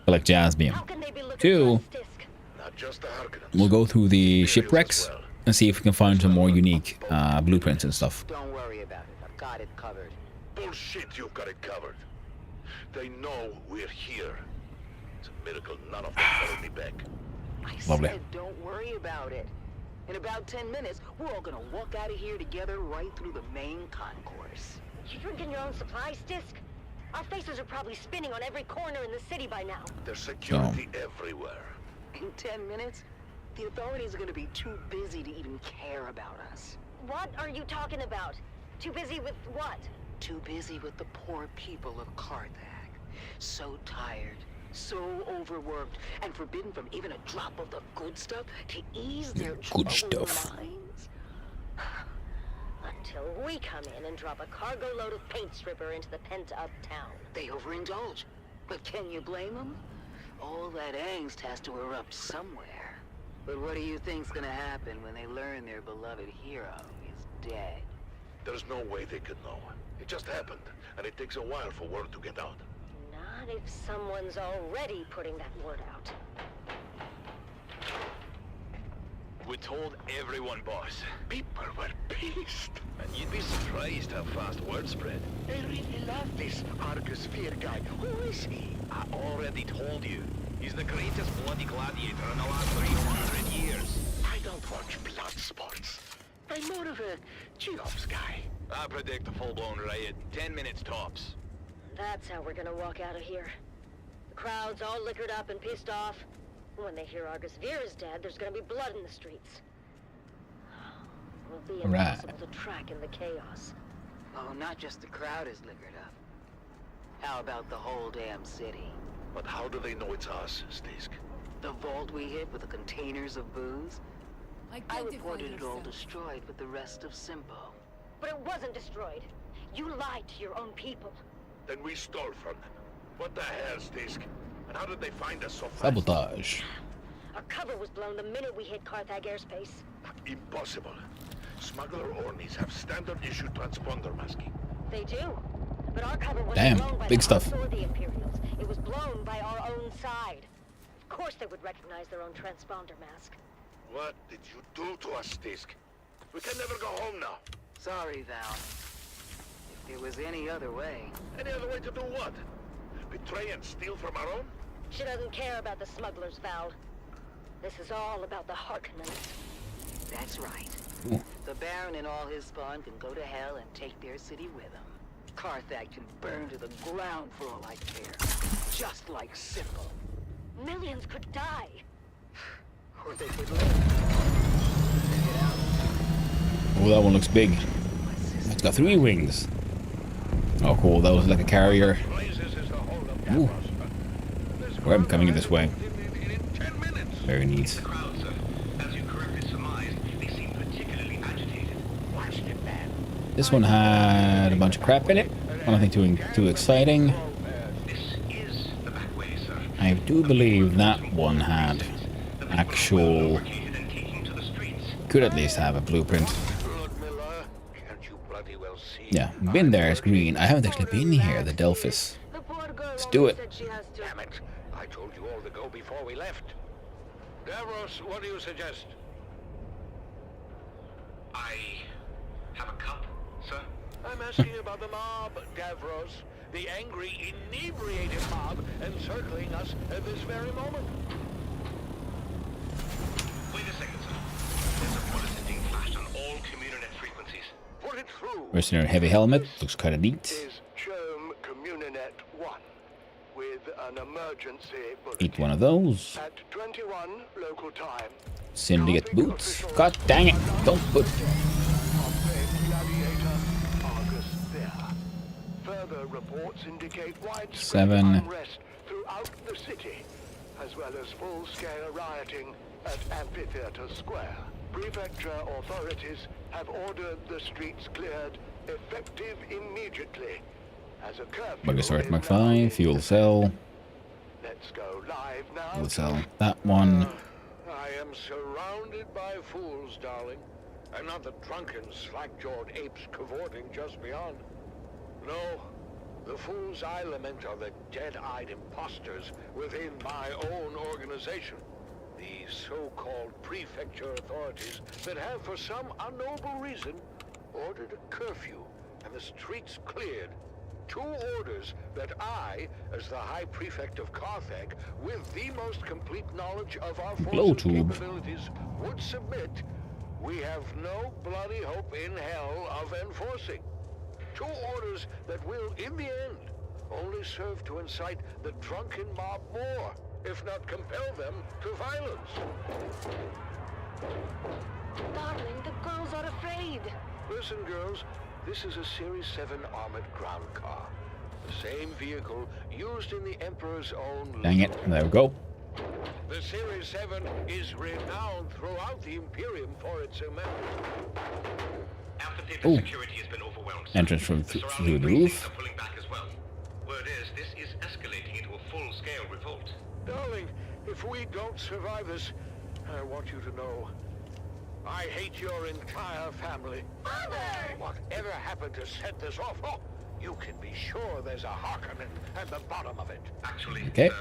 collect Jasmine. 2, Not just the Harkonnens. we'll go through the shipwrecks and see if we can find some more unique blueprints and stuff. Don't worry about it. I've got it covered. Bullshit, you've got it covered. They know we're here. It's a miracle none of them followed me back. I Lovely. said don't worry about it. In about 10 minutes, we're all gonna walk out of here together right through the main concourse. You drinking your own supplies, Disc? Our faces are probably spinning on every corner in the city by now. There's security everywhere. In 10 minutes, the authorities are gonna be too busy to even care about us. What are you talking about? Too busy with what? Too busy with the poor people of Carthage. So tired, so overworked, and forbidden from even a drop of the good stuff to ease their Good troubled stuff. minds. Until we come in and drop a cargo load of paint stripper into the pent-up town. They overindulge. But can you blame them? All that angst has to erupt somewhere. But what do you think's gonna happen when they learn their beloved hero is dead? There's no way they could know. It just happened, and it takes a while for word to get out. Not if someone's already putting that word out. We told everyone, boss. People were pissed. And you'd be surprised how fast word spread. They really love this Argus Fear guy. Who is he? I already told you. He's the greatest bloody gladiator in the last 300 years. I don't watch blood sports. I'm more of a G-Ops guy. I predict a full-blown riot. 10 minutes tops. That's how we're gonna walk out of here. The crowd's all liquored up and pissed off. When they hear Argus Veer is dead, there's gonna be blood in the streets. It'll be Right. impossible to track in the chaos. Oh, not just the crowd is liquored up. How about the whole damn city? But how do they know it's us, Stisk? The vault we hit with the containers of booze? I reported it all destroyed with the rest of Simpo. But it wasn't destroyed. You lied to your own people. Then we stole from them. What the hell, Stisk? And how did they find us so fast? Sabotage. Our cover was blown the minute we hit Carthag airspace. Impossible. Smuggler Ornis have standard issue transponder masking. They do. But our cover wasn't Damn, blown by big the stuff. Huns or the Imperials. It was blown by our own side. Of course they would recognize their own transponder mask. What did you do to us, Stisk? We can never go home now. Sorry, Val. If there was any other way. Any other way to do what? Betray and steal from our own? She doesn't care about the smugglers, Val. This is all about the Harkonnens. That's right. Ooh. The Baron and all his spawn can go to hell and take their city with them. Carthag can burn to the ground for all I care. Just like simple. Millions could die. Or they could live. Oh, that one looks big. It's got 3 wings. Oh, cool. That was like a carrier. Ooh. Or I'm coming in this way. Very neat. This one had a bunch of crap in it. Nothing too exciting. I do believe that one had actual... Could at least have a blueprint. Yeah, been there, it's green. I haven't actually been here, the Delphis. Let's do it. Damn it. I told you all to go before we left. Davros, what do you suggest? I have a cup, sir. I'm asking about the mob, Davros. The angry, inebriated mob encircling us at this very moment. Wait a second, sir. There's a bulletin being flashed on all Communinet frequencies. Put it through. Mercenary heavy helmet. Looks kind of neat. Is Chome Communinet 1 with an emergency bulletin. Eat one of those. At 21 local time. Syndicate boots. God dang it. Don't put... Further reports indicate widespread 7. unrest throughout the city, as well as full-scale rioting at Amphitheater Square. Prefecture authorities have ordered the streets cleared, effective immediately, as a curfew. Buggy Sword Mark 5. Fuel cell. Let's go live now. Fuel cell. That one. I am surrounded by fools, darling. And not the drunken, slack-jawed apes cavorting just beyond. No, the fools I lament are the dead-eyed imposters within my own organization. The so-called prefecture authorities that have, for some unknowable reason, ordered a curfew and the streets cleared. 2 orders that I, as the High Prefect of Carthag, with the most complete knowledge of our forces and capabilities, would submit. We have no bloody hope in hell of enforcing. 2 orders that will, in the end, only serve to incite the drunken mob more, if not compel them to violence. Darling, the girls are afraid. Listen, girls, this is a Series 7 armored ground car. The same vehicle used in the Emperor's own... Dang it. There we go. The Series 7 is renowned throughout the Imperium for its immense... Ooh. Security has been overwhelmed. Entrance from through the roof. Are pulling back as well. Word is, this is escalating into a full-scale revolt. Darling, if we don't survive this, I want you to know, I hate your entire family. Mother! Whatever happened to set this off? Oh, you can be sure there's a Harkonnen at the bottom of it. Actually, Okay.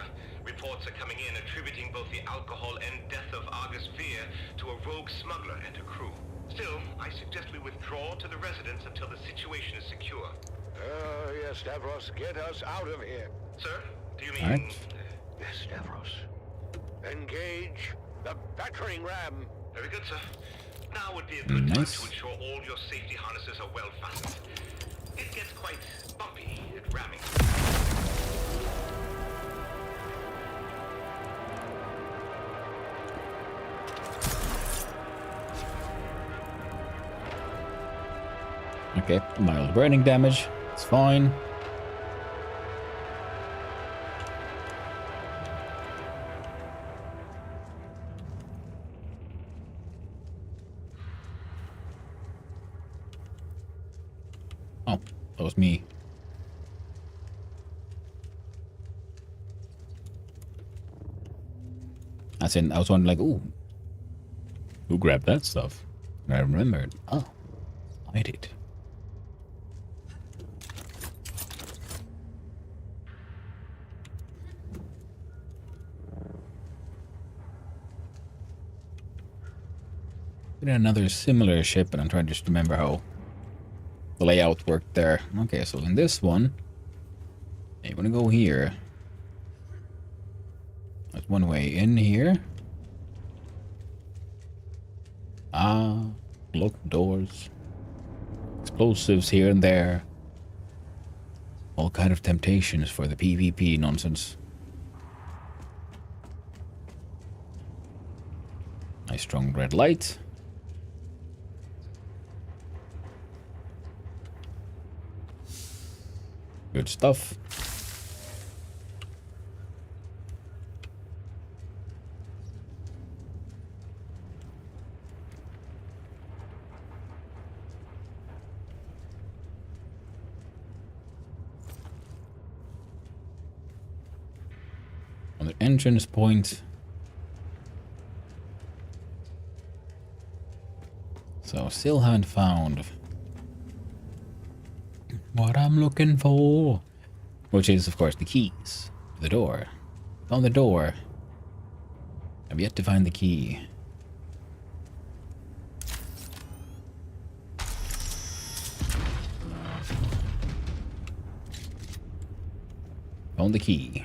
Reports are coming in attributing both the alcohol and death of Argus Fear to a rogue smuggler and her crew. Still, I suggest we withdraw to the residence until the situation is secure. Yes, Davros, get us out of here. Sir, do you mean... Alright. Yes, Davros. Engage the battering ram. Very good, sir. Now would be a good time Nice. to ensure all your safety harnesses are well fastened. It gets quite bumpy at ramming. Okay, mild burning damage. It's fine. Oh, that was me. As in, I was wondering, like, ooh, who grabbed that stuff? And I remembered, oh, I did. Did another similar ship, and I'm trying to just remember how the layout worked there. Okay, so in this one, you want to go here. There's one way in here. Ah, locked doors. Explosives here and there. All kind of temptations for the PvP nonsense. Nice strong red light. Good stuff. On the entrance point. So still haven't found what I'm looking for, which is of course the keys to the door. Found the door. I've yet to find the key. Found the key.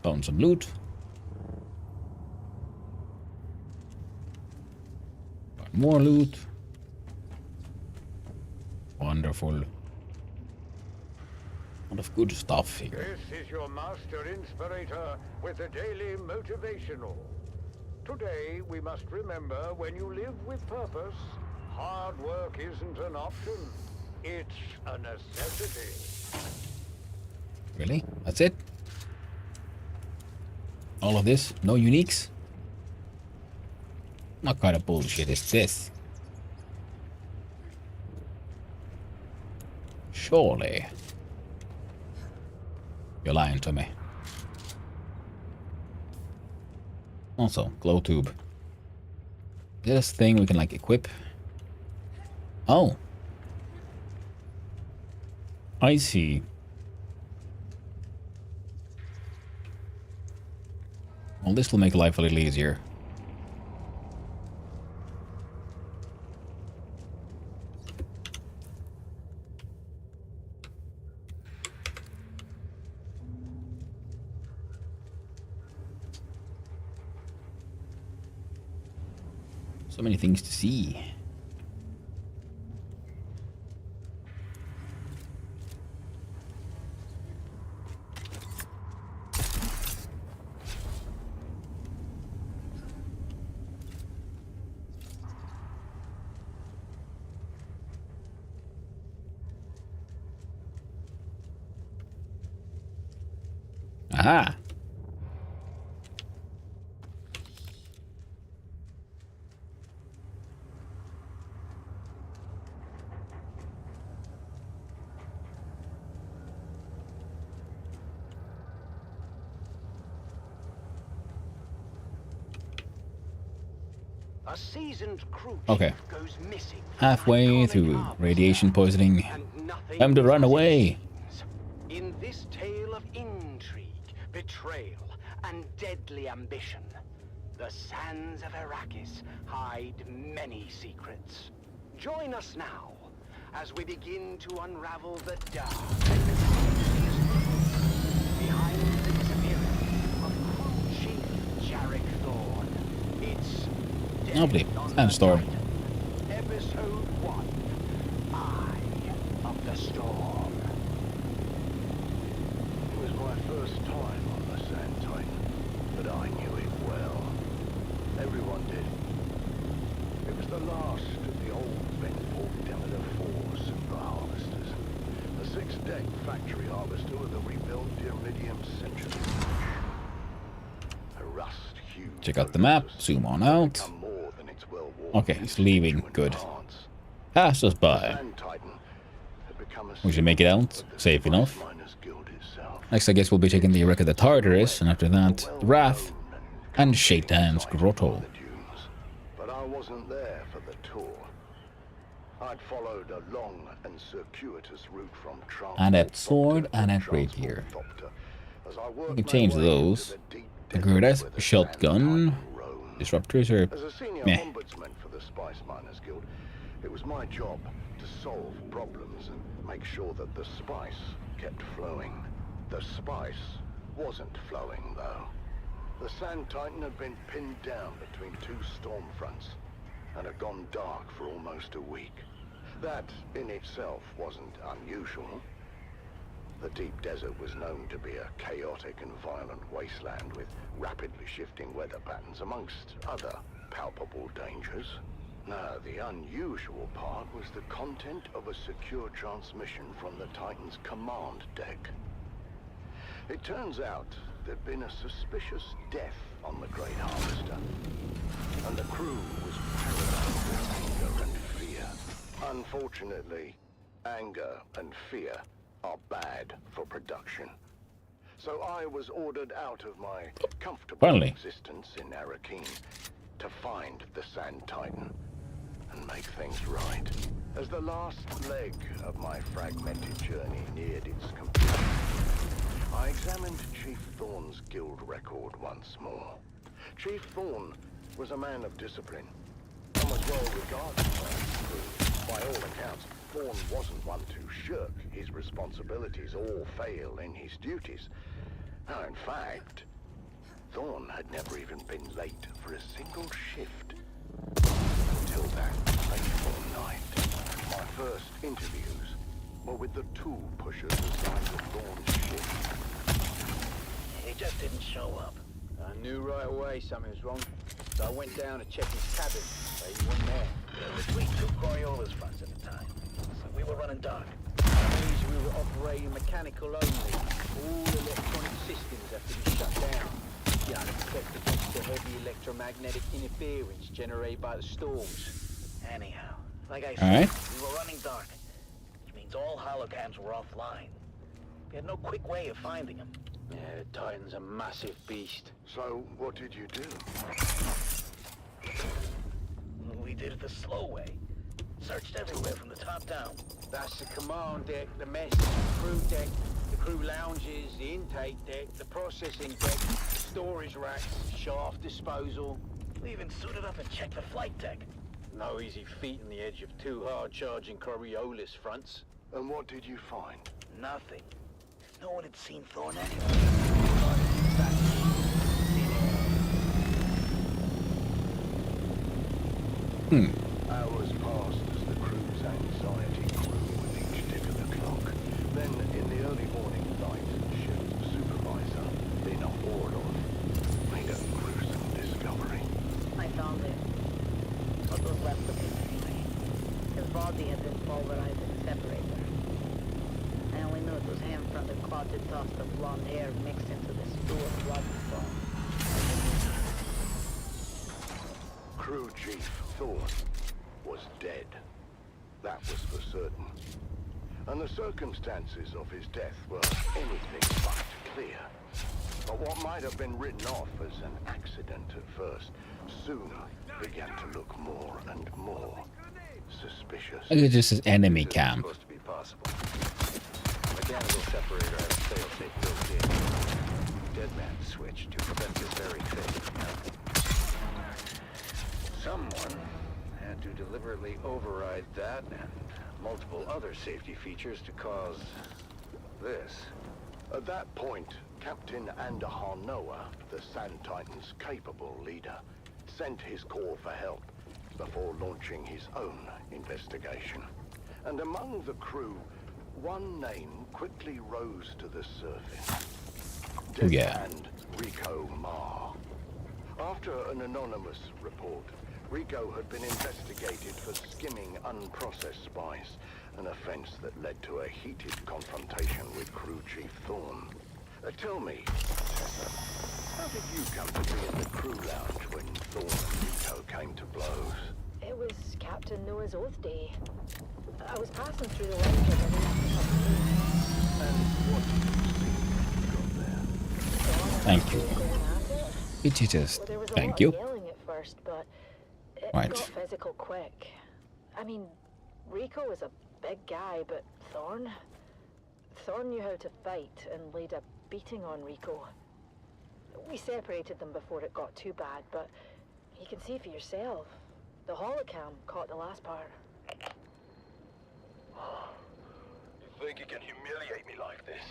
Found some loot. More loot. Wonderful. A lot of good stuff here. This is your master inspirator with a daily motivational. Today we must remember, when you live with purpose, hard work isn't an option. It's a necessity. Really? That's it? All of this? No uniques? What kind of bullshit is this? Surely. You're lying to me. Also, glow tube. This thing we can like equip. Oh. I see. Well, this will make life a little easier. So many things to see. Aha! A seasoned crew Okay. goes missing. Halfway through radiation poisoning. Time to run away. In this tale of intrigue, betrayal, and deadly ambition, the sands of Arrakis hide many secrets. Join us now as we begin to unravel the dark and mysterious truth behind the disappearance of crew chief Jarek Thorne. It's Lovely. Sandstorm. Episode 1. Eye of the Storm. It was my first time on the Sand Titan, but I knew it well. Everyone did. It was the last of the old Ventport Demeter force of the Harvesters. A 6-deck factory harvester with a rebuilt Dyrmidium centrifuge. A rust-hued... Check out the map. Zoom on out. Okay, he's leaving. Good. Pass us by. We should make it out safe enough. Miners Guild itself. Next, I guess we'll be taking the wreck of the Tartarus, and after that, the Wrath, and Shaitan's Grotto. But I wasn't there for the tour. I'd followed a long and circuitous route from And that sword and that rapier. You can change those. The Gerdas, shotgun, disruptors, or As a senior meh. ombudsman for the Spice Miners Guild, it was my job to solve problems and make sure that the spice kept flowing. The spice wasn't flowing, though. The Sand Titan had been pinned down between two storm fronts and had gone dark for almost a week. That, in itself, wasn't unusual. The deep desert was known to be a chaotic and violent wasteland with rapidly shifting weather patterns, amongst other palpable dangers. Now, the unusual part was the content of a secure transmission from the Titan's command deck. It turns out there'd been a suspicious death on the Great Harvester, and the crew was paralyzed with anger and fear. Unfortunately, anger and fear are bad for production. So I was ordered out of my comfortable existence in Arakeen to find the Sand Titan and make things right. As the last leg of my fragmented journey neared its completion, I examined Chief Thorne's guild record once more. Chief Thorne was a man of discipline and was well regarded by his crew. By all accounts, Thorne wasn't one to shirk his responsibilities or fail in his duties. No, in fact, Thorne had never even been late for a single shift. Until that fateful night. My first interviews were with the tool pushers assigned to Thorne's shift. He just didn't show up. I knew right away something was wrong, so I went down to check his cabin, but he wasn't there. It was between two Coriolis fronts at the time, so we were running dark. That means we were operating mechanical only. All electronic systems have to be shut down. Yeah, to protect against the heavy electromagnetic interference generated by the storms. Anyhow, like I All said, right. we were running dark, which means all holocams were offline. We had no quick way of finding them. Yeah, the Titan's a massive beast. So, what did you do? We did it the slow way. Searched everywhere from the top down. That's the command deck, the mess, crew deck, the crew lounges, the intake deck, the processing deck, storage racks, shaft disposal. We even suited up and checked the flight deck. No easy feat on the edge of two hard-charging Coriolis fronts. And what did you find? Nothing. No one had seen Thorne anyway. Hours passed as the crew's anxiety grew with each tick of the clock. Then, in the early morning light, shift supervisor, Lena Orlov, made a gruesome discovery. I found it. What was left of him anyway. His body had been pulverized in a separator. I only knew it was him from the clotted dust of blonde hair mixed into the stew of blood and bone. Crew Chief Thorne was dead. That was for certain. And the circumstances of his death were anything but clear. But what might have been written off as an accident at first, soon began to look more and more suspicious. Look at just his enemy camp. Supposed to be possible. Mechanical separator has a failsafe built in. Dead man switch to prevent this very thing. Someone had to deliberately override that and multiple other safety features to cause this. At that point, Captain Andahar Noah, the Sand Titan's capable leader, sent his corps for help before launching his own investigation. And among the crew, one name quickly rose to the surface. Deadhand Rico Marr. After an anonymous report, Rico had been investigated for skimming unprocessed spice, an offense that led to a heated confrontation with Crew Chief Thorne. Tell me, Tessa, how did you come to be in the crew lounge when Thorne and Rico came to blows? It was Captain Noah's Oath Day. I was passing through the lounge. And what did you see? Thank you. It just There was a thank lot you. of yelling at first, but it Right. got physical quick. I mean, Rico was a big guy, but Thorn knew how to fight and laid a beating on Rico. We separated them before it got too bad, but you can see for yourself. The holocam caught the last part. You think you can humiliate me like this?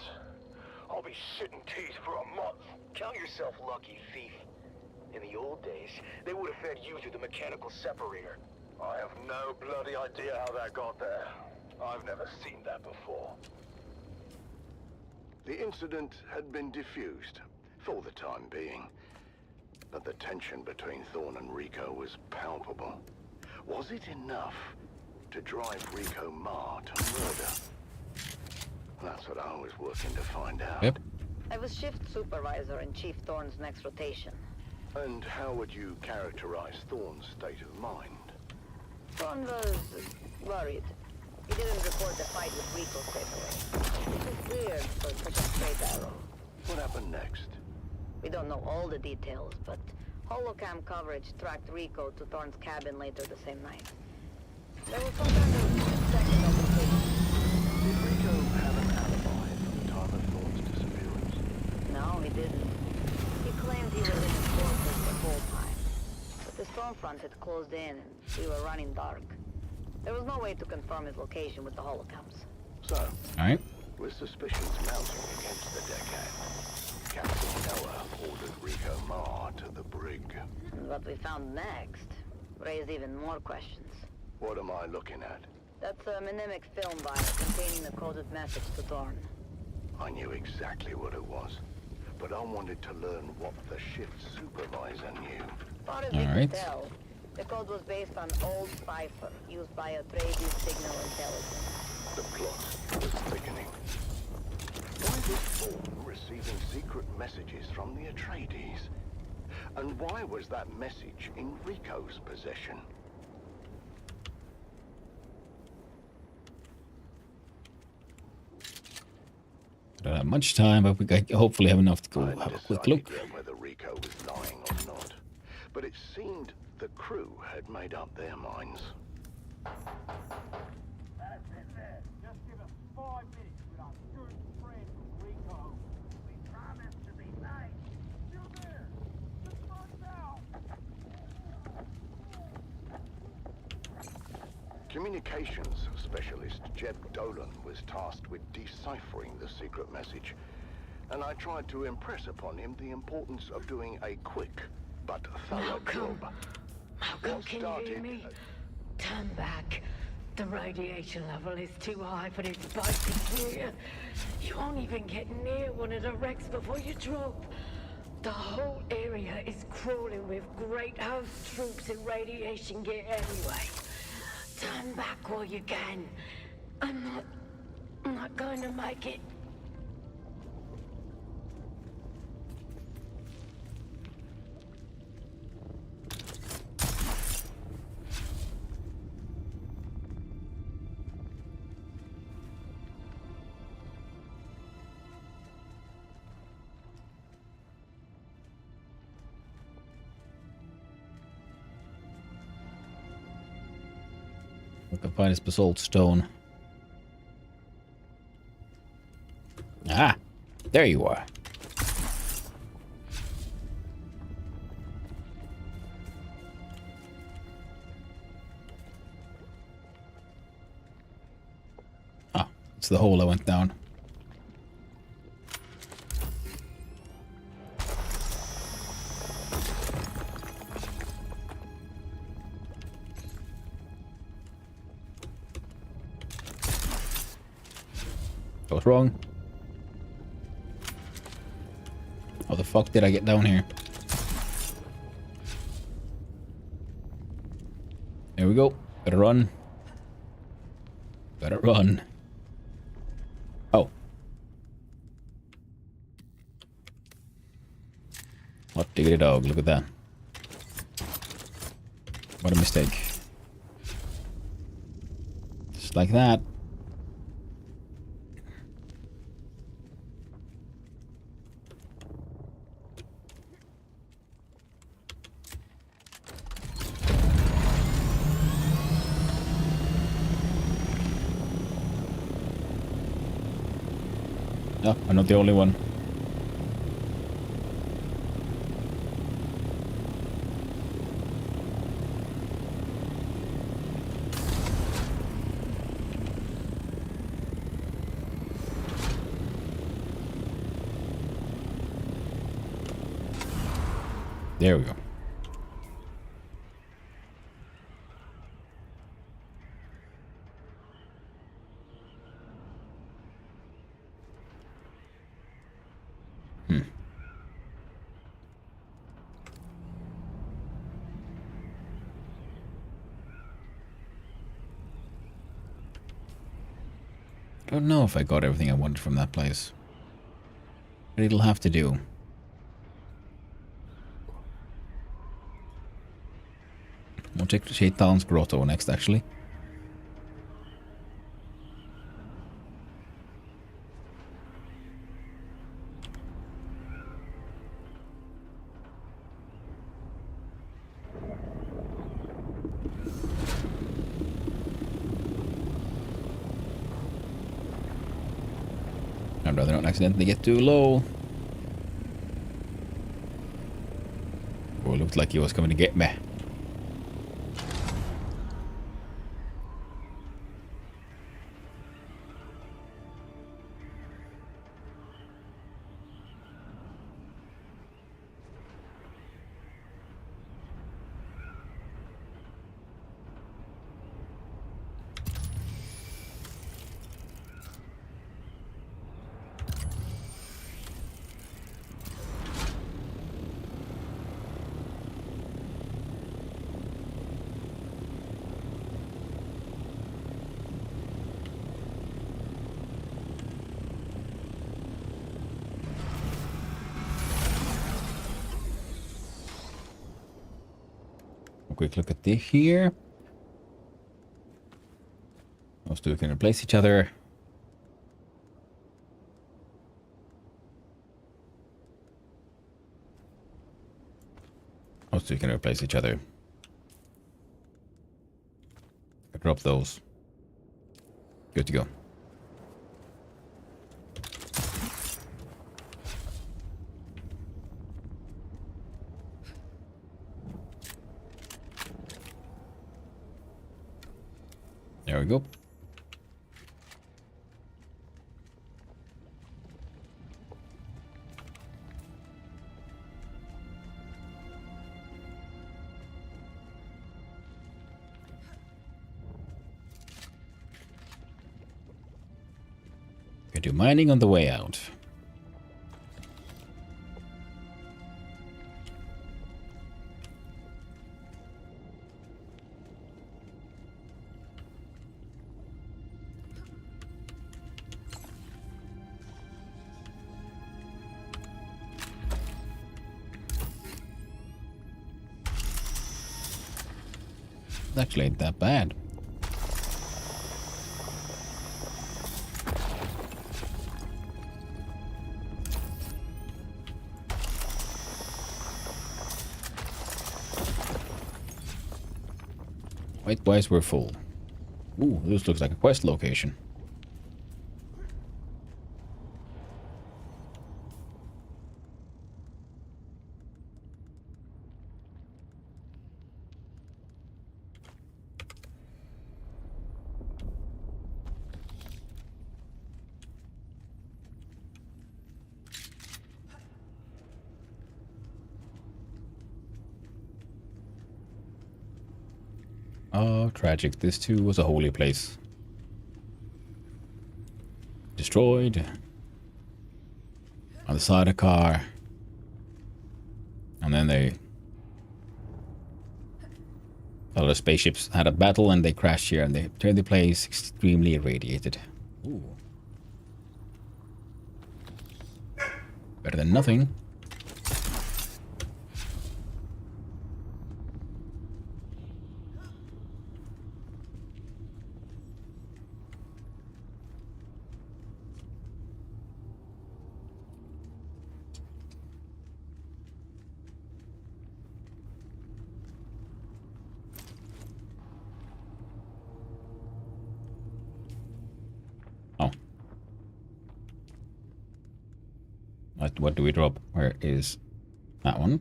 I'll be shitting teeth for a month. Count yourself lucky, thief. In the old days, they would have fed you through the mechanical separator. I have no bloody idea how that got there. I've never seen that before. The incident had been diffused, for the time being. But the tension between Thorn and Rico was palpable. Was it enough to drive Rico Ma to murder? That's what I was working to find out. Yep. I was shift supervisor in Chief Thorn's next rotation. And how would you characterize Thorn's state of mind? Thorn was worried. He didn't report the fight with Rico straight away. This is weird for such a straight arrow. What happened next? We don't know all the details, but holocam coverage tracked Rico to Thorn's cabin later the same night. There was some kind of second obligation. Did Rico have an alibi at the time of Thorn's disappearance? No, he didn't. He claimed he was in his quarters the whole time. But the storm front had closed in and we were running dark. There was no way to confirm his location with the holocams. So, Alright. with suspicions mounting against the deckhand, Captain Noah ordered Rico Ma to the brig. And what we found next raised even more questions. What am I looking at? That's a mnemonic film vial containing a coded message to Thorn. I knew exactly what it was, but I wanted to learn what the shift supervisor knew. Far as we could tell, the code was based on old cipher used by Atreides Signal Intelligence. The plot was thickening. Why was Thorn receiving secret messages from the Atreides? And why was that message in Rico's possession? Don't have much time, but we hopefully have enough to go have a quick look. Yet whether Rico was lying or not, but it seemed the crew had made up their minds. That's it there. Just give us 5 minutes with our good friend Rico. We promise to be nice. Still there. Just months out. Communications specialist Jeb Dolan was tasked with deciphering the secret message, and I tried to impress upon him the importance of doing a quick but thorough job. Malcolm, can you hear me? Turn back. The radiation level is too high for this boat to clear. You won't even get near one of the wrecks before you drop. The whole area is crawling with Great Host troops in radiation gear anyway. Turn back while you can. I'm not going to make it. We can find this basalt stone. Ah, there you are. Ah, it's the hole I went down. I was wrong. How the fuck did I get down here? There we go. Gotta run. Gotta run. Oh. What diggity dog, look at that. What a mistake. Just like that. No, I'm not the only one. There we go. I don't know if I got everything I wanted from that place. But it'll have to do. We'll check Shaitan's Grotto next, actually. I'd rather not accidentally get too low. Oh, it looked like he was coming to get me. Quick look at this here. Those two can replace each other. Those two can replace each other. Drop those. Good to go. There we go. Can do mining on the way out. Actually ain't that bad. Weight-wise, we're full. Ooh, this looks like a quest location. Oh, tragic. This too was a holy place. Destroyed. On the side of a car. And then they... a lot of spaceships had a battle and they crashed here and they turned the place extremely irradiated. Ooh. Better than nothing. What do we drop? Where is that one?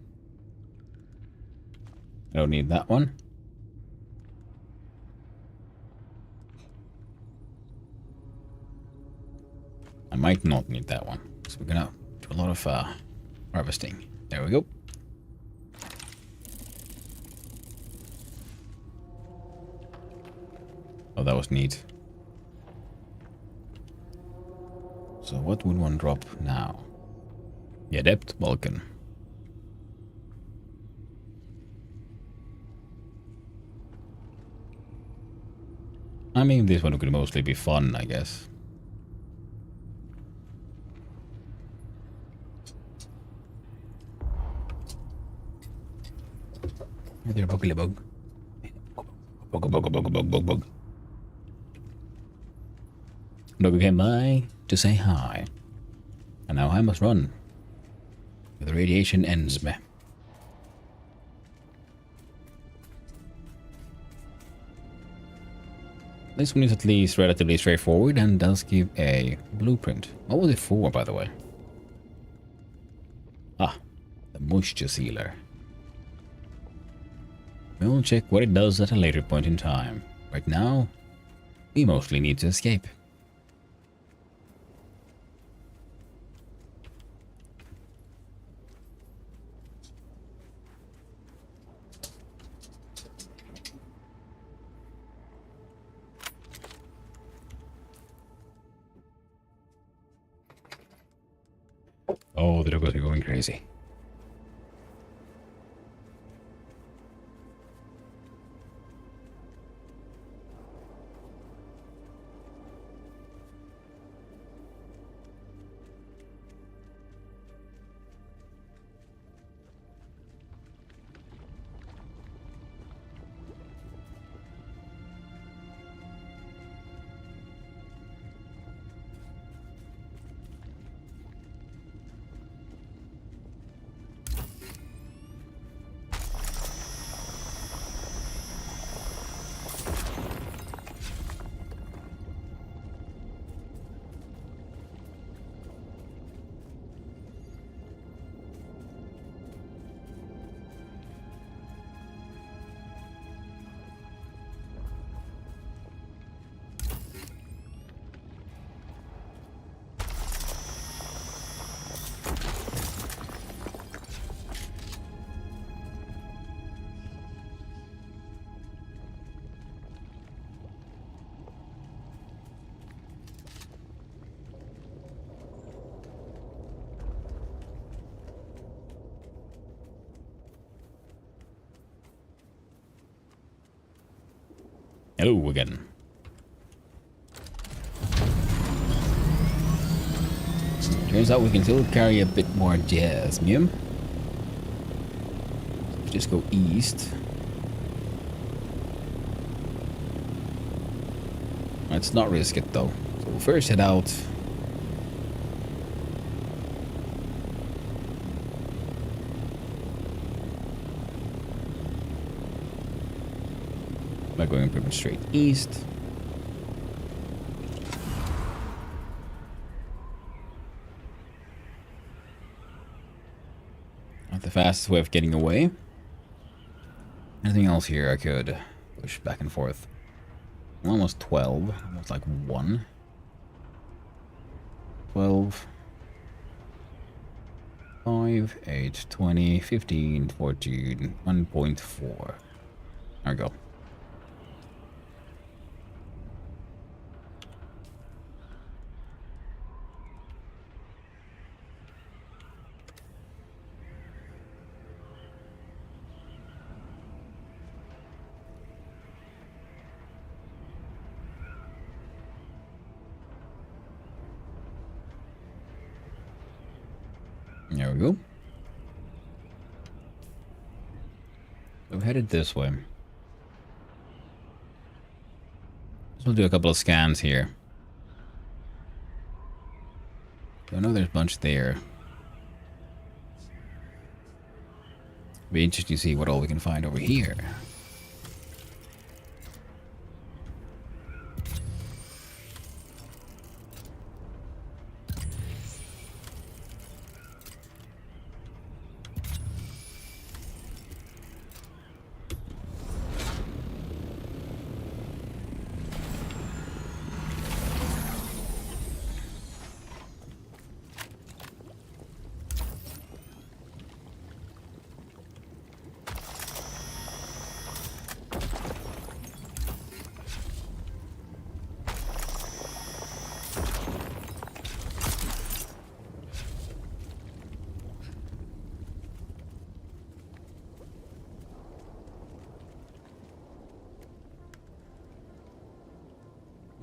I don't need that one. I might not need that one. So we're gonna do a lot of harvesting. There we go. Oh, that was neat. So what would one drop now? The Adept Vulcan. I mean, this one could mostly be fun, I guess. Hey there, Bugglebug. Bug. Doggy came by to say hi. And now I must run. The radiation ends me. This one is at least relatively straightforward and does give a blueprint. What was it for, by the way? Ah, the moisture sealer. We'll check what it does at a later point in time. Right now, we mostly need to escape. Oh, the doggos are going crazy. Hello again. Turns out we can still carry a bit more jasmium. Just go east. Let's not risk it though. So we'll first head out. By going pretty much straight east. Not the fastest way of getting away. Anything else here I could push back and forth? Almost 12. Almost like 1. 12. 5, 8, 20, 15, 14, 1.4. There we go. There we go. We're headed this way. We'll do a couple of scans here. I know there's a bunch there. Be interesting to see what all we can find over here.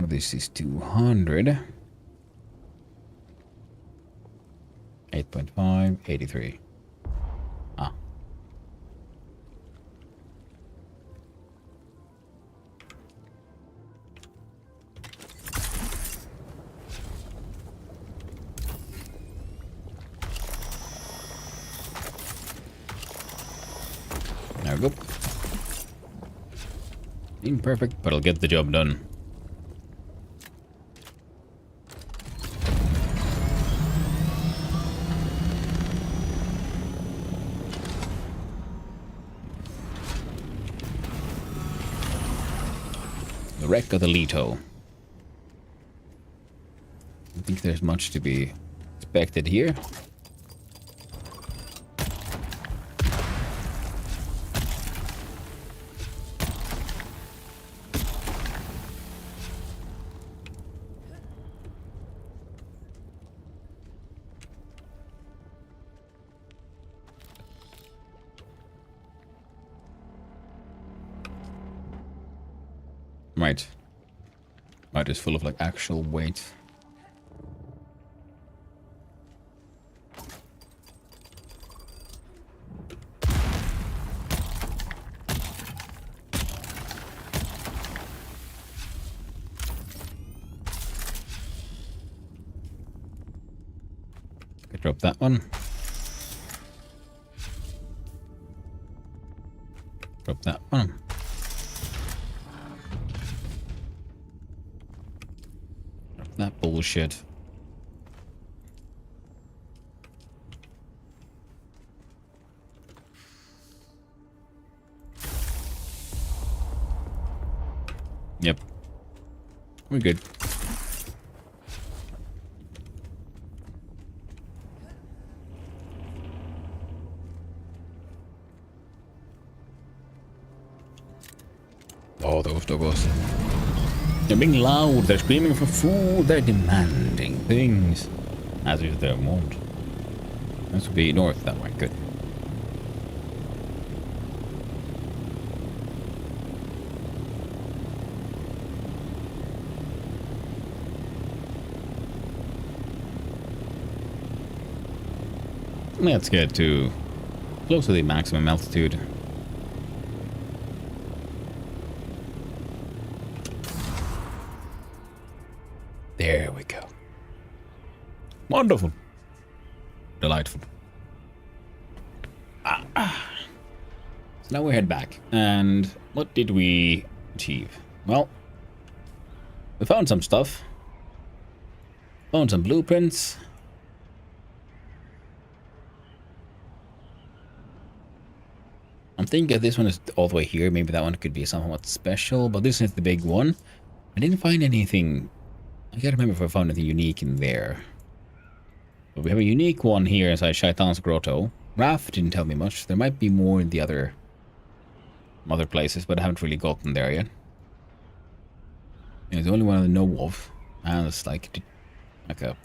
This is 200. 8.5, 83. Ah. There we go. Imperfect, but I'll get the job done. The wreck of the Leto. I think there's much to be expected here. Right. Right, is full of like actual weight. Okay, drop that one. Drop that one. That bullshit. Yep. We're good. Oh, those doggos. They're being loud, they're screaming for food, they're demanding things. As if they won't. This would be north that way, good. Let's get to close to the maximum altitude. There we go. Wonderful. Delightful. So now we head back. And what did we achieve? Well, we found some stuff. Found some blueprints. I'm thinking this one is all the way here. Maybe that one could be somewhat special, but this is the big one. I didn't find anything. I can't remember if I found anything unique in there. But we have a unique one here inside Shaitan's Grotto. Raph didn't tell me much. There might be more in the other places, but I haven't really gotten there yet. It's the only one I know of. And it's like a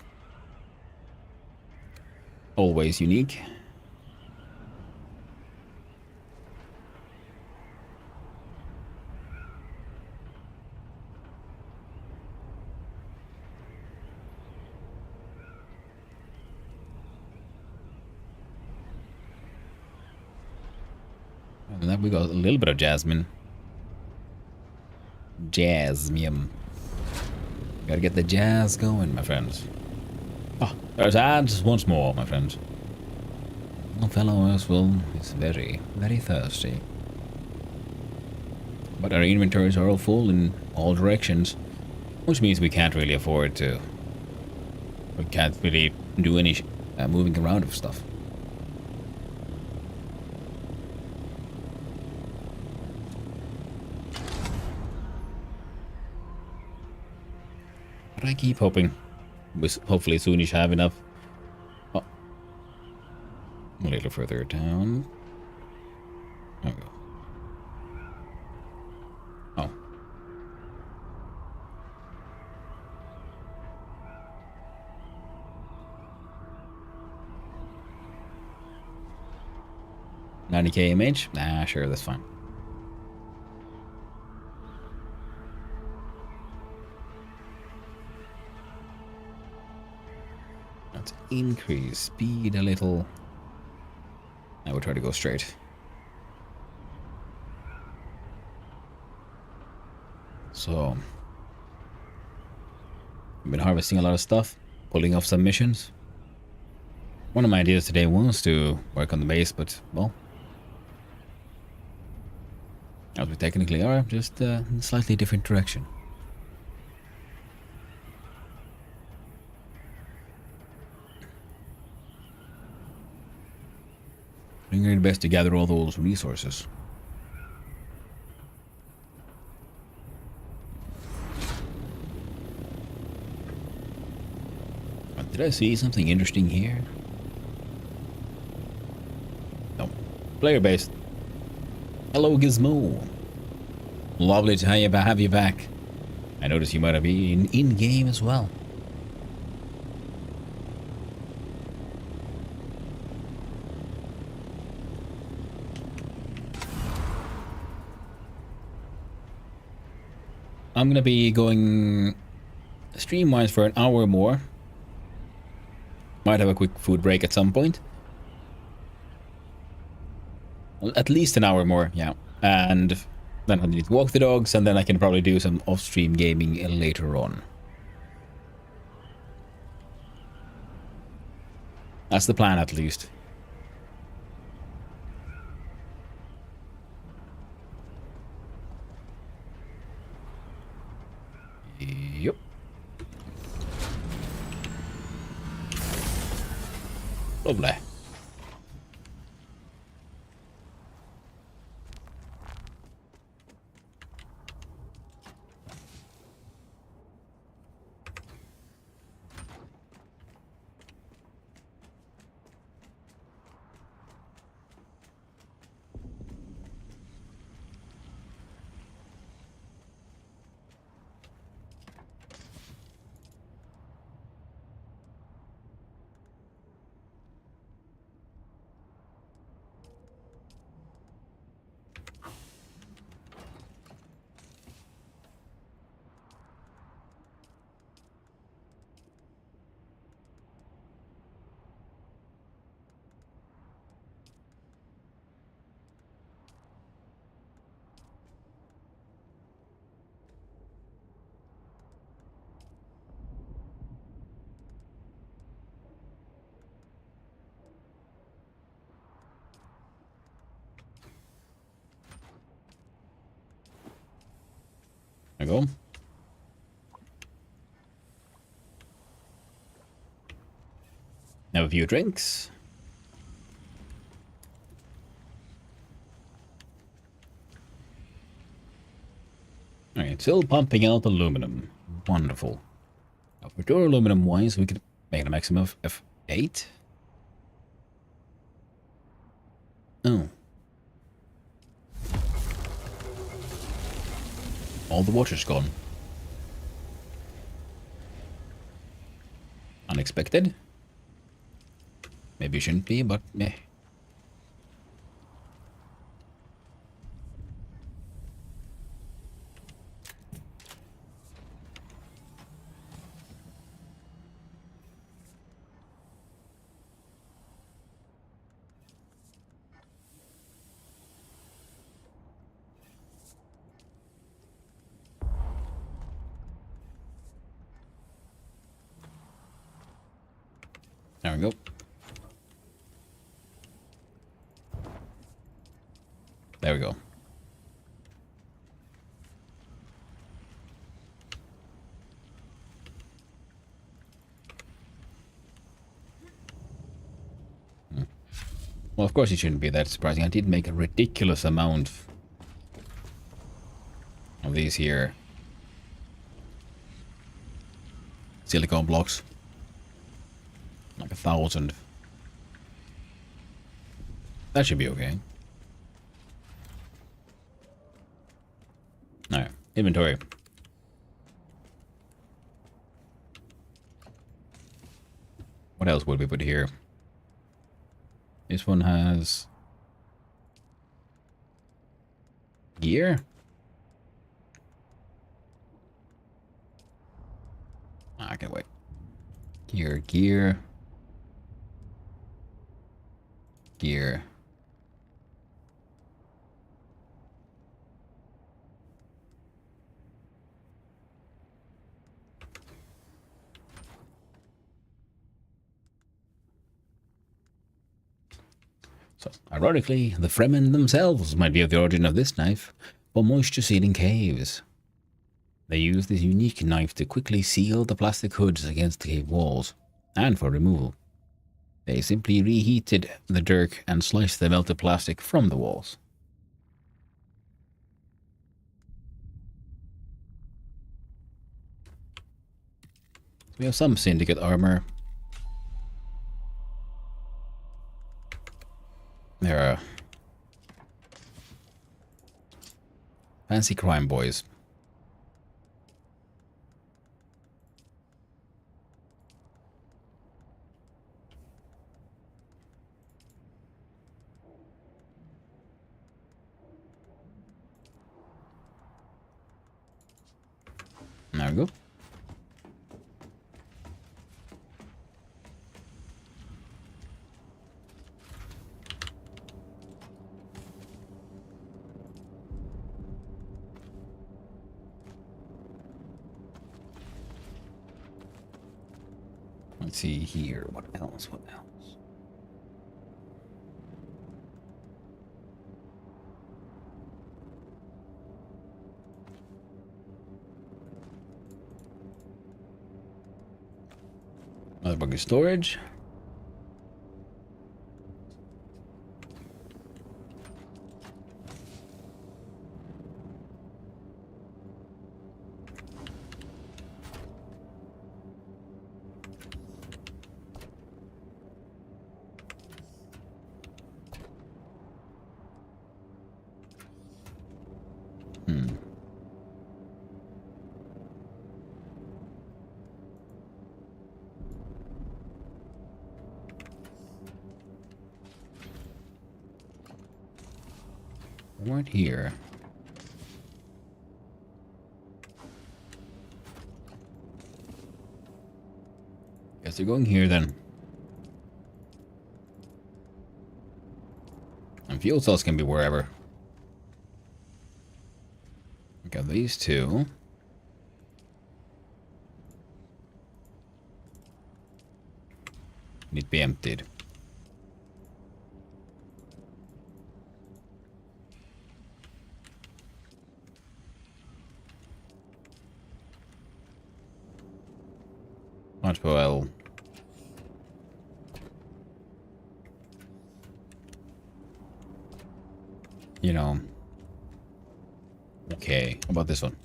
always unique. And then we got a little bit of jasmine. Jasmine. Gotta get the jazz going, my friends. Oh, there's ads once more, my friends. Little fellow Earthwell is very, very thirsty. But our inventories are all full in all directions, which means we can't really afford to. We can't really do any moving around of stuff. But I keep hoping. Hopefully soon you should have enough. Oh. A little further down. There we go. Oh. $90K MH? Nah, sure, that's fine. Let's increase speed a little. I will try to go straight. So, I've been harvesting a lot of stuff, pulling off some missions. One of my ideas today was to work on the base, but, well, as we technically are, just in a slightly different direction. Doing your best to gather all those resources. Did I see something interesting here? No. Player base. Hello, Gizmo. Lovely to have you back. I noticed you might have been in-game as well. I'm gonna be going stream-wise for an hour more. Might have a quick food break at some point. Well, at least an hour more, yeah. And then I need to walk the dogs, and then I can probably do some off-stream gaming later on. That's the plan, at least. Yep. Lovely. There we go. Have a few drinks. Alright, still pumping out aluminum. Wonderful. Now, for door aluminum wise, we could make a maximum of F8. Oh. All the water's gone. Unexpected. Maybe it shouldn't be, but meh. There we go. There we go. Well, of course it shouldn't be that surprising. I did make a ridiculous amount of these here silicone blocks. Like 1,000. That should be okay. Alright, inventory. What else would we put here? This one has gear. I can wait. Gear. gear. So, ironically, the Fremen themselves might be of the origin of this knife for moisture-sealing caves. They use this unique knife to quickly seal the plastic hoods against cave walls, and for removal. They simply reheated the dirk and sliced the melted plastic from the walls. So we have some Syndicate armor. There are fancy crime boys. There we go. Let's see here. What else? What else? Another bunker storage. Right here. Guess they're going here then. And fuel cells can be wherever. We got these two. Need to be emptied. Much well. You know. Okay, how about this one?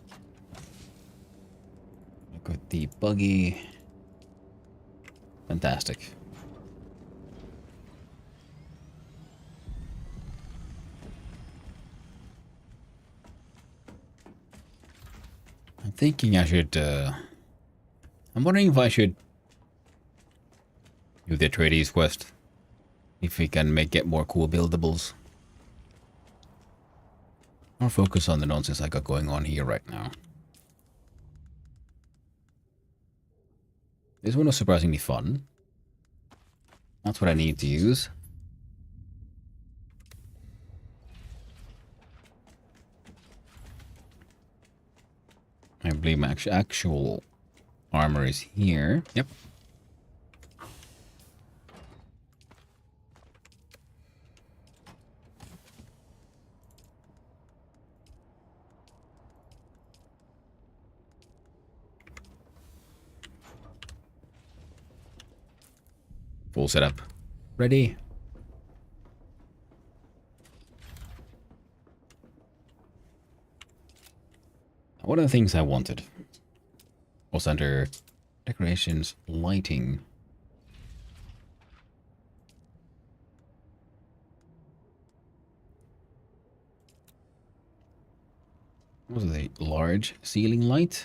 Look at the buggy. Fantastic. I'm thinking I should, I'm wondering if I should do the Atreides quest. If we can get more cool buildables. Or focus on the nonsense I got going on here right now. This one was surprisingly fun. That's what I need to use. I believe my actual armor is here. Yep. Full setup. Ready. One of the things I wanted was under decorations, lighting. What was it? A large ceiling light?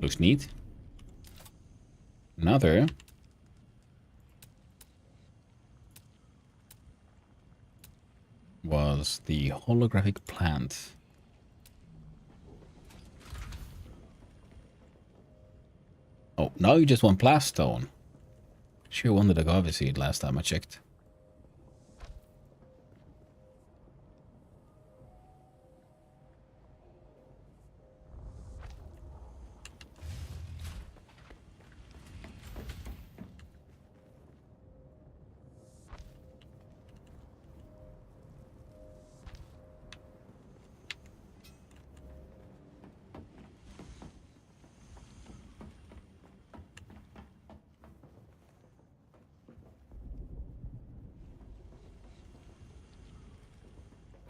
Looks neat. Another. Was the holographic plant. Oh, now you just want blaststone. Sure wanted a Agave seed last time I checked.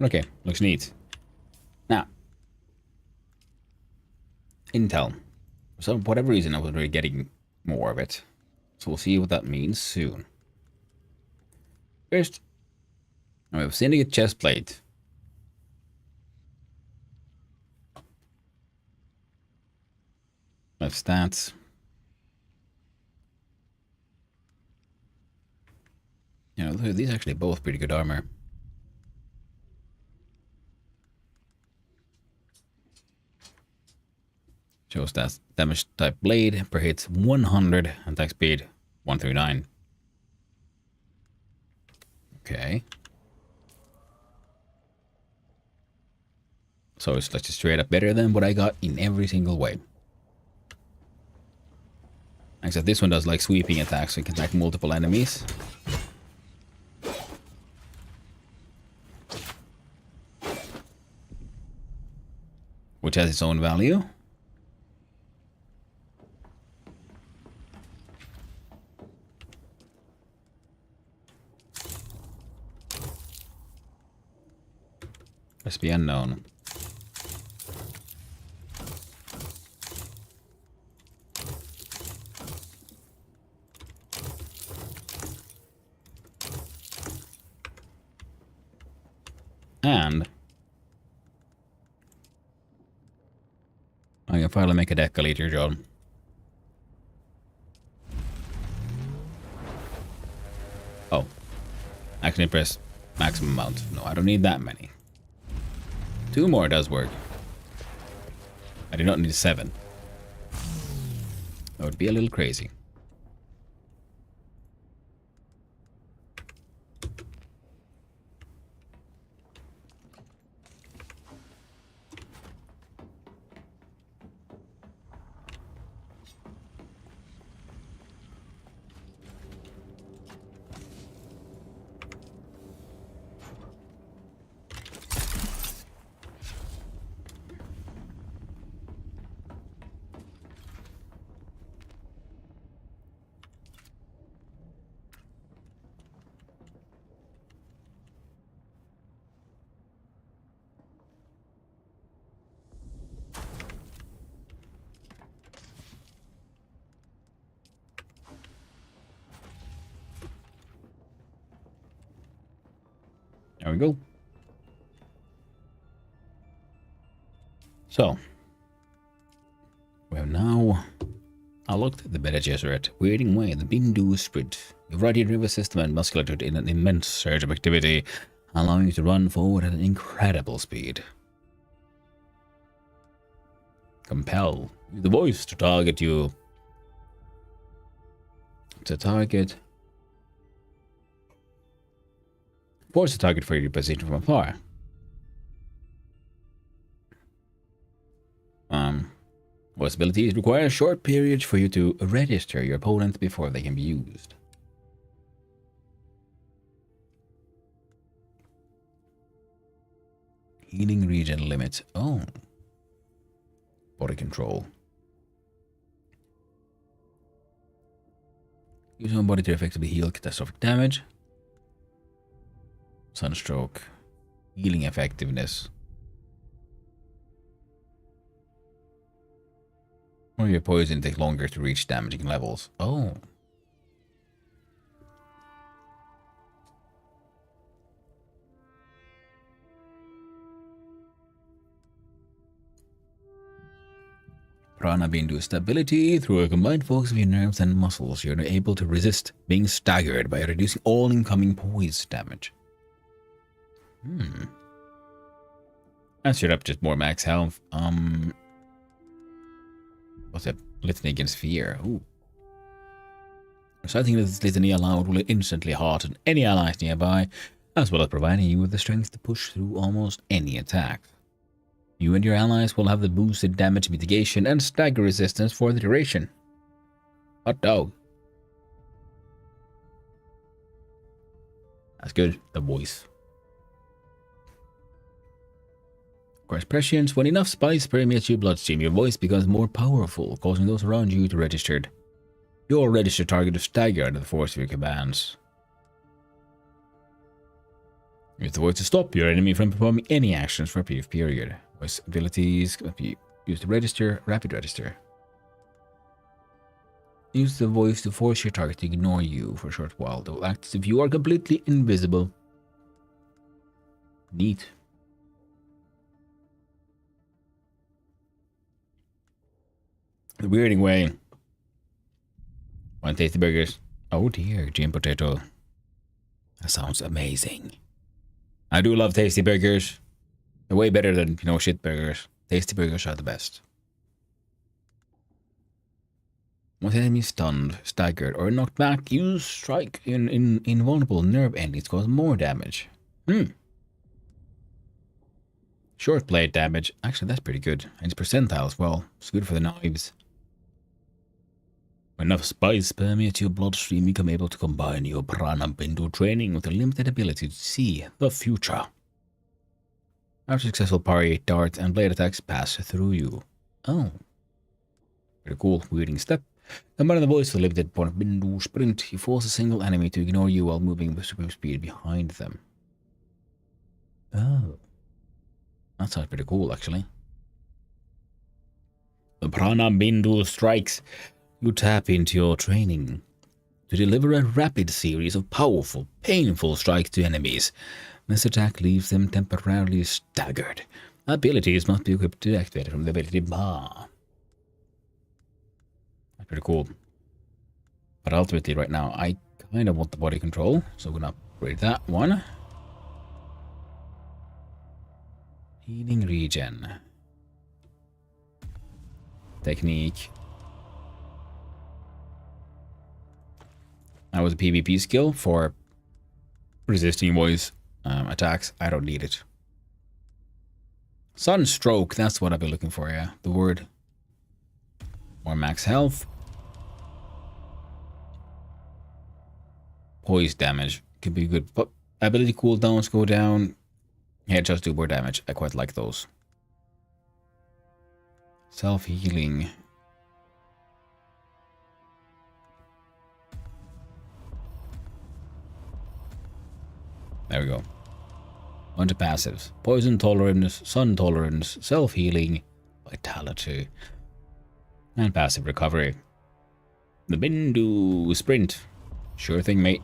Okay, looks neat. Now, Intel. For some whatever reason, I was really getting more of it. So we'll see what that means soon. First, we have Syndicate chest plate. We have stats. You know, these are actually both pretty good armor. Shows that damage type blade per hit 100, attack speed 139. Okay. So it's like straight up better than what I got in every single way. Except this one does like sweeping attacks, so it can attack multiple enemies. Which has its own value. Recipe unknown. And I can finally make a decaliter, John. Oh. Actually press maximum amount. No, I don't need that many. 2 more does work. I do not need 7. That would be a little crazy. There we go. So, we have now unlocked the Beta Gesserit, wearing away the Bindu Sprint. Your right river system and musculature in an immense surge of activity, allowing you to run forward at an incredible speed. Compel. Use the voice to target you. To target. Force the target for your position from afar. Voice abilities require a short period for you to register your opponent before they can be used. Healing region limit. Oh. Body control. Use one body to effectively heal catastrophic damage. Sunstroke. Healing effectiveness. Or your poison takes longer to reach damaging levels. Oh. Prana Bindu stability. Through a combined focus of your nerves and muscles, you're able to resist being staggered by reducing all incoming poise damage. That's straight up just more max health. What's it? Litany against fear. Ooh. Reciting this litany aloud will instantly hearten any allies nearby, as well as providing you with the strength to push through almost any attack. You and your allies will have the boosted damage mitigation and stagger resistance for the duration. Hot dog. That's good. The voice. Of course, prescience. When enough spice permeates your bloodstream, your voice becomes more powerful, causing those around you to register. Your registered target is staggered under the force of your commands. Use the voice to stop your enemy from performing any actions for a brief period. Voice abilities. Use the register. Rapid register. Use the voice to force your target to ignore you for a short while. They will act as if you are completely invisible. Neat. The weirding way. Want tasty burgers? Oh dear, Jim Potato. That sounds amazing. I do love tasty burgers. They're way better than, shit burgers. Tasty burgers are the best. Once enemy stunned, staggered, or knocked back, you strike in invulnerable nerve endings cause more damage. Short blade damage. Actually, that's pretty good. And it's percentile as well. It's good for the knives. When enough spice permeates your bloodstream, you become able to combine your Prana Bindu training with a limited ability to see the future. After successful parry, darts, and blade attacks pass through you. Oh. Pretty cool. Weirding step. Combining the voice with a limited Prana Bindu sprint, you force a single enemy to ignore you while moving with supreme speed behind them. Oh. That sounds pretty cool, actually. The Prana Bindu strikes. You tap into your training to deliver a rapid series of powerful, painful strikes to enemies. This attack leaves them temporarily staggered. Abilities must be equipped to activate from the ability bar. That's pretty cool. But ultimately right now, I kind of want the body control, so I'm going to upgrade that one. Healing regen. Technique. That was a PvP skill for resisting voice attacks. I don't need it. Sunstroke, that's what I've been looking for, yeah. The word. More max health. Poise damage could be good. But ability cooldowns go down. Headshots do more damage. I quite like those. Self-healing. There we go. Onto passives. Poison tolerance, sun tolerance, self-healing, vitality, and passive recovery. The Bindu sprint. Sure thing, mate.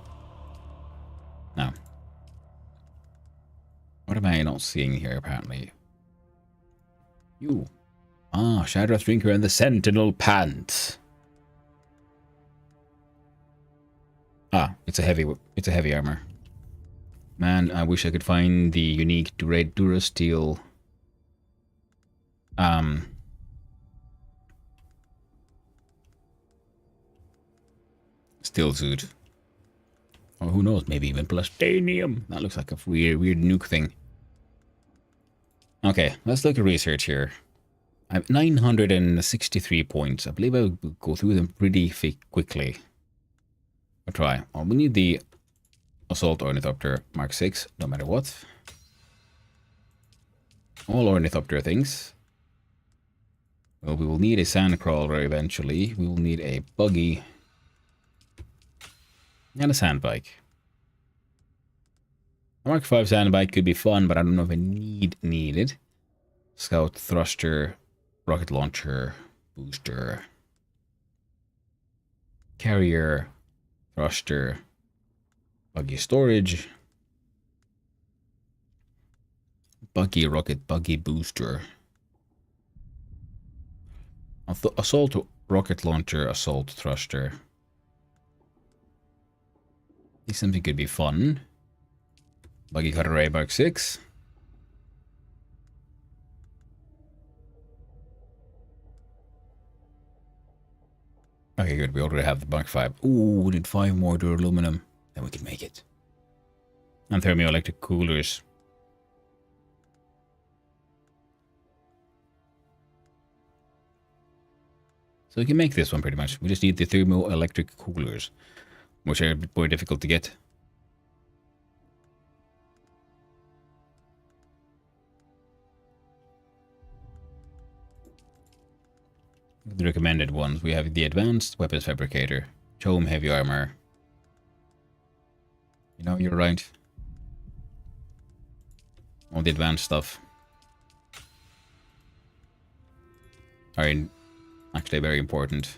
Now. What am I not seeing here, apparently? You. Ah, Shadrath Drinker and the Sentinel Pants. Ah, it's a heavy armor. Man, I wish I could find the unique Durasteel steel suit. Or who knows, maybe even Plastanium. That looks like a weird nuke thing. Okay, let's look at research here. I have 963 points. I believe I'll go through them pretty quickly. I'll try. Well, we need the Assault Ornithopter Mark 6, no matter what. All Ornithopter things. Well, we will need a Sandcrawler eventually. We will need a Buggy. And a Sandbike. A Mark 5 Sandbike could be fun, but I don't know if I need it. Scout, Thruster, Rocket Launcher, Booster, Carrier, Thruster, Buggy Storage, Buggy Rocket, Buggy Booster. Assault rocket launcher, assault thruster. This something could be fun. Buggy cutter ray Mark 6. Okay, good. We already have the Mark 5. Ooh, we need 5 more duraluminum. Then we can make it. And thermoelectric coolers. So we can make this one pretty much. We just need the thermoelectric coolers, which are a bit more difficult to get. The recommended ones, we have the Advanced Weapons Fabricator, Chome Heavy Armor. You know, you're right. All the advanced stuff are actually very important.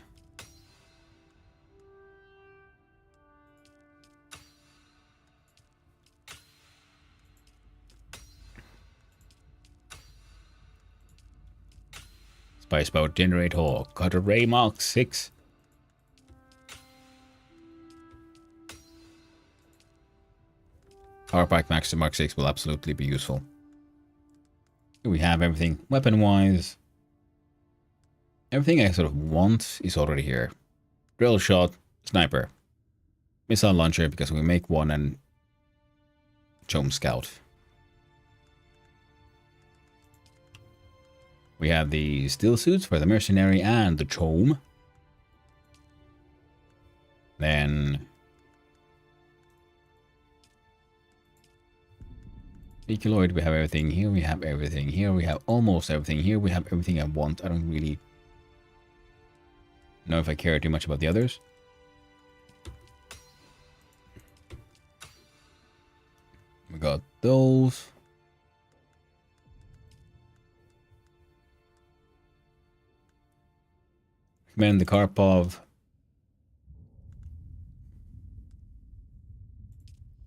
Spice Bout Generate Hawk, Cutter Ray Mark 6. Power Pack Max to Mark 6 will absolutely be useful. Here we have everything weapon-wise. Everything I sort of want is already here. Drill shot, sniper. Missile launcher because we make one, and Chome Scout. We have the steel suits for the mercenary and the Chome. Then Deculoid, we have everything. Here we have everything. Here we have almost everything. Here we have everything I want. I don't really know if I care too much about the others. We got those. Command the Karpov.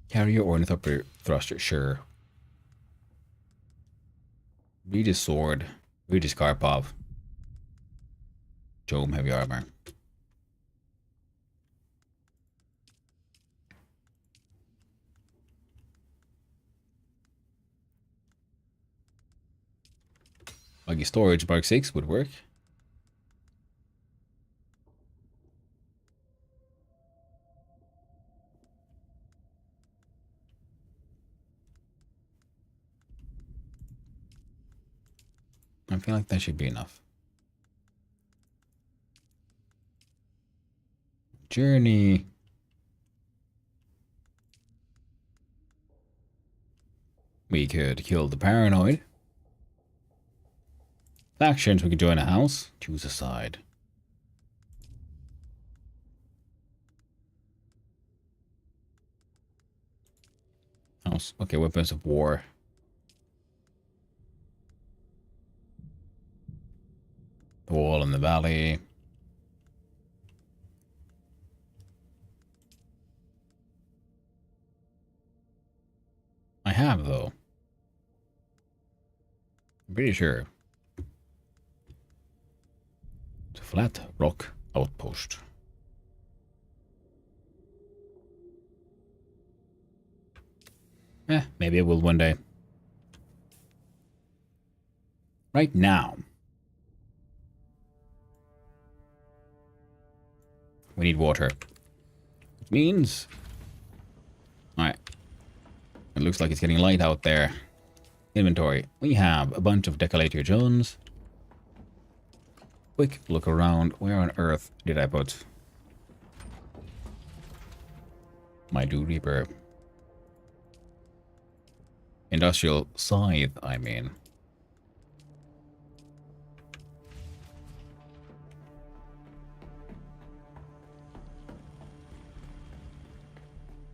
Carrier Ornithopter Thruster, sure. Read his sword. Read his Karpov. Chome Heavy Armor. Buggy Storage Mark 6 would work. I feel like that should be enough. Journey. We could kill the Paranoid. Factions, we could join a house. Choose a side. House. Okay, weapons of war. The wall in the valley. I have, though. I'm pretty sure. It's a flat rock outpost. Maybe I will one day. Right now. We need water. Which means... Alright. It looks like it's getting light out there. Inventory. We have a bunch of Decollator Jones. Quick look around. Where on earth did I put my Dew Reaper? Industrial Scythe, I mean.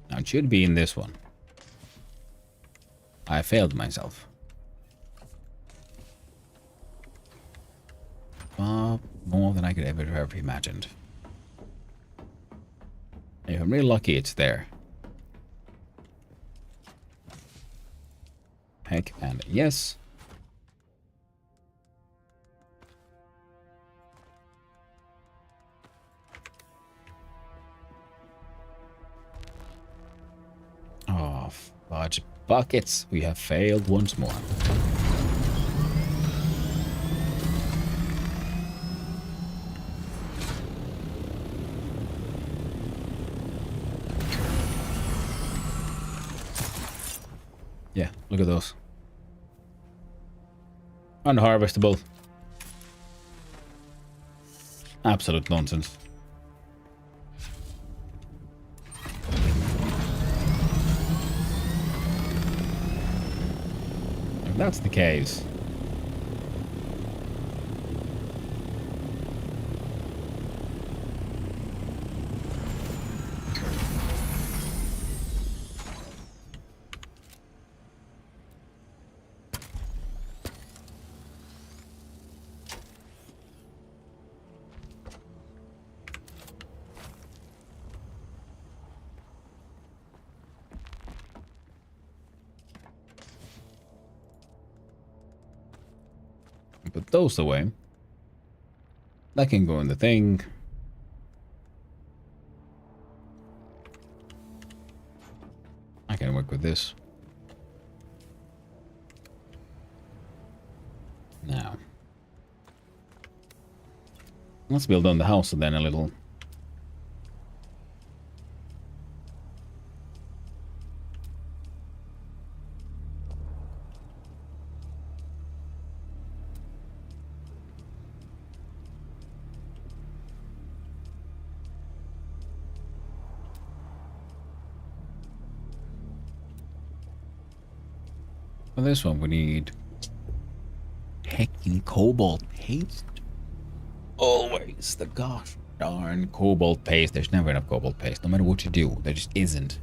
Now it should be in this one. I failed myself. Far more than I could ever have imagined. If I'm really lucky, it's there. Heck and yes. off. Fudge buckets. We have failed once more. Yeah, look at those. Unharvestable. Absolute nonsense. If that's the case. Put those away. That can go in the thing. I can work with this. Now. Let's build on the house then a little. For this one, we need heckin' cobalt paste. Always the gosh darn cobalt paste. There's never enough cobalt paste, no matter what you do. There just isn't.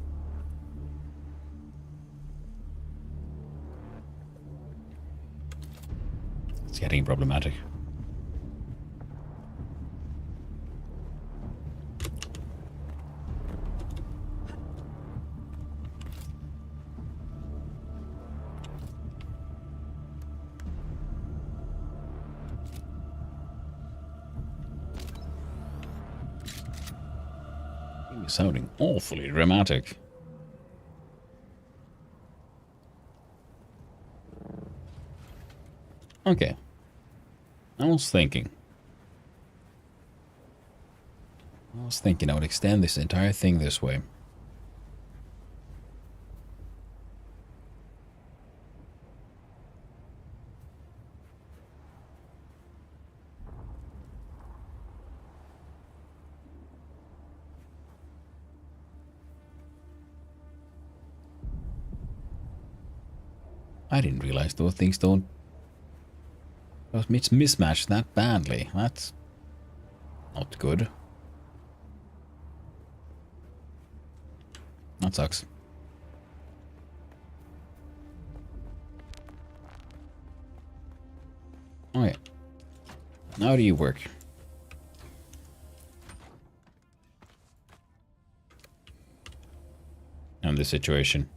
It's getting problematic. Sounding awfully dramatic. Okay. I was thinking I would extend this entire thing this way. I didn't realize those things don't... It's mismatched that badly. That's not good. That sucks. Oh yeah. How do you work? In this situation.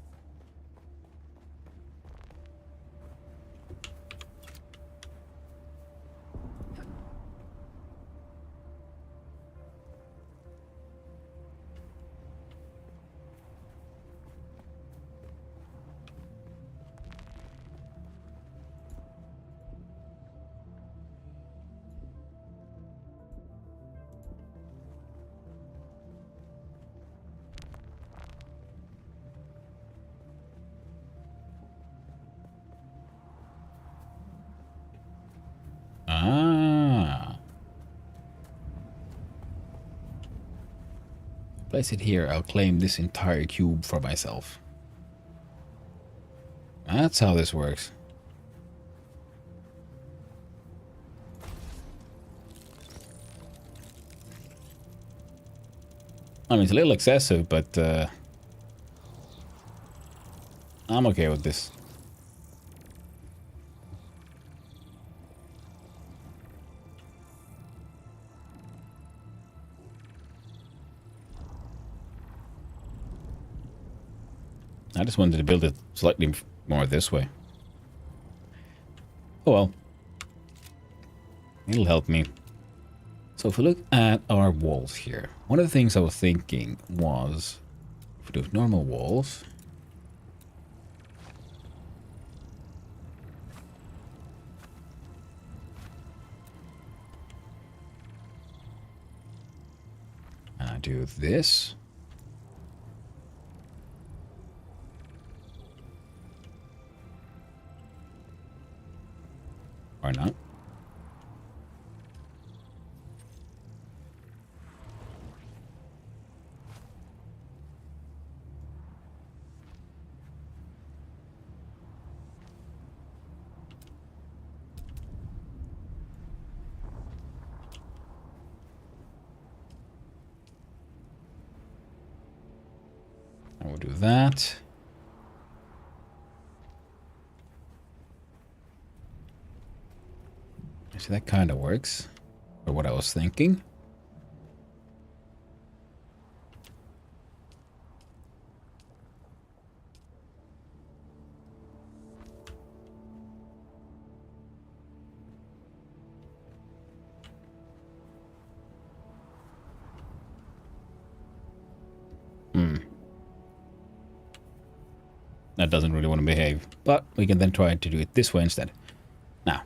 Place it here, I'll claim this entire cube for myself. That's how this works. I mean, it's a little excessive, but I'm okay with this. I just wanted to build it slightly more this way. Oh well. It'll help me. So if we look at our walls here, one of the things I was thinking was, if we do normal walls, Do this. Or not. I will do that. So that kind of works for what I was thinking. That doesn't really want to behave, but we can then try to do it this way instead. Now.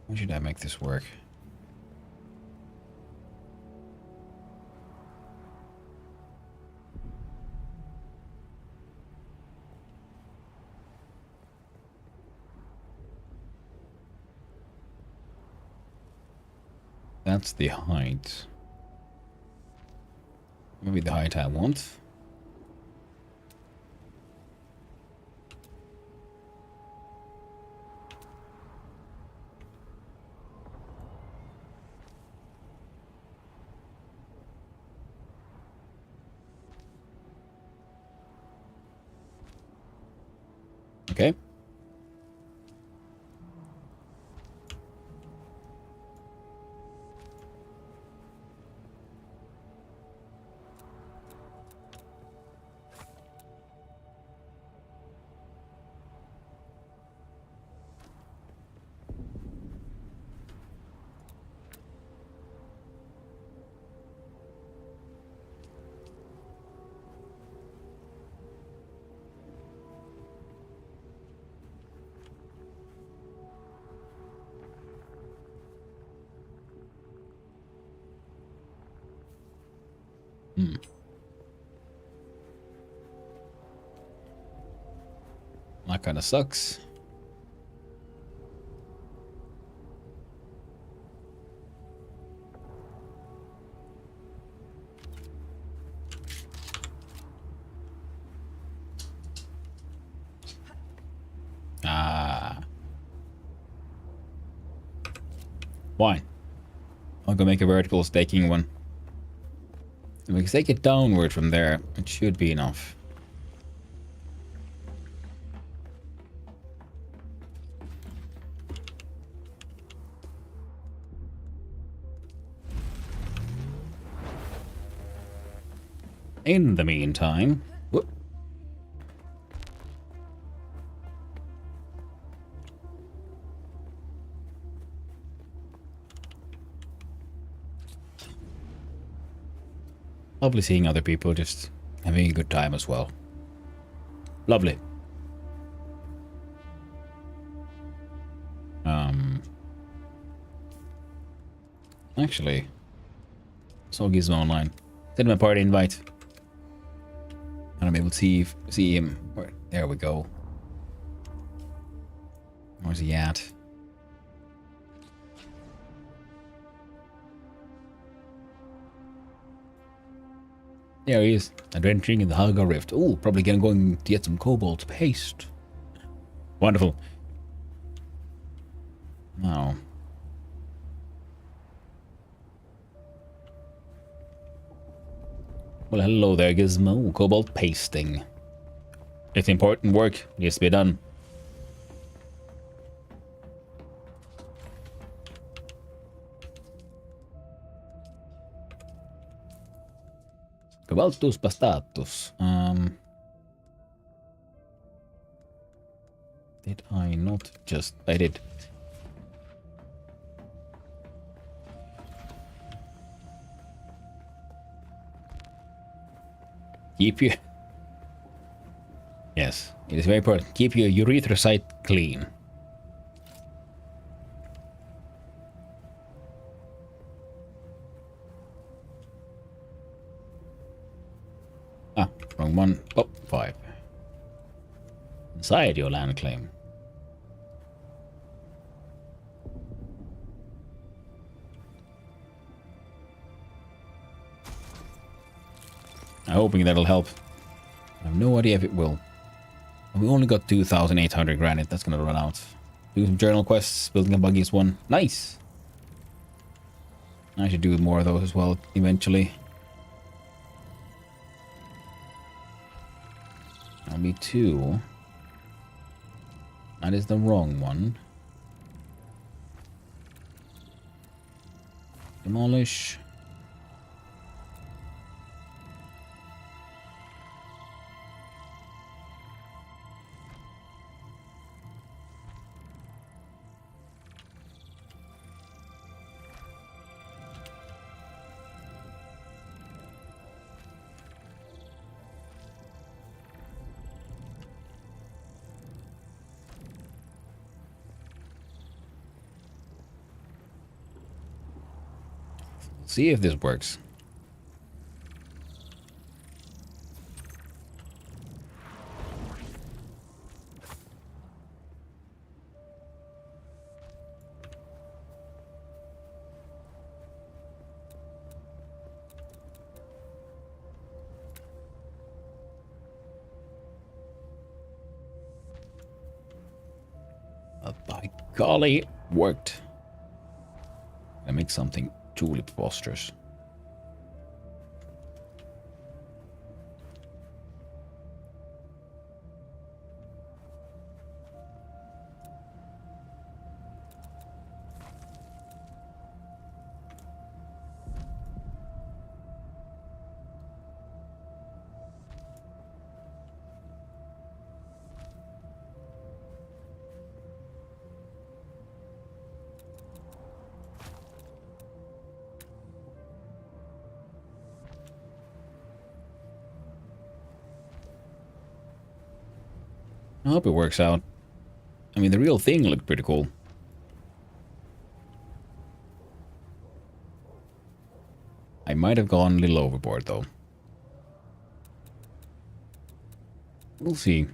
How should I make this work? That's the height. Maybe the height I want. Okay. That kind of sucks. Fine. I'll go make a vertical staking one. If we can take it downward from there, it should be enough. In the meantime, whoop. Lovely seeing other people just having a good time as well. Lovely. Actually, so Gizmo online. Send him a party invite. And I'm able to see him. There we go. Where's he at? There he is, adventuring in the Haga Rift. Oh, probably going to get some cobalt paste. Wonderful. Now. Well, hello there, Gizmo. Cobalt pasting. It's important work. Needs to be done. Cobaltus bastatus. Did I not just... I did. Keep your... Yes, it is very important. Keep your urethra site clean. Wrong one. Oh, 5. Inside your land claim. I'm hoping that'll help. I have no idea if it will. We only got 2,800 granite. That's gonna run out. Do some journal quests. Building a buggy is one. Nice! I should do more of those as well eventually. That'll be 2. That is the wrong one. Demolish. See if this works. By golly, it worked. I make something truly preposterous. I hope it works out. I mean, the real thing looked pretty cool. I might have gone a little overboard, though. We'll see.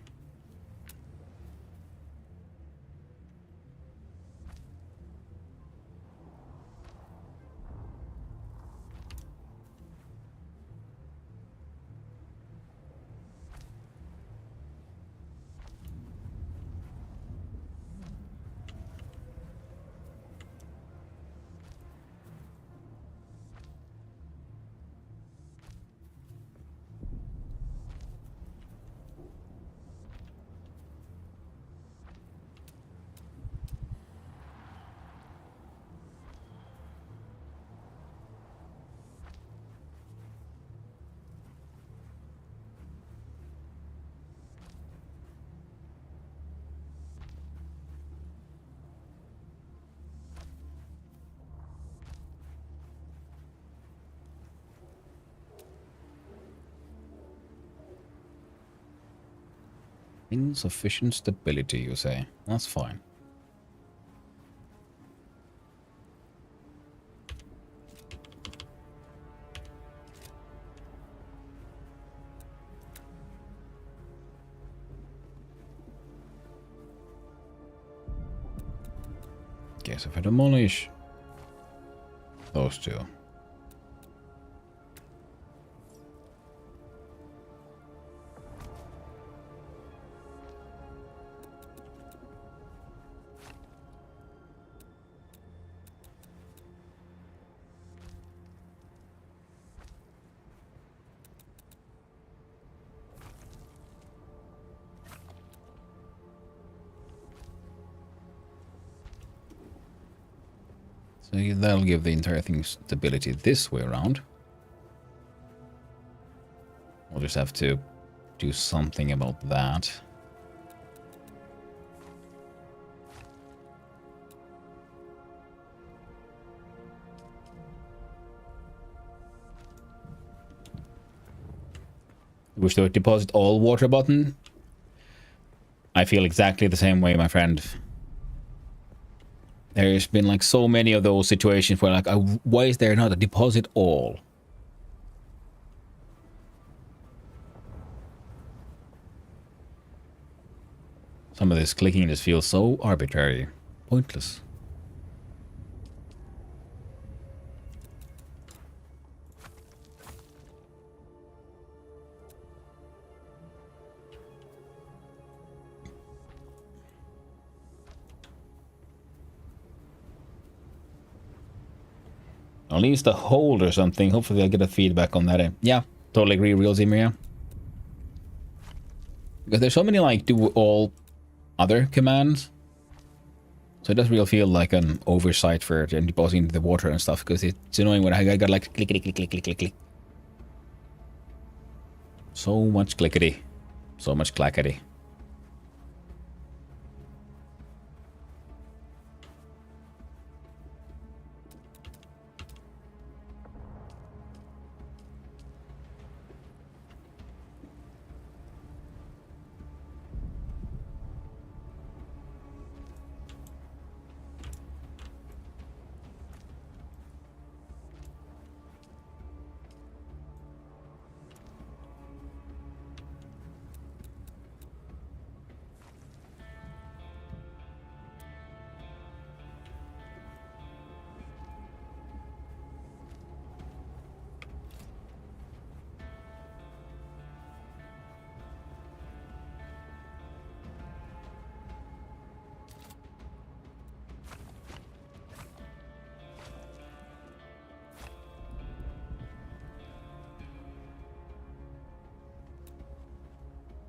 Insufficient stability, you say? That's fine. Guess if I demolish those two. So that'll give the entire thing stability this way around. We'll just have to do something about that. Wish to deposit all water button? I feel exactly the same way, my friend. There's been like so many of those situations where like, why is there not a deposit all? Some of this clicking just feels so arbitrary. Pointless. At least a hold or something. Hopefully I'll get a feedback on that. Yeah, totally agree, Real Zimmer, yeah. Because there's so many like do all other commands. So it does really feel like an oversight for depositing into the water and stuff, because it's annoying when I got like clickety click click click click click. So much clickety. So much clackety.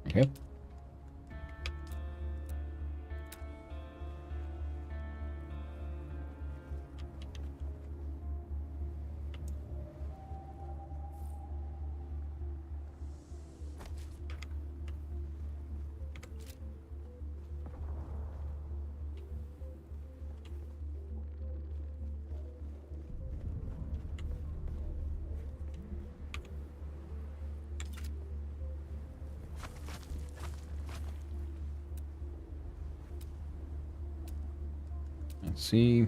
Okay. Let's see.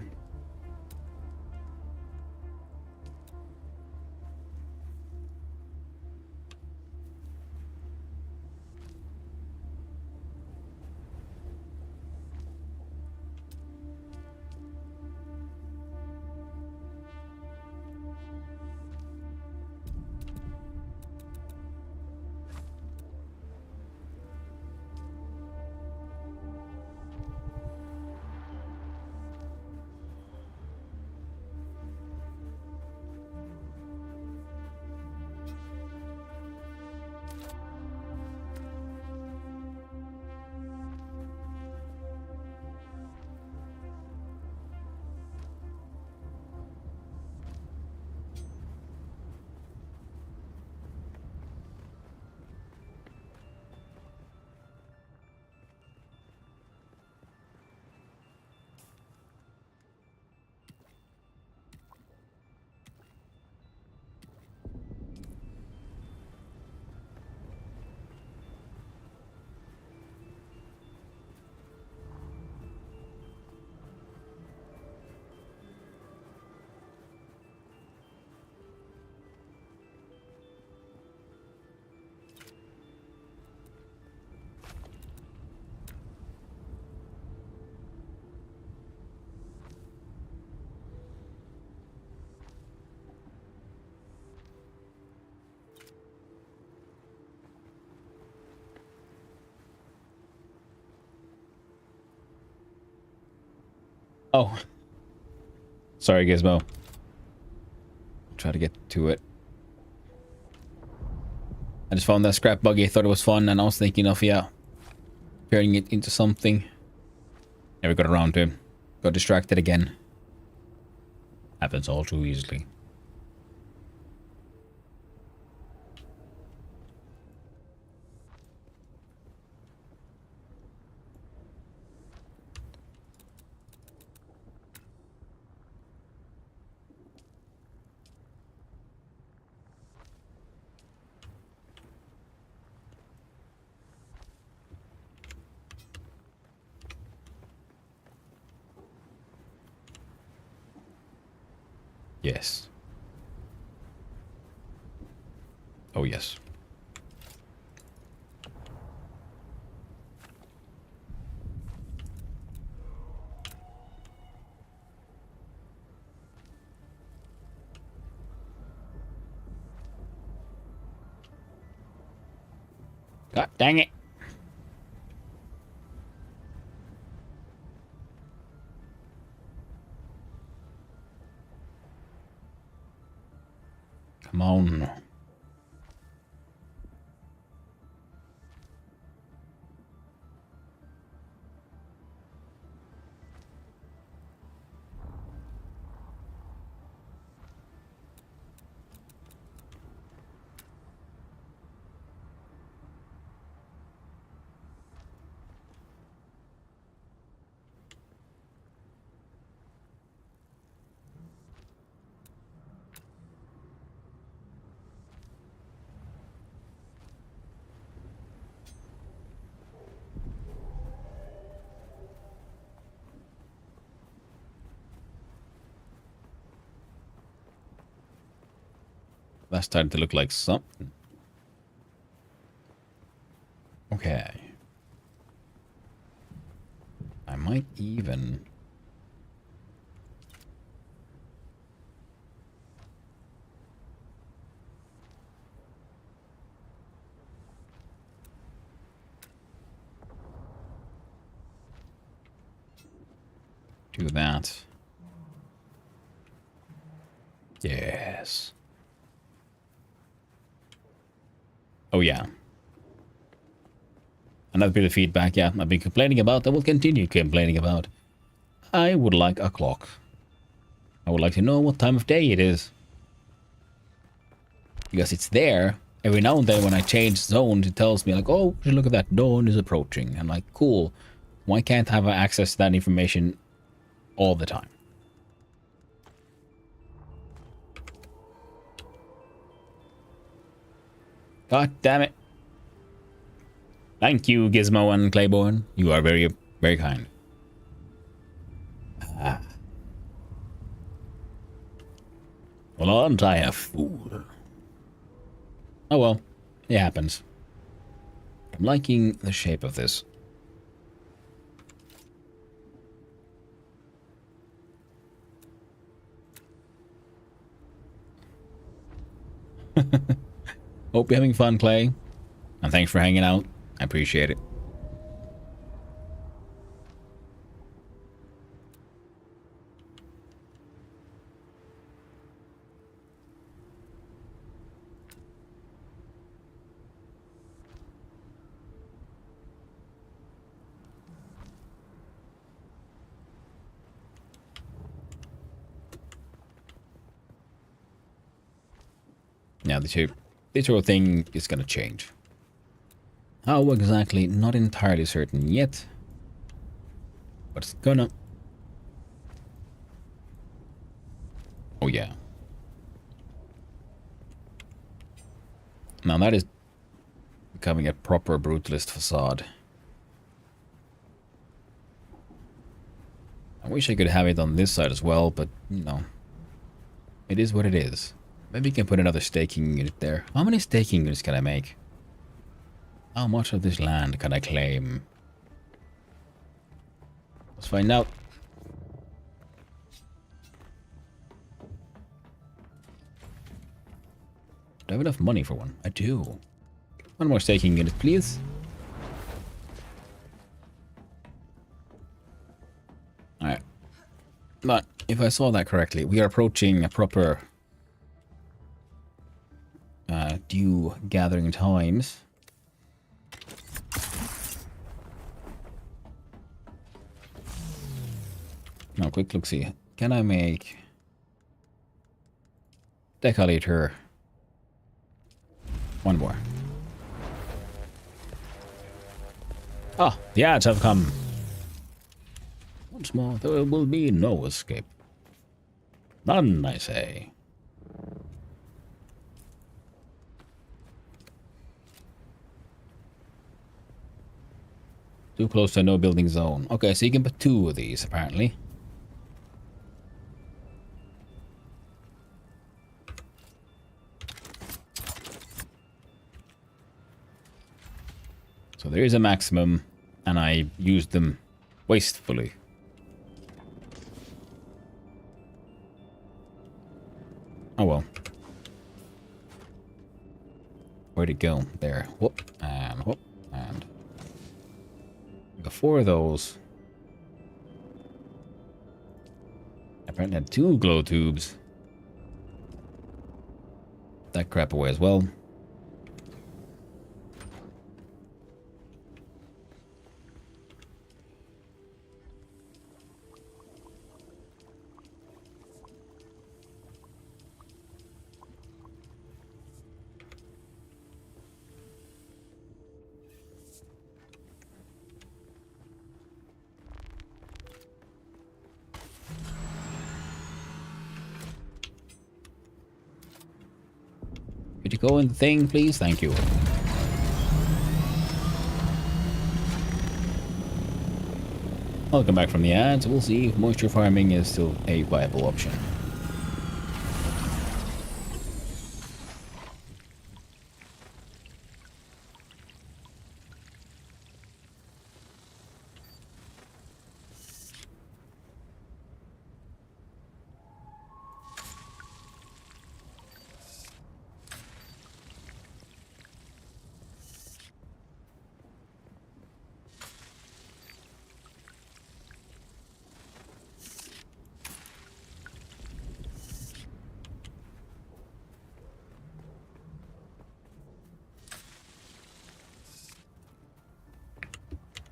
Oh. Sorry, Gizmo. Try to get to it. I just found that scrap buggy. I thought it was fun, and I was thinking of, yeah, turning it into something. Never got around to it. Got distracted again. Happens all too easily. Yes. Oh, yes. God dang it. Come on. That's starting to look like something. Okay. I might even... do that. Yes. Oh yeah. Another bit of feedback, yeah, I've been complaining about, I will continue complaining about. I would like a clock. I would like to know what time of day it is. Because it's there. Every now and then when I change zones, it tells me like, oh, look at that, dawn is approaching. I'm like, cool. Why can't I have access to that information all the time? God damn it. Thank you, Gizmo and Claiborne. You are very, very kind. Ah. Well, aren't I a fool? Oh well, it happens. I'm liking the shape of this. Hope you're having fun, Clay. And thanks for hanging out. I appreciate it. Now this whole thing is gonna change. How exactly, not entirely certain yet. But it's gonna. Oh yeah. Now that is becoming a proper brutalist facade. I wish I could have it on this side as well, but you know. It is what it is. Maybe you can put another staking unit there. How many staking units can I make? How much of this land can I claim? Let's find out. Do I have enough money for one? I do. One more staking unit, please. Alright. But if I saw that correctly, we are approaching a proper dew gathering times. Now, quick look see. Can I make Decalator? One more. Ah, the ads have come. Once more, there will be no escape. None, I say. Too close to no building zone. Okay, so you can put 2 of these, apparently. So there is a maximum, and I used them wastefully. Oh well. Where'd it go? There. Whoop. And whoop. 4 of those. Apparently had 2 glow tubes. That crap away as well. Could you go in the thing, please? Thank you. I'll come back from the ads. We'll see if moisture farming is still a viable option.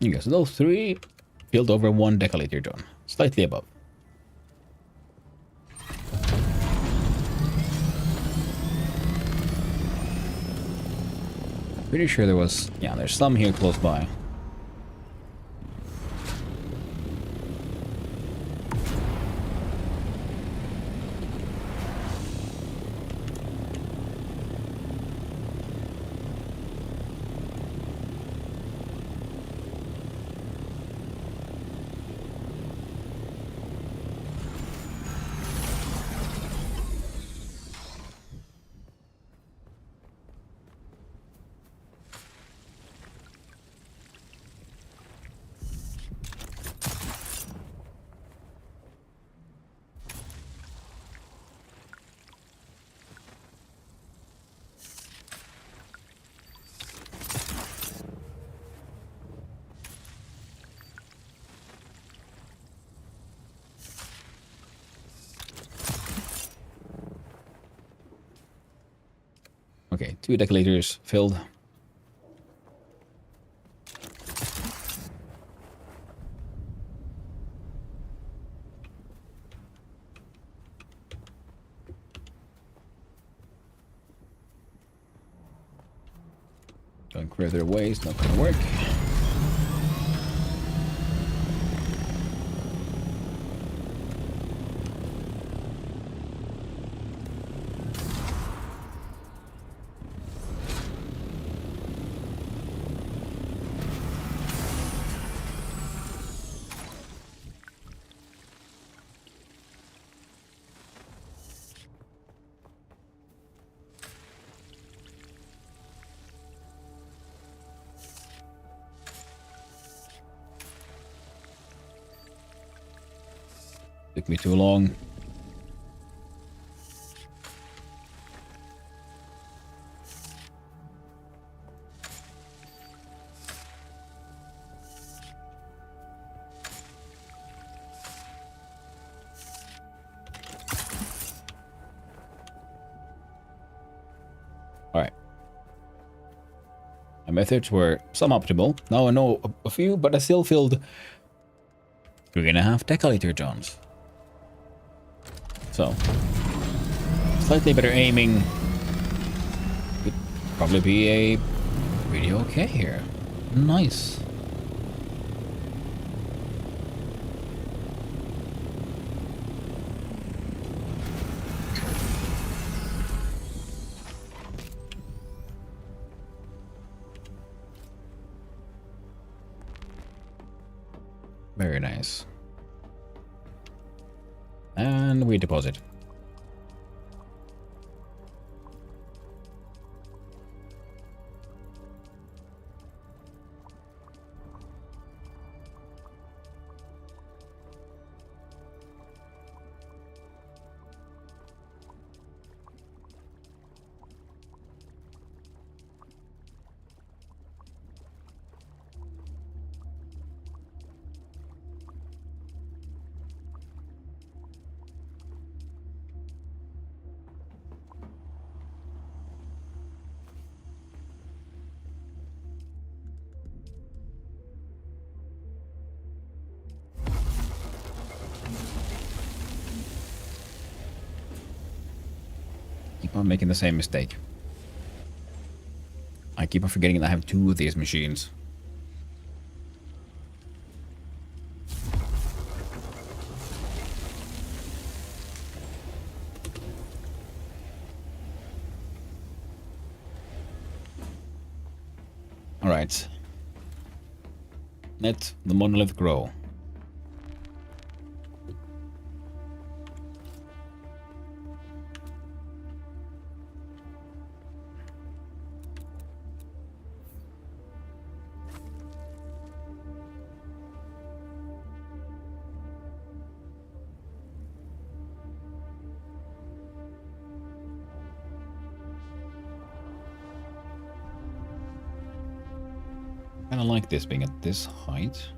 Okay, so those 3 filled over 1 decaliter drone. Slightly above. Pretty sure there was... yeah, there's some here close by. Okay, 2 decalators filled. Going further away is not going to work. Took me too long. Alright. My methods were some optimal. Now I know a few, but I still filled 3.5 decaliter drones. So, slightly better aiming could probably be a pretty okay here. Nice. Very nice. And we deposit. I'm making the same mistake. I keep on forgetting that I have 2 of these machines. Alright. Let the monolith grow. I kinda like this being at this height.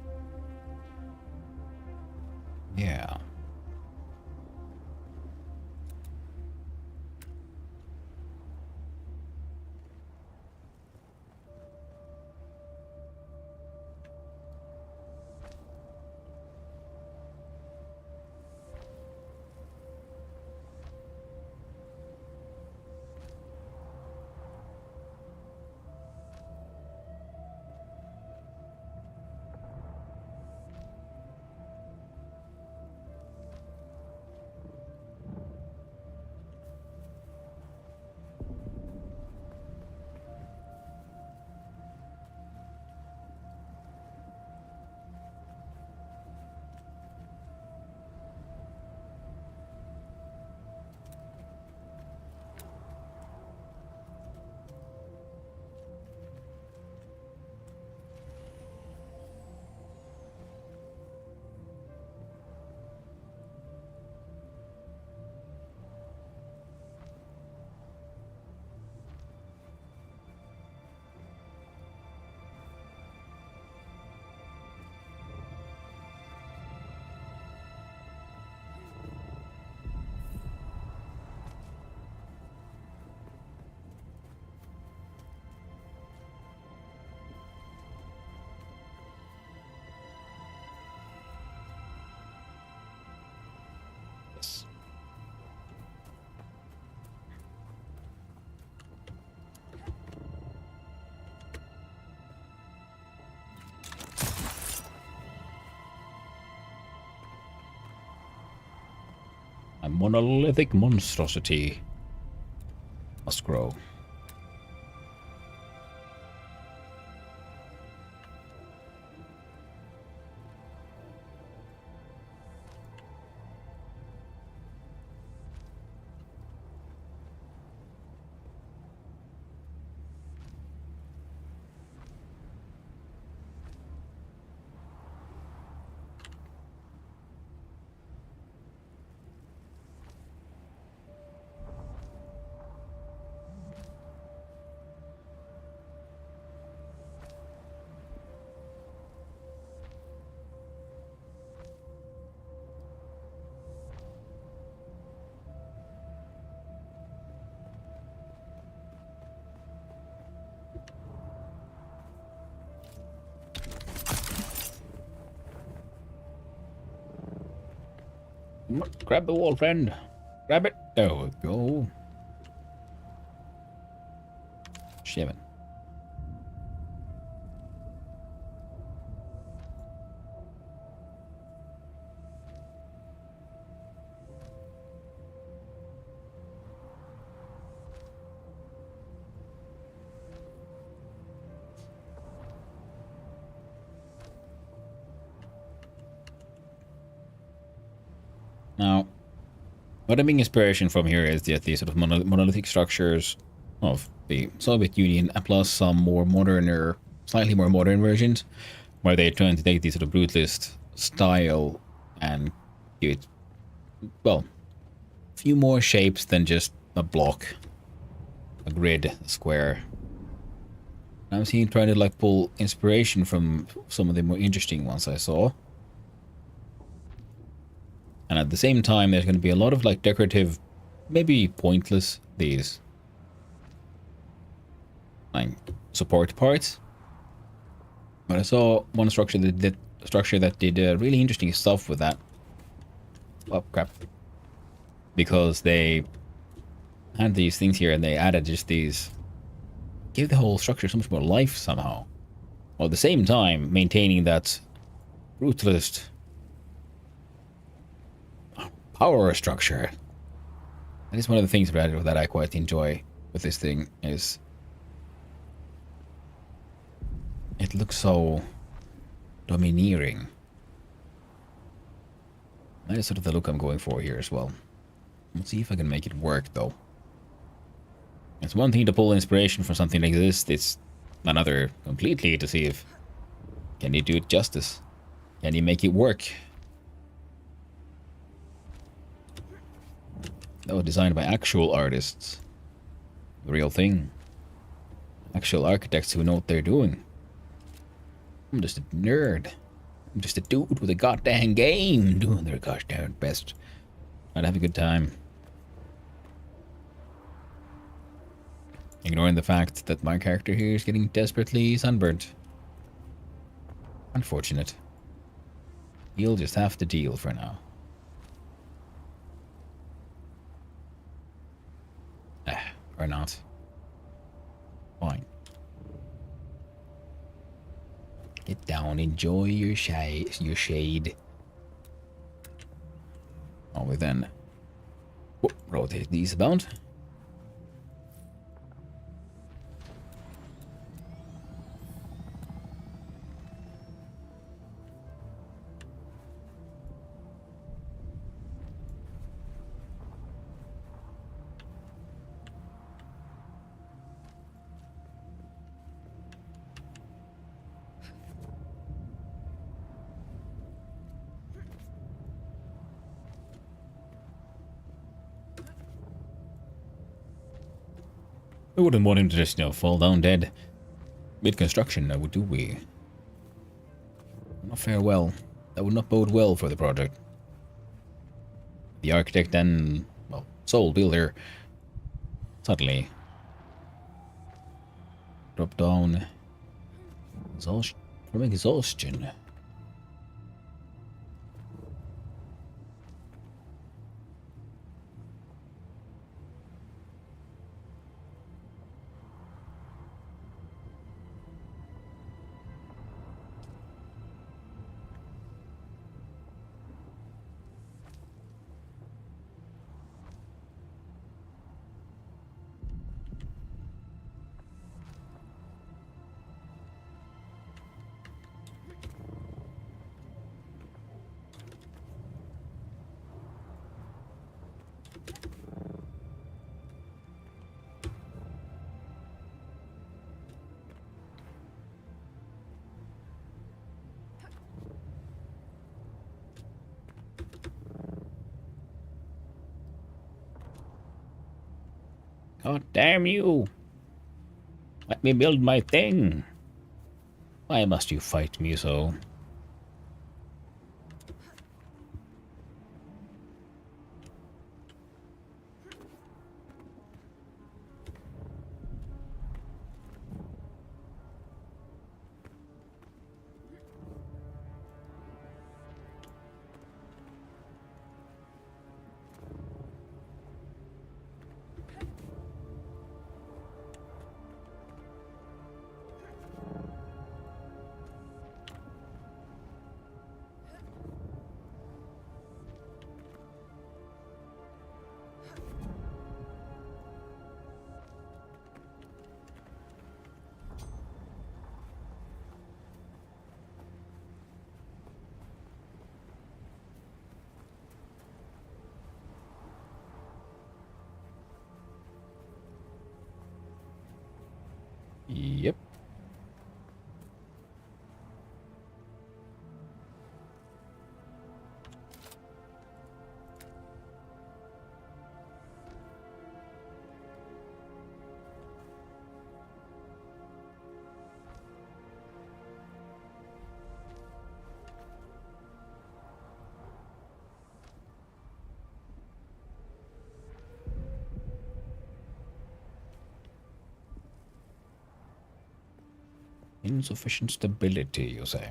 Yeah. A monolithic monstrosity must grow. Grab the wall, friend. Grab it. There we go. Shivin. Now, what I'm getting inspiration from here is that these sort of monolithic structures of the Soviet Union, plus some more modern or slightly more modern versions, where they're trying to take this sort of brutalist style and give it, well, a few more shapes than just a block, a grid, a square. I'm seeing trying to like pull inspiration from some of the more interesting ones I saw. And at the same time, there's going to be a lot of like decorative, maybe pointless, these like support parts. But I saw one structure that did really interesting stuff with that. Oh crap! Because they had these things here and they added just these, gave the whole structure so much more life somehow, while at the same time maintaining that ruthless power structure. That is one of the things that I quite enjoy with this thing, is it looks so domineering. That is sort of the look I'm going for here as well. Let's see if I can make it work though. It's one thing to pull inspiration from something like this, it's another completely to see if can you do it justice? Can you make it work? That was designed by actual artists. The real thing. Actual architects who know what they're doing. I'm just a nerd. I'm just a dude with a goddamn game doing their goddamn best. I'd have a good time. Ignoring the fact that my character here is getting desperately sunburnt. Unfortunate. You'll just have to deal for now. Or not. Fine. Get down, enjoy your shade. Oh, we then rotate these about. I wouldn't want him to just, fall down dead mid-construction, now would we? Not fare well. That would not bode well for the project. The architect and, well, sole builder suddenly drop down from exhaustion. God damn you! Let me build my thing! Why must you fight me so? Yep. Insufficient stability, you say?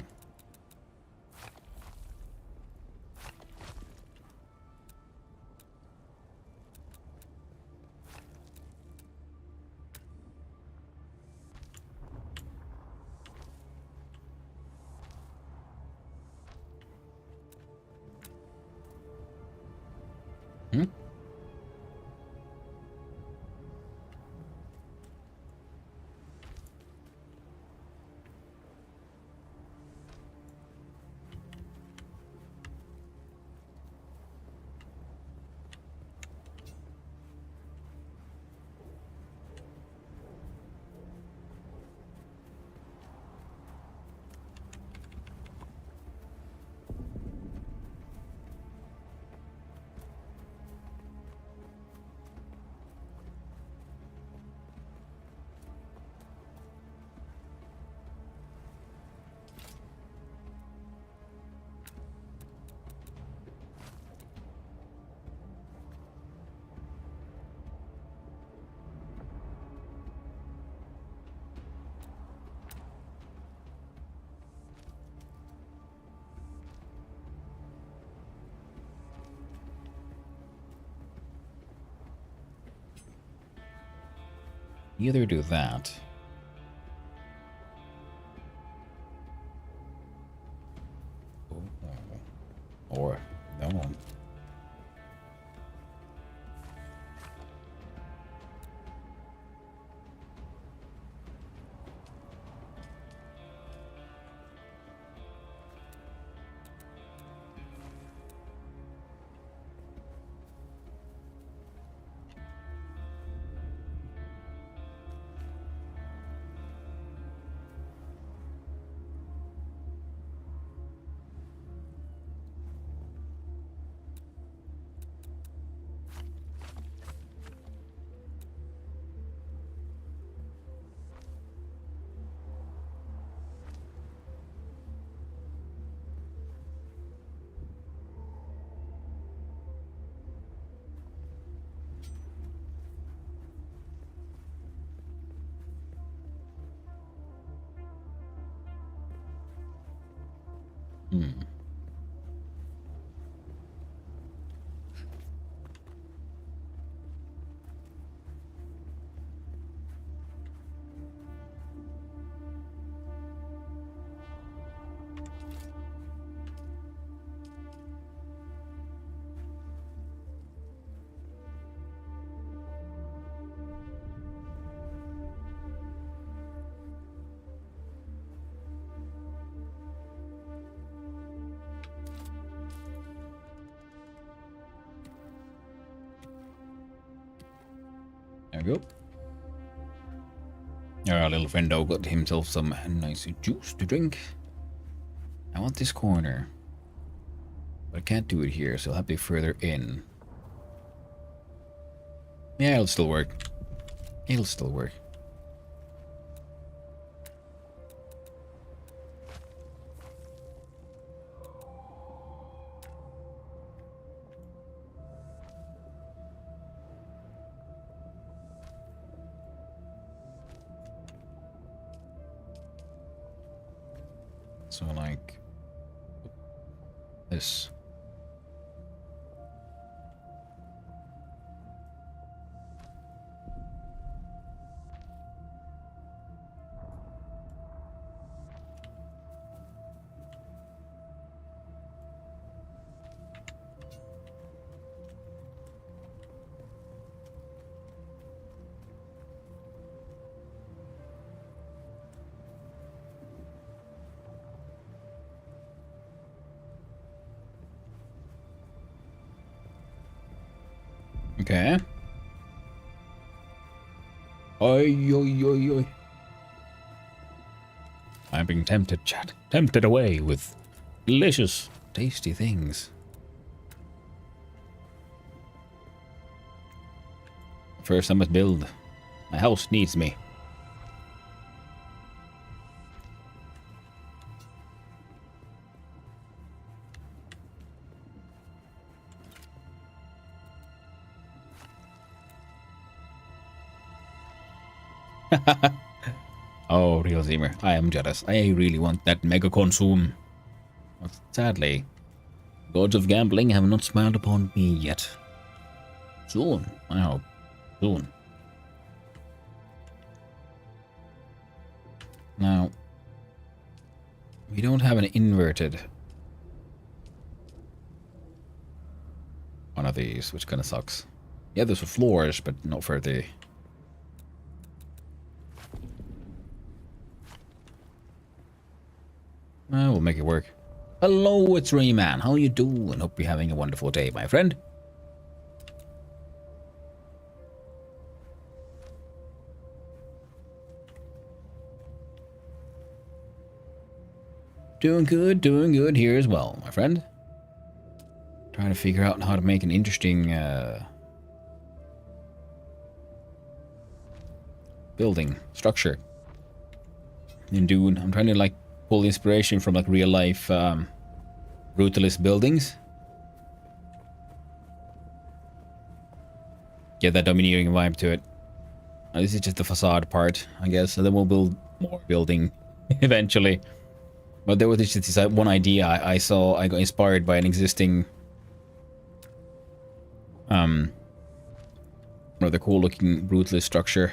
Either do that. Or no. There we go. Our little friendo got himself some nice juice to drink. I want this corner. But I can't do it here, so I'll have to be further in. Yeah, it'll still work. It'll still work. So like this. Okay. Oi, oi, oi, oi. I'm being tempted, chat. Tempted away with delicious, tasty things. First, I must build. My house needs me. Oh, real Zemer, I am jealous. I really want that mega consume. But sadly, gods of gambling have not smiled upon me yet. Soon, I hope. Soon. Now, we don't have an inverted one of these, which kind of sucks. Yeah, there's for floors, but not for the... We'll make it work. Hello, it's Rayman. How you doing? Hope you're having a wonderful day, my friend. Doing good here as well, my friend. Trying to figure out how to make an interesting building structure in Dune. I'm trying to like pull inspiration from like real life brutalist buildings. Get that domineering vibe to it. This is just the facade part, I guess, and then we'll build more building eventually. But there was just this one idea I saw. I got inspired by an existing rather cool looking brutalist structure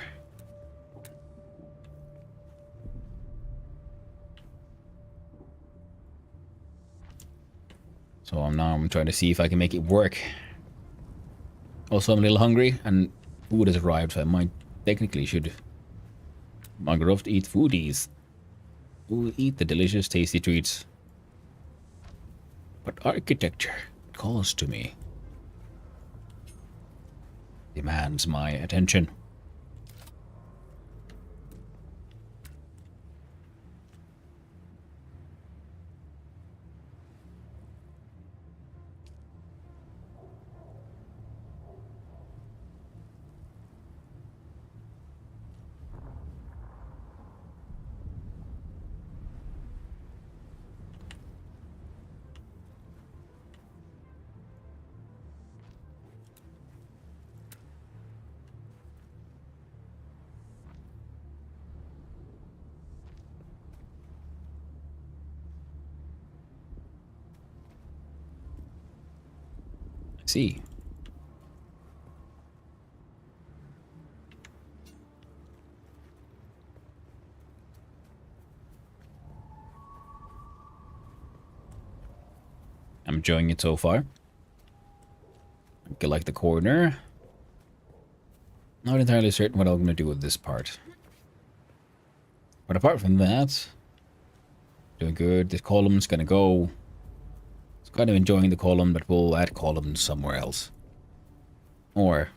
now I'm trying to see if I can make it work. Also, I'm a little hungry, and food has arrived, so I might technically should mugger off to eat foodies. Ooh, eat the delicious, tasty treats. But architecture calls to me. Demands my attention. See. I'm enjoying it so far. I like the corner. Not entirely certain what I'm going to do with this part. But apart from that, doing good. This column's going to go. Kind of enjoying the column, but we'll add columns somewhere else. Or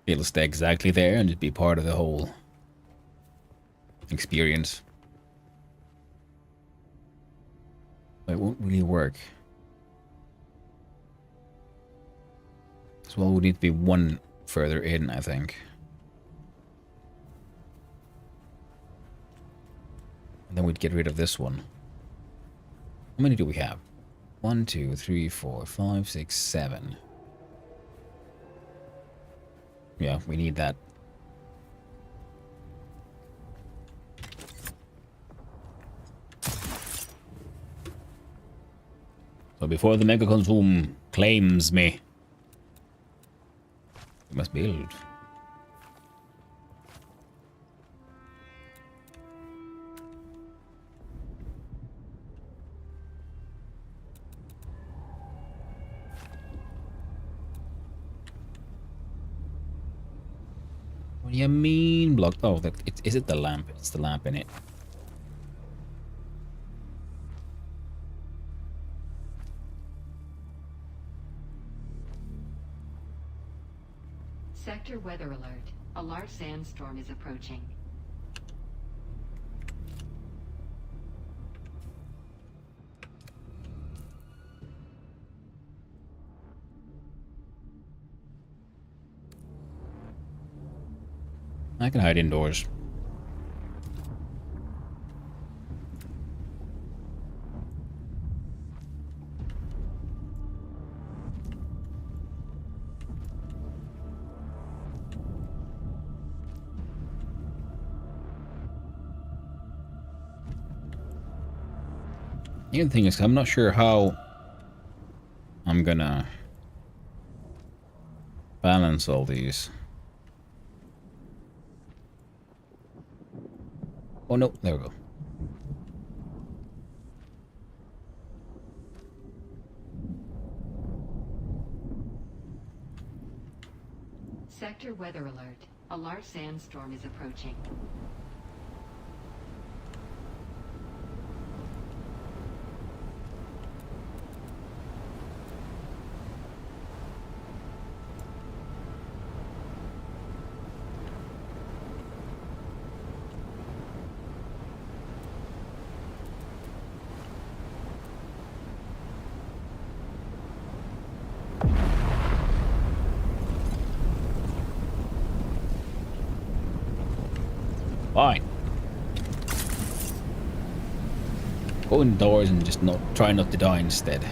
it'll stay exactly there and just be part of the whole experience. But it won't really work. As well, we need to be one further in, I think. And then we'd get rid of this one. How many do we have? 1, 2, 3, 4, 5, 6, 7. Yeah, we need that. So before the Mega Consume claims me, we must build. What do you mean block? Oh, is it the lamp? It's the lamp in it. Sector weather alert. A large sandstorm is approaching. I can hide indoors. The other thing is, I'm not sure how I'm gonna balance all these. Oh no, there we go. Sector weather alert. A large sandstorm is approaching. Fine. Go indoors and just try not to die instead.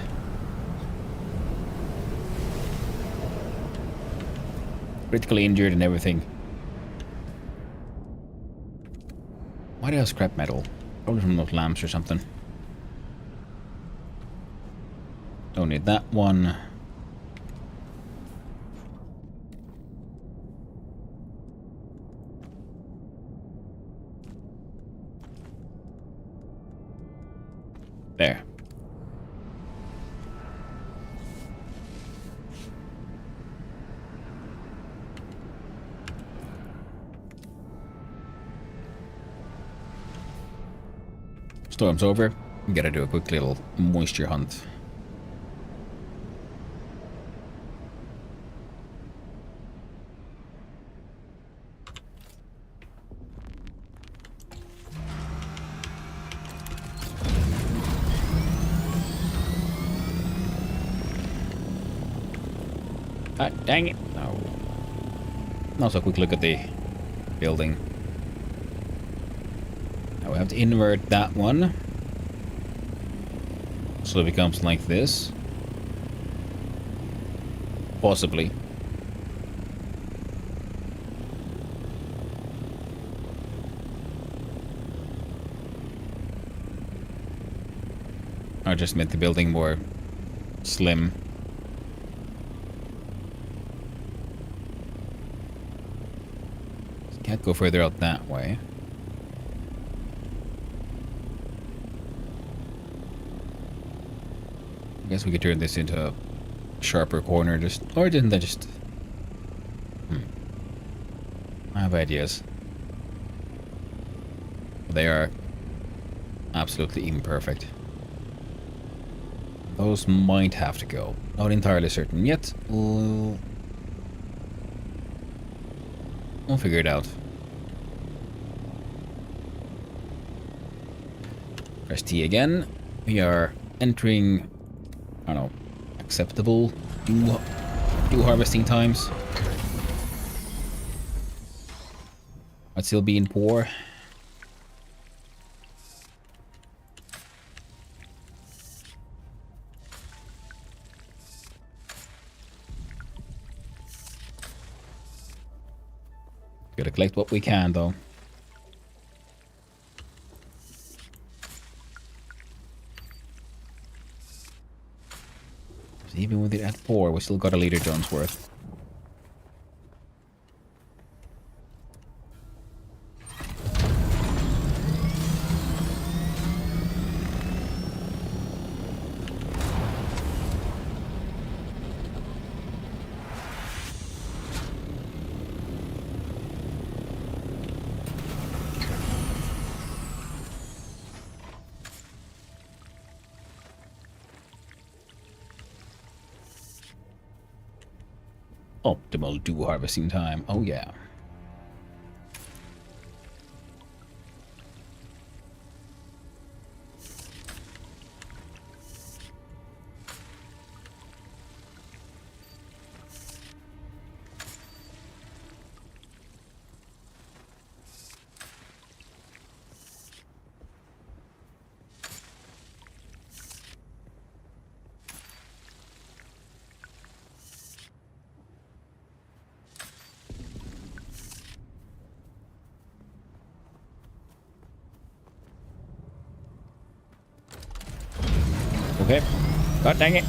Critically injured and everything. Why do I have scrap metal? Probably from those lamps or something. Don't need that one. There. Storm's over. Gotta do a quick little moisture hunt. Ah, dang it. No. Also, a quick look at the building. Now we have to invert that one. So it becomes like this. Possibly. I just made the building more slim. Can't go further out that way. I guess we could turn this into a sharper corner, or didn't I just... I have ideas. They are absolutely imperfect. Those might have to go. Not entirely certain yet. We'll figure it out. Press T again. We are entering, I don't know, acceptable dew harvesting times. I'd still be in poor. Gotta collect what we can, though. Even with it at 4, we still got a Leader Jones worth. Optimal dew harvesting time. Oh yeah. Okay. God dang it.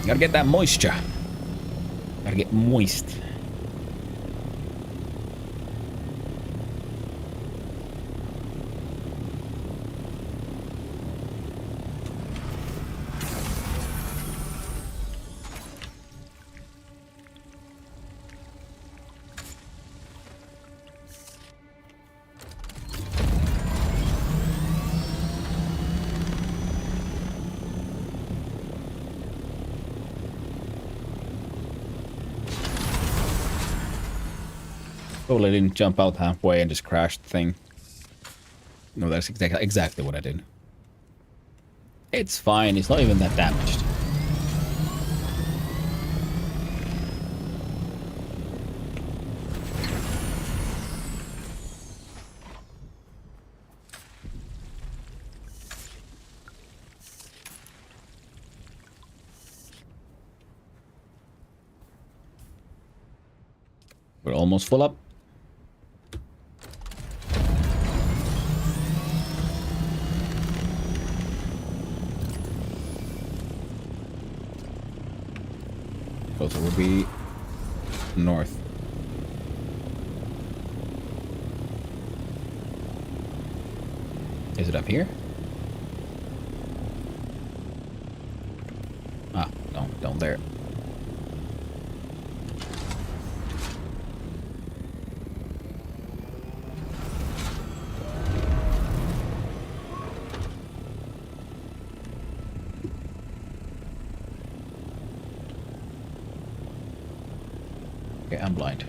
Gotta get that moisture. Gotta get moist. Totally didn't jump out halfway and just crash the thing. No, that's exactly what I did. It's fine, it's not even that damaged. We're almost full up. So we'll be north. Is it up here? Ah, no, down there. Okay, I'm blind.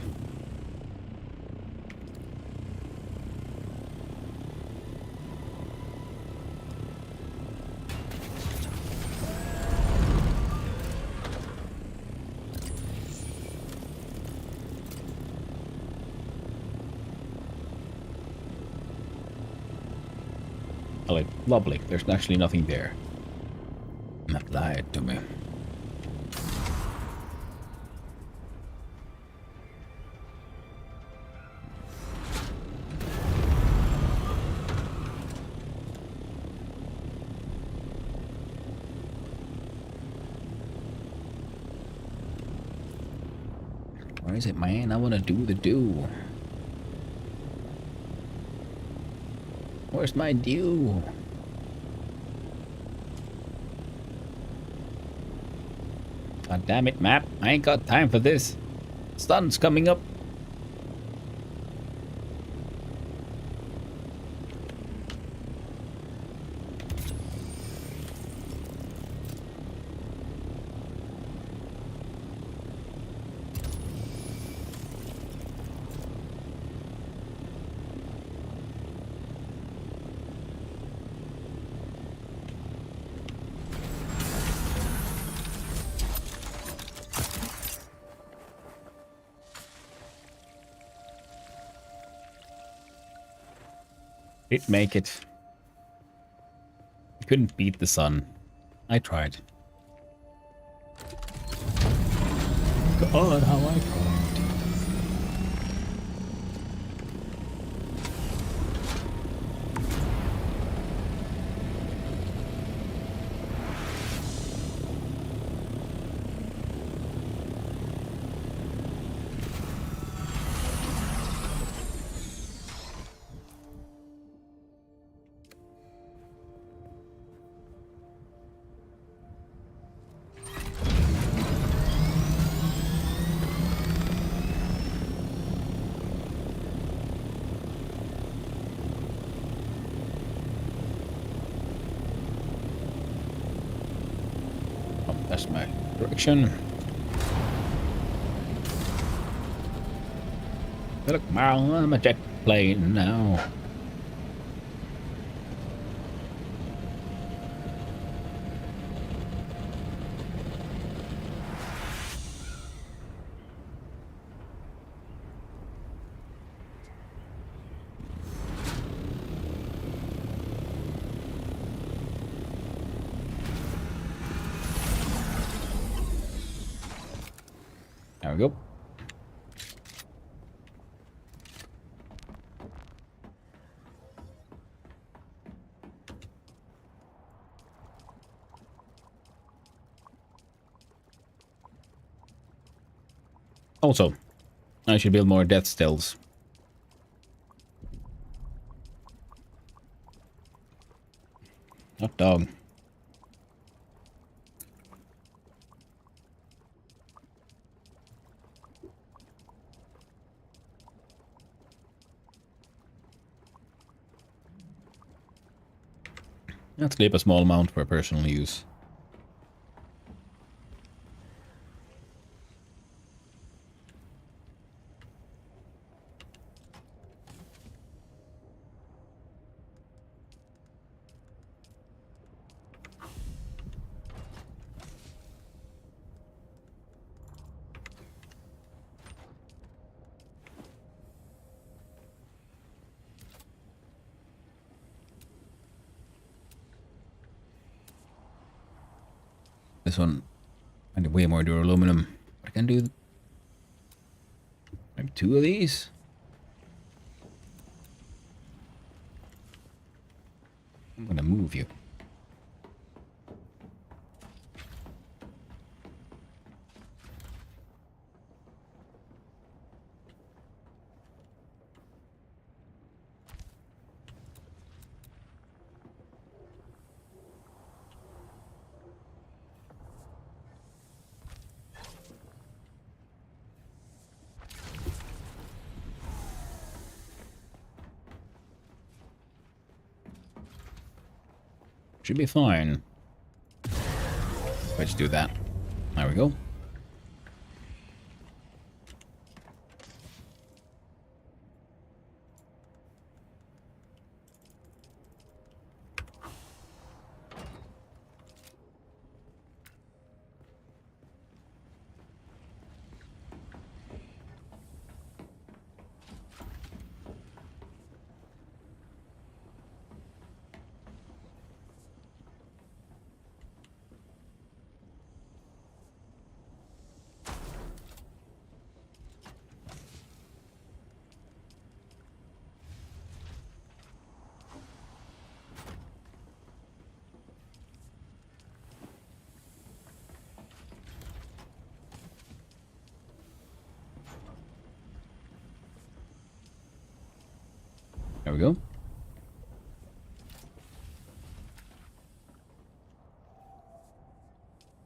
Lovely. There's actually nothing there. Not lied to me. Where is it, man? I want to do the do. Where's my due? God damn it, map. I ain't got time for this. Sun's coming up. Didn't make it. Couldn't beat the sun. I tried. God, how I tried. That's my direction. Look, Marl, I'm a jet plane now. There we go. Also, I should build more death stills. Hot dog. Let's keep a small amount for personal use. This one, I need way more duraluminum. I can do maybe 2 of these. I'm gonna move you. Should be fine. Let's do that. There we go. There we go.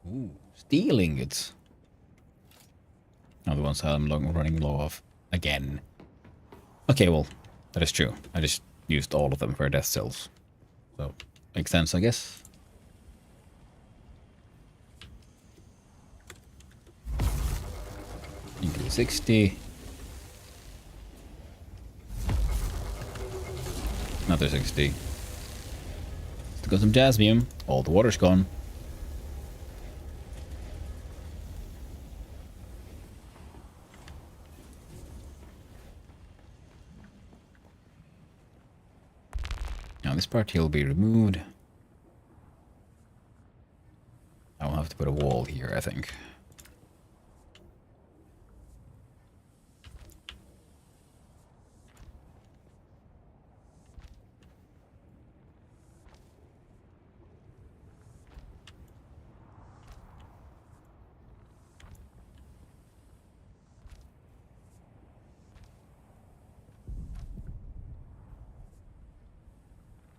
Ooh, steel ingots. Another ones I'm running low of again. Okay, well, that is true. I just used all of them for death cells. So, makes sense, I guess. Into 60. Another 60. Still got some jasmium. All the water's gone. Now this part here will be removed. I will have to put a wall here, I think.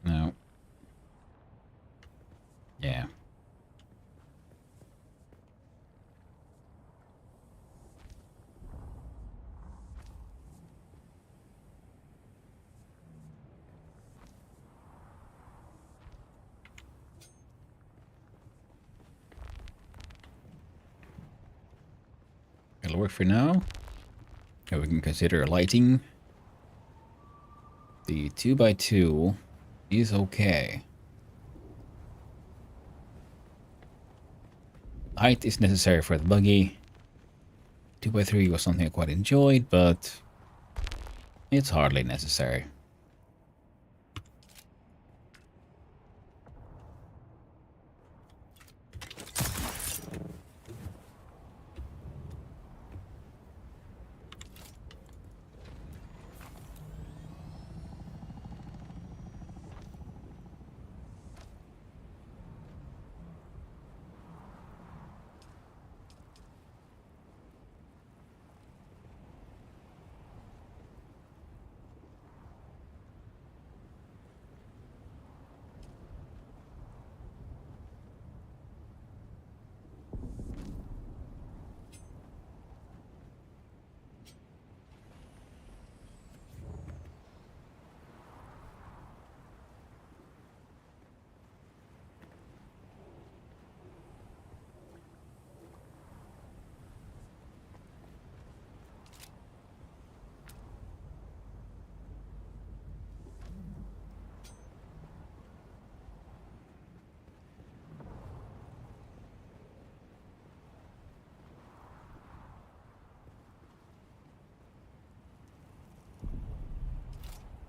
No. Yeah. It'll work for now. And we can consider lighting. The 2x2 is okay. Height is necessary for the buggy. 2x3 was something I quite enjoyed, but it's hardly necessary.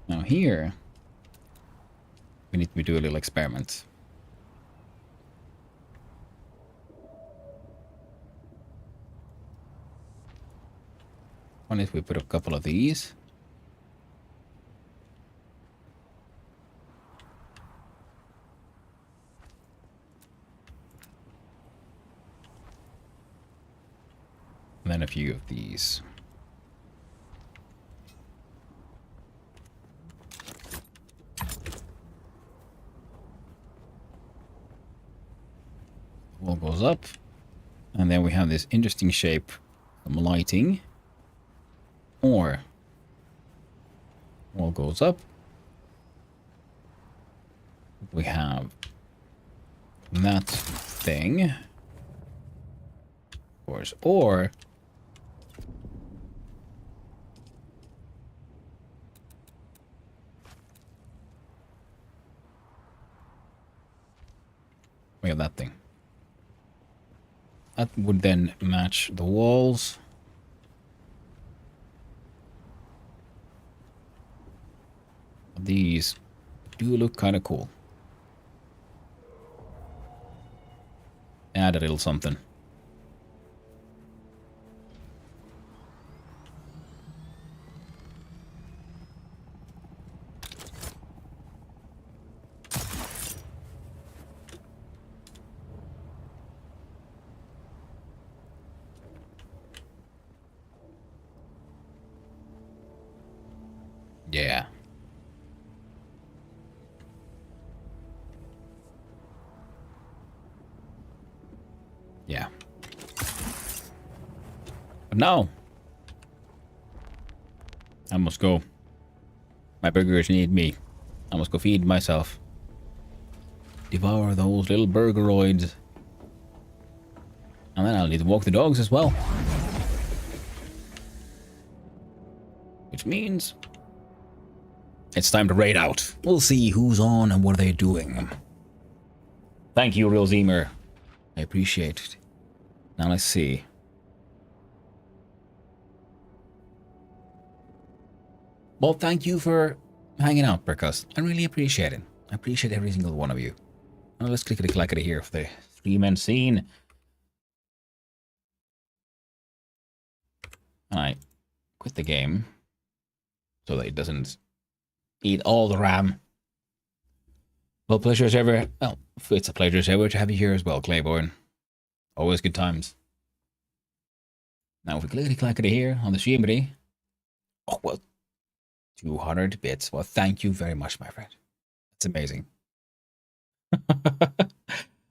Now here, we need to do a little experiment. One is we put a couple of these. And then a few of these. Wall goes up, and then we have this interesting shape from lighting, or wall goes up, we have that thing, of course, or we have that thing. That would then match the walls. These do look kind of cool. Add a little something. Yeah. But now, I must go. My burgers need me. I must go feed myself. Devour those little burgeroids. And then I'll need to walk the dogs as well. Which means it's time to raid out. We'll see who's on and what are they doing. Thank you, Real Zemer. I appreciate it. Now let's see. Well, thank you for hanging out, Percus. I really appreciate it. I appreciate every single one of you. Now let's click it here for the three-man scene. And I quit the game so that it doesn't eat all the RAM. Well, pleasure as ever. Well, it's a pleasure as ever to have you here as well, Claiborne. Always good times. Now, if we clickety-clackety here on the streamery. Oh, well, 200 bits. Well, thank you very much, my friend. That's amazing.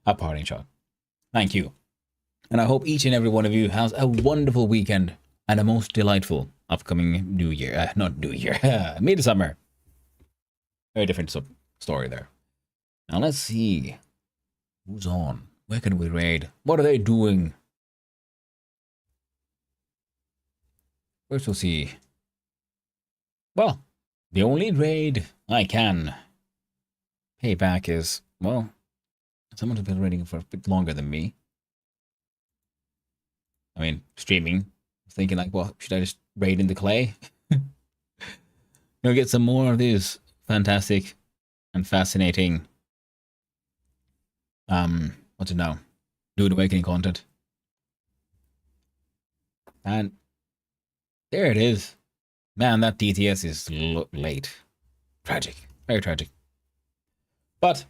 A parting shot. Thank you. And I hope each and every one of you has a wonderful weekend and a most delightful upcoming New Year. Not New Year. Midsummer. Very different story there. Now let's see. Who's on? Where can we raid? What are they doing? First we'll see. Well, the only raid I can pay back is, well, someone who's been raiding for a bit longer than me. I mean, streaming. Thinking like, well, should I just raid in the clay? You'll get some more of these fantastic and fascinating what's it now? Dude Awakening content. And there it is. Man, that DTS is late. Tragic. Very tragic. But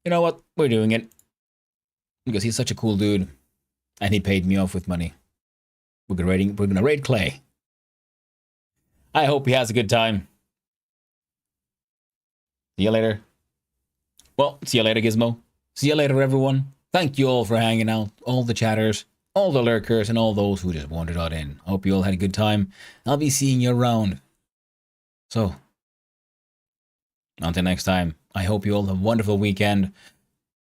you know what? We're doing it. Because he's such a cool dude. And he paid me off with money. We're gonna raid Clay. I hope he has a good time. See you later. Well, see you later, Gizmo. See you later, everyone. Thank you all for hanging out. All the chatters, all the lurkers, and all those who just wandered on in. Hope you all had a good time. I'll be seeing you around. So, until next time, I hope you all have a wonderful weekend,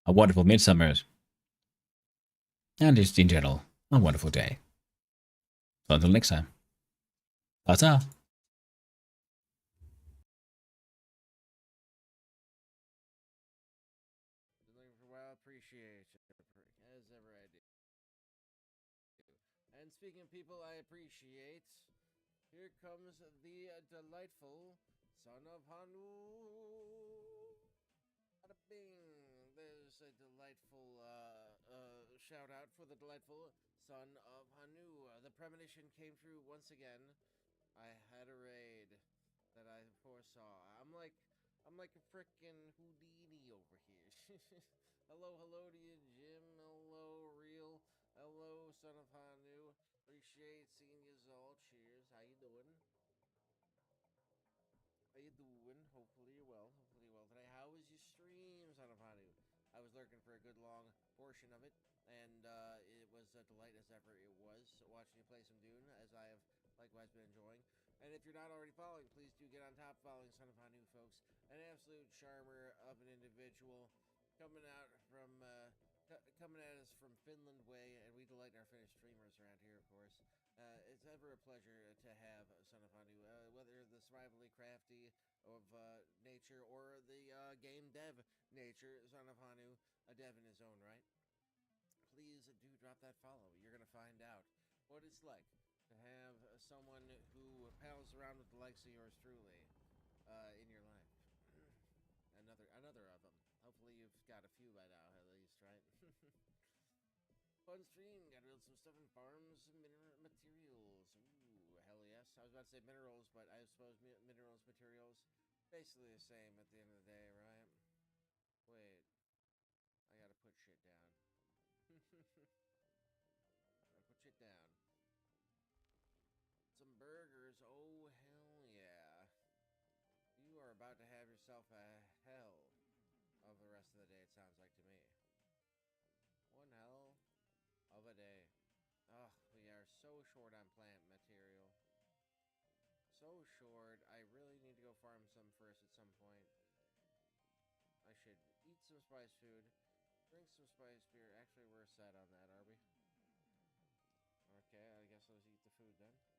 a wonderful midsummers, and just in general, a wonderful day. So until next time. Ta-ta. Well, appreciate as ever I do. And speaking of people I appreciate, here comes the delightful son of Hanu. Bada bing. There's a delightful shout out for the delightful son of Hanu. The premonition came true once again. I had a raid that I foresaw. I'm like a frickin' Houdini over here. Hello to you, Jim. Hello, Real. Hello, son of Hanu. Appreciate seeing you all. Cheers. How you doing? Hopefully you're well. Today. How was your stream, son of Hanu? I was lurking for a good long portion of it, and it was a delight as ever it was watching you play some Dune, as I have likewise been enjoying. And if you're not already following, please do get on top following Son of Hanu, folks. An absolute charmer of an individual coming at us from Finland way, and we delight in our Finnish streamers around here, of course. It's ever a pleasure to have Son of Hanu, whether the survivally crafty of nature or the game dev nature, Son of Hanu, a dev in his own right. Please do drop that follow. You're going to find out what it's like to have someone who pals around with the likes of yours truly in your life. Another of them. Hopefully you've got a few by now, at least, right? Fun stream. Got to build some stuff in farms and materials. Ooh, hell yes. I was about to say minerals, but I suppose minerals, materials, basically the same at the end of the day, right? Wait. I gotta put shit down. Some burgers. Oh, hell yeah. You are about to have yourself a hell of the rest of the day, it sounds like to me. One hell of a day. Oh, we are so short on plant material. So short. I really need to go farm some first at some point. I should eat some spice food, drink some spice beer. Actually, we're set on that, are we? Okay, I guess let's eat the food then.